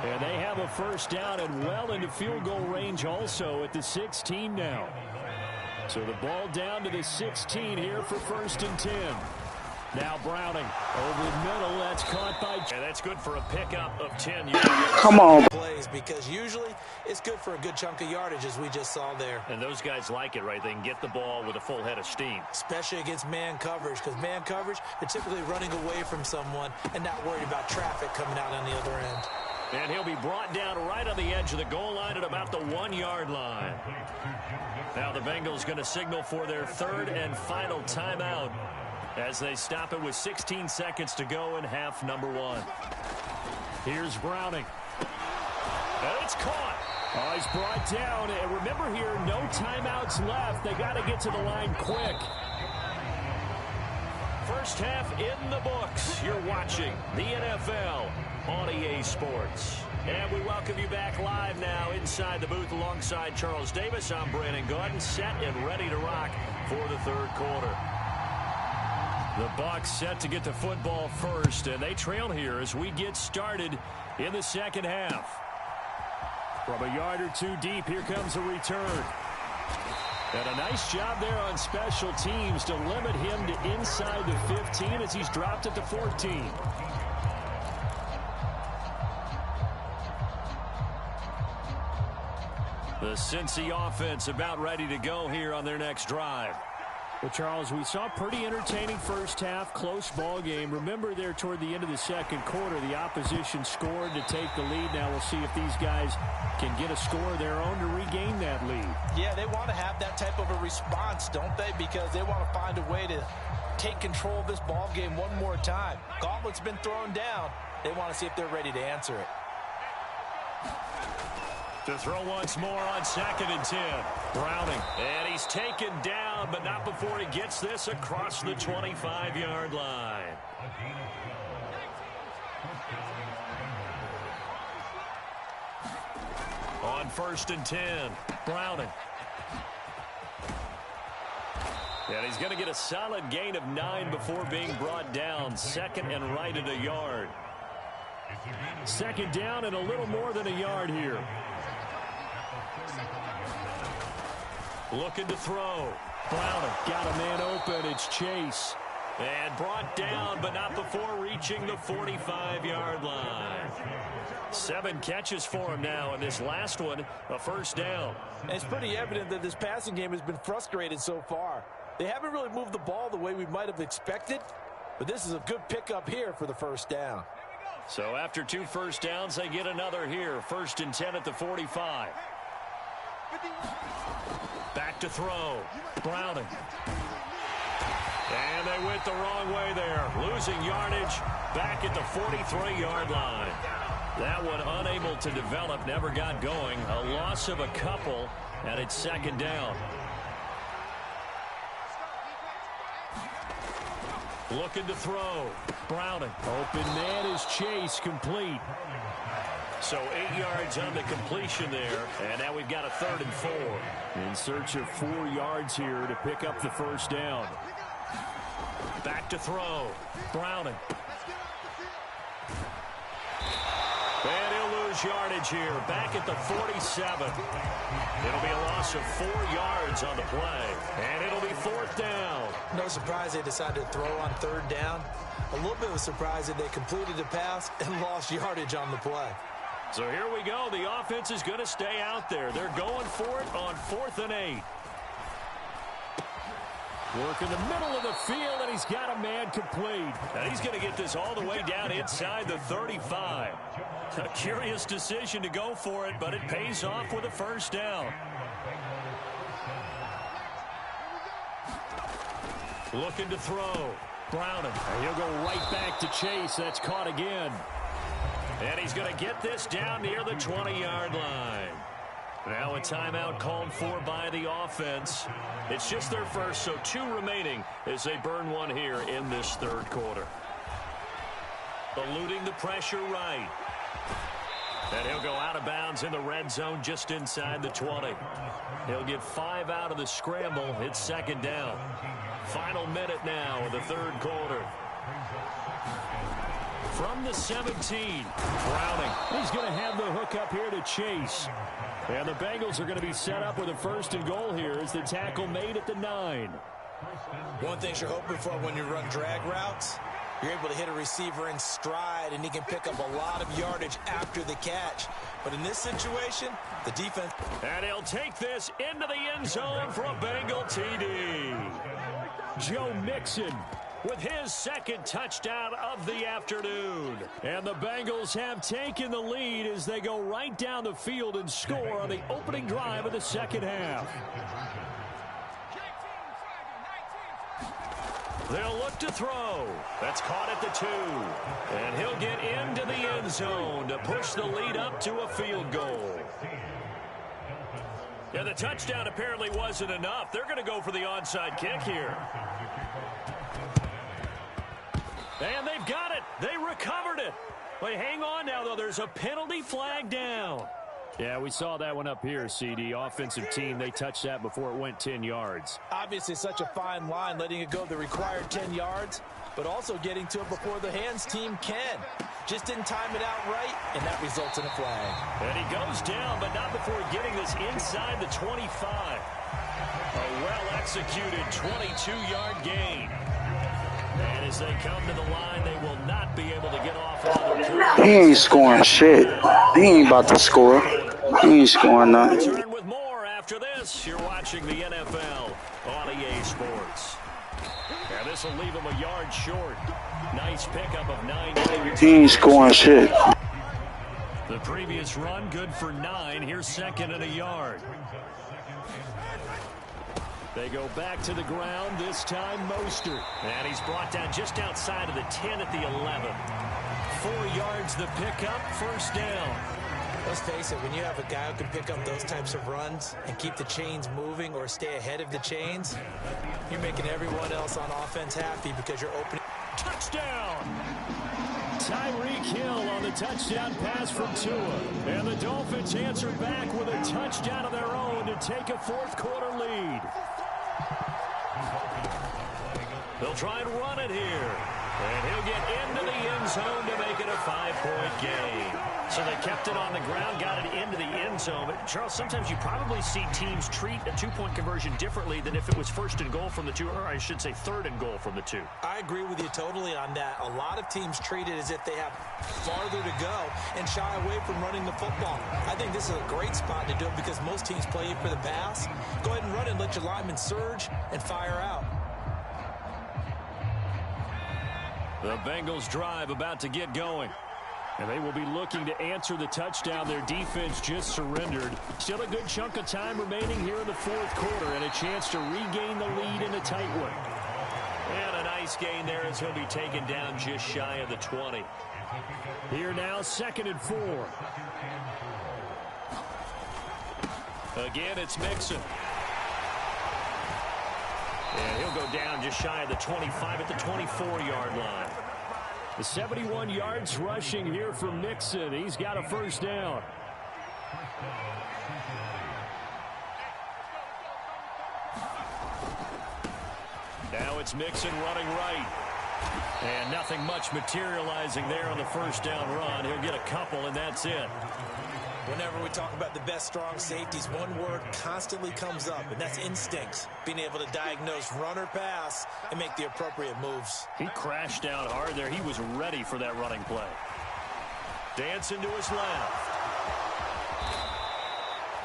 And they have a 1st down and well into field goal range also at the 16 now. So the ball down to the 16 here for 1st and 10. Now Browning over the middle. That's caught by... And that's good for a pickup of 10 yards. Come on. Plays because usually it's good for a good chunk of yardage as we just saw there. And those guys like it, right? They can get the ball with a full head of steam. Especially against man coverage because man coverage, they're typically running away from someone and not worried about traffic coming out on the other end. And he'll be brought down right on the edge of the goal line at about the 1-yard line. Now the Bengals going to signal for their 3rd and final timeout as they stop it with 16 seconds to go in half number 1. Here's Browning. And it's caught. Oh, he's brought down. And remember here, no timeouts left. They got to get to the line quick. 1st half in the books. You're watching the NFL on EA Sports. And we welcome you back live now inside the booth alongside Charles Davis. I'm Brandon Gordon, set and ready to rock for the 3rd quarter. The Bucs set to get the football first, and they trail here as we get started in the 2nd half. From a yard or 2 deep, here comes a return. And a nice job there on special teams to limit him to inside the 15 as he's dropped at the 14. The Cincy offense about ready to go here on their next drive. Well, Charles, we saw a pretty entertaining 1st half, close ball game. Remember there toward the end of the 2nd quarter, the opposition scored to take the lead. Now we'll see if these guys can get a score of their own to regain that lead. Yeah, they want to have that type of a response, don't they? Because they want to find a way to take control of this ball game one more time. Gauntlet's been thrown down. They want to see if they're ready to answer it. To throw once more on 2nd and 10. Browning. And he's taken down, but not before he gets this across the 25-yard line. On 1st and 10. Browning. And he's going to get a solid gain of 9 before being brought down. 2nd and right at a yard. 2nd down and a little more than a yard here. Looking to throw. Browning got a man open. It's Chase. And brought down, but not before reaching the 45-yard line. 7 catches for him now, and this last one, a first down. And it's pretty evident that this passing game has been frustrated so far. They haven't really moved the ball the way we might have expected, but this is a good pickup here for the first down. So after 2 first downs, they get another here. 1st and 10 at the 45. Back to throw. Browning. And they went the wrong way there. Losing yardage back at the 43-yard line. That one unable to develop, never got going. A loss of a couple, and it's 2nd down. Looking to throw. Browning. Open man is Chase, complete. So 8 yards on the completion there, and now we've got a 3rd and 4. In search of 4 yards here to pick up the first down. Back to throw. Browning. And he'll lose yardage here. Back at the 47. It'll be a loss of 4 yards on the play. And it'll be 4th down. No surprise they decided to throw on 3rd down. A little bit of a surprise that they completed the pass and lost yardage on the play. So here we go. The offense is going to stay out there. They're going for it on 4th and 8. Work in the middle of the field, and he's got a man complete. And he's going to get this all the way down inside the 35. A curious decision to go for it, but it pays off with a first down. Looking to throw. Browning. And he'll go right back to Chase. That's caught again. And he's going to get this down near the 20-yard line. Now a timeout called for by the offense. It's just their first, so 2 remaining as they burn one here in this 3rd quarter. Eluding the pressure right. And he'll go out of bounds in the red zone just inside the 20. He'll get 5 out of the scramble. It's 2nd down. Final minute now of the 3rd quarter. From the 17, Browning. He's going to have the hook up here to Chase. And the Bengals are going to be set up with a 1st and goal here as the tackle made at the 9. One thing you're hoping for when you run drag routes, you're able to hit a receiver in stride, and he can pick up a lot of yardage after the catch. But in this situation, the defense... And he'll take this into the end zone for a Bengal TD. Joe Mixon with his 2nd touchdown of the afternoon. And the Bengals have taken the lead as they go right down the field and score on the opening drive of the 2nd half. They'll look to throw. That's caught at the 2. And he'll get into the end zone to push the lead up to a field goal. Yeah, the touchdown apparently wasn't enough. They're going to go for the onside kick here. And they've got it. They recovered it. Wait, hang on now, though. There's a penalty flag down. Yeah, we saw that one up here, CD. Offensive team, they touched that before it went 10 yards. Obviously such a fine line, letting it go the required 10 yards, but also getting to it before the hands team can. Just didn't time it out right, and that results in a flag. And he goes down, but not before getting this inside the 25. A well-executed 22-yard gain. And as they come to the line, they will not be able to get off another play. He ain't scoring shit. He ain't about to score. He ain't scoring nothing. Return with more after this. You're watching the NFL on EA Sports. And this will leave him a yard short. Nice pickup of 9 yards. He ain't scoring shit. The previous run, good for 9. Here's 2nd and a yard. They go back to the ground, this time Mostert. And he's brought down just outside of the 10 at the 11. 4 yards the pickup, first down. Let's face it, when you have a guy who can pick up those types of runs and keep the chains moving or stay ahead of the chains, you're making everyone else on offense happy because you're opening. Touchdown! Tyreek Hill on the touchdown pass from Tua. And the Dolphins answer back with a touchdown of their own to take a 4th quarter lead. They'll try and run it here. And he'll get into the end zone to make it a 5-point game. So they kept it on the ground, got it into the end zone. But, Charles, sometimes you probably see teams treat a two-point conversion differently than if it was first and goal from the two, or I should say third and goal from the two. I agree with you totally on that. A lot of teams treat it as if they have farther to go and shy away from running the football. I think this is a great spot to do it because most teams play you for the pass. Go ahead and run it and let your linemen surge and fire out. The Bengals drive about to get going. And they will be looking to answer the touchdown. Their defense just surrendered. Still a good chunk of time remaining here in the fourth quarter and a chance to regain the lead in a tight one. And a nice gain there as he'll be taken down just shy of the 20. Here now, 2nd and 4. Again, it's Mixon. And he'll go down just shy of the 25 at the 24-yard line. The 71 yards rushing here from Mixon. He's got a first down. Now it's Mixon running right. And nothing much materializing there on the first down run. He'll get a couple, and that's it. Whenever we talk about the best strong safeties, one word constantly comes up, and that's instincts. Being able to diagnose run or pass and make the appropriate moves. He crashed down hard there. He was ready for that running play. Dancing to his left.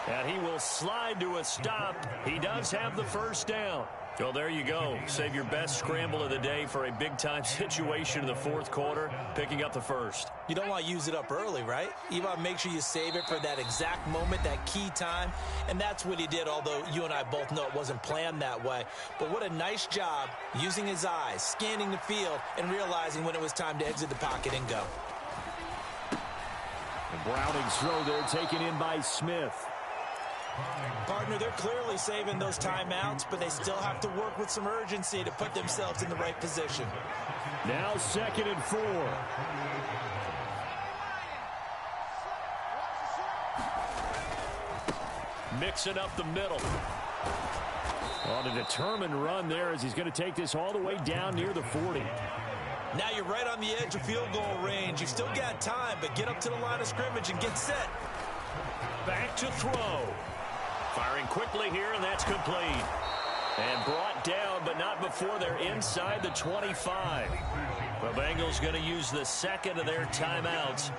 And he will slide to a stop. He does have the first down. Well, there you go. Save your best scramble of the day for a big-time situation in the fourth quarter, picking up the first. You don't want to use it up early, right? You want to make sure you save it for that exact moment, that key time. And that's what he did, although you and I both know it wasn't planned that way. But what a nice job using his eyes, scanning the field, and realizing when it was time to exit the pocket and go. And Browning's throw there taken in by Smith. Partner, they're clearly saving those timeouts, but they still have to work with some urgency to put themselves in the right position. Now 2nd and 4. Mixing up the middle. On a determined run there as he's going to take this all the way down near the 40. Now you're right on the edge of field goal range. You've still got time, but get up to the line of scrimmage and get set. Back to throw. Firing quickly here, and that's complete. And brought down, but not before they're inside the 25. The Bengals going to use the second of their timeouts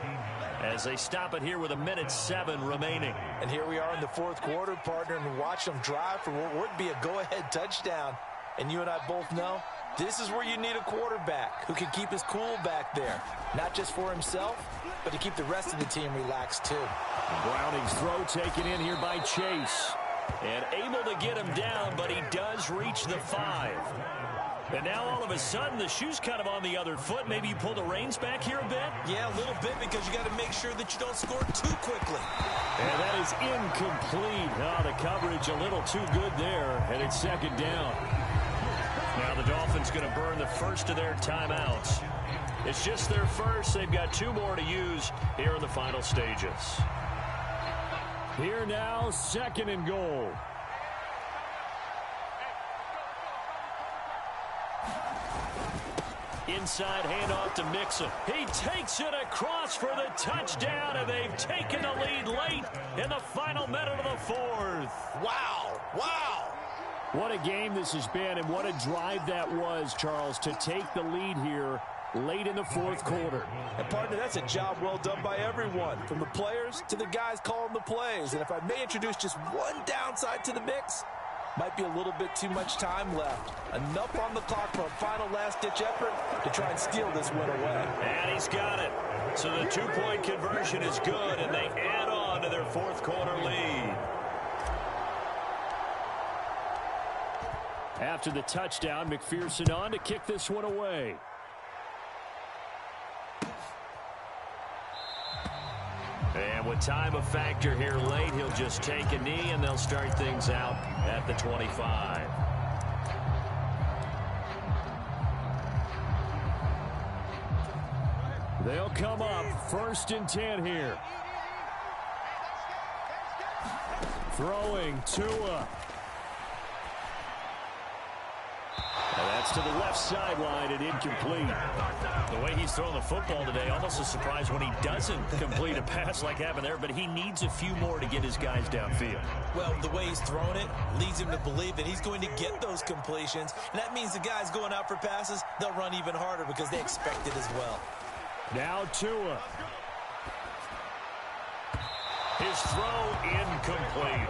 as they stop it here with 1:07 remaining. And here we are in the fourth quarter, partner, and watch them drive for what would be a go-ahead touchdown. And you and I both know this is where you need a quarterback who can keep his cool back there. Not just for himself, but to keep the rest of the team relaxed too. Browning's throw taken in here by Chase. And able to get him down, but he does reach the 5. And now all of a sudden the shoe's kind of on the other foot. Maybe you pull the reins back here a bit? Yeah, a little bit, because you got to make sure that you don't score too quickly. And that is incomplete. Oh, the coverage a little too good there, and it's 2nd down. Now the Dolphins going to burn the first of their timeouts. It's just their first. They've got 2 more to use here in the final stages. Here now, 2nd and goal. Inside handoff to Mixon. He takes it across for the touchdown, and they've taken the lead late in the final minute of the fourth. Wow, wow. What a game this has been, and what a drive that was, Charles, to take the lead here late in the fourth quarter. And partner, that's a job well done by everyone, from the players to the guys calling the plays. And if I may introduce just one downside to the mix, might be a little bit too much time left. Enough on the clock for a final last-ditch effort to try and steal this win away. And he's got it. So the 2-point conversion is good, and they add on to their fourth quarter lead. After the touchdown, McPherson on to kick this one away. And with time a factor here late, he'll just take a knee, and they'll start things out at the 25. They'll come up 1st and 10 here. Throwing Tua. And gets to the left sideline and incomplete. The way he's throwing the football today, almost a surprise when he doesn't complete a pass like happened there, but he needs a few more to get his guys downfield. Well, the way he's thrown it leads him to believe that he's going to get those completions, and that means the guys going out for passes, they'll run even harder because they expect it as well. Now Tua. His throw incomplete.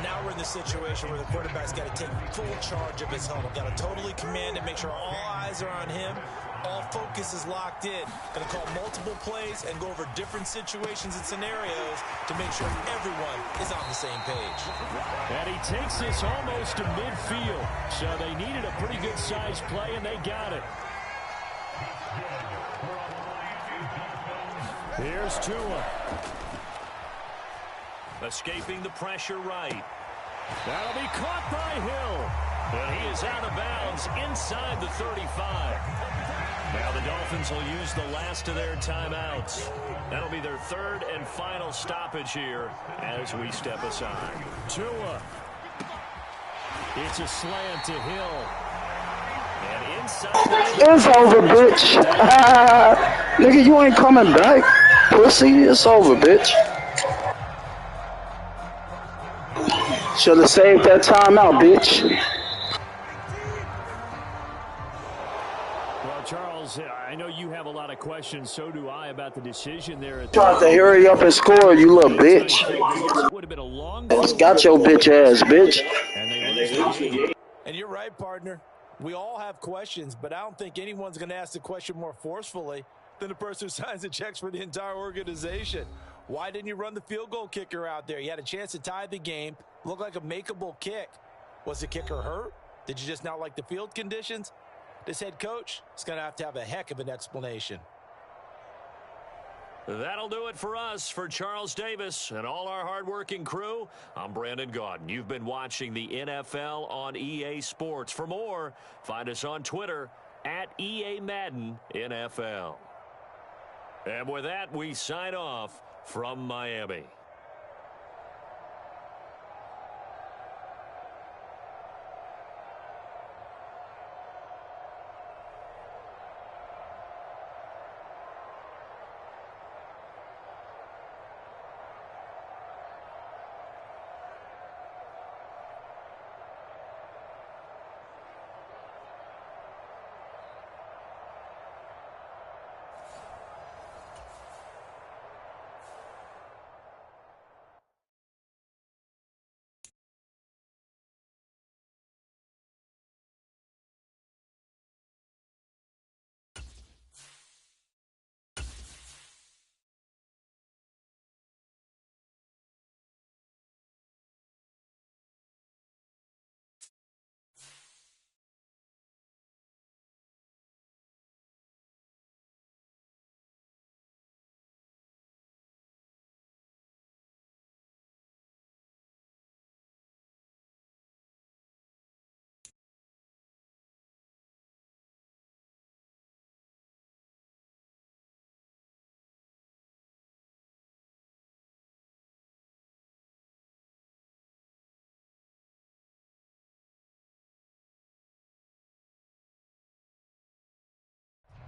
Now we're in the situation where the quarterback's got to take full charge of his huddle. Got to totally command it, make sure all eyes are on him. All focus is locked in. Going to call multiple plays and go over different situations and scenarios to make sure everyone is on the same page. And he takes this almost to midfield. So they needed a pretty good size play, and they got it. Here's Tua. Escaping the pressure right. That'll be caught by Hill. And he is out of bounds inside the 35. Now the Dolphins will use the last of their timeouts. That'll be their third and final stoppage here as we step aside. Tua. It's a slant to Hill. And inside. It's over, bitch. Nigga, you ain't coming back. Pussy, it's over, bitch. Should have saved that timeout, bitch. Well, Charles, I know you have a lot of questions. So do I about the decision there. Tried to hurry up and score, you little bitch. Would have been a long. Got your bitch ass, bitch. And you're right, partner. We all have questions, but I don't think anyone's going to ask the question more forcefully than the person who signs the checks for the entire organization. Why didn't you run the field goal kicker out there? You had a chance to tie the game. Looked like a makeable kick. Was the kicker hurt? Did you just not like the field conditions? This head coach is going to have a heck of an explanation. That'll do it for us. For Charles Davis and all our hardworking crew, I'm Brandon Gaudin. You've been watching the NFL on EA Sports. For more, find us on Twitter at EA Madden NFL. And with that, we sign off from Miami.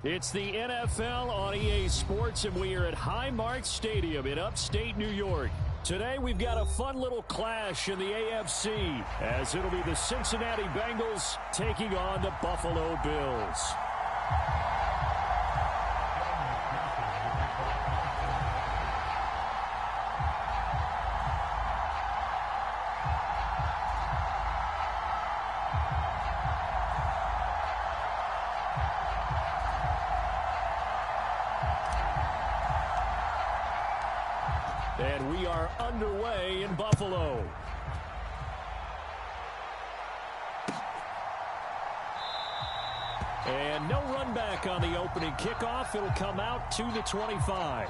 It's the NFL on EA Sports, and we are at Highmark Stadium in upstate New York. Today, we've got a fun little clash in the AFC, as it'll be the Cincinnati Bengals taking on the Buffalo Bills. And we are underway in Buffalo. And no run back on the opening kickoff. It'll come out to the 25.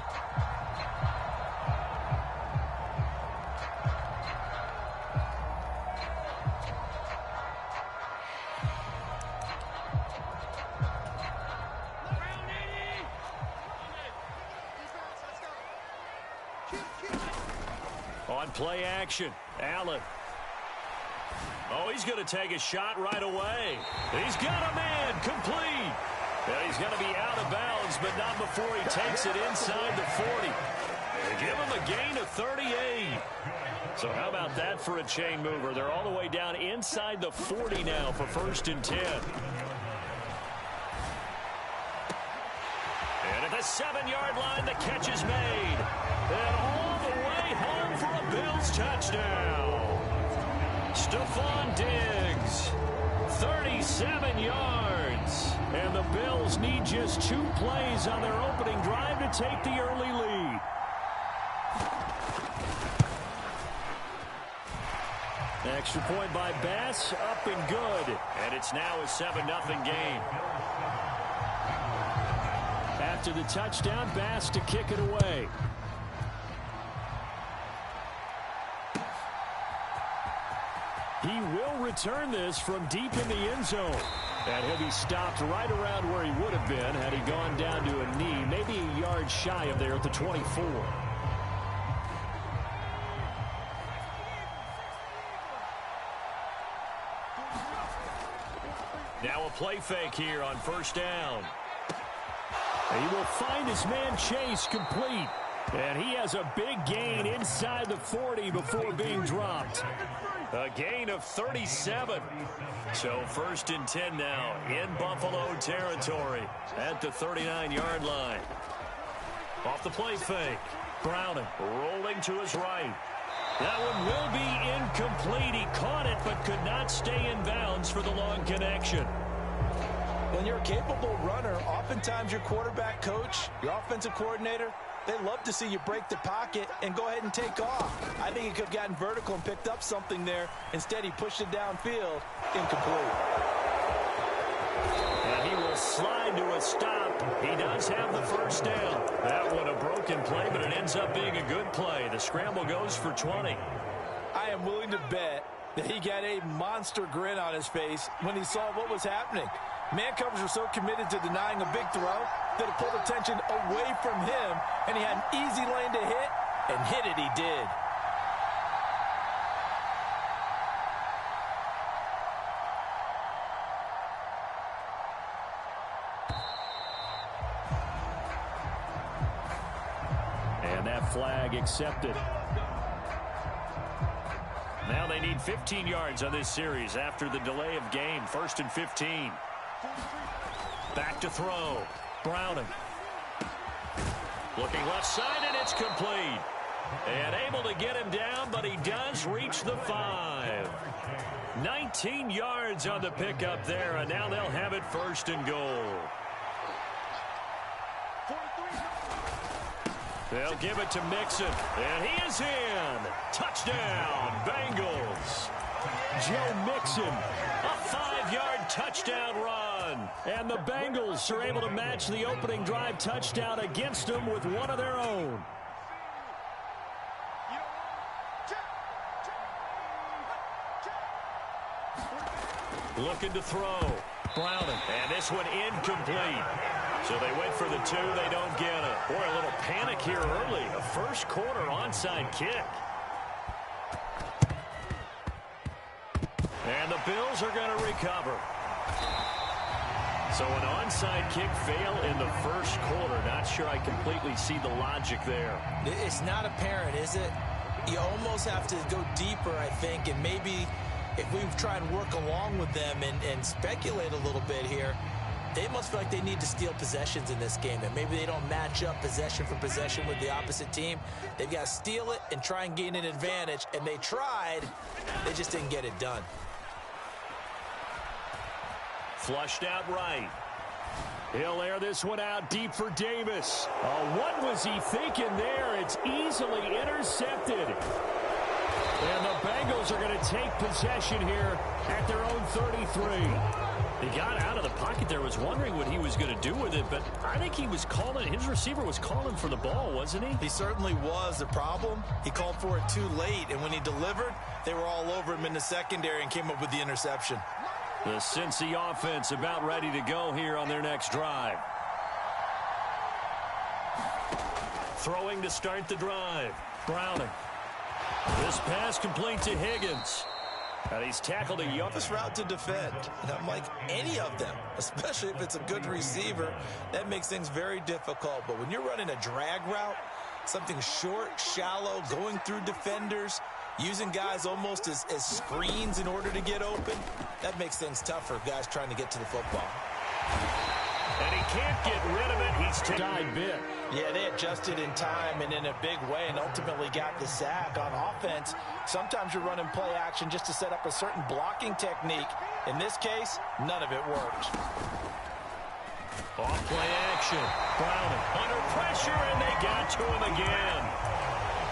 On play action, Allen. Oh, he's going to take a shot right away. He's got a man complete. And he's going to be out of bounds, but not before he takes it inside the 40. They give him a gain of 38. So how about that for a chain mover? They're all the way down inside the 40 now for 1st and 10. And at the 7-yard line, the catch is made. And all the way home for a Bills touchdown. Stephon Diggs, 37 yards. And the Bills need just 2 plays on their opening drive to take the early lead. Extra point by Bass, up and good. And it's now a 7-0 game. After the touchdown, Bass to kick it away. He will return this from deep in the end zone. And he'll be stopped right around where he would have been had he gone down to a knee, maybe a yard shy of there at the 24. Now a play fake here on 1st down. He will find his man Chase complete. And he has a big gain inside the 40 before being dropped. A gain of 37. So 1st and 10 now in Buffalo territory at the 39-yard line. Off the play fake. Browning rolling to his right. That one will be incomplete. He caught it but could not stay in bounds for the long connection. When you're a capable runner, oftentimes your quarterback coach, your offensive coordinator, they love to see you break the pocket and go ahead and take off. I think he could have gotten vertical and picked up something there. Instead, he pushed it downfield, incomplete. And he will slide to a stop. He does have the 1st down. That one a broken play, but it ends up being a good play. The scramble goes for 20. I am willing to bet that he got a monster grin on his face when he saw what was happening. Man covers were so committed to denying a big throw that it pulled attention away from him, and he had an easy lane to hit, and hit it he did. And that flag accepted. Now they need 15 yards on this series after the delay of game. 1st and 15. Back to throw. Browning. Looking left side, and it's complete. And able to get him down, but he does reach the 5. 19 yards on the pickup there, and now they'll have it 1st and goal. They'll give it to Mixon, and he is in. Touchdown, Bengals. Joe Mixon, a 5-yard touchdown run. And the Bengals are able to match the opening drive touchdown against them with one of their own. Looking to throw. Browning, and this one incomplete. So they went for the 2, they don't get it. Boy, a little panic here early. A 1st quarter onside kick. And the Bills are going to recover. So an onside kick fail in the 1st quarter. Not sure I completely see the logic there. It's not apparent, is it? You almost have to go deeper, I think, and maybe if we try and work along with them and speculate a little bit here, they must feel like they need to steal possessions in this game, and maybe they don't match up possession for possession with the opposite team. They've got to steal it and try and gain an advantage, and they tried. They just didn't get it done. Flushed out right. He'll air this one out deep for Davis. What was he thinking there? It's easily intercepted. And the Bengals are going to take possession here at their own 33. He got out of the pocket there, was wondering what he was going to do with it, but I think he was calling, his receiver was calling for the ball, wasn't he? He certainly was. The problem, he called for it too late, and when he delivered, they were all over him in the secondary and came up with the interception. The Cincy offense about ready to go here on their next drive. Throwing to start the drive. Browning. This pass complete to Higgins. And he's tackled a young route to defend. And unlike any of them, especially if it's a good receiver, that makes things very difficult. But when you're running a drag route, something short, shallow, going through defenders, using guys almost as screens in order to get open, that makes things tough for guys trying to get to the football. And he can't get rid of it. He's tied bit. Yeah, they adjusted in time and in a big way and ultimately got the sack. On offense, sometimes you're running play action just to set up a certain blocking technique. In this case, none of it worked. Off play action. Browning under pressure, and they got to him again.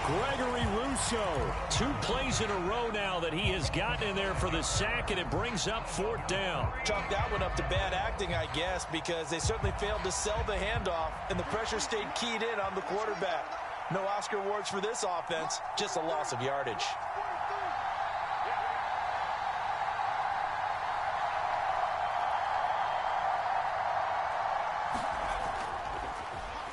Gregory Rousseau. 2 plays in a row now that he has gotten in there for the sack, and it brings up 4th down. Chalk that one up to bad acting, I guess, because they certainly failed to sell the handoff, and the pressure stayed keyed in on the quarterback. No Oscar awards for this offense, just a loss of yardage.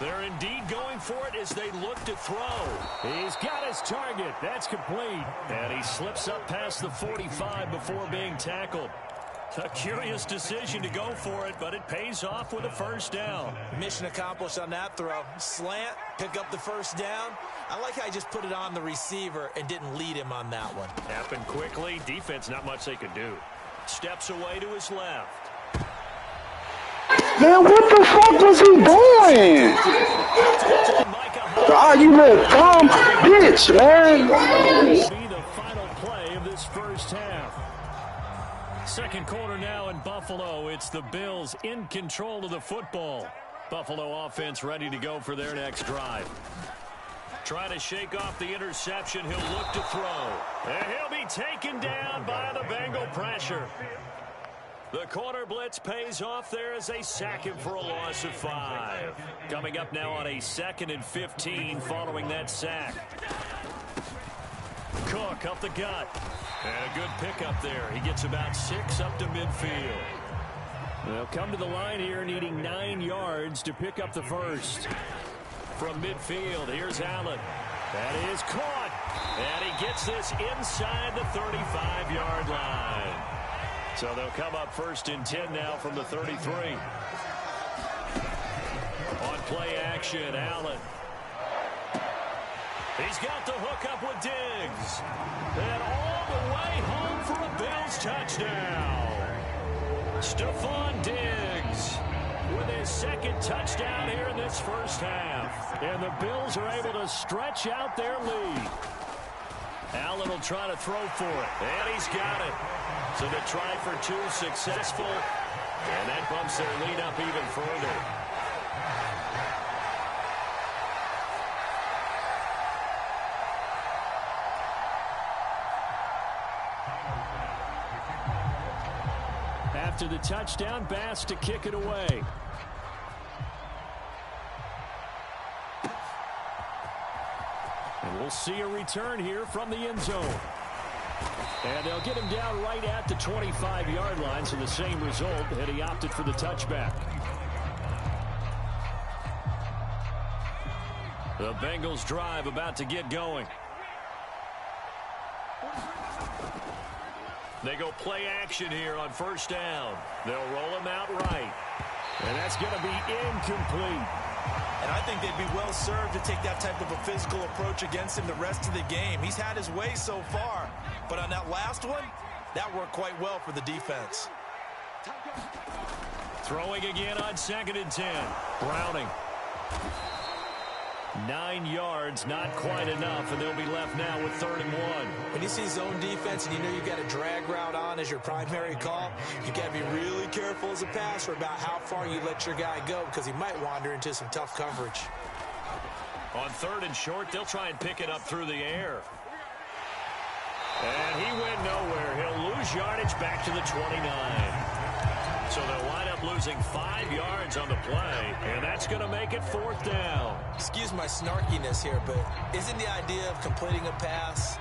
They're indeed going for it as they look to throw. He's got his target. That's complete. And he slips up past the 45 before being tackled. A curious decision to go for it, but it pays off with a 1st down. Mission accomplished on that throw. Slant, pick up the 1st down. I like how he just put it on the receiver and didn't lead him on that one. Happened quickly. Defense, not much they could do. Steps away to his left. Man, what the fuck was he doing? Ah, you little dumb bitch, man. Be the final play of this 1st half. 2nd quarter now in Buffalo. It's the Bills in control of the football. Buffalo offense ready to go for their next drive. Trying to shake off the interception. He'll look to throw. And he'll be taken down by the Bengal pressure. The corner blitz pays off there as they sack him for a loss of 5. Coming up now on a 2nd and 15 following that sack. Cook up the gut. And a good pickup there. He gets about 6 up to midfield. They'll come to the line here needing 9 yards to pick up the 1st. From midfield, here's Allen. That is caught. And he gets this inside the 35-yard line. So they'll come up 1st and 10 now from the 33. On play action, Allen. He's got the hook up with Diggs. And all the way home for a Bills touchdown. Stephon Diggs with his 2nd touchdown here in this 1st half. And the Bills are able to stretch out their lead. Allen will try to throw for it. And he's got it. So the try for 2 successful. And that bumps their lead up even further. After the touchdown, Bass to kick it away. And we'll see a return here from the end zone. And they'll get him down right at the 25-yard line, so the same result, and he opted for the touchback. The Bengals drive about to get going. They go play action here on 1st down. They'll roll him out right. And that's going to be incomplete. And I think they'd be well served to take that type of a physical approach against him the rest of the game. He's had his way so far, but on that last one, that worked quite well for the defense. Throwing again on 2nd and 10. Browning. 9 yards, not quite enough, and they'll be left now with 3rd and 1. When you see zone defense and you know you've got a drag route on as your primary call, you got to be really careful as a passer about how far you let your guy go because he might wander into some tough coverage. On 3rd and short, they'll try and pick it up through the air. And he went nowhere. He'll lose yardage back to the 29. So they'll wind up losing 5 yards on the play, and that's going to make it 4th down. Excuse my snarkiness here, but isn't the idea of completing a pass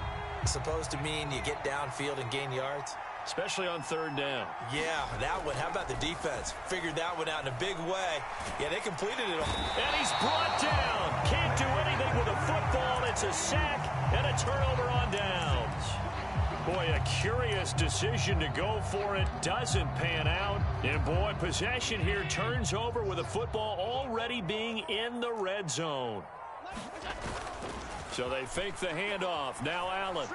supposed to mean you get downfield and gain yards? Especially on 3rd down. Yeah, that one. How about the defense? Figured that one out in a big way. Yeah, they completed it all. And he's brought down. Can't do anything with a football. It's a sack and a turnover on downs. Boy, a curious decision to go for it. Doesn't pan out. And, boy, possession here turns over with the football already being in the red zone. So they fake the handoff. Now Allen.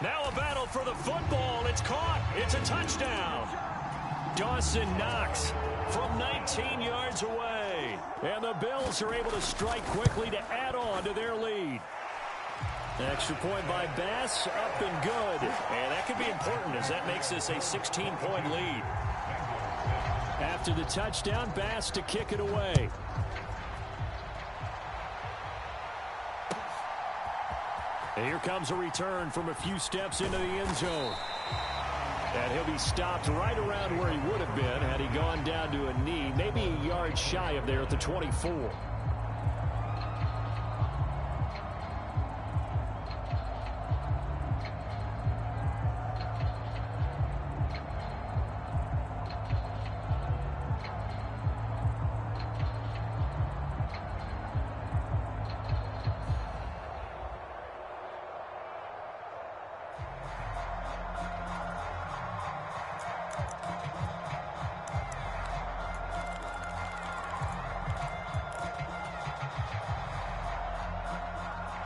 Now a battle for the football. It's caught. It's a touchdown. Dawson Knox from 19 yards away. And the Bills are able to strike quickly to add on to their lead. Extra point by Bass, up and good. And that could be important as that makes this a 16-point lead. After the touchdown, Bass to kick it away. And here comes a return from a few steps into the end zone. And he'll be stopped right around where he would have been had he gone down to a knee, maybe a yard shy of there at the 24.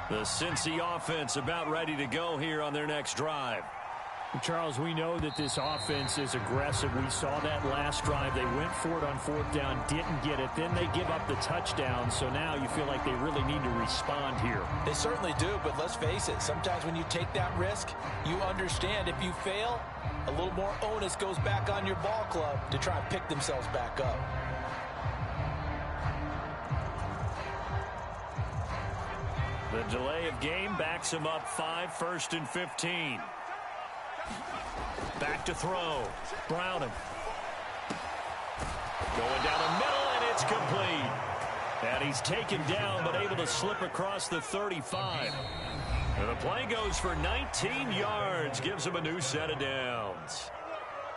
The Cincy offense about ready to go here on their next drive. Charles, we know that this offense is aggressive. We saw that last drive. They went for it on fourth down, didn't get it. Then they give up the touchdown. So now you feel like they really need to respond here. They certainly do, but let's face it. Sometimes when you take that risk, you understand if you fail, a little more onus goes back on your ball club to try and pick themselves back up. The delay of game backs him up 5, 1st and 15. Back to throw. Browning. Going down the middle, and it's complete. And he's taken down, but able to slip across the 35. And the play goes for 19 yards. Gives him a new set of downs.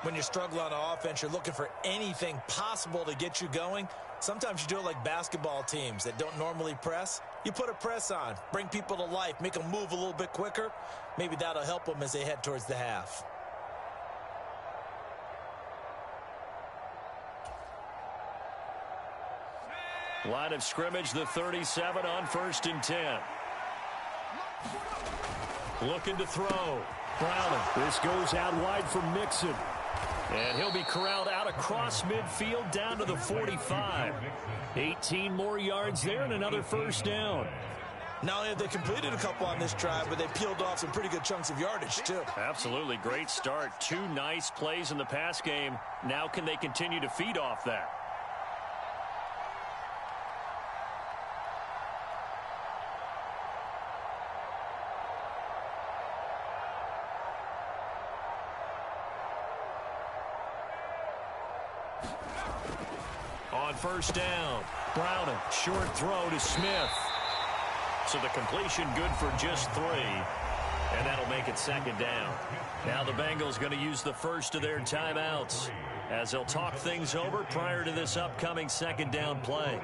When you struggle on offense, you're looking for anything possible to get you going. Sometimes you do it like basketball teams that don't normally press. You put a press on, bring people to life, make them move a little bit quicker. Maybe that'll help them as they head towards the half. Line of scrimmage, the 37 on 1st and 10. Looking to throw. Browning. This goes out wide for Mixon. And he'll be corralled out across midfield down to the 45. 18 more yards there and another first down. Not only have they completed a couple on this drive, but they peeled off some pretty good chunks of yardage, too. Absolutely. Great start. 2 nice plays in the pass game. Now can they continue to feed off that? On first down, Browning, short throw to Smith. So the completion good for just 3, and that'll make it 2nd down. Now the Bengals going to use the first of their timeouts as they'll talk things over prior to this upcoming 2nd down play.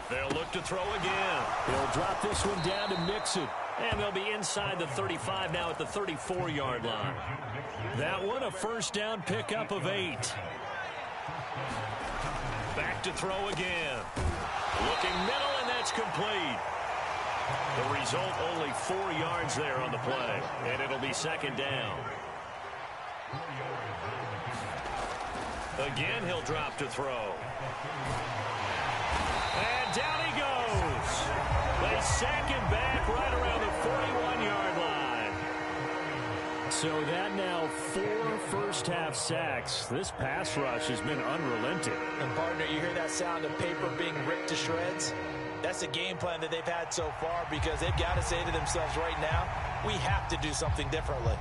They'll look to throw again. They'll drop this one down to Mixon. And they'll be inside the 35 now at the 34-yard line. That one a first down pickup of 8. Back to throw again. Looking middle, and that's complete. The result, only 4 yards there on the play. And it'll be 2nd down. Again, he'll drop to throw. And down he goes. They sack him back right around the 41-yard line. So that now 4 first-half sacks. This pass rush has been unrelenting. And, partner, you hear that sound of paper being ripped to shreds? That's the game plan that they've had so far because they've got to say to themselves right now, We have to do something differently.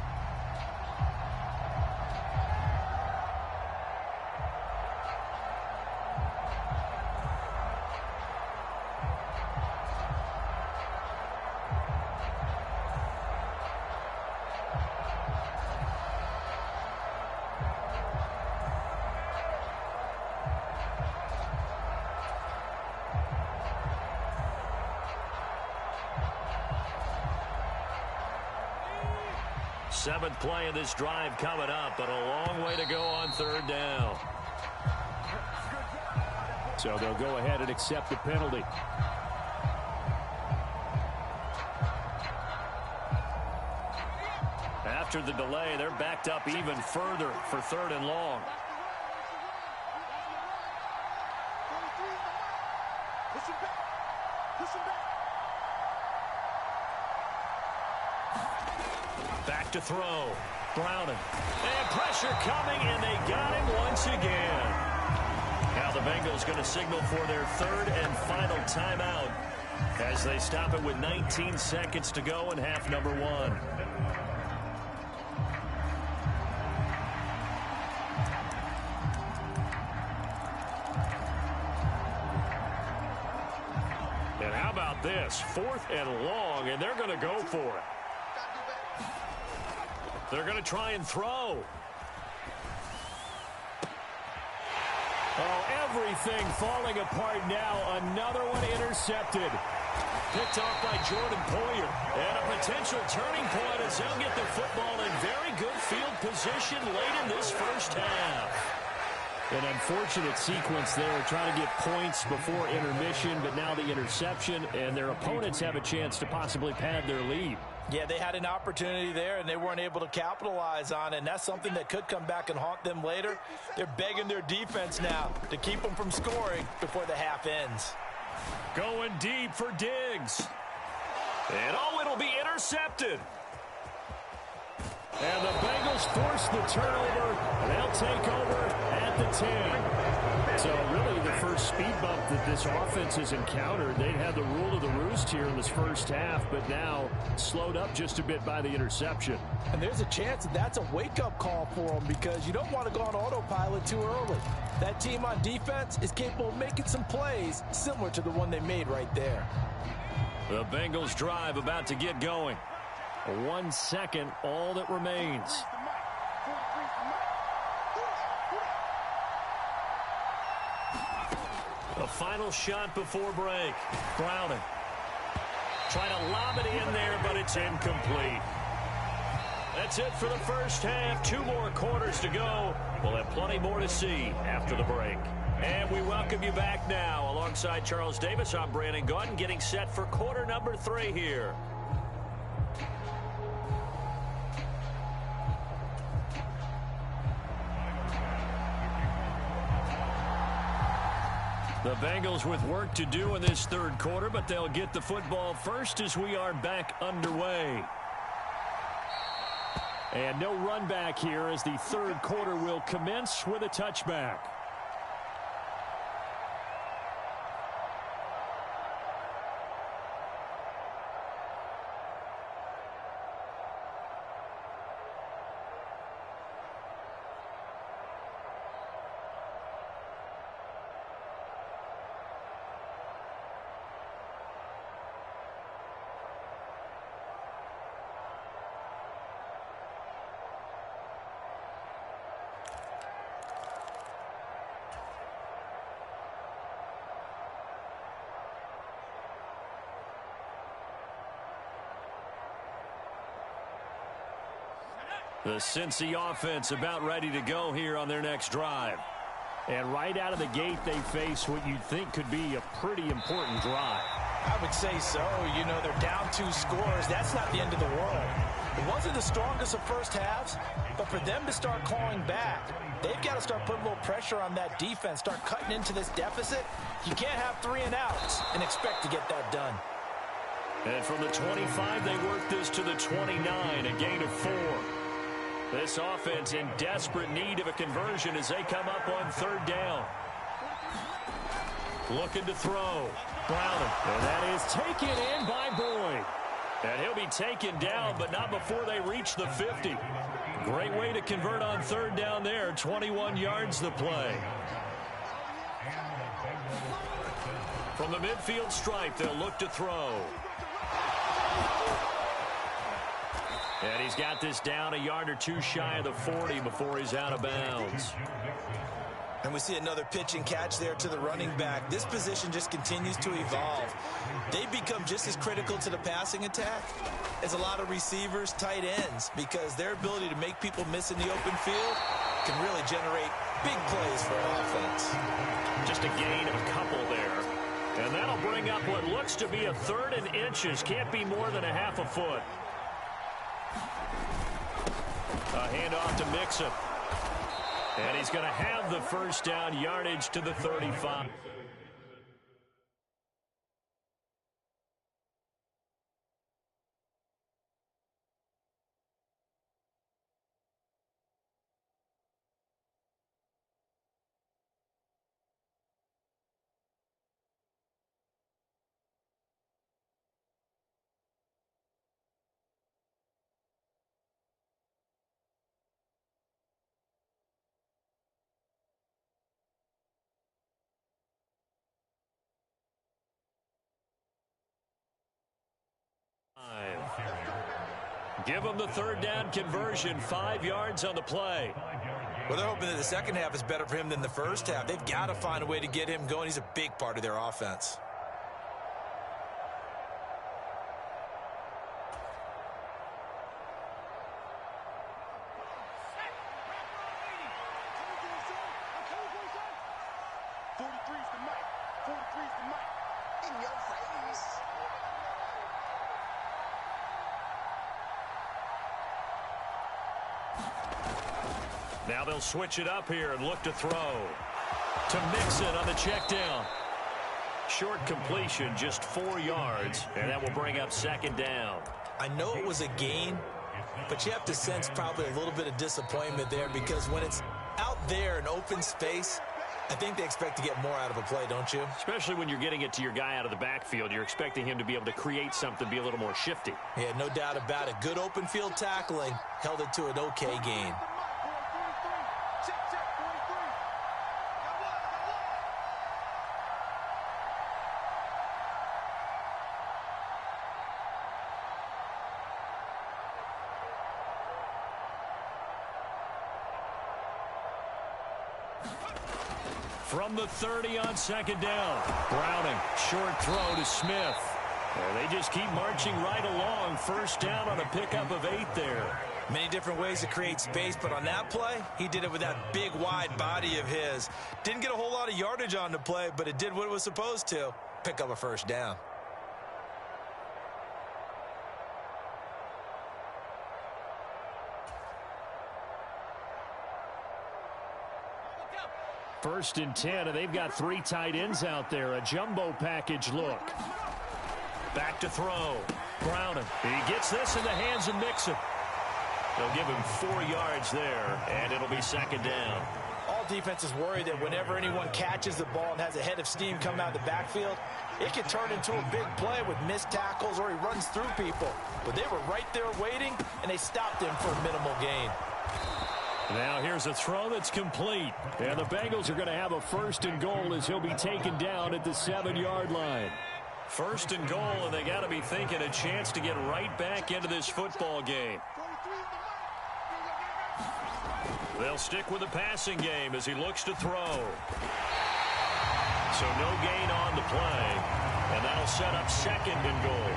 Seventh play of this drive coming up, but a long way to go on third down. So they'll go ahead and accept the penalty. After the delay, they're backed up even further for third and long. Back to throw. Browning. And pressure coming, and they got him once again. Now the Bengals going to signal for their third and final timeout as they stop it with 19 seconds to go in half number one. And how about this? Fourth and long, and they're going to go for it. They're going to try and throw. Oh, everything falling apart now. Another one intercepted. Picked off by Jordan Poyer. And a potential turning point as they'll get the football in very good field position late in this first half. An unfortunate sequence there, trying to get points before intermission, but now the interception, and their opponents have a chance to possibly pad their lead. Yeah, they had an opportunity there, and they weren't able to capitalize on it, and that's something that could come back and haunt them later. They're begging their defense now to keep them from scoring before the half ends. Going deep for Diggs. And it'll be intercepted. And the Bengals force the turnover. They'll take over at the 10. So really the first speed bump that this offense has encountered. They had the rule of the roost here in this first half, but now slowed up just a bit by the interception. And there's a chance that that's a wake-up call for them because you don't want to go on autopilot too early. That team on defense is capable of making some plays similar to the one they made right there. The Bengals drive about to get going. 1 second, all that remains. The final shot before break. Browning. Trying to lob it in there, but it's incomplete. That's it for the first half. 2 more quarters to go. We'll have plenty more to see after the break. And we welcome you back now. Alongside Charles Davis, I'm Brandon Gaudin, getting set for quarter number 3 here. The Bengals with work to do in this third quarter, but they'll get the football first as we are back underway. And no run back here as the third quarter will commence with a touchback. The Cincy offense about ready to go here on their next drive. And right out of the gate, they face what you'd think could be a pretty important drive. I would say so. You know, they're down 2 scores. That's not the end of the world. It wasn't the strongest of first halves, but for them to start clawing back, they've got to start putting a little pressure on that defense, start cutting into this deficit. You can't have 3 and outs and expect to get that done. And from the 25, they work this to the 29, a gain of 4. This offense in desperate need of a conversion as they come up on third down. Looking to throw. Browning. And that is taken in by Boyd. And he'll be taken down, but not before they reach the 50. Great way to convert on third down there. 21 yards the play. From the midfield stripe, they'll look to throw. And he's got this down a yard or two shy of the 40 before he's out of bounds. And we see another pitch and catch there to the running back. This position just continues to evolve. They become just as critical to the passing attack as a lot of receivers, tight ends, because their ability to make people miss in the open field can really generate big plays for offense. Just a gain of a couple there. And that'll bring up what looks to be a 3rd and inches. Can't be more than a half a foot. A handoff to Mixon. And he's going to have the first down, yardage to the 35. Give him the 3rd down conversion, 5 yards on the play. Well, they're hoping that the second half is better for him than the first half. They've got to find a way to get him going. He's a big part of their offense. Now they'll switch it up here and look to throw. To Mixon on the check down. Short completion, just 4 yards, and that will bring up 2nd down. I know it was a gain, but you have to sense probably a little bit of disappointment there, because when it's out there in open space, I think they expect to get more out of a play, don't you? Especially when you're getting it to your guy out of the backfield. You're expecting him to be able to create something, be a little more shifty. Yeah, no doubt about it. Good open field tackling, held it to an okay gain. From the 30 on 2nd down. Browning, short throw to Smith. Well, they just keep marching right along. 1st down on a pickup of 8 there. Many different ways to create space, but on that play, he did it with that big, wide body of his. Didn't get a whole lot of yardage on the play, but it did what it was supposed to. Pick up a 1st down. First and 10, and they've got 3 tight ends out there. A jumbo package look. Back to throw. Browning. He gets this in the hands of Mixon. They'll give him 4 yards there, and it'll be 2nd down. All defenses worry that whenever anyone catches the ball and has a head of steam come out of the backfield, it can turn into a big play with missed tackles or he runs through people. But they were right there waiting, and they stopped him for a minimal gain. Now here's a throw that's complete. And the Bengals are going to have a 1st and goal as he'll be taken down at the 7-yard line. 1st and goal, and they got to be thinking a chance to get right back into this football game. They'll stick with the passing game as he looks to throw. So no gain on the play. And that'll set up 2nd and goal.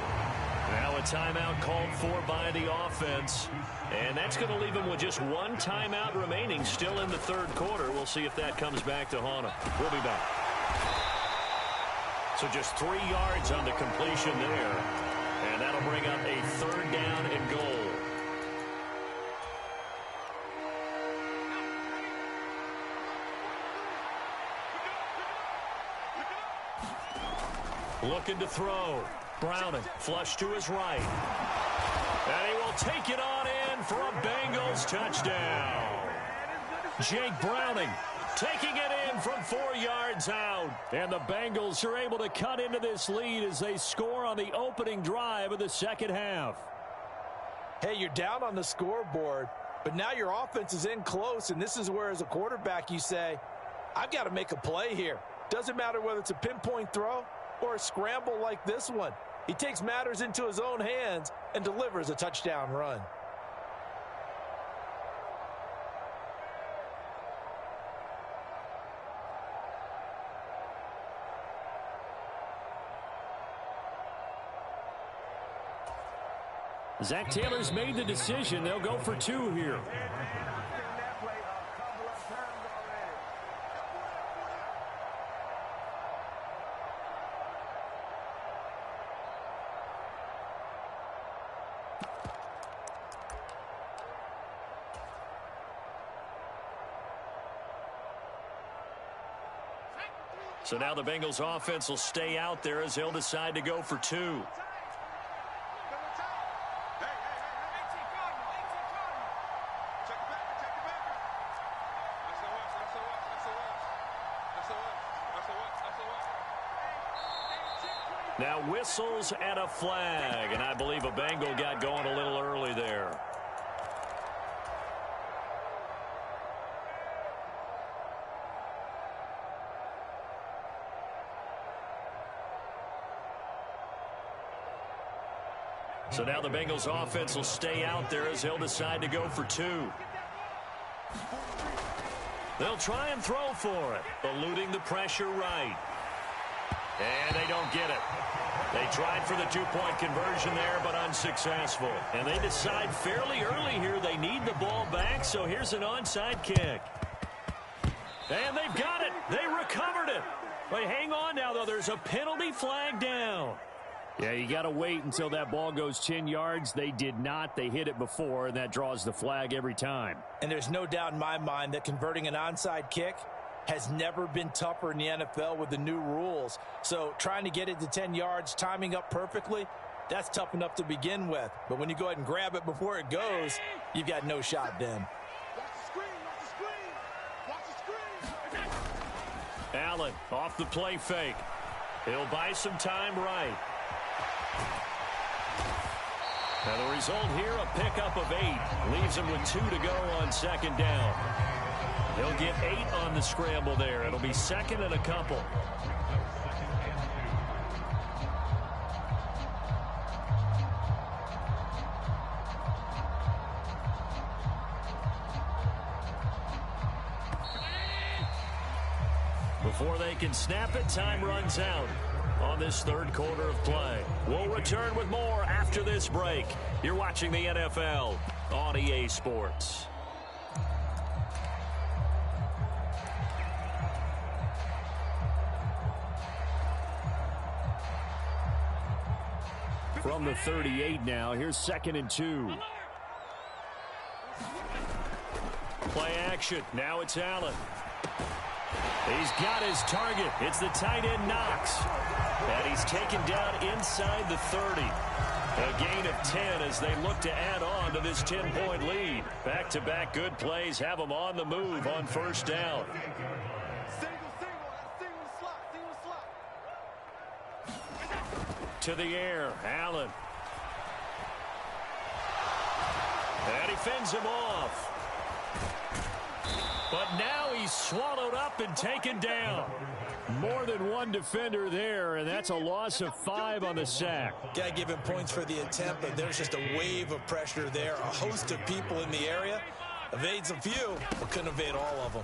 Now a timeout called for by the offense. And that's going to leave him with just 1 timeout remaining still in the 3rd quarter. We'll see if that comes back to haunt him. We'll be back. So just 3 yards on the completion there. And that'll bring up a 3rd down and goal. Looking to throw. Browning, flush to his right. And he will take it on in for a Bengals touchdown. Jake Browning taking it in one from 4 yards out. And the Bengals are able to cut into this lead as they score on the opening drive of the second half. Hey, you're down on the scoreboard, but now your offense is in close, and this is where, as a quarterback, you say, I've got to make a play here. Doesn't matter whether it's a pinpoint throw or a scramble like this one. He takes matters into his own hands and delivers a touchdown run. Zach Taylor's made the decision. They'll go for 2 here. So now the Bengals offense will stay out there as they'll decide to go for 2. Now whistles and a flag, and I believe a Bengal got going a little early there. So now the Bengals offense will stay out there as they'll decide to go for 2. They'll try and throw for it, eluding the pressure right. And they don't get it. They tried for the 2-point conversion there, but unsuccessful. And they decide fairly early here they need the ball back, so here's an onside kick. And they've got it. They recovered it. But hang on now, though. There's a penalty flag down. Yeah, you got to wait until that ball goes 10 yards. They did not. They hit it before, and that draws the flag every time. And there's no doubt in my mind that converting an onside kick has never been tougher in the NFL with the new rules. So trying to get it to 10 yards, timing up perfectly, that's tough enough to begin with. But when you go ahead and grab it before it goes, you've got no shot then. Allen off the play fake. He'll buy some time right. Now the result here, a pickup of 8. Leaves him with 2 to go on second down. He'll get 8 on the scramble there. It'll be second and a couple. Before they can snap it, time runs out on this third quarter of play. We'll return with more after this break. You're watching the NFL on EA Sports. From the 38 now, here's 2nd and 2. Play action. Now it's Allen. He's got his target. It's the tight end Knox. And he's taken down inside the 30. A gain of 10 as they look to add on to this 10-point lead. Back-to-back good plays have them on the move on first down. To the air, Allen. And he fends him off. But now he's swallowed up and taken down. More than one defender there, and that's a loss of 5 on the sack. Got to give him points for the attempt, but there's just a wave of pressure there. A host of people in the area. Evades a few, but couldn't evade all of them.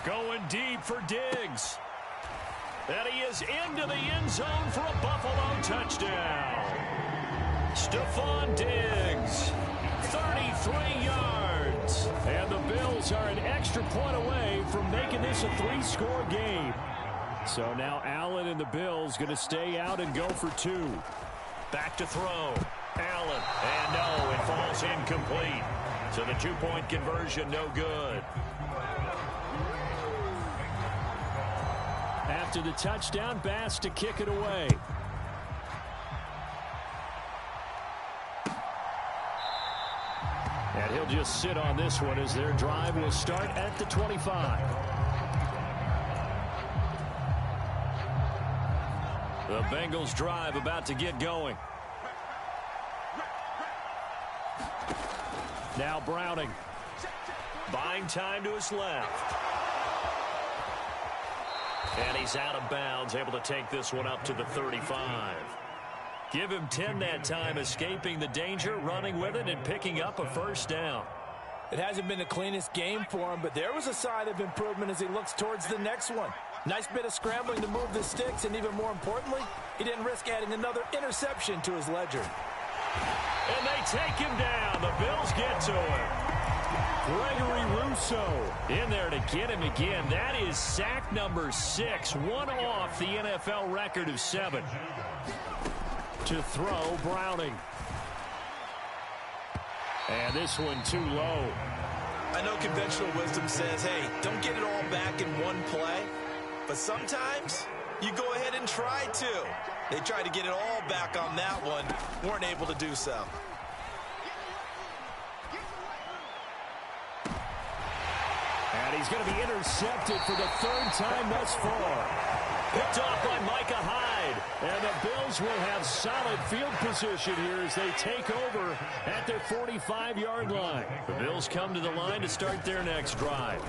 Going deep for Diggs. And he is into the end zone for a Buffalo touchdown. Stephon Diggs, 33 yards. And the Bills are an extra point away from making this a 3-score game. So now Allen and the Bills going to stay out and go for 2. Back to throw. Allen. And no, it falls incomplete. So the 2-point conversion no good. After the touchdown, Bass to kick it away. And And he'll just sit on this one as their drive will start at the 25. The Bengals drive about to get going. Now Browning. Buying time to his left. And he's out of bounds, able to take this one up to the 35. Give him 10 that time, escaping the danger, running with it, and picking up a first down. It hasn't been the cleanest game for him, but there was a sign of improvement as he looks towards the next one. Nice bit of scrambling to move the sticks, and even more importantly, he didn't risk adding another interception to his ledger. And they take him down. The Bills get to him. Gregory Rousseau in there to get him again. That is sack number 6, one off the NFL record of 7. To throw, Browning. And this one too low. I know conventional wisdom says, hey, don't get it all back in one play. But sometimes you go ahead and try to. They tried to get it all back on that one. Weren't able to do so. And he's going to be intercepted for the 3rd time thus far. Picked off by Micah Hyde. And the Bills will have solid field position here as they take over at their 45-yard line. The Bills come to the line to start their next drive.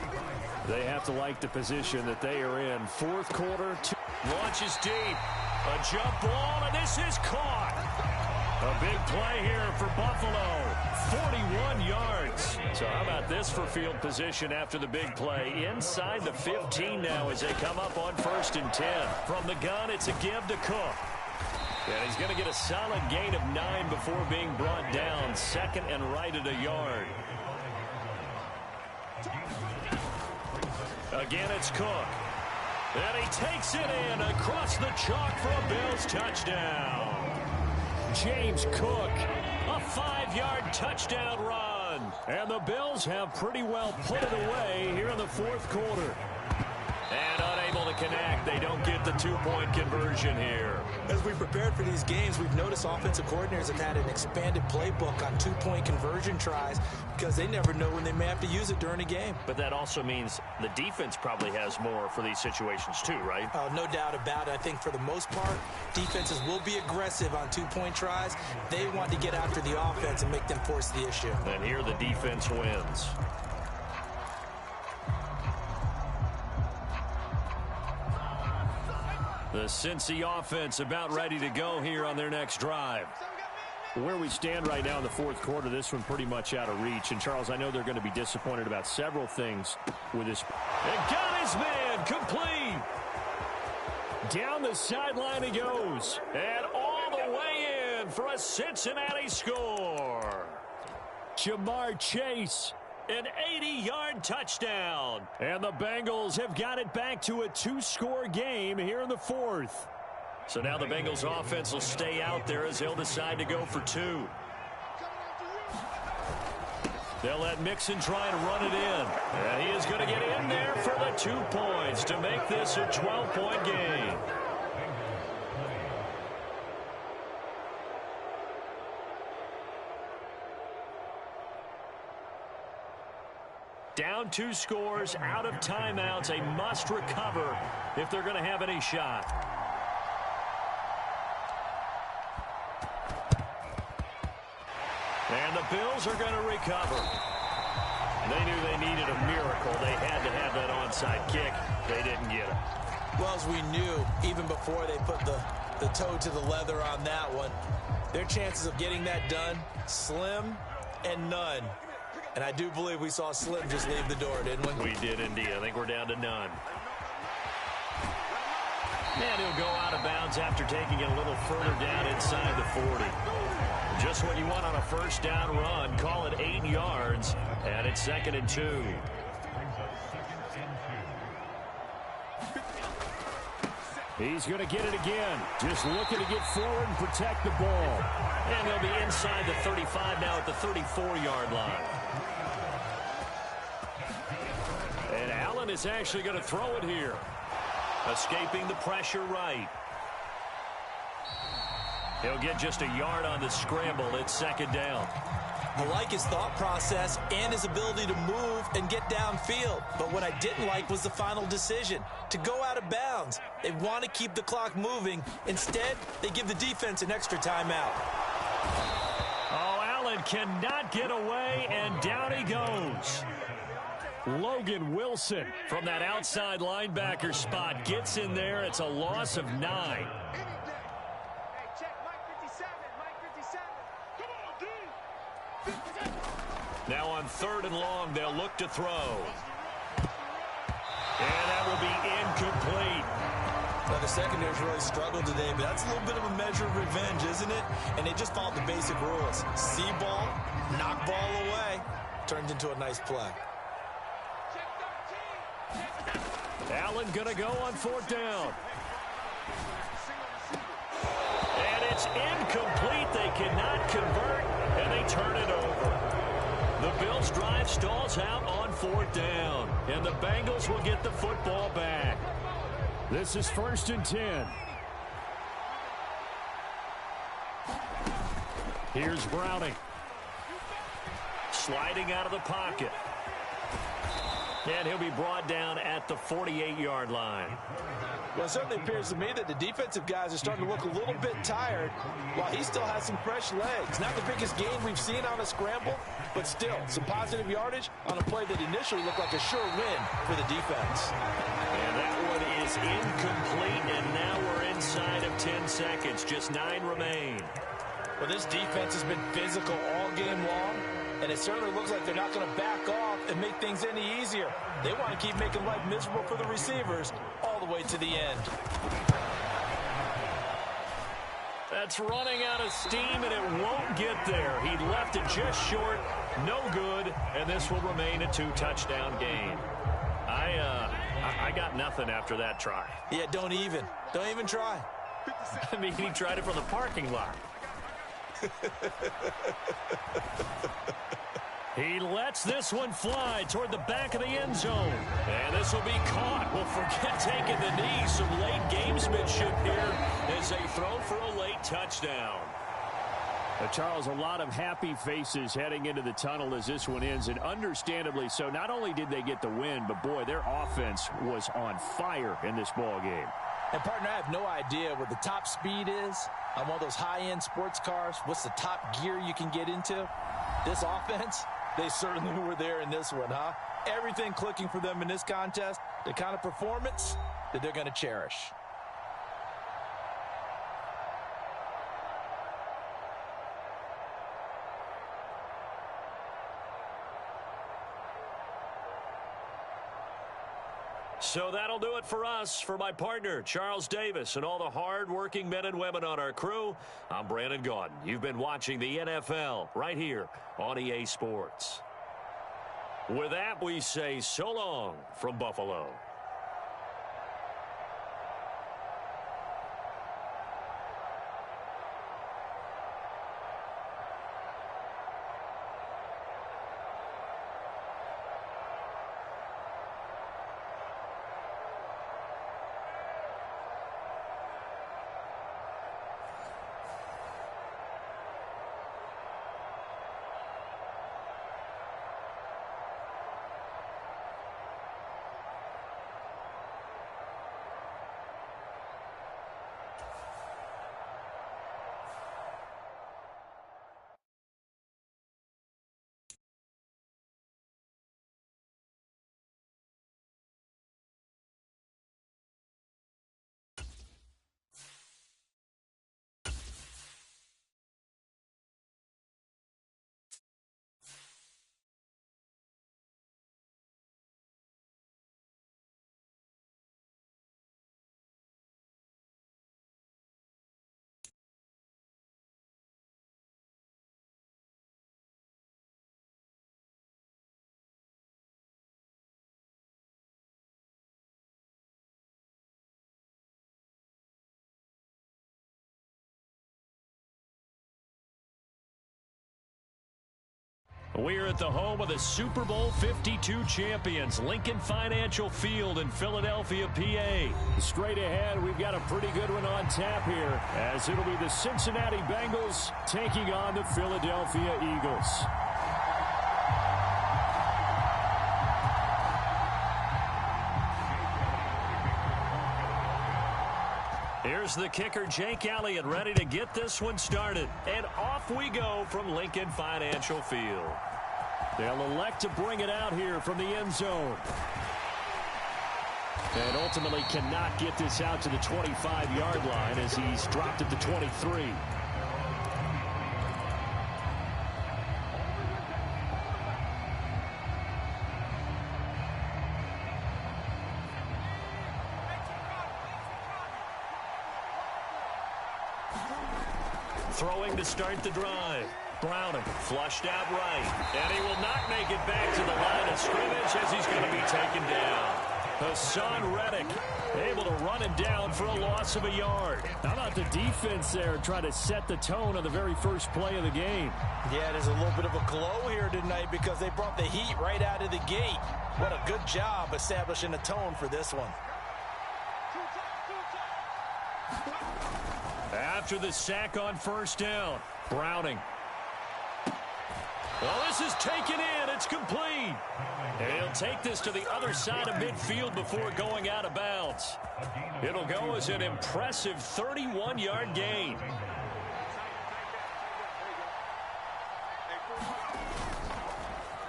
They have to like the position that they are in. 4th quarter. Launches deep. A jump ball, and this is caught. A big play here for Buffalo. 41 yards. So how about this for field position after the big play? Inside the 15 now as they come up on 1st and 10. From the gun, it's a give to Cook. And he's going to get a solid gain of 9 before being brought down. 2nd and right at a yard. Again, it's Cook. And he takes it in across the chalk for a Bills touchdown. James Cook, a 5-yard touchdown run. And the Bills have pretty well put it away here in the 4th quarter. And unable to connect. They don't get the 2-point conversion here. As we prepared for these games, we've noticed offensive coordinators have had an expanded playbook on 2-point conversion tries because they never know when they may have to use it during a game. But that also means the defense probably has more for these situations too, right? No doubt about it. I think for the most part, defenses will be aggressive on 2-point tries. They want to get after the offense and make them force the issue. And here the defense wins. The Cincy offense about ready to go here on their next drive. Where we stand right now in the 4th quarter, this one pretty much out of reach. And, Charles, I know they're going to be disappointed about several things with this. And got his man complete. Down the sideline he goes. And all the way in for a Cincinnati score. Jamar Chase. An 80-yard touchdown. And the Bengals have got it back to a 2-score game here in the 4th. So now the Bengals offense will stay out there as they'll decide to go for 2. They'll let Mixon try and run it in. And he is going to get in there for the 2 points to make this a 12-point game. Down 2 scores, out of timeouts, a must recover if they're going to have any shot. And the Bills are going to recover. They knew they needed a miracle. They had to have that onside kick. They didn't get it. Well, as we knew, even before they put the toe to the leather on that one, their chances of getting that done, slim and none. And I do believe we saw Slim just leave the door, didn't we? We did indeed. I think we're down to none. And he'll go out of bounds after taking it a little further down inside the 40. Just what you want on a first down run. Call it 8 yards. And it's 2nd and 2. He's going to get it again. Just looking to get forward and protect the ball. And they'll be inside the 35 now at the 34-yard line. And Allen is actually going to throw it here. Escaping the pressure right. He'll get just a yard on the scramble. It's 2nd down. I like his thought process and his ability to move and get downfield. But what I didn't like was the final decision, to go out of bounds. They want to keep the clock moving. Instead, they give the defense an extra timeout. Oh, Allen cannot get away, and down he goes. Logan Wilson from that outside linebacker spot gets in there. It's a loss of 9. Now on 3rd and long, they'll look to throw. And that will be incomplete. Well, the secondary's really struggled today, but that's a little bit of a measure of revenge, isn't it? And they just followed the basic rules. See ball, knock ball away. Turned into a nice play. Allen going to go on 4th down. And it's incomplete. They cannot convert, and they turn it over. The Bills' drive stalls out on 4th down, and the Bengals will get the football back. This is 1st and 10. Here's Browning. Sliding out of the pocket. And he'll be brought down at the 48-yard line. Well, it certainly appears to me that the defensive guys are starting to look a little bit tired while he still has some fresh legs. Not the biggest gain we've seen on a scramble, but still some positive yardage on a play that initially looked like a sure win for the defense. And that one is incomplete, and now we're inside of 10 seconds. Just 9 remain. Well, this defense has been physical all game long, and it certainly looks like they're not going to back off and make things any easier. They want to keep making life miserable for the receivers all the way to the end. That's running out of steam, and it won't get there. He left it just short. No good, and this will remain a 2-touchdown game. I got nothing after that try. Yeah, don't even try. I mean, he tried it from the parking lot. He lets this one fly toward the back of the end zone. And this will be caught. Well, forget taking the knee. Some late gamesmanship here as they throw for a late touchdown. Charles, a lot of happy faces heading into the tunnel as this one ends, and understandably so. Not only did they get the win, but, boy, their offense was on fire in this ball game. And, partner, I have no idea what the top speed is on one of those high-end sports cars. What's the top gear you can get into? This offense, they certainly were there in this one, huh? Everything clicking for them in this contest, the kind of performance that they're going to cherish. So that'll do it for us. For my partner, Charles Davis, and all the hard-working men and women on our crew, I'm Brandon Gaudin. You've been watching the NFL right here on EA Sports. With that, we say so long from Buffalo. We're at the home of the Super Bowl 52 champions, Lincoln Financial Field in Philadelphia, PA. Straight ahead, we've got a pretty good one on tap here, as it'll be the Cincinnati Bengals taking on the Philadelphia Eagles. Here's the kicker, Jake Elliott, ready to get this one started. And off we go from Lincoln Financial Field. They'll elect to bring it out here from the end zone. And ultimately cannot get this out to the 25-yard line as he's dropped at the 23. Throwing to start the drive. Browning flushed out right. And he will not make it back to the line of scrimmage as he's going to be taken down. Hassan Reddick able to run him down for a loss of a yard. How about the defense there trying to set the tone on the very first play of the game? Yeah, there's a little bit of a glow here tonight because they brought the heat right out of the gate. What a good job establishing the tone for this one. After the sack on first down, Browning. Well, this is taken in. It's complete. And he'll take this to the other side of midfield before going out of bounds. It'll go as an impressive 31-yard gain.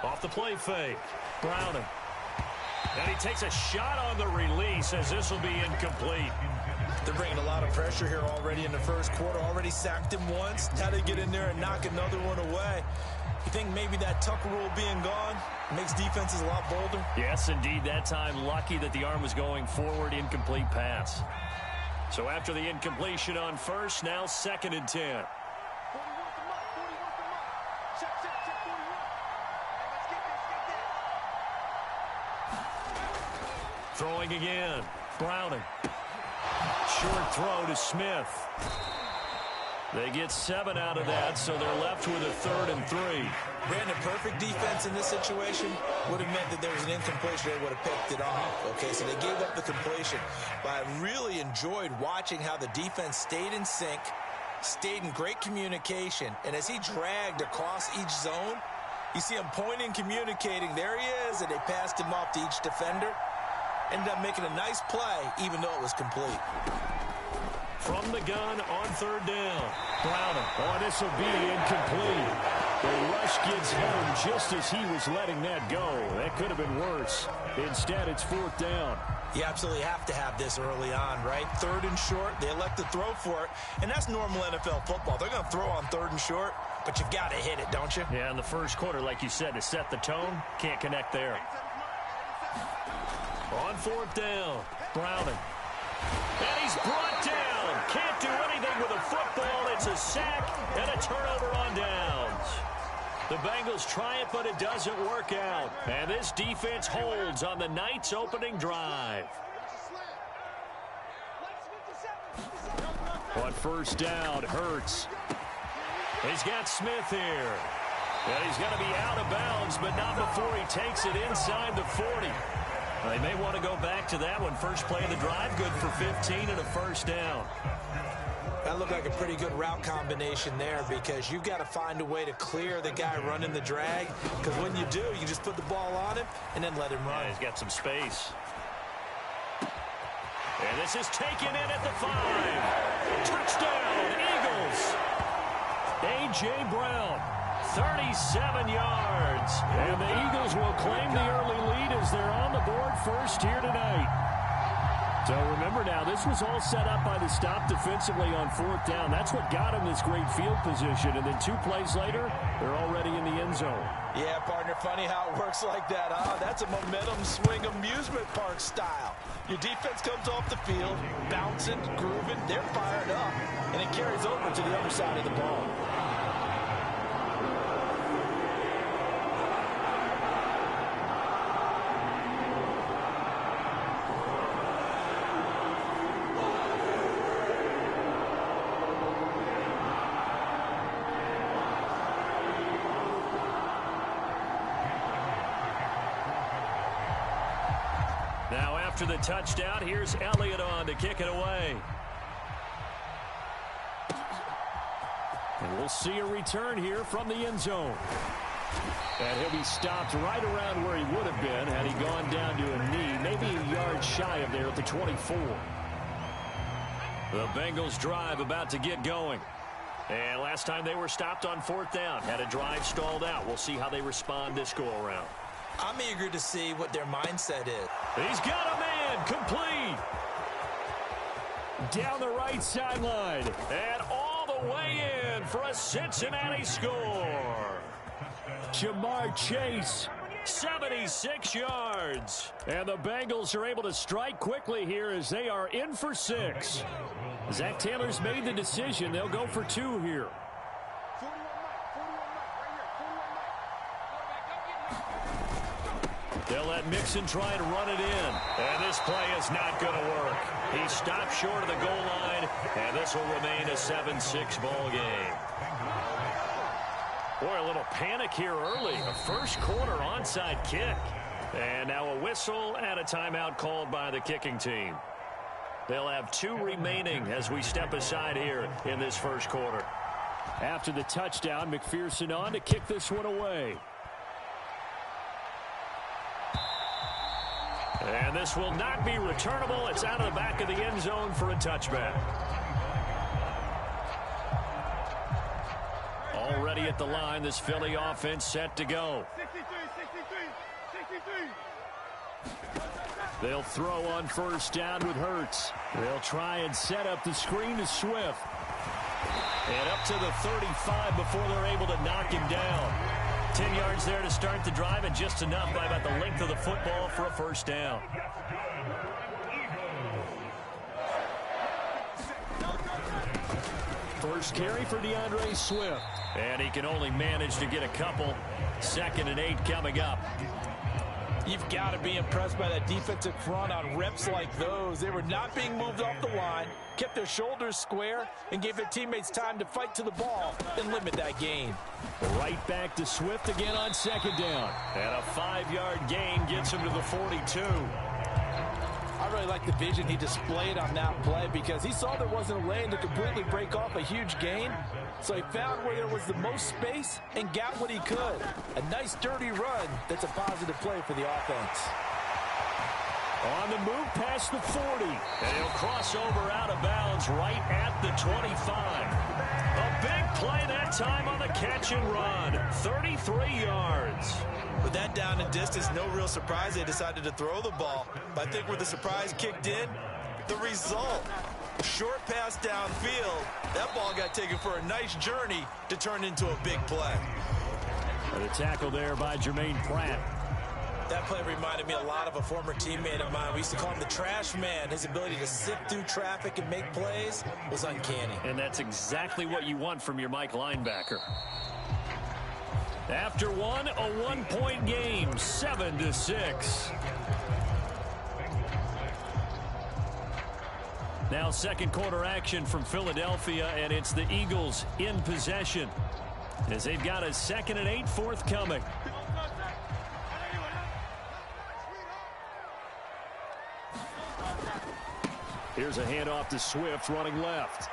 Off the play fake, Browning. And he takes a shot on the release as this will be incomplete. They're bringing a lot of pressure here already in the first quarter. Already sacked him once. Now they get in there and knock another one away. You think maybe that Tucker rule being gone makes defenses a lot bolder? Yes, indeed. That time, lucky that the arm was going forward. Incomplete pass. So after the incompletion on first, now 2nd and 10. Throwing again. Browning. Short throw to Smith. They get 7 out of that, so they're left with a 3rd and 3. Brandon, perfect defense in this situation would have meant that there was an incompletion. They would have picked it off. Okay, so they gave up the completion. But I really enjoyed watching how the defense stayed in sync, stayed in great communication, and as he dragged across each zone, you see him pointing, communicating. There he is, and they passed him off to each defender. Ended up making a nice play, even though it was complete. From the gun on 3rd down. Browning. Oh, this will be incomplete. The rush gets home just as he was letting that go. That could have been worse. Instead, it's 4th down. You absolutely have to have this early on, right? 3rd and short. They elect to throw for it. And that's normal NFL football. They're going to throw on 3rd and short, but you've got to hit it, don't you? Yeah, in the first quarter, like you said, to set the tone, can't connect there. On 4th down, Browning. And he's brought down. Can't do anything with a football. It's a sack and a turnover on downs. The Bengals try it, but it doesn't work out. And this defense holds on the night's opening drive. On 1st down, Hurts. He's got Smith here. And he's going to be out of bounds, but not before he takes it inside the 40. They may want to go back to that one. First play of the drive, good for 15 and a 1st down. That looked like a pretty good route combination there because you've got to find a way to clear the guy running the drag, because when you do, you just put the ball on him and then let him run. Yeah, he's got some space. And this is taken in at the 5. Touchdown, Eagles. A.J. Brown. 37 yards. And the Eagles will claim the early lead as they're on the board first here tonight. So remember now, this was all set up by the stop defensively on 4th down. That's what got him this great field position. And then 2 plays later, they're already in the end zone. Yeah, partner, funny how it works like that, huh? That's a momentum swing amusement park style. Your defense comes off the field, bouncing, grooving, they're fired up, and it carries over to the other side of the ball. after the touchdown. Here's Elliott on to kick it away. And we'll see a return here from the end zone. And he'll be stopped right around where he would have been had he gone down to a knee, maybe a yard shy of there at the 24. The Bengals drive about to get going. And last time they were stopped on 4th down, had a drive stalled out. We'll see how they respond this go-around. I'm eager to see what their mindset is. He's got a man, complete. Down the right sideline, and all the way in for a Cincinnati score. Jamar Chase, 76 yards. And the Bengals are able to strike quickly here as they are in for 6. Zach Taylor's made the decision. They'll go for 2 here. They'll let Mixon try and run it in. And this play is not going to work. He stopped short of the goal line, and this will remain a 7-6 ball game. Boy, a little panic here early. A first quarter onside kick. And now a whistle and a timeout called by the kicking team. They'll have 2 remaining as we step aside here in this first quarter. After the touchdown, McPherson on to kick this one away. And this will not be returnable. It's out of the back of the end zone for a touchback. Already at the line, this Philly offense set to go. 63. They'll throw on 1st down with Hurts. They'll try and set up the screen to Swift. And up to the 35 before they're able to knock him down. 10 yards there to start the drive, and just enough by about the length of the football for a 1st down. First carry for DeAndre Swift. And he can only manage to get a couple. 2nd and 8 coming up. You've got to be impressed by that defensive front on reps like those. They were not being moved off the line, kept their shoulders square, and gave their teammates time to fight to the ball and limit that gain. Right back to Swift again on 2nd down. And a 5-yard gain gets him to the 42. I really like the vision he displayed on that play because he saw there wasn't a lane to completely break off a huge gain. So he found where there was the most space and got what he could. A nice dirty run that's a positive play for the offense. On the move past the 40. And he'll cross over out of bounds right at the 25. A big play that time on the catch and run. 33 yards. With that down and distance, no real surprise they decided to throw the ball. But I think where the surprise kicked in, the result. Short pass downfield. That ball got taken for a nice journey to turn into a big play. And a tackle there by Jermaine Pratt. That play reminded me a lot of a former teammate of mine. We used to call him the trash man. His ability to sift through traffic and make plays was uncanny. And that's exactly what you want from your Mike linebacker. After one, a 1-point game, 7-6. Now 2nd quarter action from Philadelphia, and it's the Eagles in possession as they've got a 2nd and 8 forthcoming. Here's a handoff to Swift running left.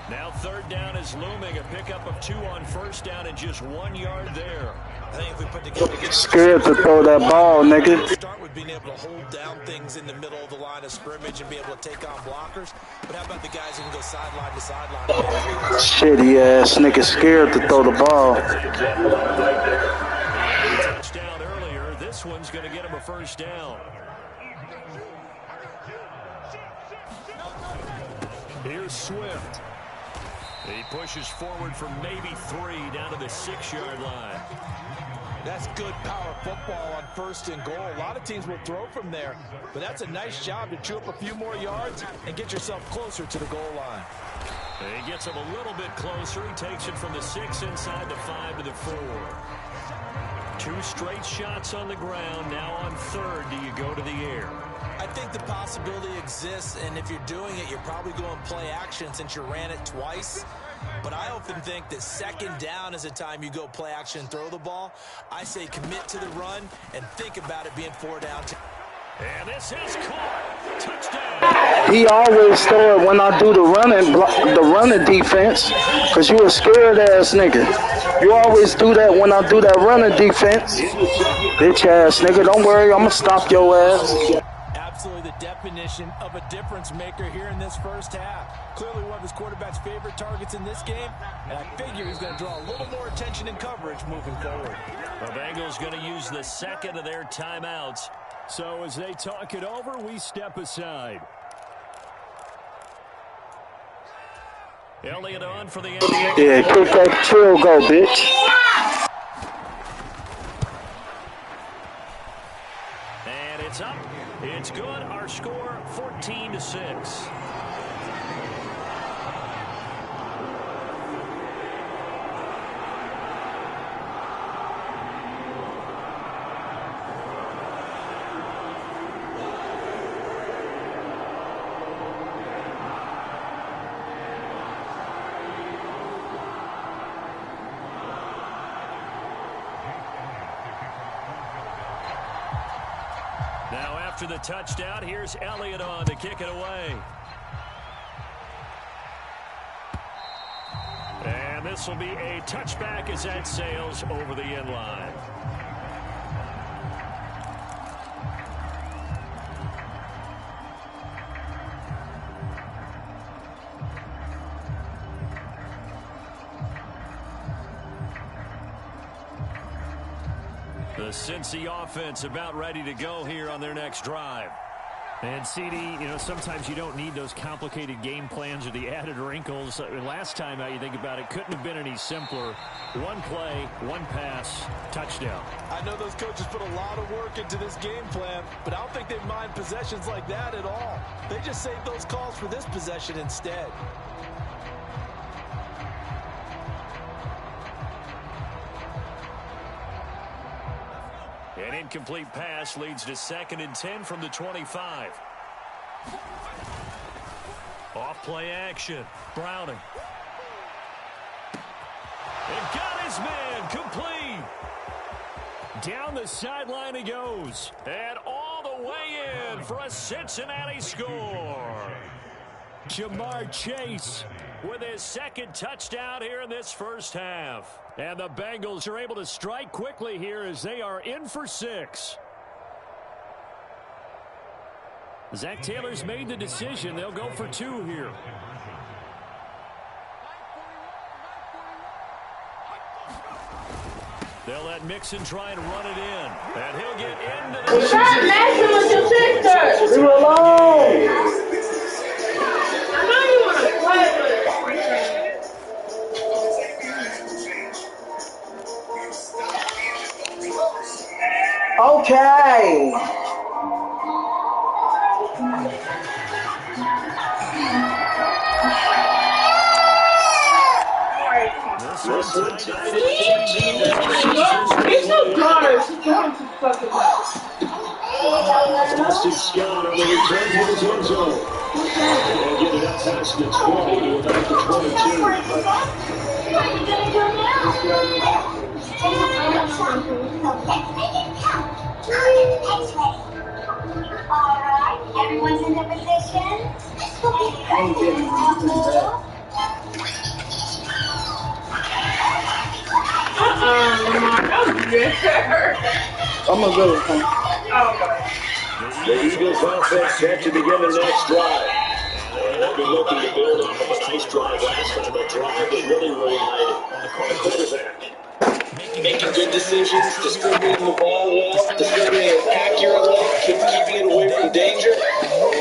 Now 3rd down is looming. A pickup of 2 on 1st down and just 1 yard there. I think if we put together... Scared to throw that ball, nigga. Start with being able to hold down things in the middle of the line of scrimmage and be able to take on blockers. But how about the guys who can go sideline to sideline? Shitty ass nigga scared to throw the ball. Touchdown earlier. This one's going to get him a 1st down. Here's Swift. He pushes forward for maybe 3 down to the 6-yard line. That's good power football on 1st and goal. A lot of teams will throw from there, but that's a nice job to chew up a few more yards and get yourself closer to the goal line. And he gets him a little bit closer. He takes it from the 6 inside the 5 to the 4. 2 straight shots on the ground. Now on 3rd, do you go to the air? I think the possibility exists, and if you're doing it, you're probably going play action since you ran it twice. But I often think that second down is a time you go play action and throw the ball. I say commit to the run and think about it being 4 down. And this is caught. Touchdown. He always throw it when I do the running defense, because you a scared ass nigga. You always do that when I do that running defense. Bitch ass nigga, don't worry, I'm gonna stop your ass. Absolutely the definition of a difference maker here in this first half. Clearly one of his quarterback's favorite targets in this game, and I figure he's going to draw a little more attention and coverage moving forward. The Bengals going to use the second of their timeouts. So as they talk it over, we step aside. Elliott on for the end. Yeah, kick that field goal, bitch. And it's up. It's good. Our score 14-6. Now after the touchdown, here's Elliott on to kick it away. And this will be a touchback as that sails over the end line. The Cincy offense about ready to go here on their next drive. And CD, you know, sometimes you don't need those complicated game plans or the added wrinkles. Last time out, you think about it, couldn't have been any simpler. One play, one pass, touchdown. I know those coaches put a lot of work into this game plan, but I don't think they mind possessions like that at all. They just save those calls for this possession instead. An incomplete pass leads to 2nd and 10 from the 25. Off play action. Browning. And got his man complete. Down the sideline he goes. And all the way in for a Cincinnati score. Jamar Chase with his 2nd touchdown here in this first half. And the Bengals are able to strike quickly here as they are in for 6. Zach Taylor's made the decision. They'll go for 2 here. They'll let Mixon try and run it in. And he'll get into the... Stop messing with your sister! Leave her alone! I know you want to play with her. Okay. It's so dark. She's going to fucking Boston Scott on the return to his end zone. And get it up past the 20 to about the 22. What are you going to do now? Alright, everyone's in their position. I'm gonna go with him. The Eagles offense set to begin the next drive. They'll be looking to build on a nice drive last time. A drive that really relied on the quarterback. Making good decisions, distributing the ball well, distributing it accurately, keeping it away from danger.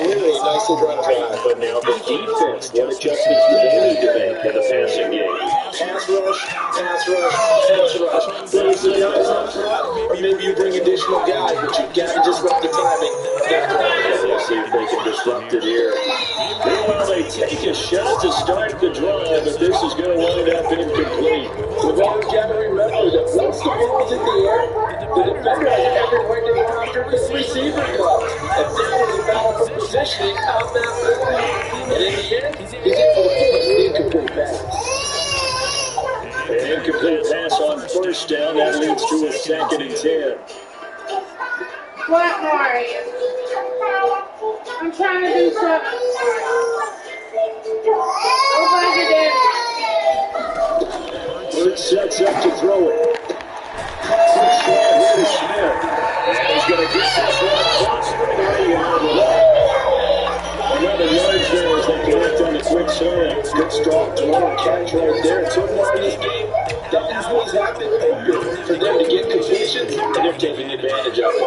Really nicely run drive. But now the defense, what adjustments do they need to make in the passing game? Pass rush, pass rush, pass rush. Bring some guys up front, or maybe you bring additional guys, but you gotta disrupt the timing. Let's see if they can disrupt it here. Meanwhile, they take a shot to start the drive, but this is going to wind up incomplete. We've always got to remember that once the ball is in the air, the defender has everywhere to go after where the receiver goes. And that was a battle for positioning of that ball. And in the end, he's able to force the incomplete pass. first down. That leads to a 2nd and 10. What, Mari? I'm trying to do something. Hurts sets up to throw it. Quick slide here to Smith. He's going to get this one across the 30-yard line. Another yards there as they connect on the quick slant. Good strong throw and catch right there. So far in this game, that has happened open for them to get completions, and they're taking advantage of it.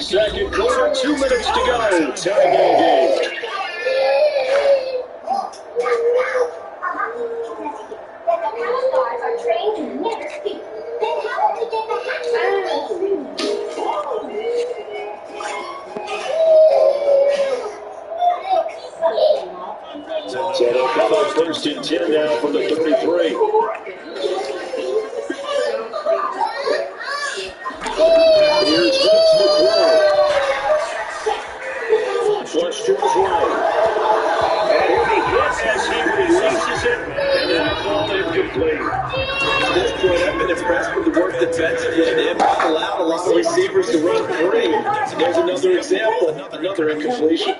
Second quarter, 2 minutes to go. Tie ball game. So they'll come up 1st and 10 now from the 33. Here's Hurts to throw. Flush to his right. And he'll be hit as he releases it, and that'll fall incomplete. At this point, I've been impressed with the work defensively. They have not allowed a lot of receivers to run free. There's another example, another incompletion.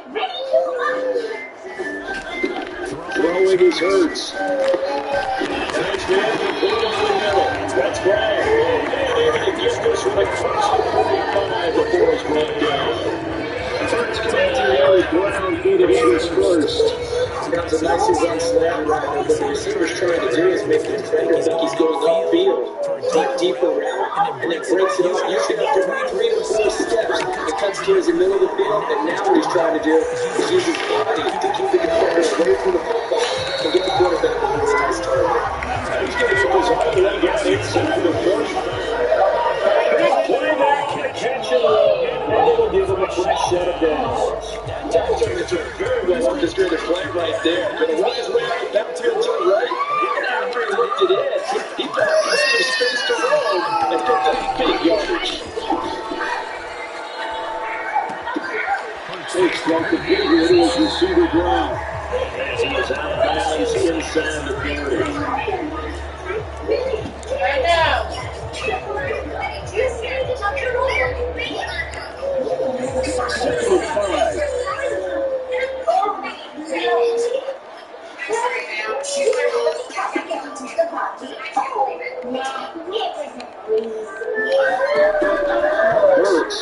Throwing his Hurts. Next man, he put him in the middle. That's Brown. And they're going to get this one across the 45 before it's brought down. Hurts connecting there with Brown, good at his first. Got some nice on slant right. What the receiver's trying to do is make the defender think he's going upfield. Deeper route, and then breaks it up. Usually after 3 to 4 steps, it cuts towards the middle of the field, and now what he's trying to do is use his body to keep the defender away from the football and get the quarterback to his nice target. He's going to focus all the way down inside the 40. Catch it, and it'll give him a fresh set of downs. It's a very well orchestrated play right there. Going to run his way out, back to the right. After he looked it in, he thought he was space to roll and picked up big yardage. Takes one complete here to his receiver Brown. He's out of bounds inside the 30. Right now. Second and 5. Hurts.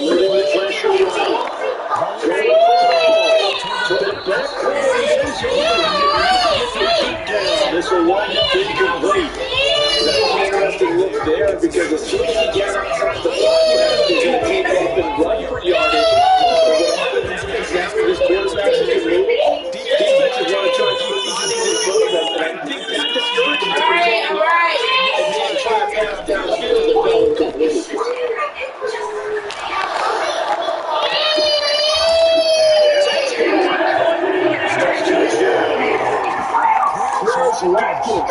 Leading the pressure right. To the back corner of the end zone. This will wind up incomplete. That was an interesting look there because as soon as he gets outside the pocket, he's going to take off and run for yardage. But what happens is after this quarterback can move, defenses want to try to keep these in front of them. And I think that discourages them from taking off and then try to pass downfield and fell incomplete. Chris Watkins.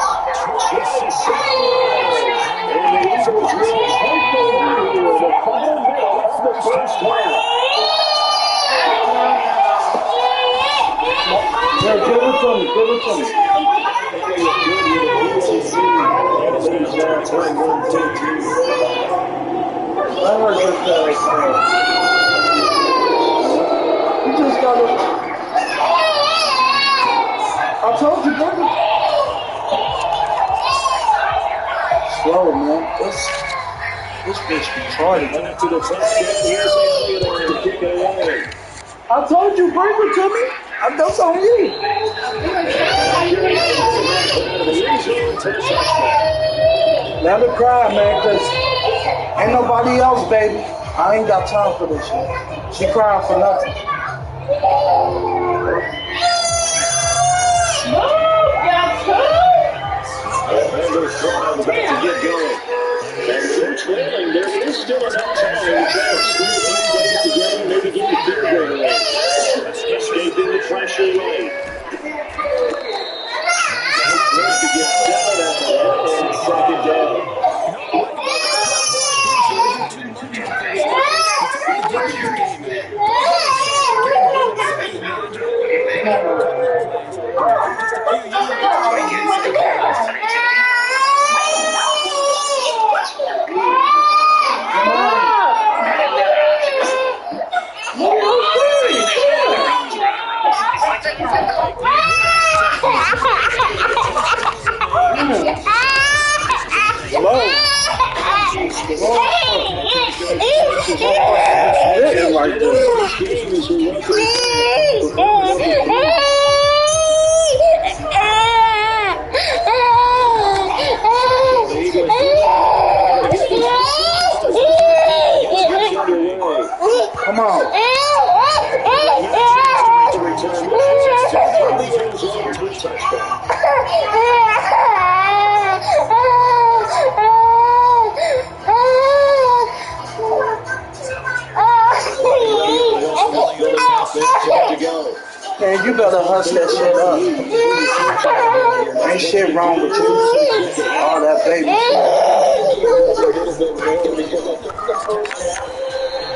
And the Eagles will take the lead in the final minute of the first half. Yeah, give it to me. They look good with the PCC. That leads now 21-13. I heard this guy say. You just gotta. I told you, brother. Slow, man. This bitch retarded. To the touchdown, here's Elliott on the kick away. I told you, bring it to me. That's on you. Let her cry, man, because ain't nobody else, baby. I ain't got time for this shit. She crying for nothing. Defenders trying to get going. And they're trailing. There is still enough time to try to screw a few plays together, maybe get the field goal away. Escaping the pressure lane. Needs to get down at the line on second down. official referee. Come on. Man, you better hush that shit up. Ain't shit wrong with you. All that baby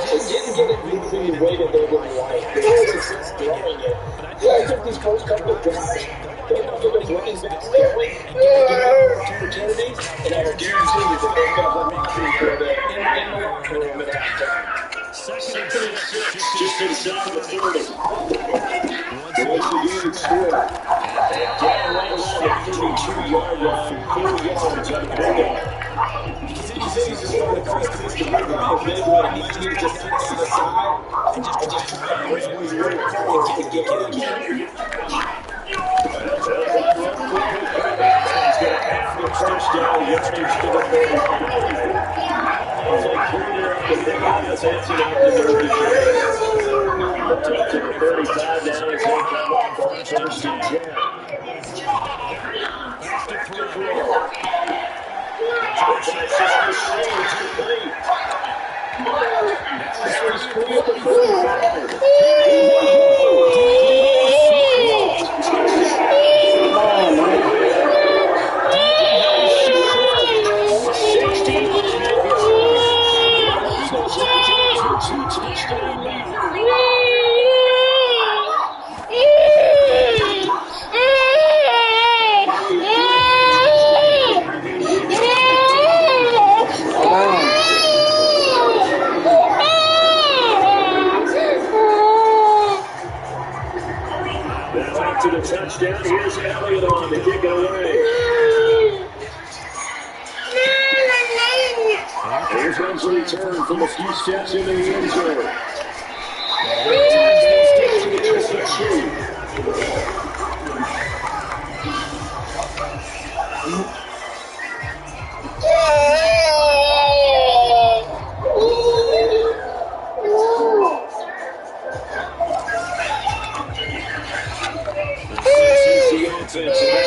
They didn't get it moving the way that they would like. They had success throwing it. I think these first couple of drives, they're going to get those running backs going and give them more opportunities, and I will guarantee you that they're going to run through for them in the locker room at halftime. Second and 6, just inside the 30. Once again, it's short. Down right along the 32-yard line, 4 yards on the pickup. He's just trying to press this to bring up the big one. He needs to sit on the side and just try and get it. First down, yardage to the 35 now is first and 10. To the touchdown, here's Elliott on to kick it away. Here comes the return from a few steps into the end zone.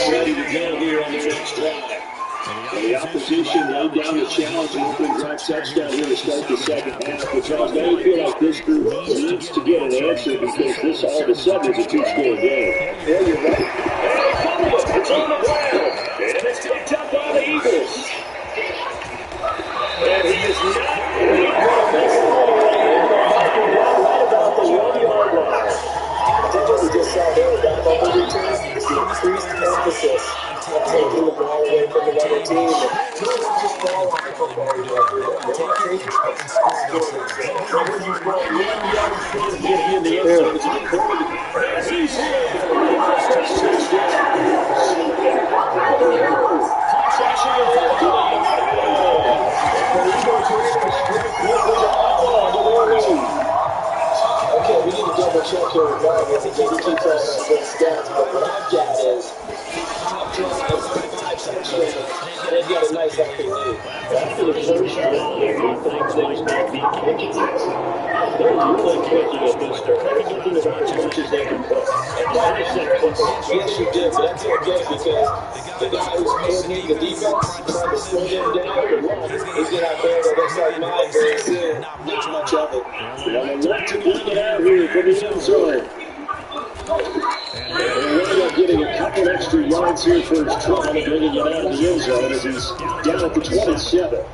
Ready to go here on the next drive. And the opposition laid down the challenge and opened touchdown here to start the second half. But John, they feel like this group needs to get an answer because this all of a sudden is a two-score game. Yeah, you're right. It's on the ground. And it's picked up by the Eagles. And he is not going to miss the right about the 1-yard line. I think what we just saw there with that bubble return is the increased emphasis on taking the ball away from the other team. And just fall on the football. Okay, we need to double check here with Bob because he keeps on good stats. But what I've got is top drive, 5 touchdowns, and they've got a nice afternoon. After the first one, they're doing things like making pitches. They're really clicking at this. They're clicking as much as they can put. Yes, you did, but that's all good because the guy who's coordinating the defense, trying to slow them down to run, he's getting out there that looks like mine very soon. Not much of it. Well, they want to bring it out here from the end zone. And we're up getting a couple extra yards here for his try, bringing it out of the end zone as he's down at the 27.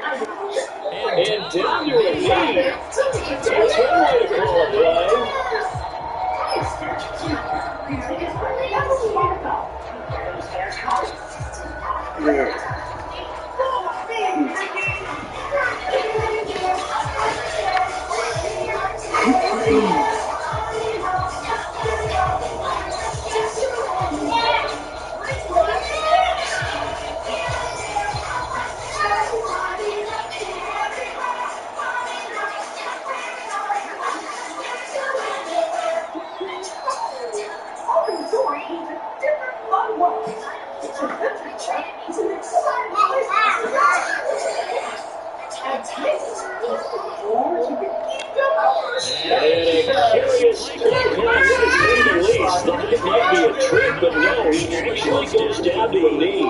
And down to a knee. That's one way to call a play. And a curious play pass, to say the least. Thought it might be a trick, but no, he actually goes down to a knee.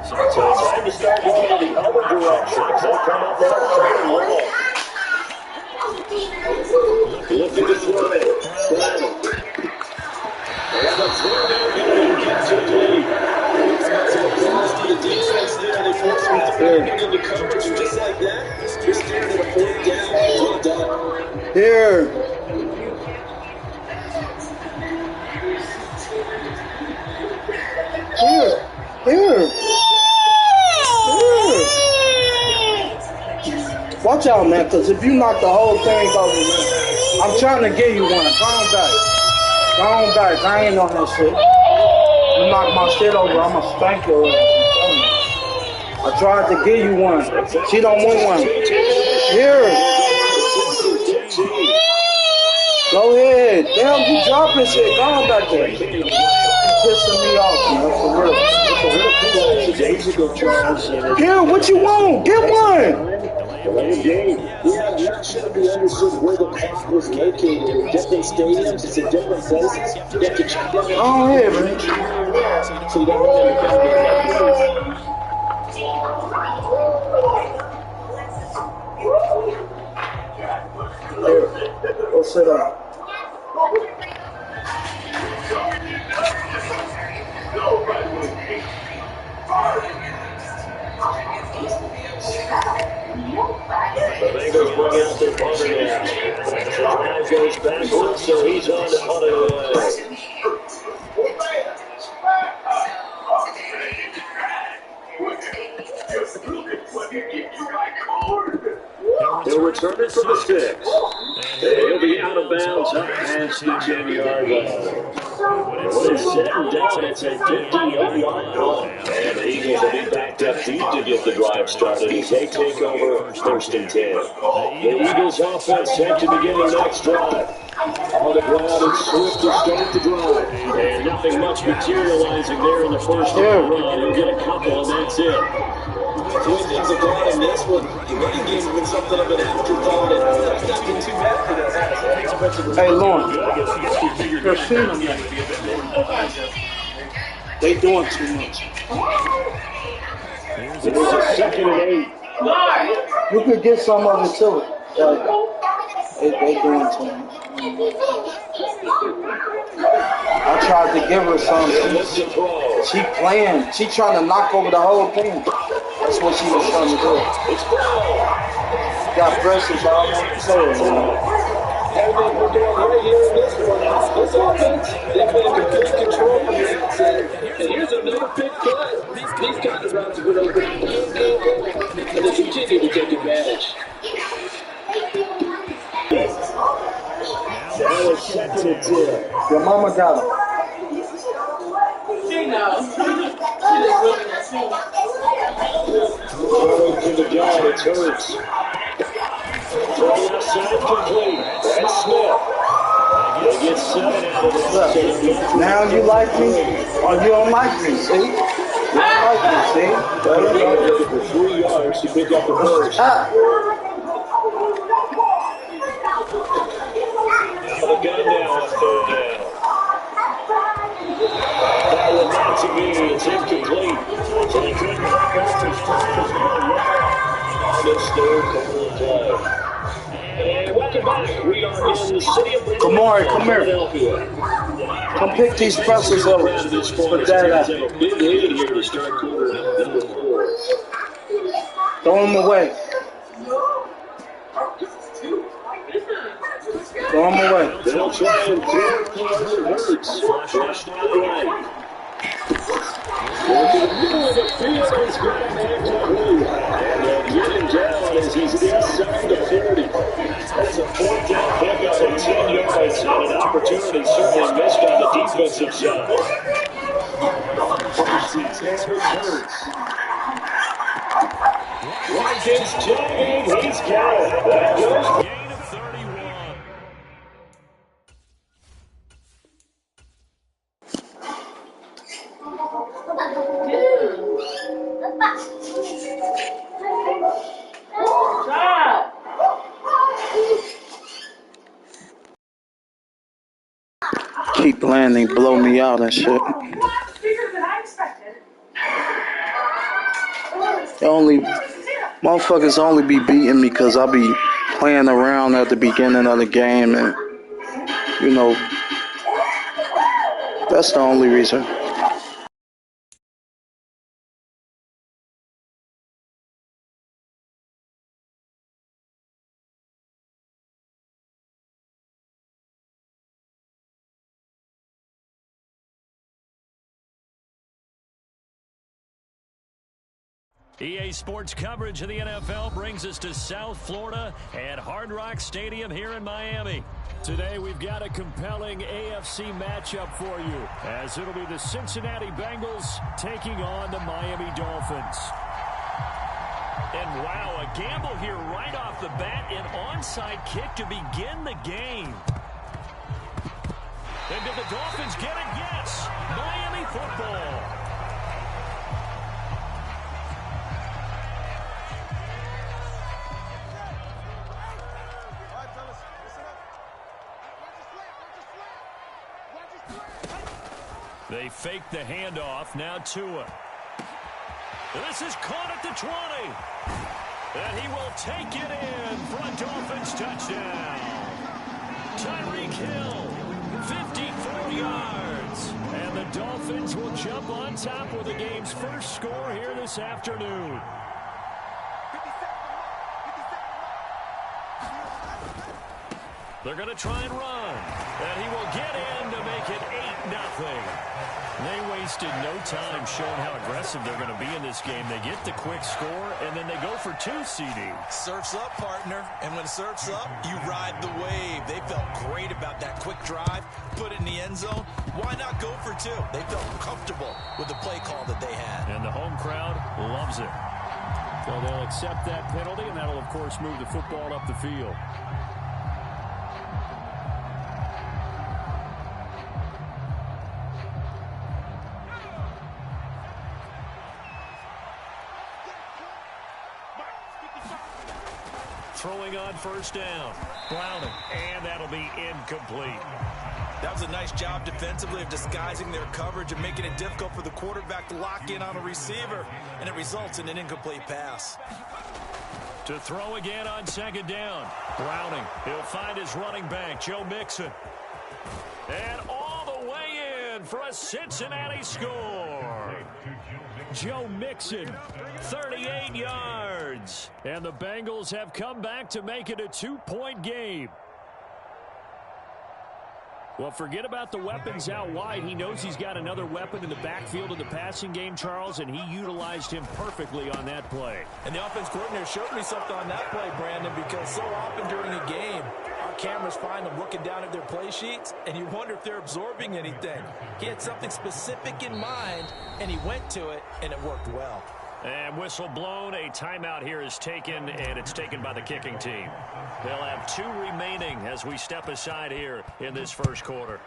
So time to start looking the other direction. They come up with a third and long. Looking to throw it. Travel. And the throw down going to get to the lead. The defense there, they force him to bring it into coverage, and just like that, you're staring at a fourth down. Well done. Here. Watch out, man, because if you knock the whole thing over, man, I'm trying to give you one. Go on back. Go on back. I ain't on that shit. You knock my shit over, I'ma spank your ass. I tried to give you one. She don't want one. Here. Go ahead. Damn, you dropping shit. Go on back there. You pissing me off, man. For real. Here, what you want? Get one. Yeah, I'm not sure if we understood where the pack was located. In different stadiums, it's in different places. You have to check them out. Oh, here, man. So you don't run into Here, go sit down. The Bengals bring out their punter now. The drive goes backwards, so he's on to punt it away. He'll return it from the 6. He'll be out of bounds up past the 10-yard line. When it's set and done, it's a 50-yard punt. And the Eagles will be backed up deep to get the drive started as they take over 1st and 10. The Eagles offense set to begin the next drive. On the ground, it's Swift to start the drive. And nothing much materializing there in the first run. They'll get a couple, and that's it. Three things have gone in this one. The running game's been something of an afterthought, and that's not been too bad for them. Hey, Lauren. You're seeing them. They doing too much. It's a 2nd and 8. You could get some of it too. They doing too much. I tried to give her some. She playing. She trying to knock over the whole thing. That's what she was trying to do. Got pressure, dog. And then we're doing right here in this one. This offense, they've been in complete control from the outset. And here's another big play. These kind of routes are going to open. And they continue to take advantage. That was 2nd and 10. Your mama got him. She knows. Throwing to the yard, it's Hurts. From the left side, complete. That's Smith. They get 7 out of this. Now you like me, or you don't like me, see? You don't like me, see? They're looking for 3 yards to pick up the first. The gun now on 3rd down. That will not to me. It's incomplete. So they couldn't pick up the in the city of Kamari, come here. Come pick these pretzels up. Put that up. Big lead here to start quarter number 4. Throw them away. Throw them away. They'll try and throw it to Hurts. Flushed to the right. Well, to the middle of the field, he's got him incomplete. And they'll get him down as he's inside the 40. That's a 4th down pickup of 10 yards and an opportunity certainly missed on the defensive side. Hurts. Like it's jogging, he's got it. That goes. Gain of 31. Keep playing, they blow me out and shit. Motherfuckers only be beating me because I'll be playing around at the beginning of the game, and you know, that's the only reason. EA Sports coverage of the NFL brings us to South Florida at Hard Rock Stadium here in Miami. Today we've got a compelling AFC matchup for you, as it'll be the Cincinnati Bengals taking on the Miami Dolphins. And wow, a gamble here right off the bat, an onside kick to begin the game. And did the Dolphins get it? Yes. Miami football. They fake the handoff. Now Tua. This is caught at the 20. And he will take it in for a Dolphins touchdown. Tyreek Hill, 54 yards. And the Dolphins will jump on top with the game's first score here this afternoon. They're going to try and run. And he will get in to make it 8-0. They wasted no time showing how aggressive they're going to be in this game. They get the quick score, and then they go for 2, CD. Surf's up, partner. And when surf's up, you ride the wave. They felt great about that quick drive, put it in the end zone. Why not go for 2? They felt comfortable with the play call that they had. And the home crowd loves it. So they'll accept that penalty, and that'll, of course, move the football up the field. Throwing on first down. Browning. And that'll be incomplete. That was a nice job defensively of disguising their coverage and making it difficult for the quarterback to lock in on a receiver. And it results in an incomplete pass. To throw again on second down. Browning. He'll find his running back, Joe Mixon. And all the way in for a Cincinnati score. Joe Mixon, 38 yards. And the Bengals have come back to make it a 2-point game. Well, forget about the weapons out wide. He knows he's got another weapon in the backfield of the passing game, Charles, and he utilized him perfectly on that play. And the offense coordinator showed me something on that play, Brandon, because so often during a game, our cameras find them looking down at their play sheets, and you wonder if they're absorbing anything. He had something specific in mind, and he went to it, and it worked well. And whistle blown. A timeout here is taken, and it's taken by the kicking team. They'll have 2 remaining as we step aside here in this first quarter.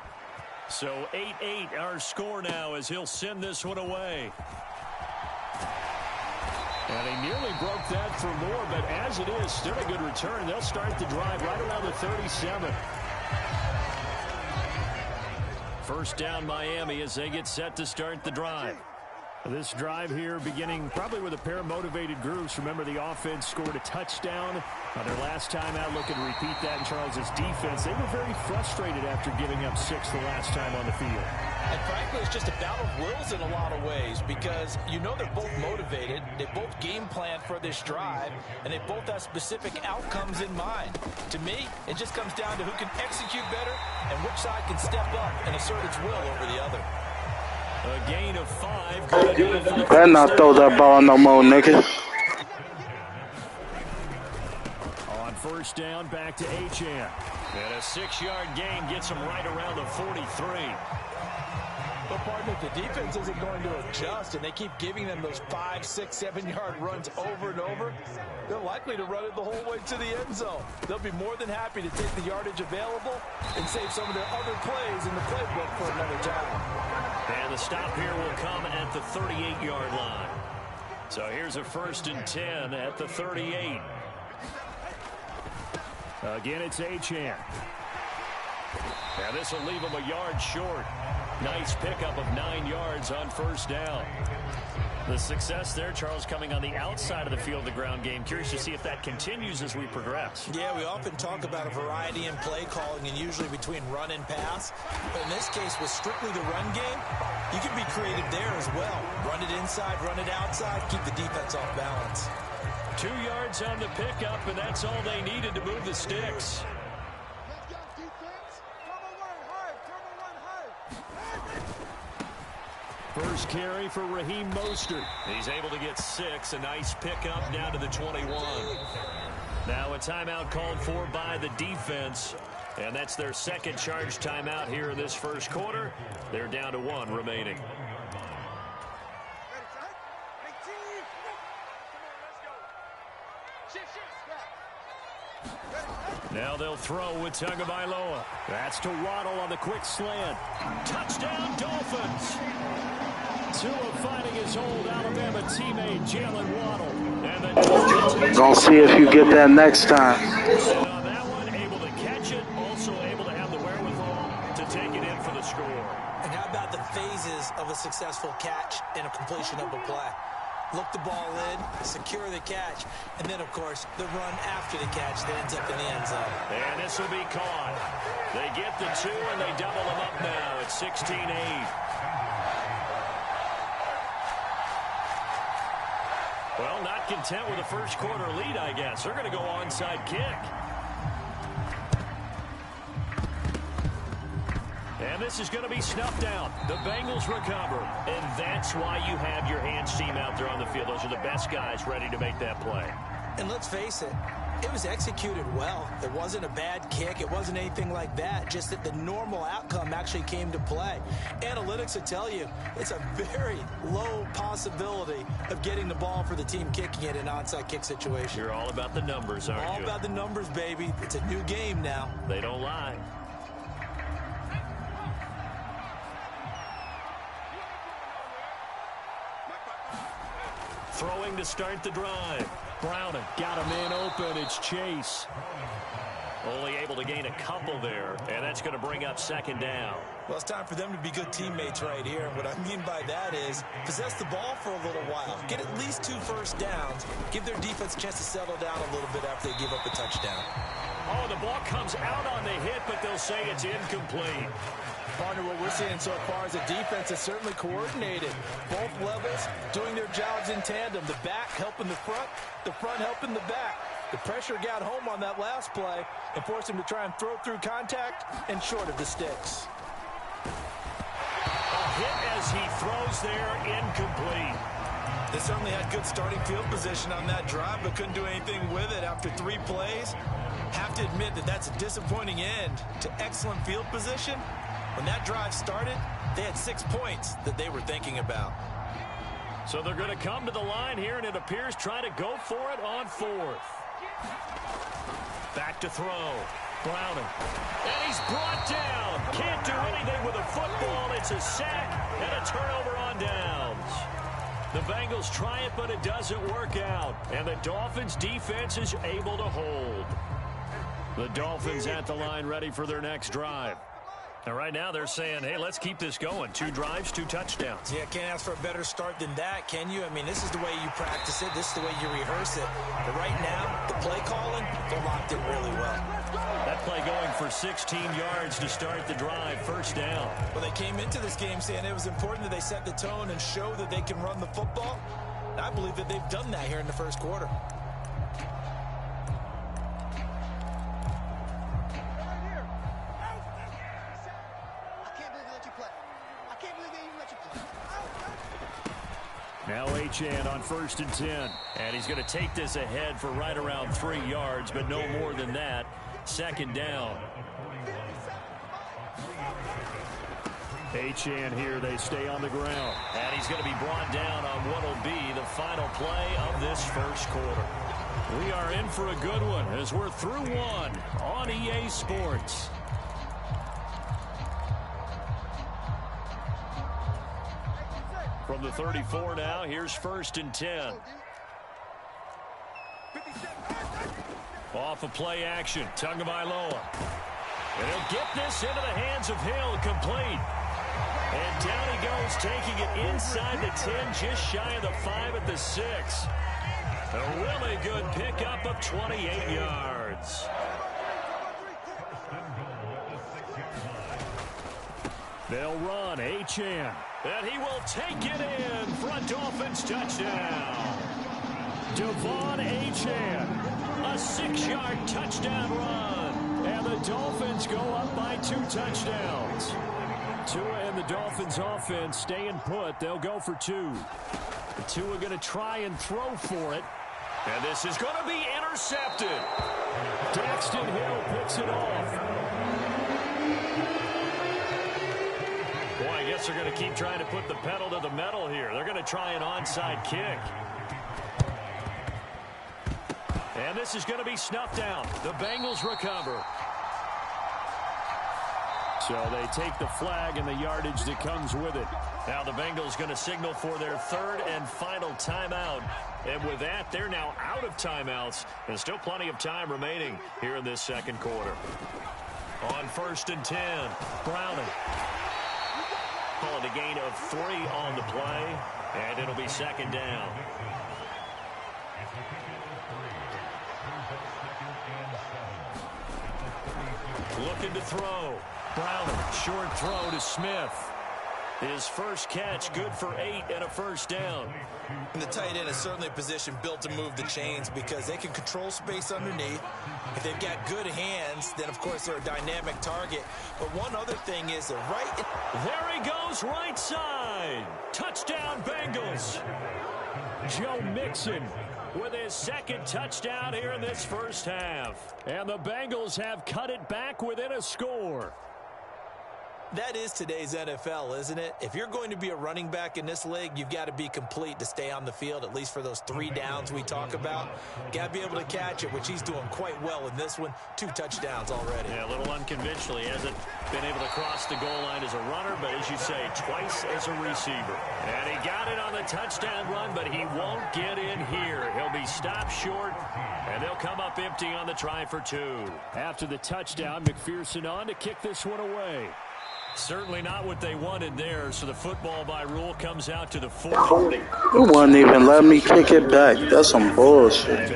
So 8-8 our score now as he'll send this one away. And he nearly broke that for more, but as it is, still a good return. They'll start the drive right around the 37. First down Miami as they get set to start the drive. This drive here beginning probably with a pair of motivated groups. Remember, the offense scored a touchdown on their last time out. Looking to repeat that in Charles's defense. They were very frustrated after giving up 6 the last time on the field. And frankly, it's just a battle of wills in a lot of ways because you know they're both motivated. They both game plan for this drive, and they both have specific outcomes in mind. To me, it just comes down to who can execute better and which side can step up and assert its will over the other. A gain of 5. Better not throw that ball no more, nigga. On first down, back to Achane. And a 6-yard gain gets him right around the 43. But, partner, if the defense isn't going to adjust and they keep giving them those 5, 6, 7-yard runs over and over, they're likely to run it the whole way to the end zone. They'll be more than happy to take the yardage available and save some of their other plays in the playbook for another time. And the stop here will come at the 38-yard line. So here's a 1st and 10 at the 38. Again, it's Achane. And this will leave him a yard short. Nice pickup of 9 yards on first down. The success there, Charles, coming on the outside of the field, the ground game. Curious to see if that continues as we progress. Yeah, we often talk about a variety in play calling and usually between run and pass. But in this case, with strictly the run game, you can be creative there as well. Run it inside, run it outside, keep the defense off balance. 2 yards on the pickup, and that's all they needed to move the sticks. First carry for Raheem Mostert. He's able to get 6. A nice pickup down to the 21. Now a timeout called for by the defense. And that's their second charge timeout here in this first quarter. They're down to 1 remaining. Now they'll throw with Tagovailoa. That's to Waddle on the quick slant. Touchdown, Dolphins. Tua finding his old Alabama teammate, Jalen Waddle. And the Dolphins Gonna see if you get that next time. And on that one, able to catch it, also able to have the wherewithal to take it in for the score. And how about the phases of a successful catch and a completion of a play? Look the ball in, secure the catch, and then, of course, the run after the catch that ends up in the end zone. And this will be caught. They get the 2, and they double them up now at 16-8. Well, not content with a first quarter lead, I guess. They're going to go onside kick. And this is going to be snuffed out. The Bengals recover. And that's why you have your hands team out there on the field. Those are the best guys ready to make that play. And let's face it, it was executed well. It wasn't a bad kick. It wasn't anything like that. Just that the normal outcome actually came to play. Analytics will tell you it's a very low possibility of getting the ball for the team kicking it in an onside kick situation. You're all about the numbers, aren't you? All about the numbers, baby. It's a new game now. They don't lie. Throwing to start the drive. Browning got a man open. It's Chase. Only able to gain a couple there, and that's going to bring up second down. Well, it's time for them to be good teammates right here. And what I mean by that is possess the ball for a little while. Get at least 2 first downs. Give their defense a chance to settle down a little bit after they give up a touchdown. Oh, the ball comes out on the hit, but they'll say it's incomplete. Partner, what we're seeing so far is a defense that's certainly coordinated. Both levels doing their jobs in tandem. The back helping the front helping the back. The pressure got home on that last play and forced him to try and throw through contact and short of the sticks. A hit as he throws there, incomplete. They certainly had good starting field position on that drive, but couldn't do anything with it after 3 plays. Have to admit that that's a disappointing end to excellent field position. When that drive started, they had 6 points that they were thinking about. So they're going to come to the line here, and it appears trying to go for it on 4th. Back to throw. Browning. And he's brought down. Can't do anything with a football. It's a sack and a turnover on downs. The Bengals try it, but it doesn't work out. And the Dolphins' defense is able to hold. The Dolphins at the line ready for their next drive. And right now they're saying, hey, let's keep this going. 2 drives, 2 touchdowns. Yeah, can't ask for a better start than that, can you? I mean, this is the way you practice it. This is the way you rehearse it. But right now, the play calling, they're locked in really well. That play going for 16 yards to start the drive. First down. Well, they came into this game saying it was important that they set the tone and show that they can run the football. And I believe that they've done that here in the first quarter. Now Achane on 1st and 10. And he's going to take this ahead for right around 3 yards, but no more than that. Second down. Achane here, they stay on the ground. And he's going to be brought down on what will be the final play of this first quarter. We are in for a good one as we're through one on EA Sports. From the 34 now, here's 1st and 10. Off of play action, Tagovailoa. And he'll get this into the hands of Hill, complete. And down he goes, taking it inside the 10, just shy of the 5 at the 6. A really good pickup of 28 yards. They'll run, Achane. And he will take it in for a Dolphins touchdown. Devon Achane, a 6-yard touchdown run. And the Dolphins go up by 2 touchdowns. Tua and the Dolphins offense staying put. They'll go for 2. Tua going to try and throw for it. And this is going to be intercepted. Daxton Hill picks it off. Boy, I guess they're going to keep trying to put the pedal to the metal here. They're going to try an onside kick. And this is going to be snuffed out. The Bengals recover. So they take the flag and the yardage that comes with it. Now the Bengals going to signal for their 3rd and final timeout. And with that, they're now out of timeouts. There's still plenty of time remaining here in this second quarter. On 1st and 10, Browning. Calling a gain of 3 on the play, and it'll be second down. Looking to throw. Browning, short throw to Smith. His first catch, good for 8 and a first down. And the tight end is certainly a position built to move the chains because they can control space underneath. If they've got good hands, then, of course, they're a dynamic target. But one other thing is that there he goes, right side. Touchdown, Bengals. Joe Mixon with his 2nd touchdown here in this first half. And the Bengals have cut it back within a score. That is today's NFL, isn't it? If you're going to be a running back in this league, you've got to be complete to stay on the field, at least for those 3 downs we talk about. Got to be able to catch it, which he's doing quite well in this one. 2 touchdowns already. Yeah, a little unconventional. He hasn't been able to cross the goal line as a runner, but as you say, twice as a receiver. And he got it on the touchdown run, but he won't get in here. He'll be stopped short, and they'll come up empty on the try for 2. After the touchdown, McPherson on to kick this one away. Certainly not what they wanted there, so the football by rule comes out to the 40. It wouldn't even let me kick it back. That's some bullshit.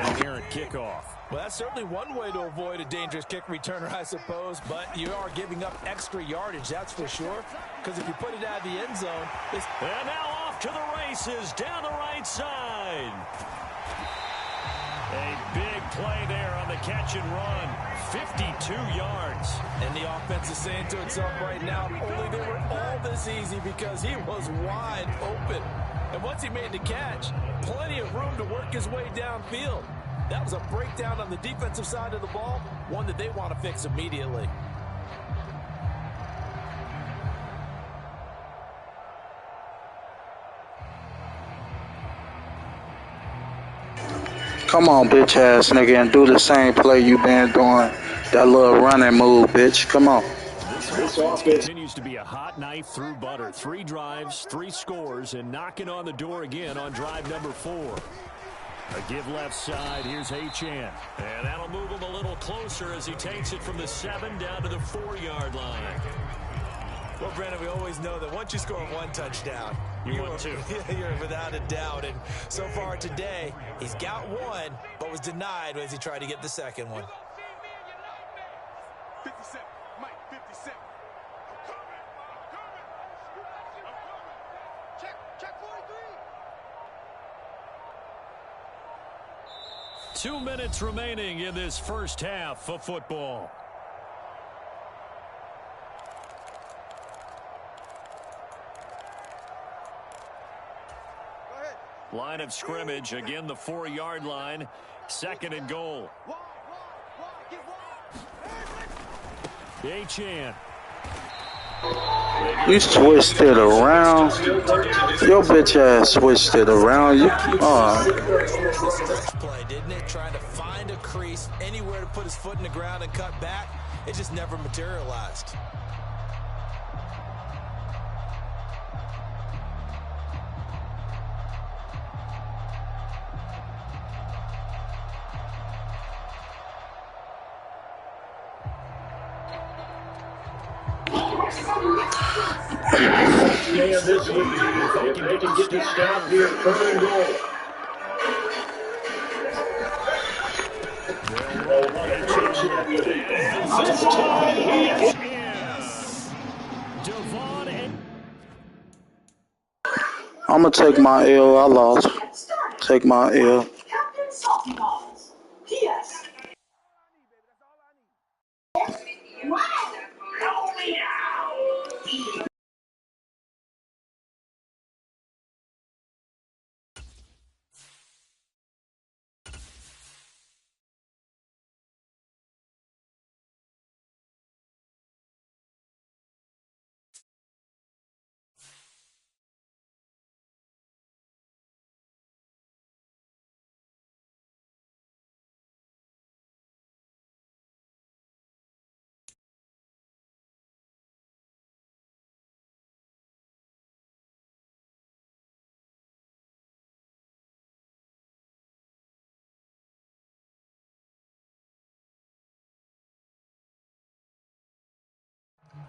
Kickoff. Well, that's certainly one way to avoid a dangerous kick returner, I suppose, but you are giving up extra yardage, that's for sure, because if you put it out of the end zone... And now off to the races, down the right side. A big play there on the catch and run. 52 yards. And the offense is saying to itself right now, only they were all this easy because he was wide open. And once he made the catch, plenty of room to work his way downfield. That was a breakdown on the defensive side of the ball, one that they want to fix immediately. Come on, bitch ass nigga, and do the same play you been doing. That little running move, bitch. Come on. This offense continues to be a hot knife through butter. 3 drives, 3 scores, and knocking on the door again on drive number 4. A give left side. Here's Achane. And that'll move him a little closer as he takes it from the 7 down to the 4-yard line. Well, Brandon, we always know that once you score one touchdown, you want two. You're without a doubt. And so far today, he's got one, but was denied as he tried to get the second one. 57. Mike, 57. Check 43. 2 minutes remaining in this first half of football. Line of scrimmage, again the 4-yard line, 2nd and goal. Achan. You switched it around. Your bitch ass switched it around. Play, didn't it? Trying to find a crease, anywhere to put his foot in the ground and cut back. It just never materialized. And this would be, if they can get the stop here, 3rd and goal. I'm going to take my L. I lost. Take my L.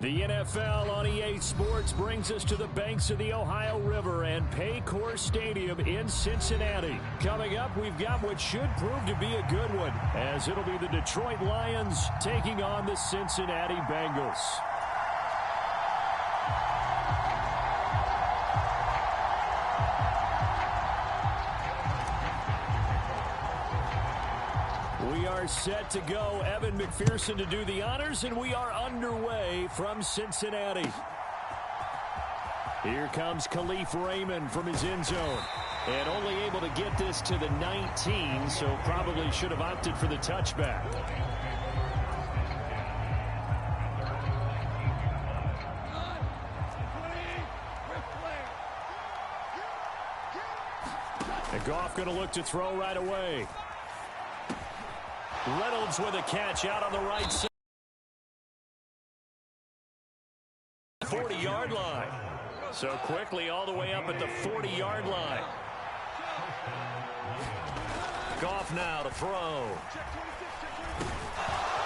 The NFL on EA Sports brings us to the banks of the Ohio River and Paycor Stadium in Cincinnati. Coming up, we've got what should prove to be a good one, as it'll be the Detroit Lions taking on the Cincinnati Bengals. We are set to go. Evan McPherson to do the honors, and we are underway from Cincinnati. Here comes Khalif Raymond from his end zone. And only able to get this to the 19, so probably should have opted for the touchback. And Goff going to look to throw right away. Reynolds with a catch out on the right side. 40-yard line. So quickly all the way up at the 40-yard line. Goff now to throw.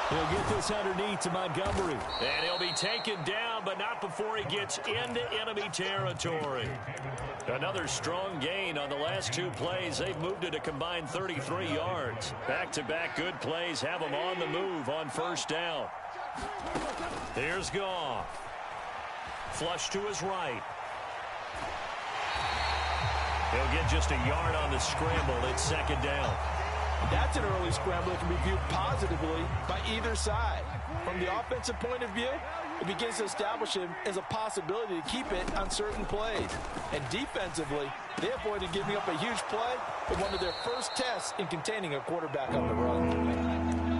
He'll get this underneath to Montgomery. And he'll be taken down, but not before he gets into enemy territory. Another strong gain on the last 2 plays. They've moved it a combined 33 yards. Back-to-back good plays have them on the move on 1st down. Here's Goff. Flush to his right. He'll get just a yard on the scramble. It's 2nd down. That's an early scramble that can be viewed positively by either side. From the offensive point of view, it begins to establish him as a possibility to keep it on certain plays. And defensively, they avoided giving up a huge play in one of their first tests in containing a quarterback on the run.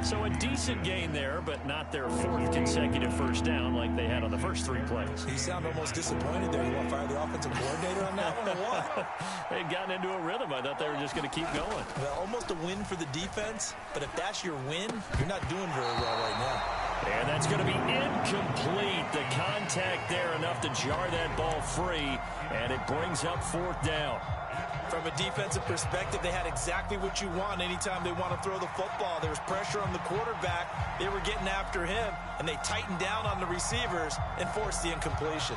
So a decent gain there, but not their 4th consecutive 1st down like they had on the first 3 plays. You sound almost disappointed there. You want to fire the offensive coordinator on that one or what? They'd gotten into a rhythm. I thought they were just going to keep going. Well, almost a win for the defense, but if that's your win, you're not doing very well right now. And that's going to be incomplete. The contact there enough to jar that ball free, and it brings up 4th down. From a defensive perspective, they had exactly what you want anytime they want to throw the football. There was pressure on the quarterback. They were getting after him, and they tightened down on the receivers and forced the incompletion.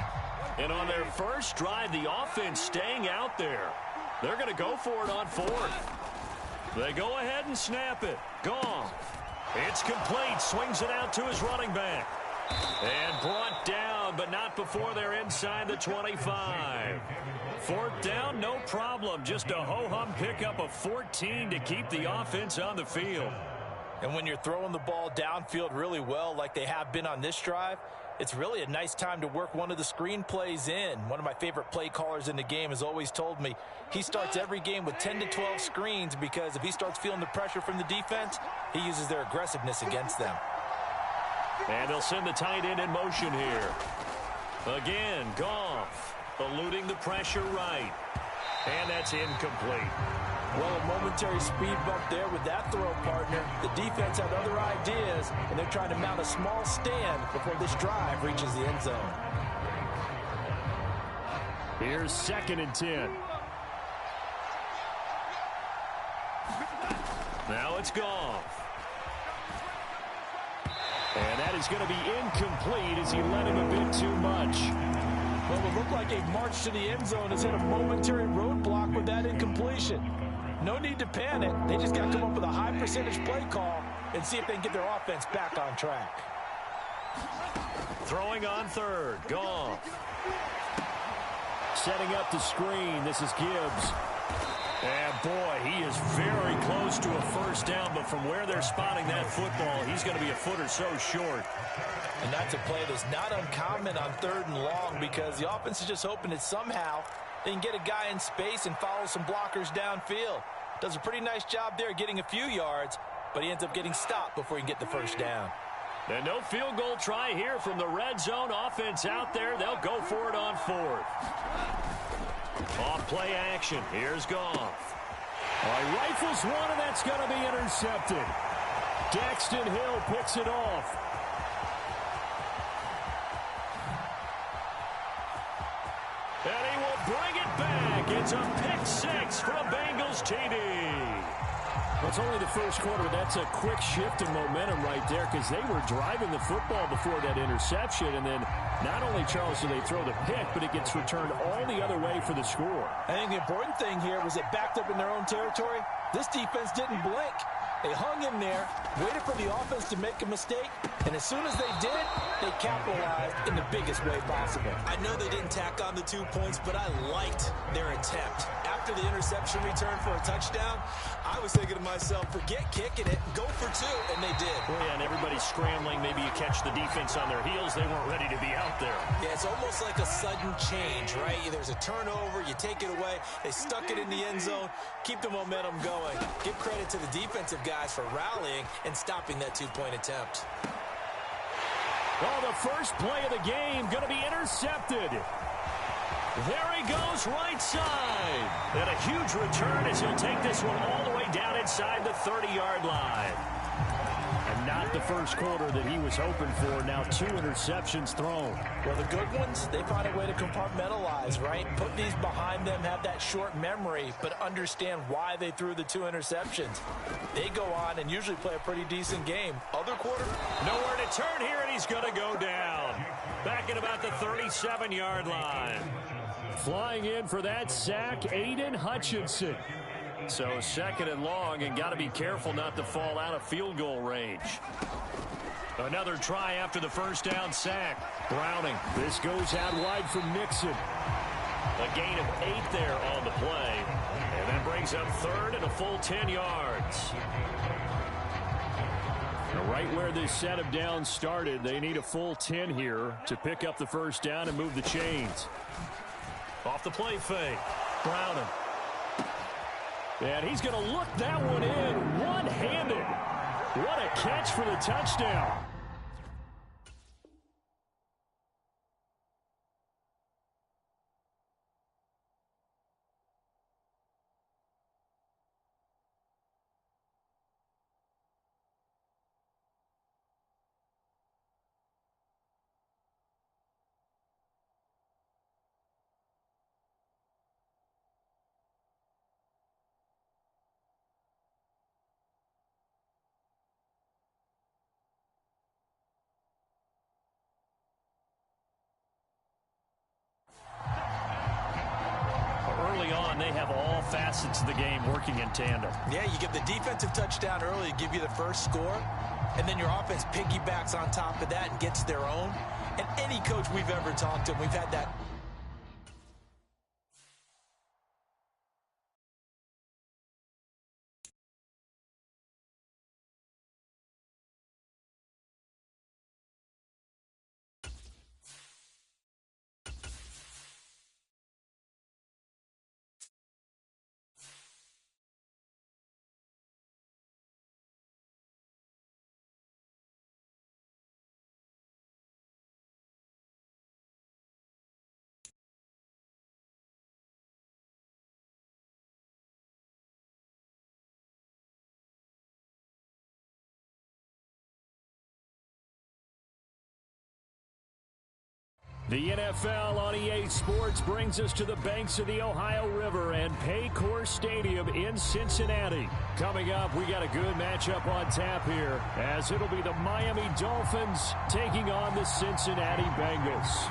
And on their first drive, the offense staying out there. They're going to go for it on fourth. They go ahead and snap it. Gone. It's complete. Swings it out to his running back. And brought down, but not before they're inside the 25. Fourth down, no problem. Just a ho-hum pickup of 14 to keep the offense on the field. And when you're throwing the ball downfield really well like they have been on this drive, it's really a nice time to work one of the screen plays in. One of my favorite play callers in the game has always told me he starts every game with 10 to 12 screens because if he starts feeling the pressure from the defense, he uses their aggressiveness against them. And they'll send the tight end in motion here. Again, Goff eluding the pressure right. And that's incomplete. Well, a momentary speed bump there with that throw, partner. The defense had other ideas, and they're trying to mount a small stand before this drive reaches the end zone. Here's 2nd and 10. Now it's Goff. And that is going to be incomplete as he led him a bit too much. Well, it looked like a march to the end zone has hit a momentary roadblock with that incompletion. No need to panic. They just got to come up with a high percentage play call and see if they can get their offense back on track. Throwing on third. Goff. Setting up the screen. This is Gibbs. And, boy, he is very close to a first down, but from where they're spotting that football, he's going to be a foot or so short. And that's a play that's not uncommon on 3rd and long because the offense is just hoping that somehow they can get a guy in space and follow some blockers downfield. Does a pretty nice job there getting a few yards, but he ends up getting stopped before he can get the first down. And no field goal try here from the red zone offense out there. They'll go for it on 4th. Off play action. Here's Goff. He rifles one, and that's going to be intercepted. Daxton Hill picks it off. And he will bring it back. It's a pick 6 from Bengals TD. Well, it's only the first quarter, but that's a quick shift in momentum right there because they were driving the football before that interception. And then not only, Charles, do they throw the pick, but it gets returned all the other way for the score. I think the important thing here was it backed up in their own territory. This defense didn't blink. They hung in there, waited for the offense to make a mistake, and as soon as they did, they capitalized in the biggest way possible. I know they didn't tack on the 2 points, but I liked their attempt. After the interception return for a touchdown, I was thinking to myself, forget kicking it, go for 2, and they did. Well, yeah, and everybody's scrambling. Maybe you catch the defense on their heels. They weren't ready to be out there. Yeah, it's almost like a sudden change, right? There's a turnover, you take it away, they stuck it in the end zone, keep the momentum going. Give credit to the defensive guys for rallying and stopping that 2-point attempt. Well, the first play of the game going to be intercepted. There he goes right side. And a huge return as he'll take this one all the way down inside the 30-yard line. And not the first quarter that he was hoping for. Now 2 interceptions thrown. Well, the good ones, they find a way to compartmentalize, right? Put these behind them, have that short memory, but understand why they threw the 2 interceptions. They go on and usually play a pretty decent game. Other quarter, nowhere to turn here, and he's going to go down. Back at about the 37-yard line. Flying in for that sack, Aiden Hutchinson. So 2nd and long, and got to be careful not to fall out of field goal range. Another try after the first down sack. Browning. This goes out wide from Nixon. A gain of 8 there on the play. And that brings up 3rd and a full 10 yards. Right where this set of downs started, they need a full 10 here to pick up the first down and move the chains. Off the play fake. Browning. And he's going to look that one in one-handed. What a catch for the touchdown. and they have all facets of the game working in tandem. Yeah, you get the defensive touchdown early, give you the first score, and then your offense piggybacks on top of that and gets their own. And any coach we've ever talked to, we've had that. The NFL on EA Sports brings us to the banks of the Ohio River and Paycor Stadium in Cincinnati. Coming up, we got a good matchup on tap here, as it'll be the Miami Dolphins taking on the Cincinnati Bengals.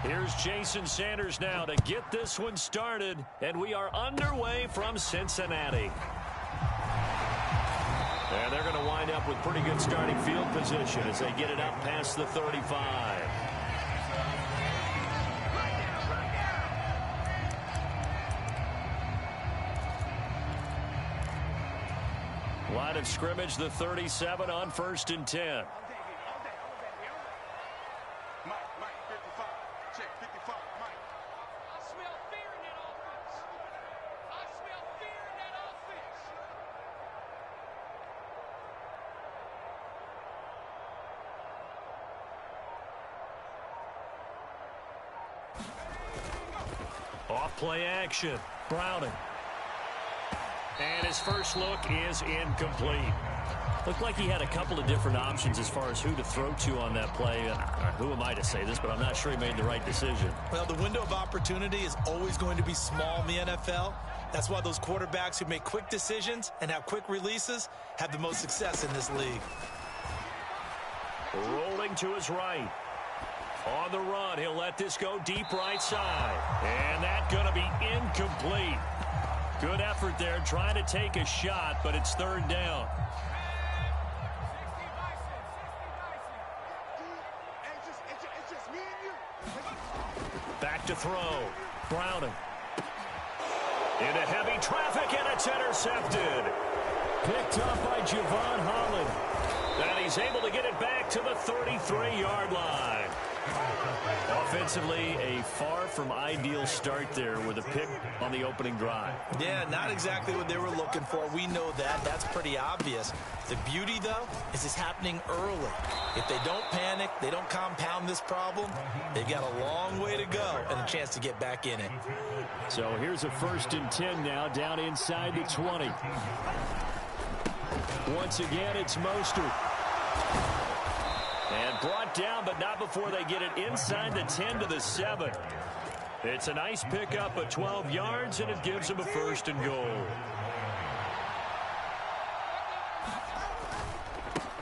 Here's Jason Sanders now to get this one started, and we are underway from Cincinnati. And they're going to wind up with pretty good starting field position as they get it up past the 35. Line of scrimmage, the 37 on 1st and 10. Off-play action. Browning. And his first look is incomplete. Looked like he had a couple of different options as far as who to throw to on that play. Who am I to say this, but I'm not sure he made the right decision. Well, the window of opportunity is always going to be small in the NFL. That's why those quarterbacks who make quick decisions and have quick releases have the most success in this league. Rolling to his right. On the run, he'll let this go deep right side. And that's going to be incomplete. Good effort there, trying to take a shot, but it's 3rd down. Back to throw. Browning. Into heavy traffic, and it's intercepted. Picked up by Javon Holland. And he's able to get it back to the 33-yard line. Offensively, a far from ideal start there with a pick on the opening drive. Yeah, not exactly what they were looking for. We know that. That's pretty obvious. The beauty, though, is it's happening early. If they don't panic, they don't compound this problem, they've got a long way to go and a chance to get back in it. So here's a 1st and 10 now, down inside the 20. Once again, it's Mostert. And brought down, but not before they get it inside the 10 to the 7. It's a nice pickup of 12 yards, and it gives them a 1st and goal.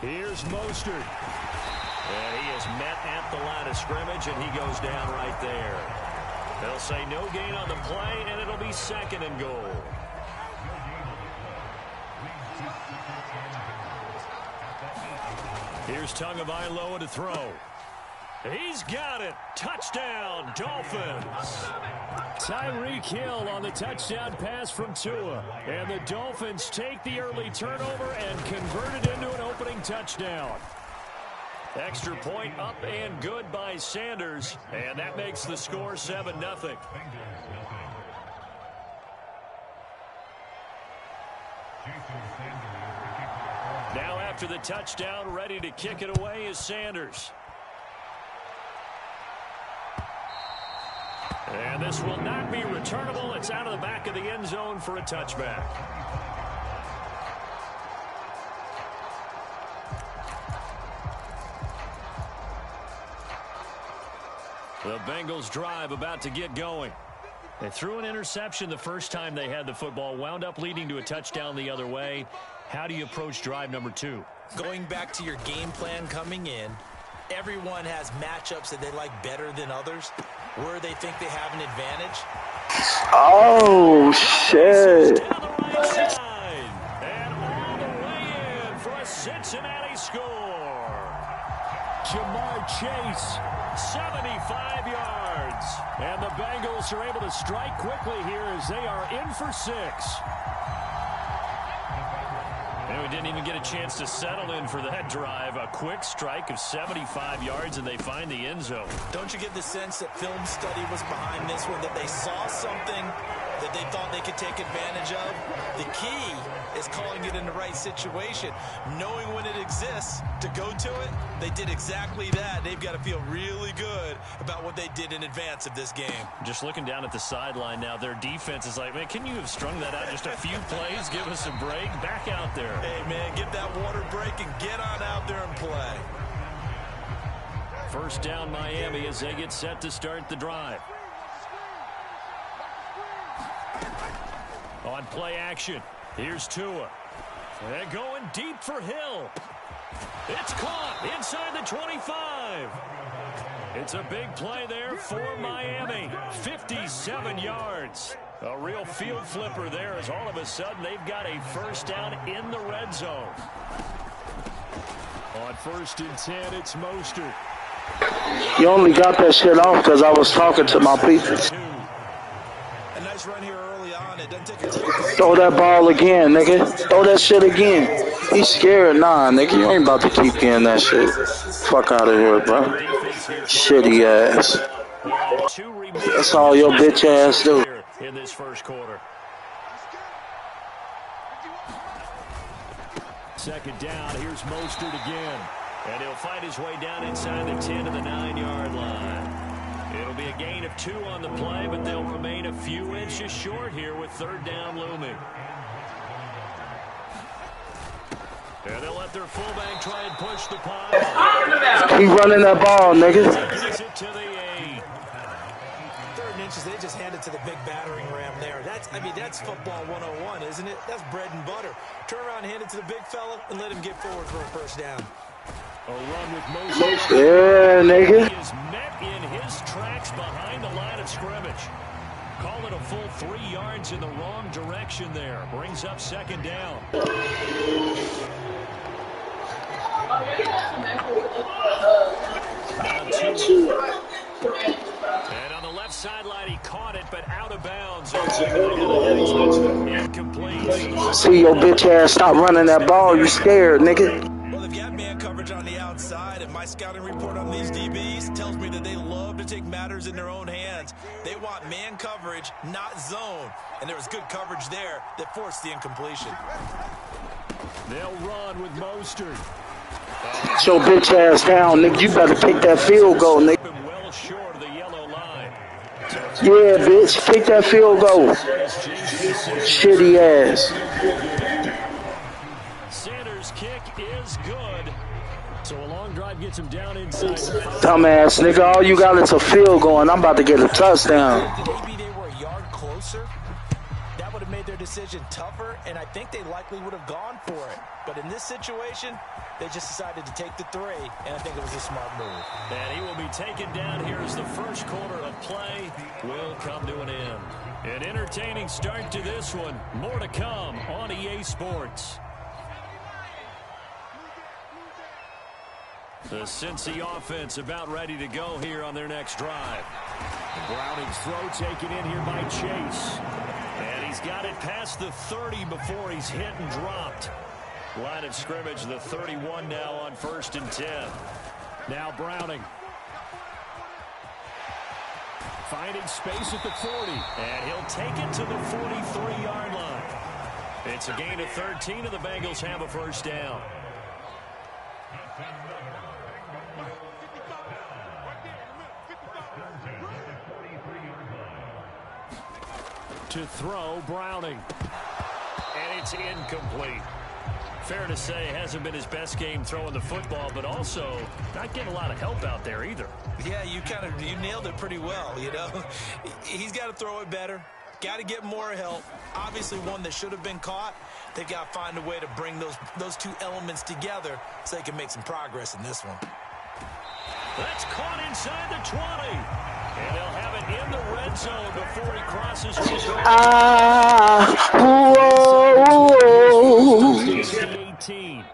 Here's Mostert. And he is met at the line of scrimmage, and he goes down right there. They'll say no gain on the play, and it'll be 2nd and goal. Here's Tagovailoa to throw. He's got it. Touchdown, Dolphins. Tyreek Hill on the touchdown pass from Tua. And the Dolphins take the early turnover and convert it into an opening touchdown. Extra point up and good by Sanders. And that makes the score 7-0. Now after the touchdown, ready to kick it away is Sanders. And this will not be returnable. It's out of the back of the end zone for a touchback. The Bengals drive about to get going. They threw an interception the first time they had the football, wound up leading to a touchdown the other way. How do you approach drive number 2? Going back to your game plan coming in, everyone has matchups that they like better than others, where they think they have an advantage. Oh, shit. Down the right side, and all the way in for a Cincinnati score. Jamar Chase, 75 yards. And the Bengals are able to strike quickly here as they are in for 6. And we didn't even get a chance to settle in for that drive. A quick strike of 75 yards, and they find the end zone. Don't you get the sense that film study was behind this one, that they saw something that they thought they could take advantage of? The key is calling it in the right situation, knowing when it exists to go to it. They did exactly that. They've got to feel really good about what they did in advance of this game. Just looking down at the sideline now, their defense is like, man, can you have strung that out just a few plays? Give us a break. Back out there. Hey, man, get that water break and get on out there and play. First down, Miami, as they get set to start the drive. On play action, here's Tua. They're going deep for Hill. It's caught inside the 25. It's a big play there for Miami. 57 yards. A real field flipper there as all of a sudden they've got a first down in the red zone. On 1st and 10, it's Mostert. You only got that shit off because I was talking to my people. A nice run here early on. It doesn't take a great... Throw that ball again, nigga. Throw that shit again. He's scared. Nah, nigga, you ain't about to keep getting that shit. Fuck out of here, bro. Shitty ass. That's all your bitch ass do. In this first quarter. Second down, here's Mostert again. And he'll fight his way down inside the 10 to the 9-yard line. It'll be a gain of 2 on the play, but they'll remain a few inches short here with 3rd down looming. And they'll let their fullback try and push the pile. Keep running that ball, nigga. Gets it to the 8. 3rd and inches, they just hand it to the big battering ram there. That's football 101, isn't it? That's bread and butter. Turn around, hand it to the big fella, and let him get forward for a first down. A run with Mostert. Yeah, nigga. He is met in his tracks behind the line of scrimmage. Call it a full 3 yards in the wrong direction there. Brings up 2nd down. Down 2. And on the left sideline, he caught it, but out of bounds. Incomplete. See your bitch ass stop running that ball. You scared, nigga. Well, they've got man coverage on the outside, and my scouting report on these DBs tells me that they love to take matters in their own hands. They want man coverage, not zone. And there was good coverage there that forced the incompletion. They'll run with Mostert. Get your bitch ass down, nigga. You better take that field goal, nigga. Well short of the yellow line. Yeah, bitch. Take that field goal. Shitty ass. Sanders' kick is good. So a long drive gets him down inside. Dumbass, nigga. All you got is a field goal, and I'm about to get a touchdown. Maybe they were a yard closer. That would have made their decision tougher, and I think they likely would have gone for it. But in this situation, they just decided to take the 3, and I think it was a smart move. And he will be taken down here as the first quarter of play will come to an end. An entertaining start to this one. More to come on EA Sports. The Cincy offense about ready to go here on their next drive. Browning's throw taken in here by Chase. And he's got it past the 30 before he's hit and dropped. Line of scrimmage, the 31 now on 1st and 10. Now Browning. Finding space at the 40. And he'll take it to the 43-yard line. It's a gain of 13, and the Bengals have a first down. To throw, Browning. And it's incomplete. Fair to say, hasn't been his best game throwing the football, but also not getting a lot of help out there either. Yeah, you nailed it pretty well, you know. He's got to throw it better. Got to get more help. Obviously one that should have been caught. They've got to find a way to bring those two elements together so they can make some progress in this one. That's caught inside the 20. And they'll have it in the red zone before he crosses his goal. 18.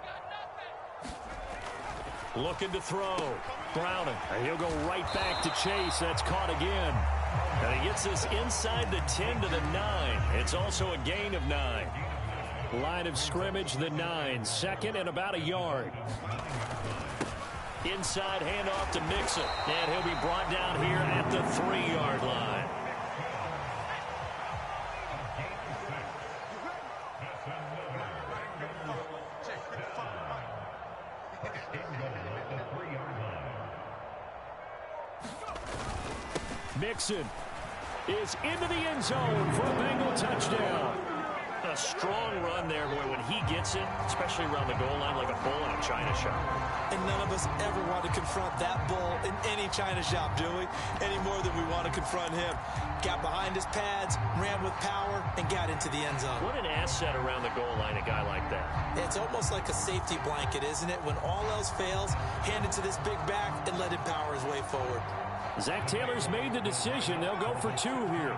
Looking to throw. Browning. And he'll go right back to Chase. That's caught again. And he gets this inside the 10 to the 9. It's also a gain of 9. Line of scrimmage, the 9. Second and about a yard. Inside handoff to Mixon. And he'll be brought down here at the 3-yard line. Mixon is into the end zone for a Bengal touchdown. A strong run there, boy, when he gets it, especially around the goal line like a bull in a china shop. And none of us ever want to confront that bull in any china shop, do we? Any more than we want to confront him. Got behind his pads, ran with power, and got into the end zone. What an asset around the goal line, a guy like that. It's almost like a safety blanket, isn't it? When all else fails, hand it to this big back and let him power his way forward. Zach Taylor's made the decision. They'll go for 2 here.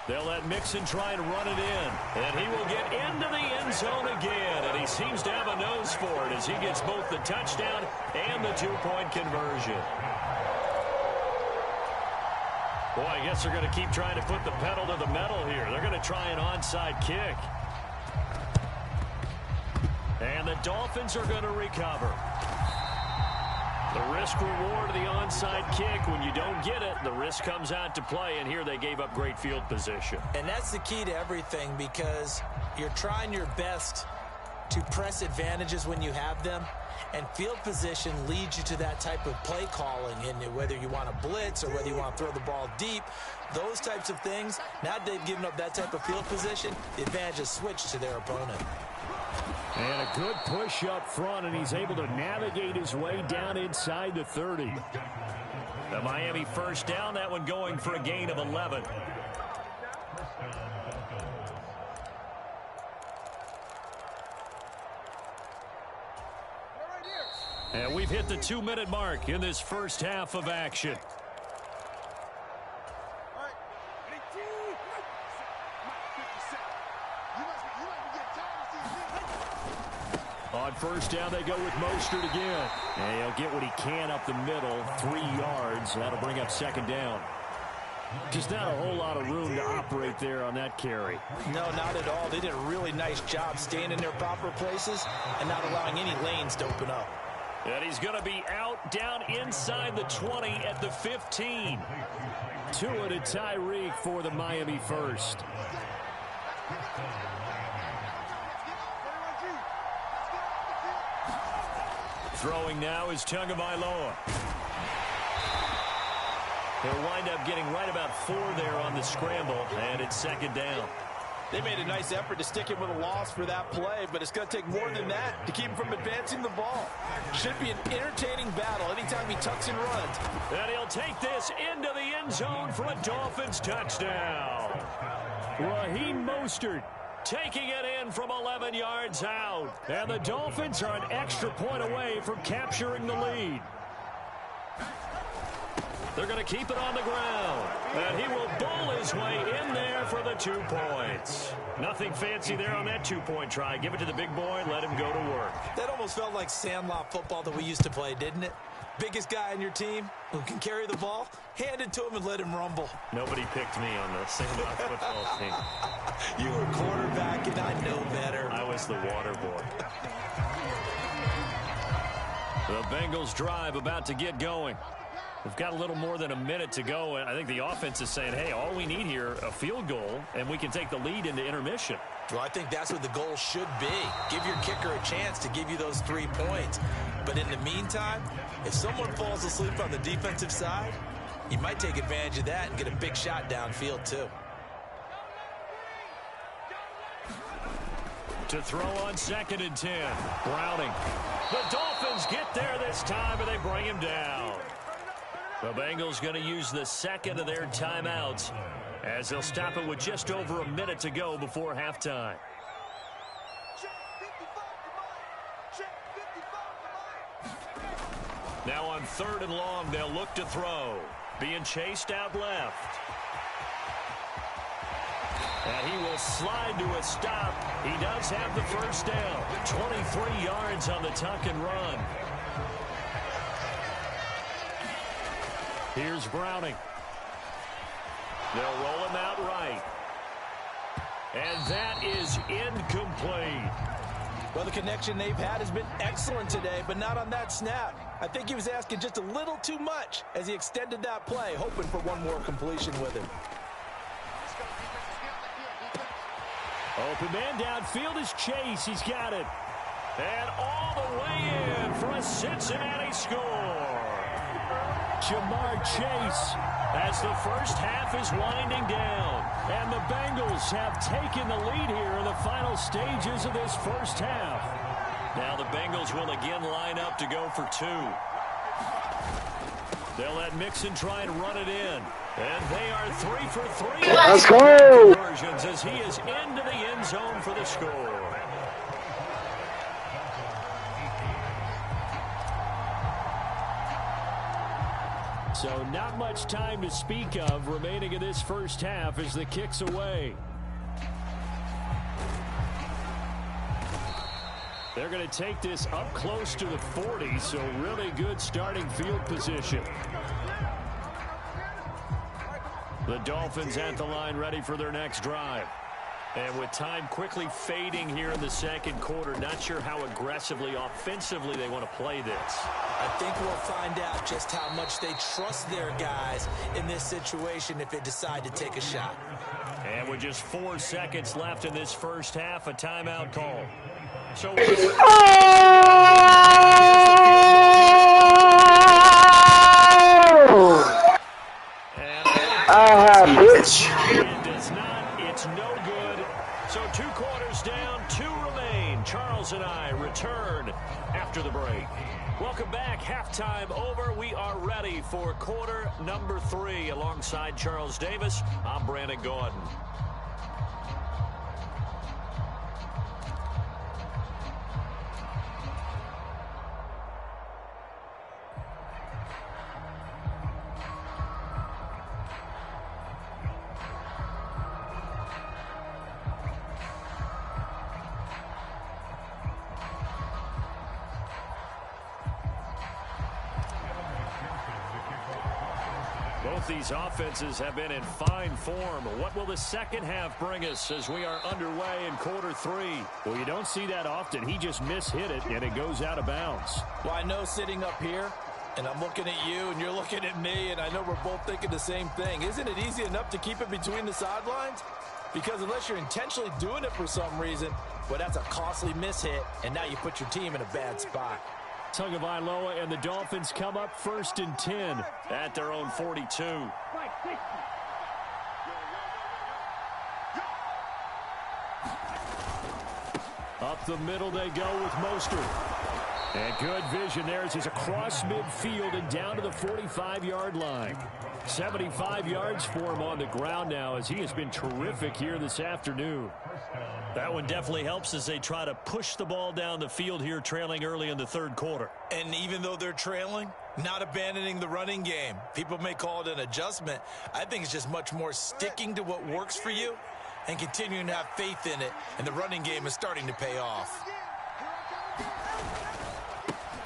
They'll let Mixon try and run it in. And he will get into the end zone again. And he seems to have a nose for it as he gets both the touchdown and the 2-point conversion. Boy, I guess they're going to keep trying to put the pedal to the metal here. They're going to try an onside kick. And the Dolphins are going to recover. The risk-reward of the onside kick, when you don't get it, the risk comes out to play, and here they gave up great field position. And that's the key to everything, because you're trying your best to press advantages when you have them, and field position leads you to that type of play calling, and whether you want to blitz or whether you want to throw the ball deep, those types of things, now that they've given up that type of field position, the advantage is switched to their opponent. And a good push up front, and he's able to navigate his way down inside the 30. The Miami first down, that one going for a gain of 11. And we've hit the 2-minute mark in this first half of action. On first down, they go with Mostert again. And he'll get what he can up the middle, 3 yards. That'll bring up second down. Just not a whole lot of room to operate there on that carry. No, not at all. They did a really nice job staying in their proper places and not allowing any lanes to open up. And he's going to be out down inside the 20 at the 15. Tua to Tyreek for the Miami first. Throwing now is Tagovailoa. He'll wind up getting right about 4 there on the scramble, and it's second down. They made a nice effort to stick him with a loss for that play, but it's going to take more than that to keep him from advancing the ball. Should be an entertaining battle anytime he tucks and runs. And he'll take this into the end zone for a Dolphins touchdown. Raheem Mostert taking it in from 11 yards out. And the Dolphins are an extra point away from capturing the lead. They're going to keep it on the ground. And he will bowl his way in there for the 2 points. Nothing fancy there on that 2-point try. Give it to the big boy, let him go to work. That almost felt like sandlot football that we used to play, didn't it? Biggest guy on your team who can carry the ball, hand it to him and let him rumble. Nobody picked me on the sandlot football team. You were quarterback, and I know better. I was the water boy. The Bengals drive about to get going. We've got a little more than a minute to go, and I think the offense is saying, hey, all we need here, a field goal, and we can take the lead into intermission. Well, I think that's what the goal should be. Give your kicker a chance to give you those 3 points. But in the meantime, if someone falls asleep on the defensive side, You might take advantage of that and get a big shot downfield, too. To throw on 2nd and 10. Browning. The Dolphins get there this time, and they bring him down. The Bengals going to use the second of their timeouts as they'll stop it with just over a minute to go before halftime. Now on 3rd and long, they'll look to throw. Being chased out left. And he will slide to a stop. He does have the first down. 23 yards on the tuck and run. Here's Browning. They'll roll him out right. And that is incomplete. Well, the connection they've had has been excellent today, but not on that snap. I think he was asking just a little too much as he extended that play, hoping for one more completion with him. Open man downfield is Chase. He's got it. And all the way in for a Cincinnati score. Jamar Chase as the first half is winding down. And the Bengals have taken the lead here in the final stages of this first half. Now the Bengals will again line up to go for 2. They'll let Mixon try and run it in. And they are 3 for 3. Let's go! Conversions as he is into the end zone for the score. So not much time to speak of remaining in this first half as the kick's away. They're going to take this up close to the 40, so really good starting field position. The Dolphins at the line ready for their next drive. And with time quickly fading here in the second quarter, not sure how aggressively, offensively they want to play this. I think we'll find out just how much they trust their guys in this situation if they decide to take a shot. And with just 4 seconds left in this first half, a timeout call. So bitch. It does not. It's no good. So 2 quarters down, 2 remain. Charles and I return after the break. Welcome back. Halftime over. We are ready for quarter number 3. Alongside Charles Davis, I'm Brandon Gordon. Both these offenses have been in fine form. What will the second half bring us as we are underway in quarter 3? Well, you don't see that often. He just mishit it, and it goes out of bounds. Well, I know sitting up here, and I'm looking at you, and you're looking at me, and I know we're both thinking the same thing. Isn't it easy enough to keep it between the sidelines? Because unless you're intentionally doing it for some reason, well, that's a costly mishit, and now you put your team in a bad spot. Tagovailoa and the Dolphins come up 1st and 10 at their own 42. Up the middle they go with Mostert. And good vision there as he's across midfield and down to the 45-yard line. 75 yards for him on the ground now as he has been terrific here this afternoon. That one definitely helps as they try to push the ball down the field here, trailing early in the 3rd quarter. And even though they're trailing, not abandoning the running game. People may call it an adjustment. I think it's just much more sticking to what works for you and continuing to have faith in it. And the running game is starting to pay off.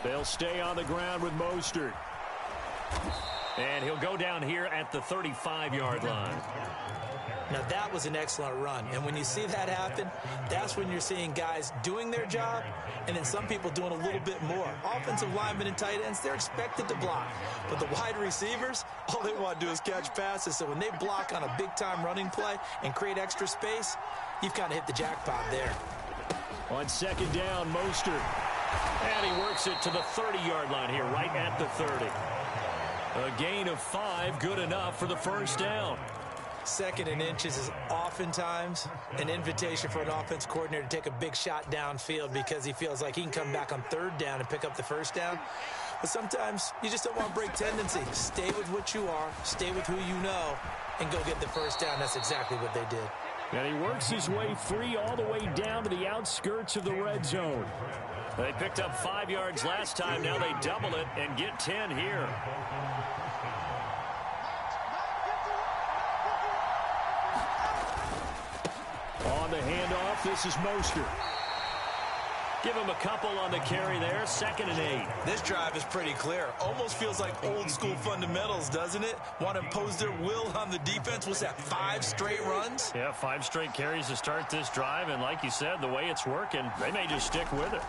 They'll stay on the ground with Mostert. And he'll go down here at the 35-yard line. Now, that was an excellent run. And when you see that happen, that's when you're seeing guys doing their job and then some people doing a little bit more. Offensive linemen and tight ends, they're expected to block. But the wide receivers, all they want to do is catch passes. So when they block on a big-time running play and create extra space, you've kind of hit the jackpot there. On 2nd down, Mostert. And he works it to the 30-yard line here, right at the 30. A gain of 5, good enough for the first down. 2nd and inches is oftentimes an invitation for an offense coordinator to take a big shot downfield because he feels like he can come back on 3rd down and pick up the first down. But sometimes you just don't want to break tendency. Stay with what you are, stay with who you know, and go get the first down. That's exactly what they did. And he works his way free all the way down to the outskirts of the red zone. They picked up 5 yards last time. Now they double it and get 10 here. On the handoff, this is Mostert. Give him a couple on the carry there. 2nd and 8. This drive is pretty clear. Almost feels like old school fundamentals, doesn't it? Want to impose their will on the defense. What's that, 5 straight runs? Yeah, 5 straight carries to start this drive. And like you said, the way it's working, they may just stick with it.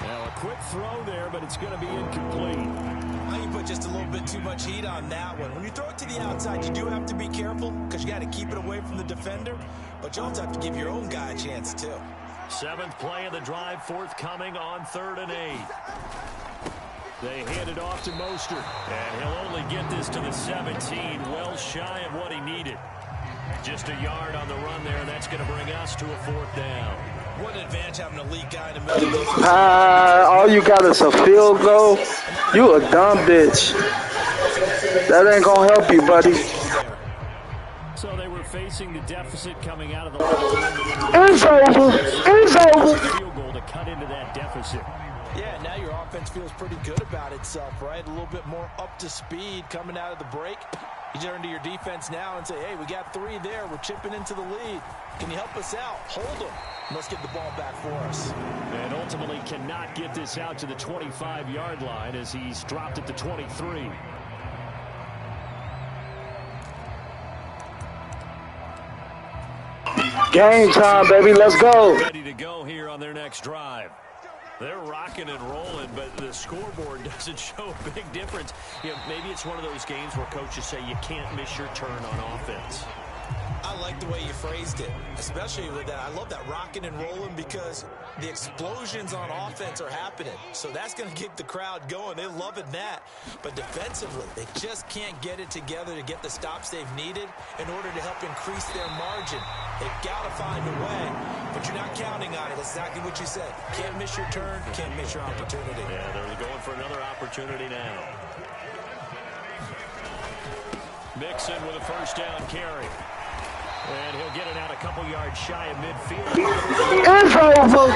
Now a quick throw there, but it's going to be incomplete. I think you put just a little bit too much heat on that one. When you throw it to the outside, you do have to be careful because you got to keep it away from the defender. But you also have to give your own guy a chance, too. 7th play of the drive, forthcoming on 3rd and 8. They hand it off to Mostert. And he'll only get this to the 17, well shy of what he needed. Just a yard on the run there, and that's going to bring us to a 4th down. What an advantage having a lead guy in the middle. All you got is a field goal? You a dumb bitch. That ain't going to help you, buddy. So they were facing the deficit coming out of the It's over. It's over. field goal to cut into that deficit. Yeah, now your offense feels pretty good about itself, right? A little bit more up to speed coming out of the break. You turn to your defense now and say, hey, we got 3 there. We're chipping into the lead. Can you help us out? Hold them. Let's get the ball back for us. And ultimately cannot get this out to the 25-yard line as he's dropped at the 23. Game time, baby. Let's go. Ready to go here on their next drive. They're rocking and rolling, but the scoreboard doesn't show a big difference. You know, maybe it's one of those games where coaches say you can't miss your turn on offense. I like the way you phrased it, especially with that. I love that rocking and rolling because the explosions on offense are happening. So that's going to keep the crowd going. They're loving that. But defensively, they just can't get it together to get the stops they've needed in order to help increase their margin. They've got to find a way, but you're not counting on it. That's exactly what you said. Can't miss your turn, can't miss your opportunity. Yeah, they're going for another opportunity now. Mixon with a first down carry. And he'll get it out a couple yards shy of midfield. It's over.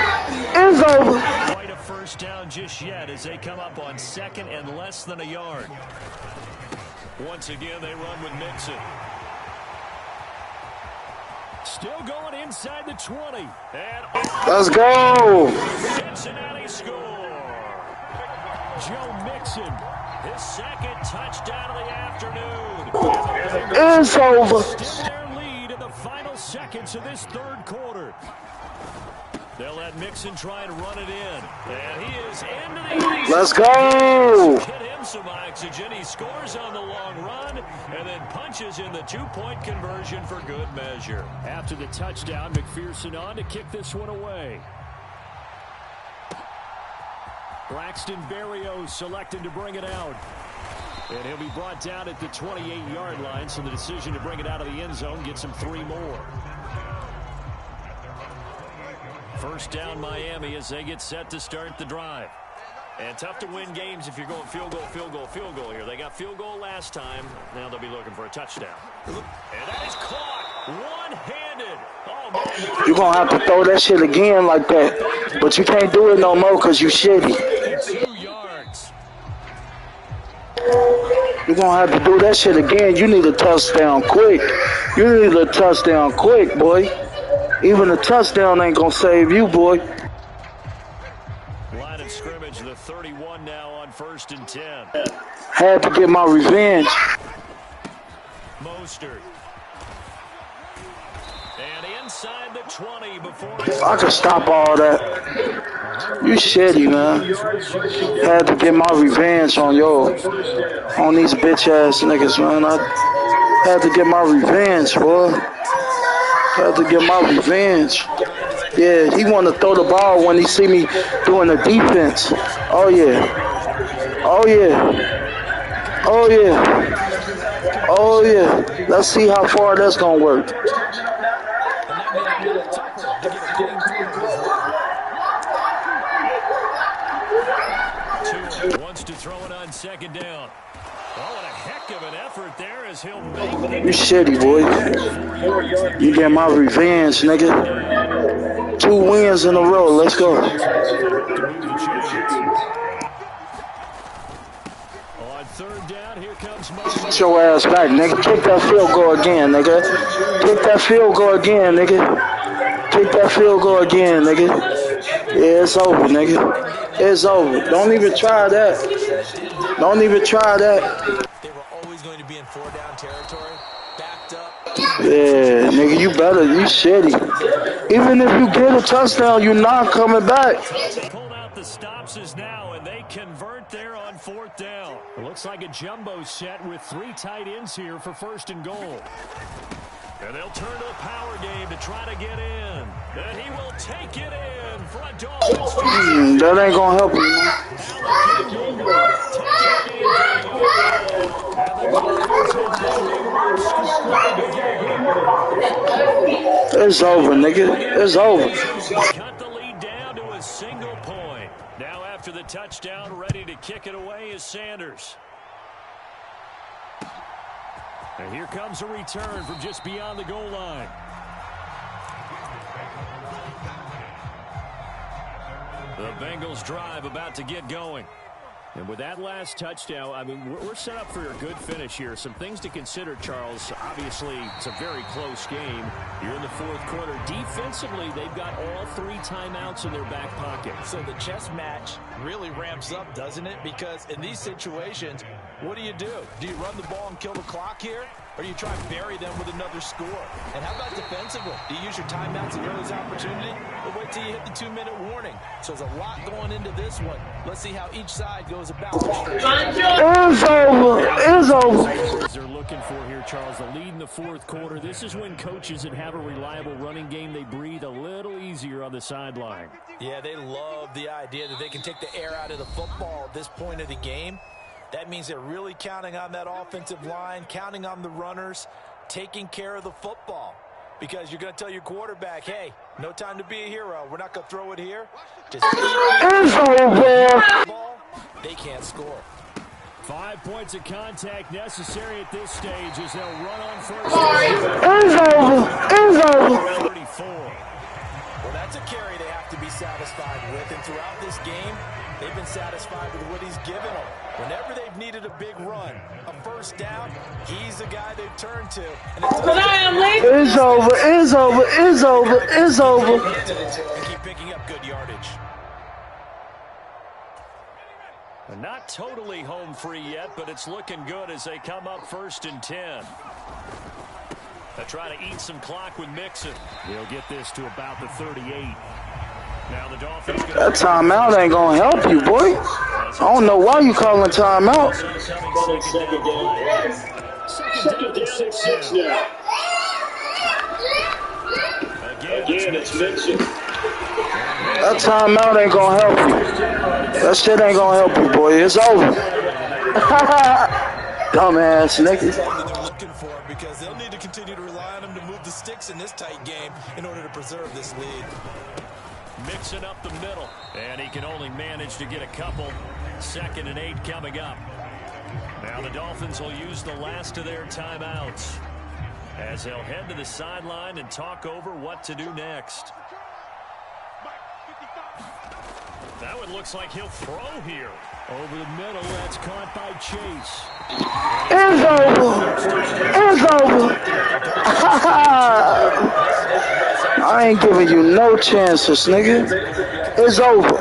It's over. Quite a first down just yet as they come up on 2nd and less than a yard. Once again, they run with Mixon. Still going inside the 20. And Let's go. Cincinnati score. Joe Mixon. His 2nd touchdown of the afternoon. It's over. Still their lead in the final seconds of this 3rd quarter. They'll let Mixon try and run it in. And he is into the end. Let's go. Get him some oxygen. He scores on the long run and then punches in the 2-point conversion for good measure. After the touchdown, McPherson on to kick this one away. Braxton Berrios selected to bring it out. And he'll be brought down at the 28-yard line, so the decision to bring it out of the end zone gets him 3 more. First down Miami as they get set to start the drive. And tough to win games if you're going field goal, field goal, field goal here. They got field goal last time. Now they'll be looking for a touchdown. And that is caught one-handed. Oh, man. You're going to have to throw that shit again like that. But you can't do it no more because you shitty. 2 yards. You're going to have to do that shit again. You need a touchdown quick. You need a touchdown quick, boy. Even a touchdown ain't going to save you, boy. Line of scrimmage, the 31 now on 1st and 10. Had to get my revenge. Mostert. And inside the 20 before... I could stop all that. You shitty, man. Had to get my revenge on these bitch-ass niggas, man. I had to get my revenge, boy. Had to get my revenge. Yeah, he want to throw the ball when he see me doing the defense. Oh, yeah. Oh, yeah. Oh, yeah. Oh, yeah. Let's see how far that's going to work. And that made it a little tougher to get a clean throw his way. Tua wants to throw it on second down. Oh, and a heck of an effort there as he'll make You shitty, boy. You get my revenge, nigga. 2 wins in a row. Let's go. On third down, here comes Moses. Get your ass back, nigga. Kick that field goal again, nigga. Kick that field goal again, nigga. Kick that field goal again, nigga. Yeah, it's over, nigga. It's over. Don't even try that. Don't even try that. They were always going to be in 4-down territory, backed up. Yeah, nigga, you better. You shitty. Even if you get a touchdown, you're not coming back. Pulled out the stops now, and they convert there on 4th down. It looks like a jumbo set with 3 tight ends here for 1st and goal. And they'll turn to the power game to try to get in. And he will take it in for a Dolphins. That ain't gonna help you, man. It's over, nigga. It's over. Cut the lead down to a single point. Now after the touchdown, ready to kick it away is Sanders. And here comes a return from just beyond the goal line. The Bengals drive about to get going. And with that last touchdown, I mean, we're set up for a good finish here. Some things to consider, Charles. Obviously, it's a very close game. You're in the 4th quarter. Defensively, they've got all 3 timeouts in their back pocket. So the chess match really ramps up, doesn't it? Because in these situations, what do? Do you run the ball and kill the clock here? Or do you try and bury them with another score? And how about defensively? Do you use your timeouts and early opportunity? Or wait till you hit the 2-minute warning? So there's a lot going into this one. Let's see how each side goes about. It's over. It's over. They're looking for here, Charles, the lead in the 4th quarter. This is when coaches that have a reliable running game, they breathe a little easier on the sideline. Yeah, they love the idea that they can take the air out of the football at this point of the game. That means they're really counting on that offensive line, counting on the runners, taking care of the football. Because you're going to tell your quarterback, hey, no time to be a hero. We're not going to throw it here. Just it's over. They can't score. 5 points of contact necessary at this stage as they'll run on first. It's over. It's over. 34. Well, that's a carry they have to be satisfied with. And throughout this game, they've been satisfied with what he's given them. Whenever they've needed a big run, a 1st down, he's the guy they've turned to. And it's over. It's over. It's over. It's over. And keep picking up good yardage. Not totally home free yet, but it's looking good as they come up 1st and 10. They try to eat some clock with Mixon. They'll get this to about the 38. Now the Dolphins. That timeout ain't gonna help you, boy. I don't know why you calling timeout. Second down and 6 now. Again, it's Mixon. That timeout ain't gonna help you. That shit ain't gonna help you, boy. It's over. Dumbass niggas. They're looking for because they'll need to continue to rely on him to move the sticks in this tight game in order to preserve this lead. Mixing up the middle, and he can only manage to get a couple. 2nd and 8 coming up. Now the Dolphins will use the last of their timeouts as they'll head to the sideline and talk over what to do next. That one looks like he'll throw here. Over the middle, that's caught by Chase. It's over. It's over. I ain't giving you no chances, nigga. It's over.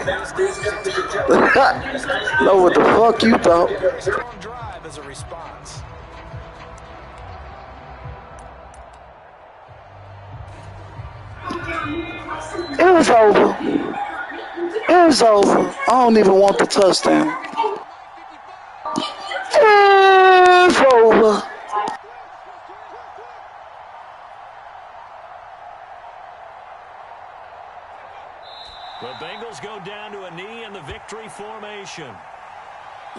Know what the fuck you thought. Strong drive as a response. It's over. It's over. I don't even want the touchdown. It's over. The Bengals go down to a knee in the victory formation.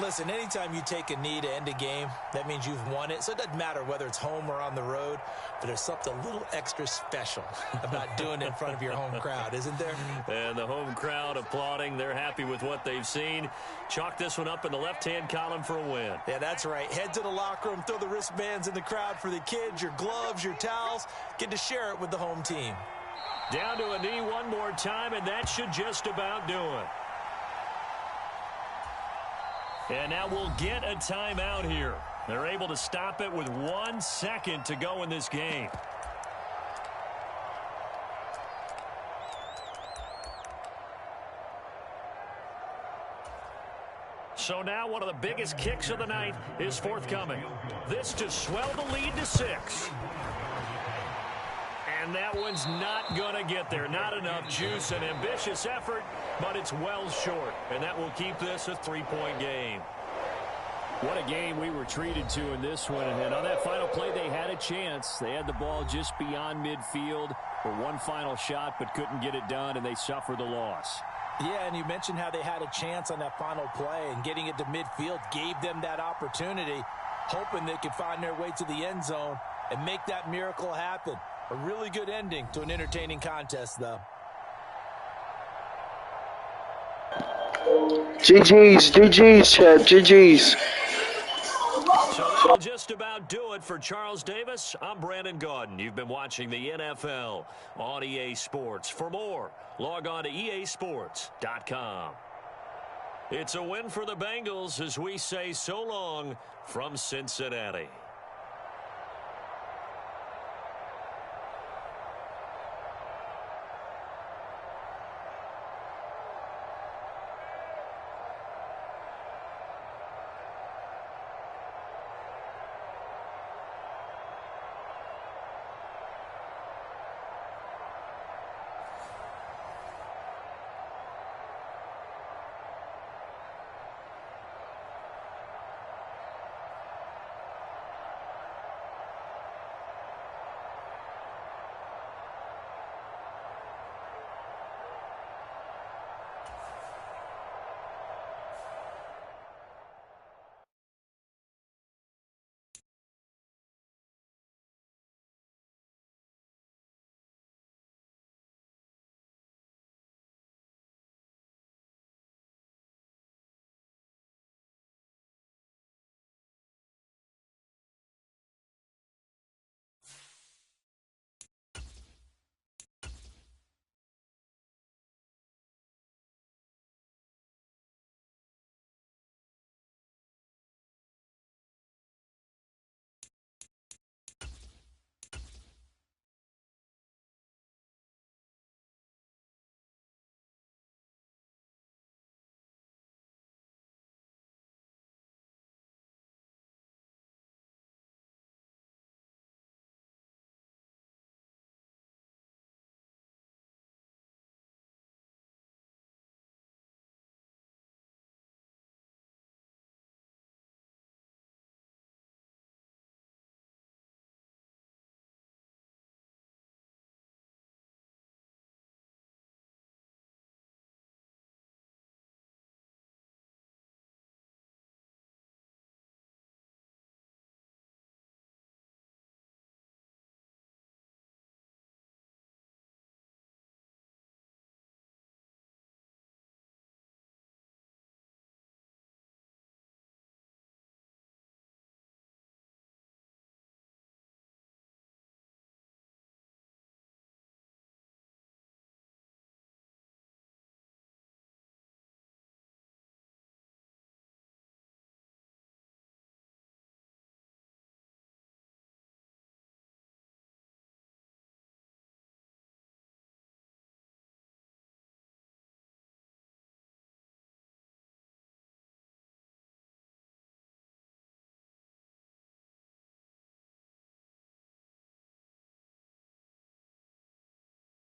Listen, anytime you take a knee to end a game, that means you've won it. So it doesn't matter whether it's home or on the road, but there's something a little extra special about doing it in front of your home crowd, isn't there? And the home crowd applauding. They're happy with what they've seen. Chalk this one up in the left-hand column for a win. Yeah, that's right. Head to the locker room, throw the wristbands in the crowd for the kids, your gloves, your towels. Get to share it with the home team. Down to a knee one more time, and that should just about do it. And now we'll get a timeout here. They're able to stop it with 1 second to go in this game. So now one of the biggest kicks of the night is forthcoming. This to swell the lead to 6. And that one's not going to get there. Not enough juice. An ambitious effort, but it's well short. And that will keep this a 3-point game. What a game we were treated to in this one. And on that final play, they had a chance. They had the ball just beyond midfield for one final shot, but couldn't get it done, and they suffered the loss. Yeah, and you mentioned how they had a chance on that final play, and getting it to midfield gave them that opportunity, hoping they could find their way to the end zone and make that miracle happen. A really good ending to an entertaining contest, though. GG's, Chad, GG's. So that'll just about do it for Charles Davis. I'm Brandon Gaudin. You've been watching the NFL on EA Sports. For more, log on to easports.com. It's a win for the Bengals as we say so long from Cincinnati.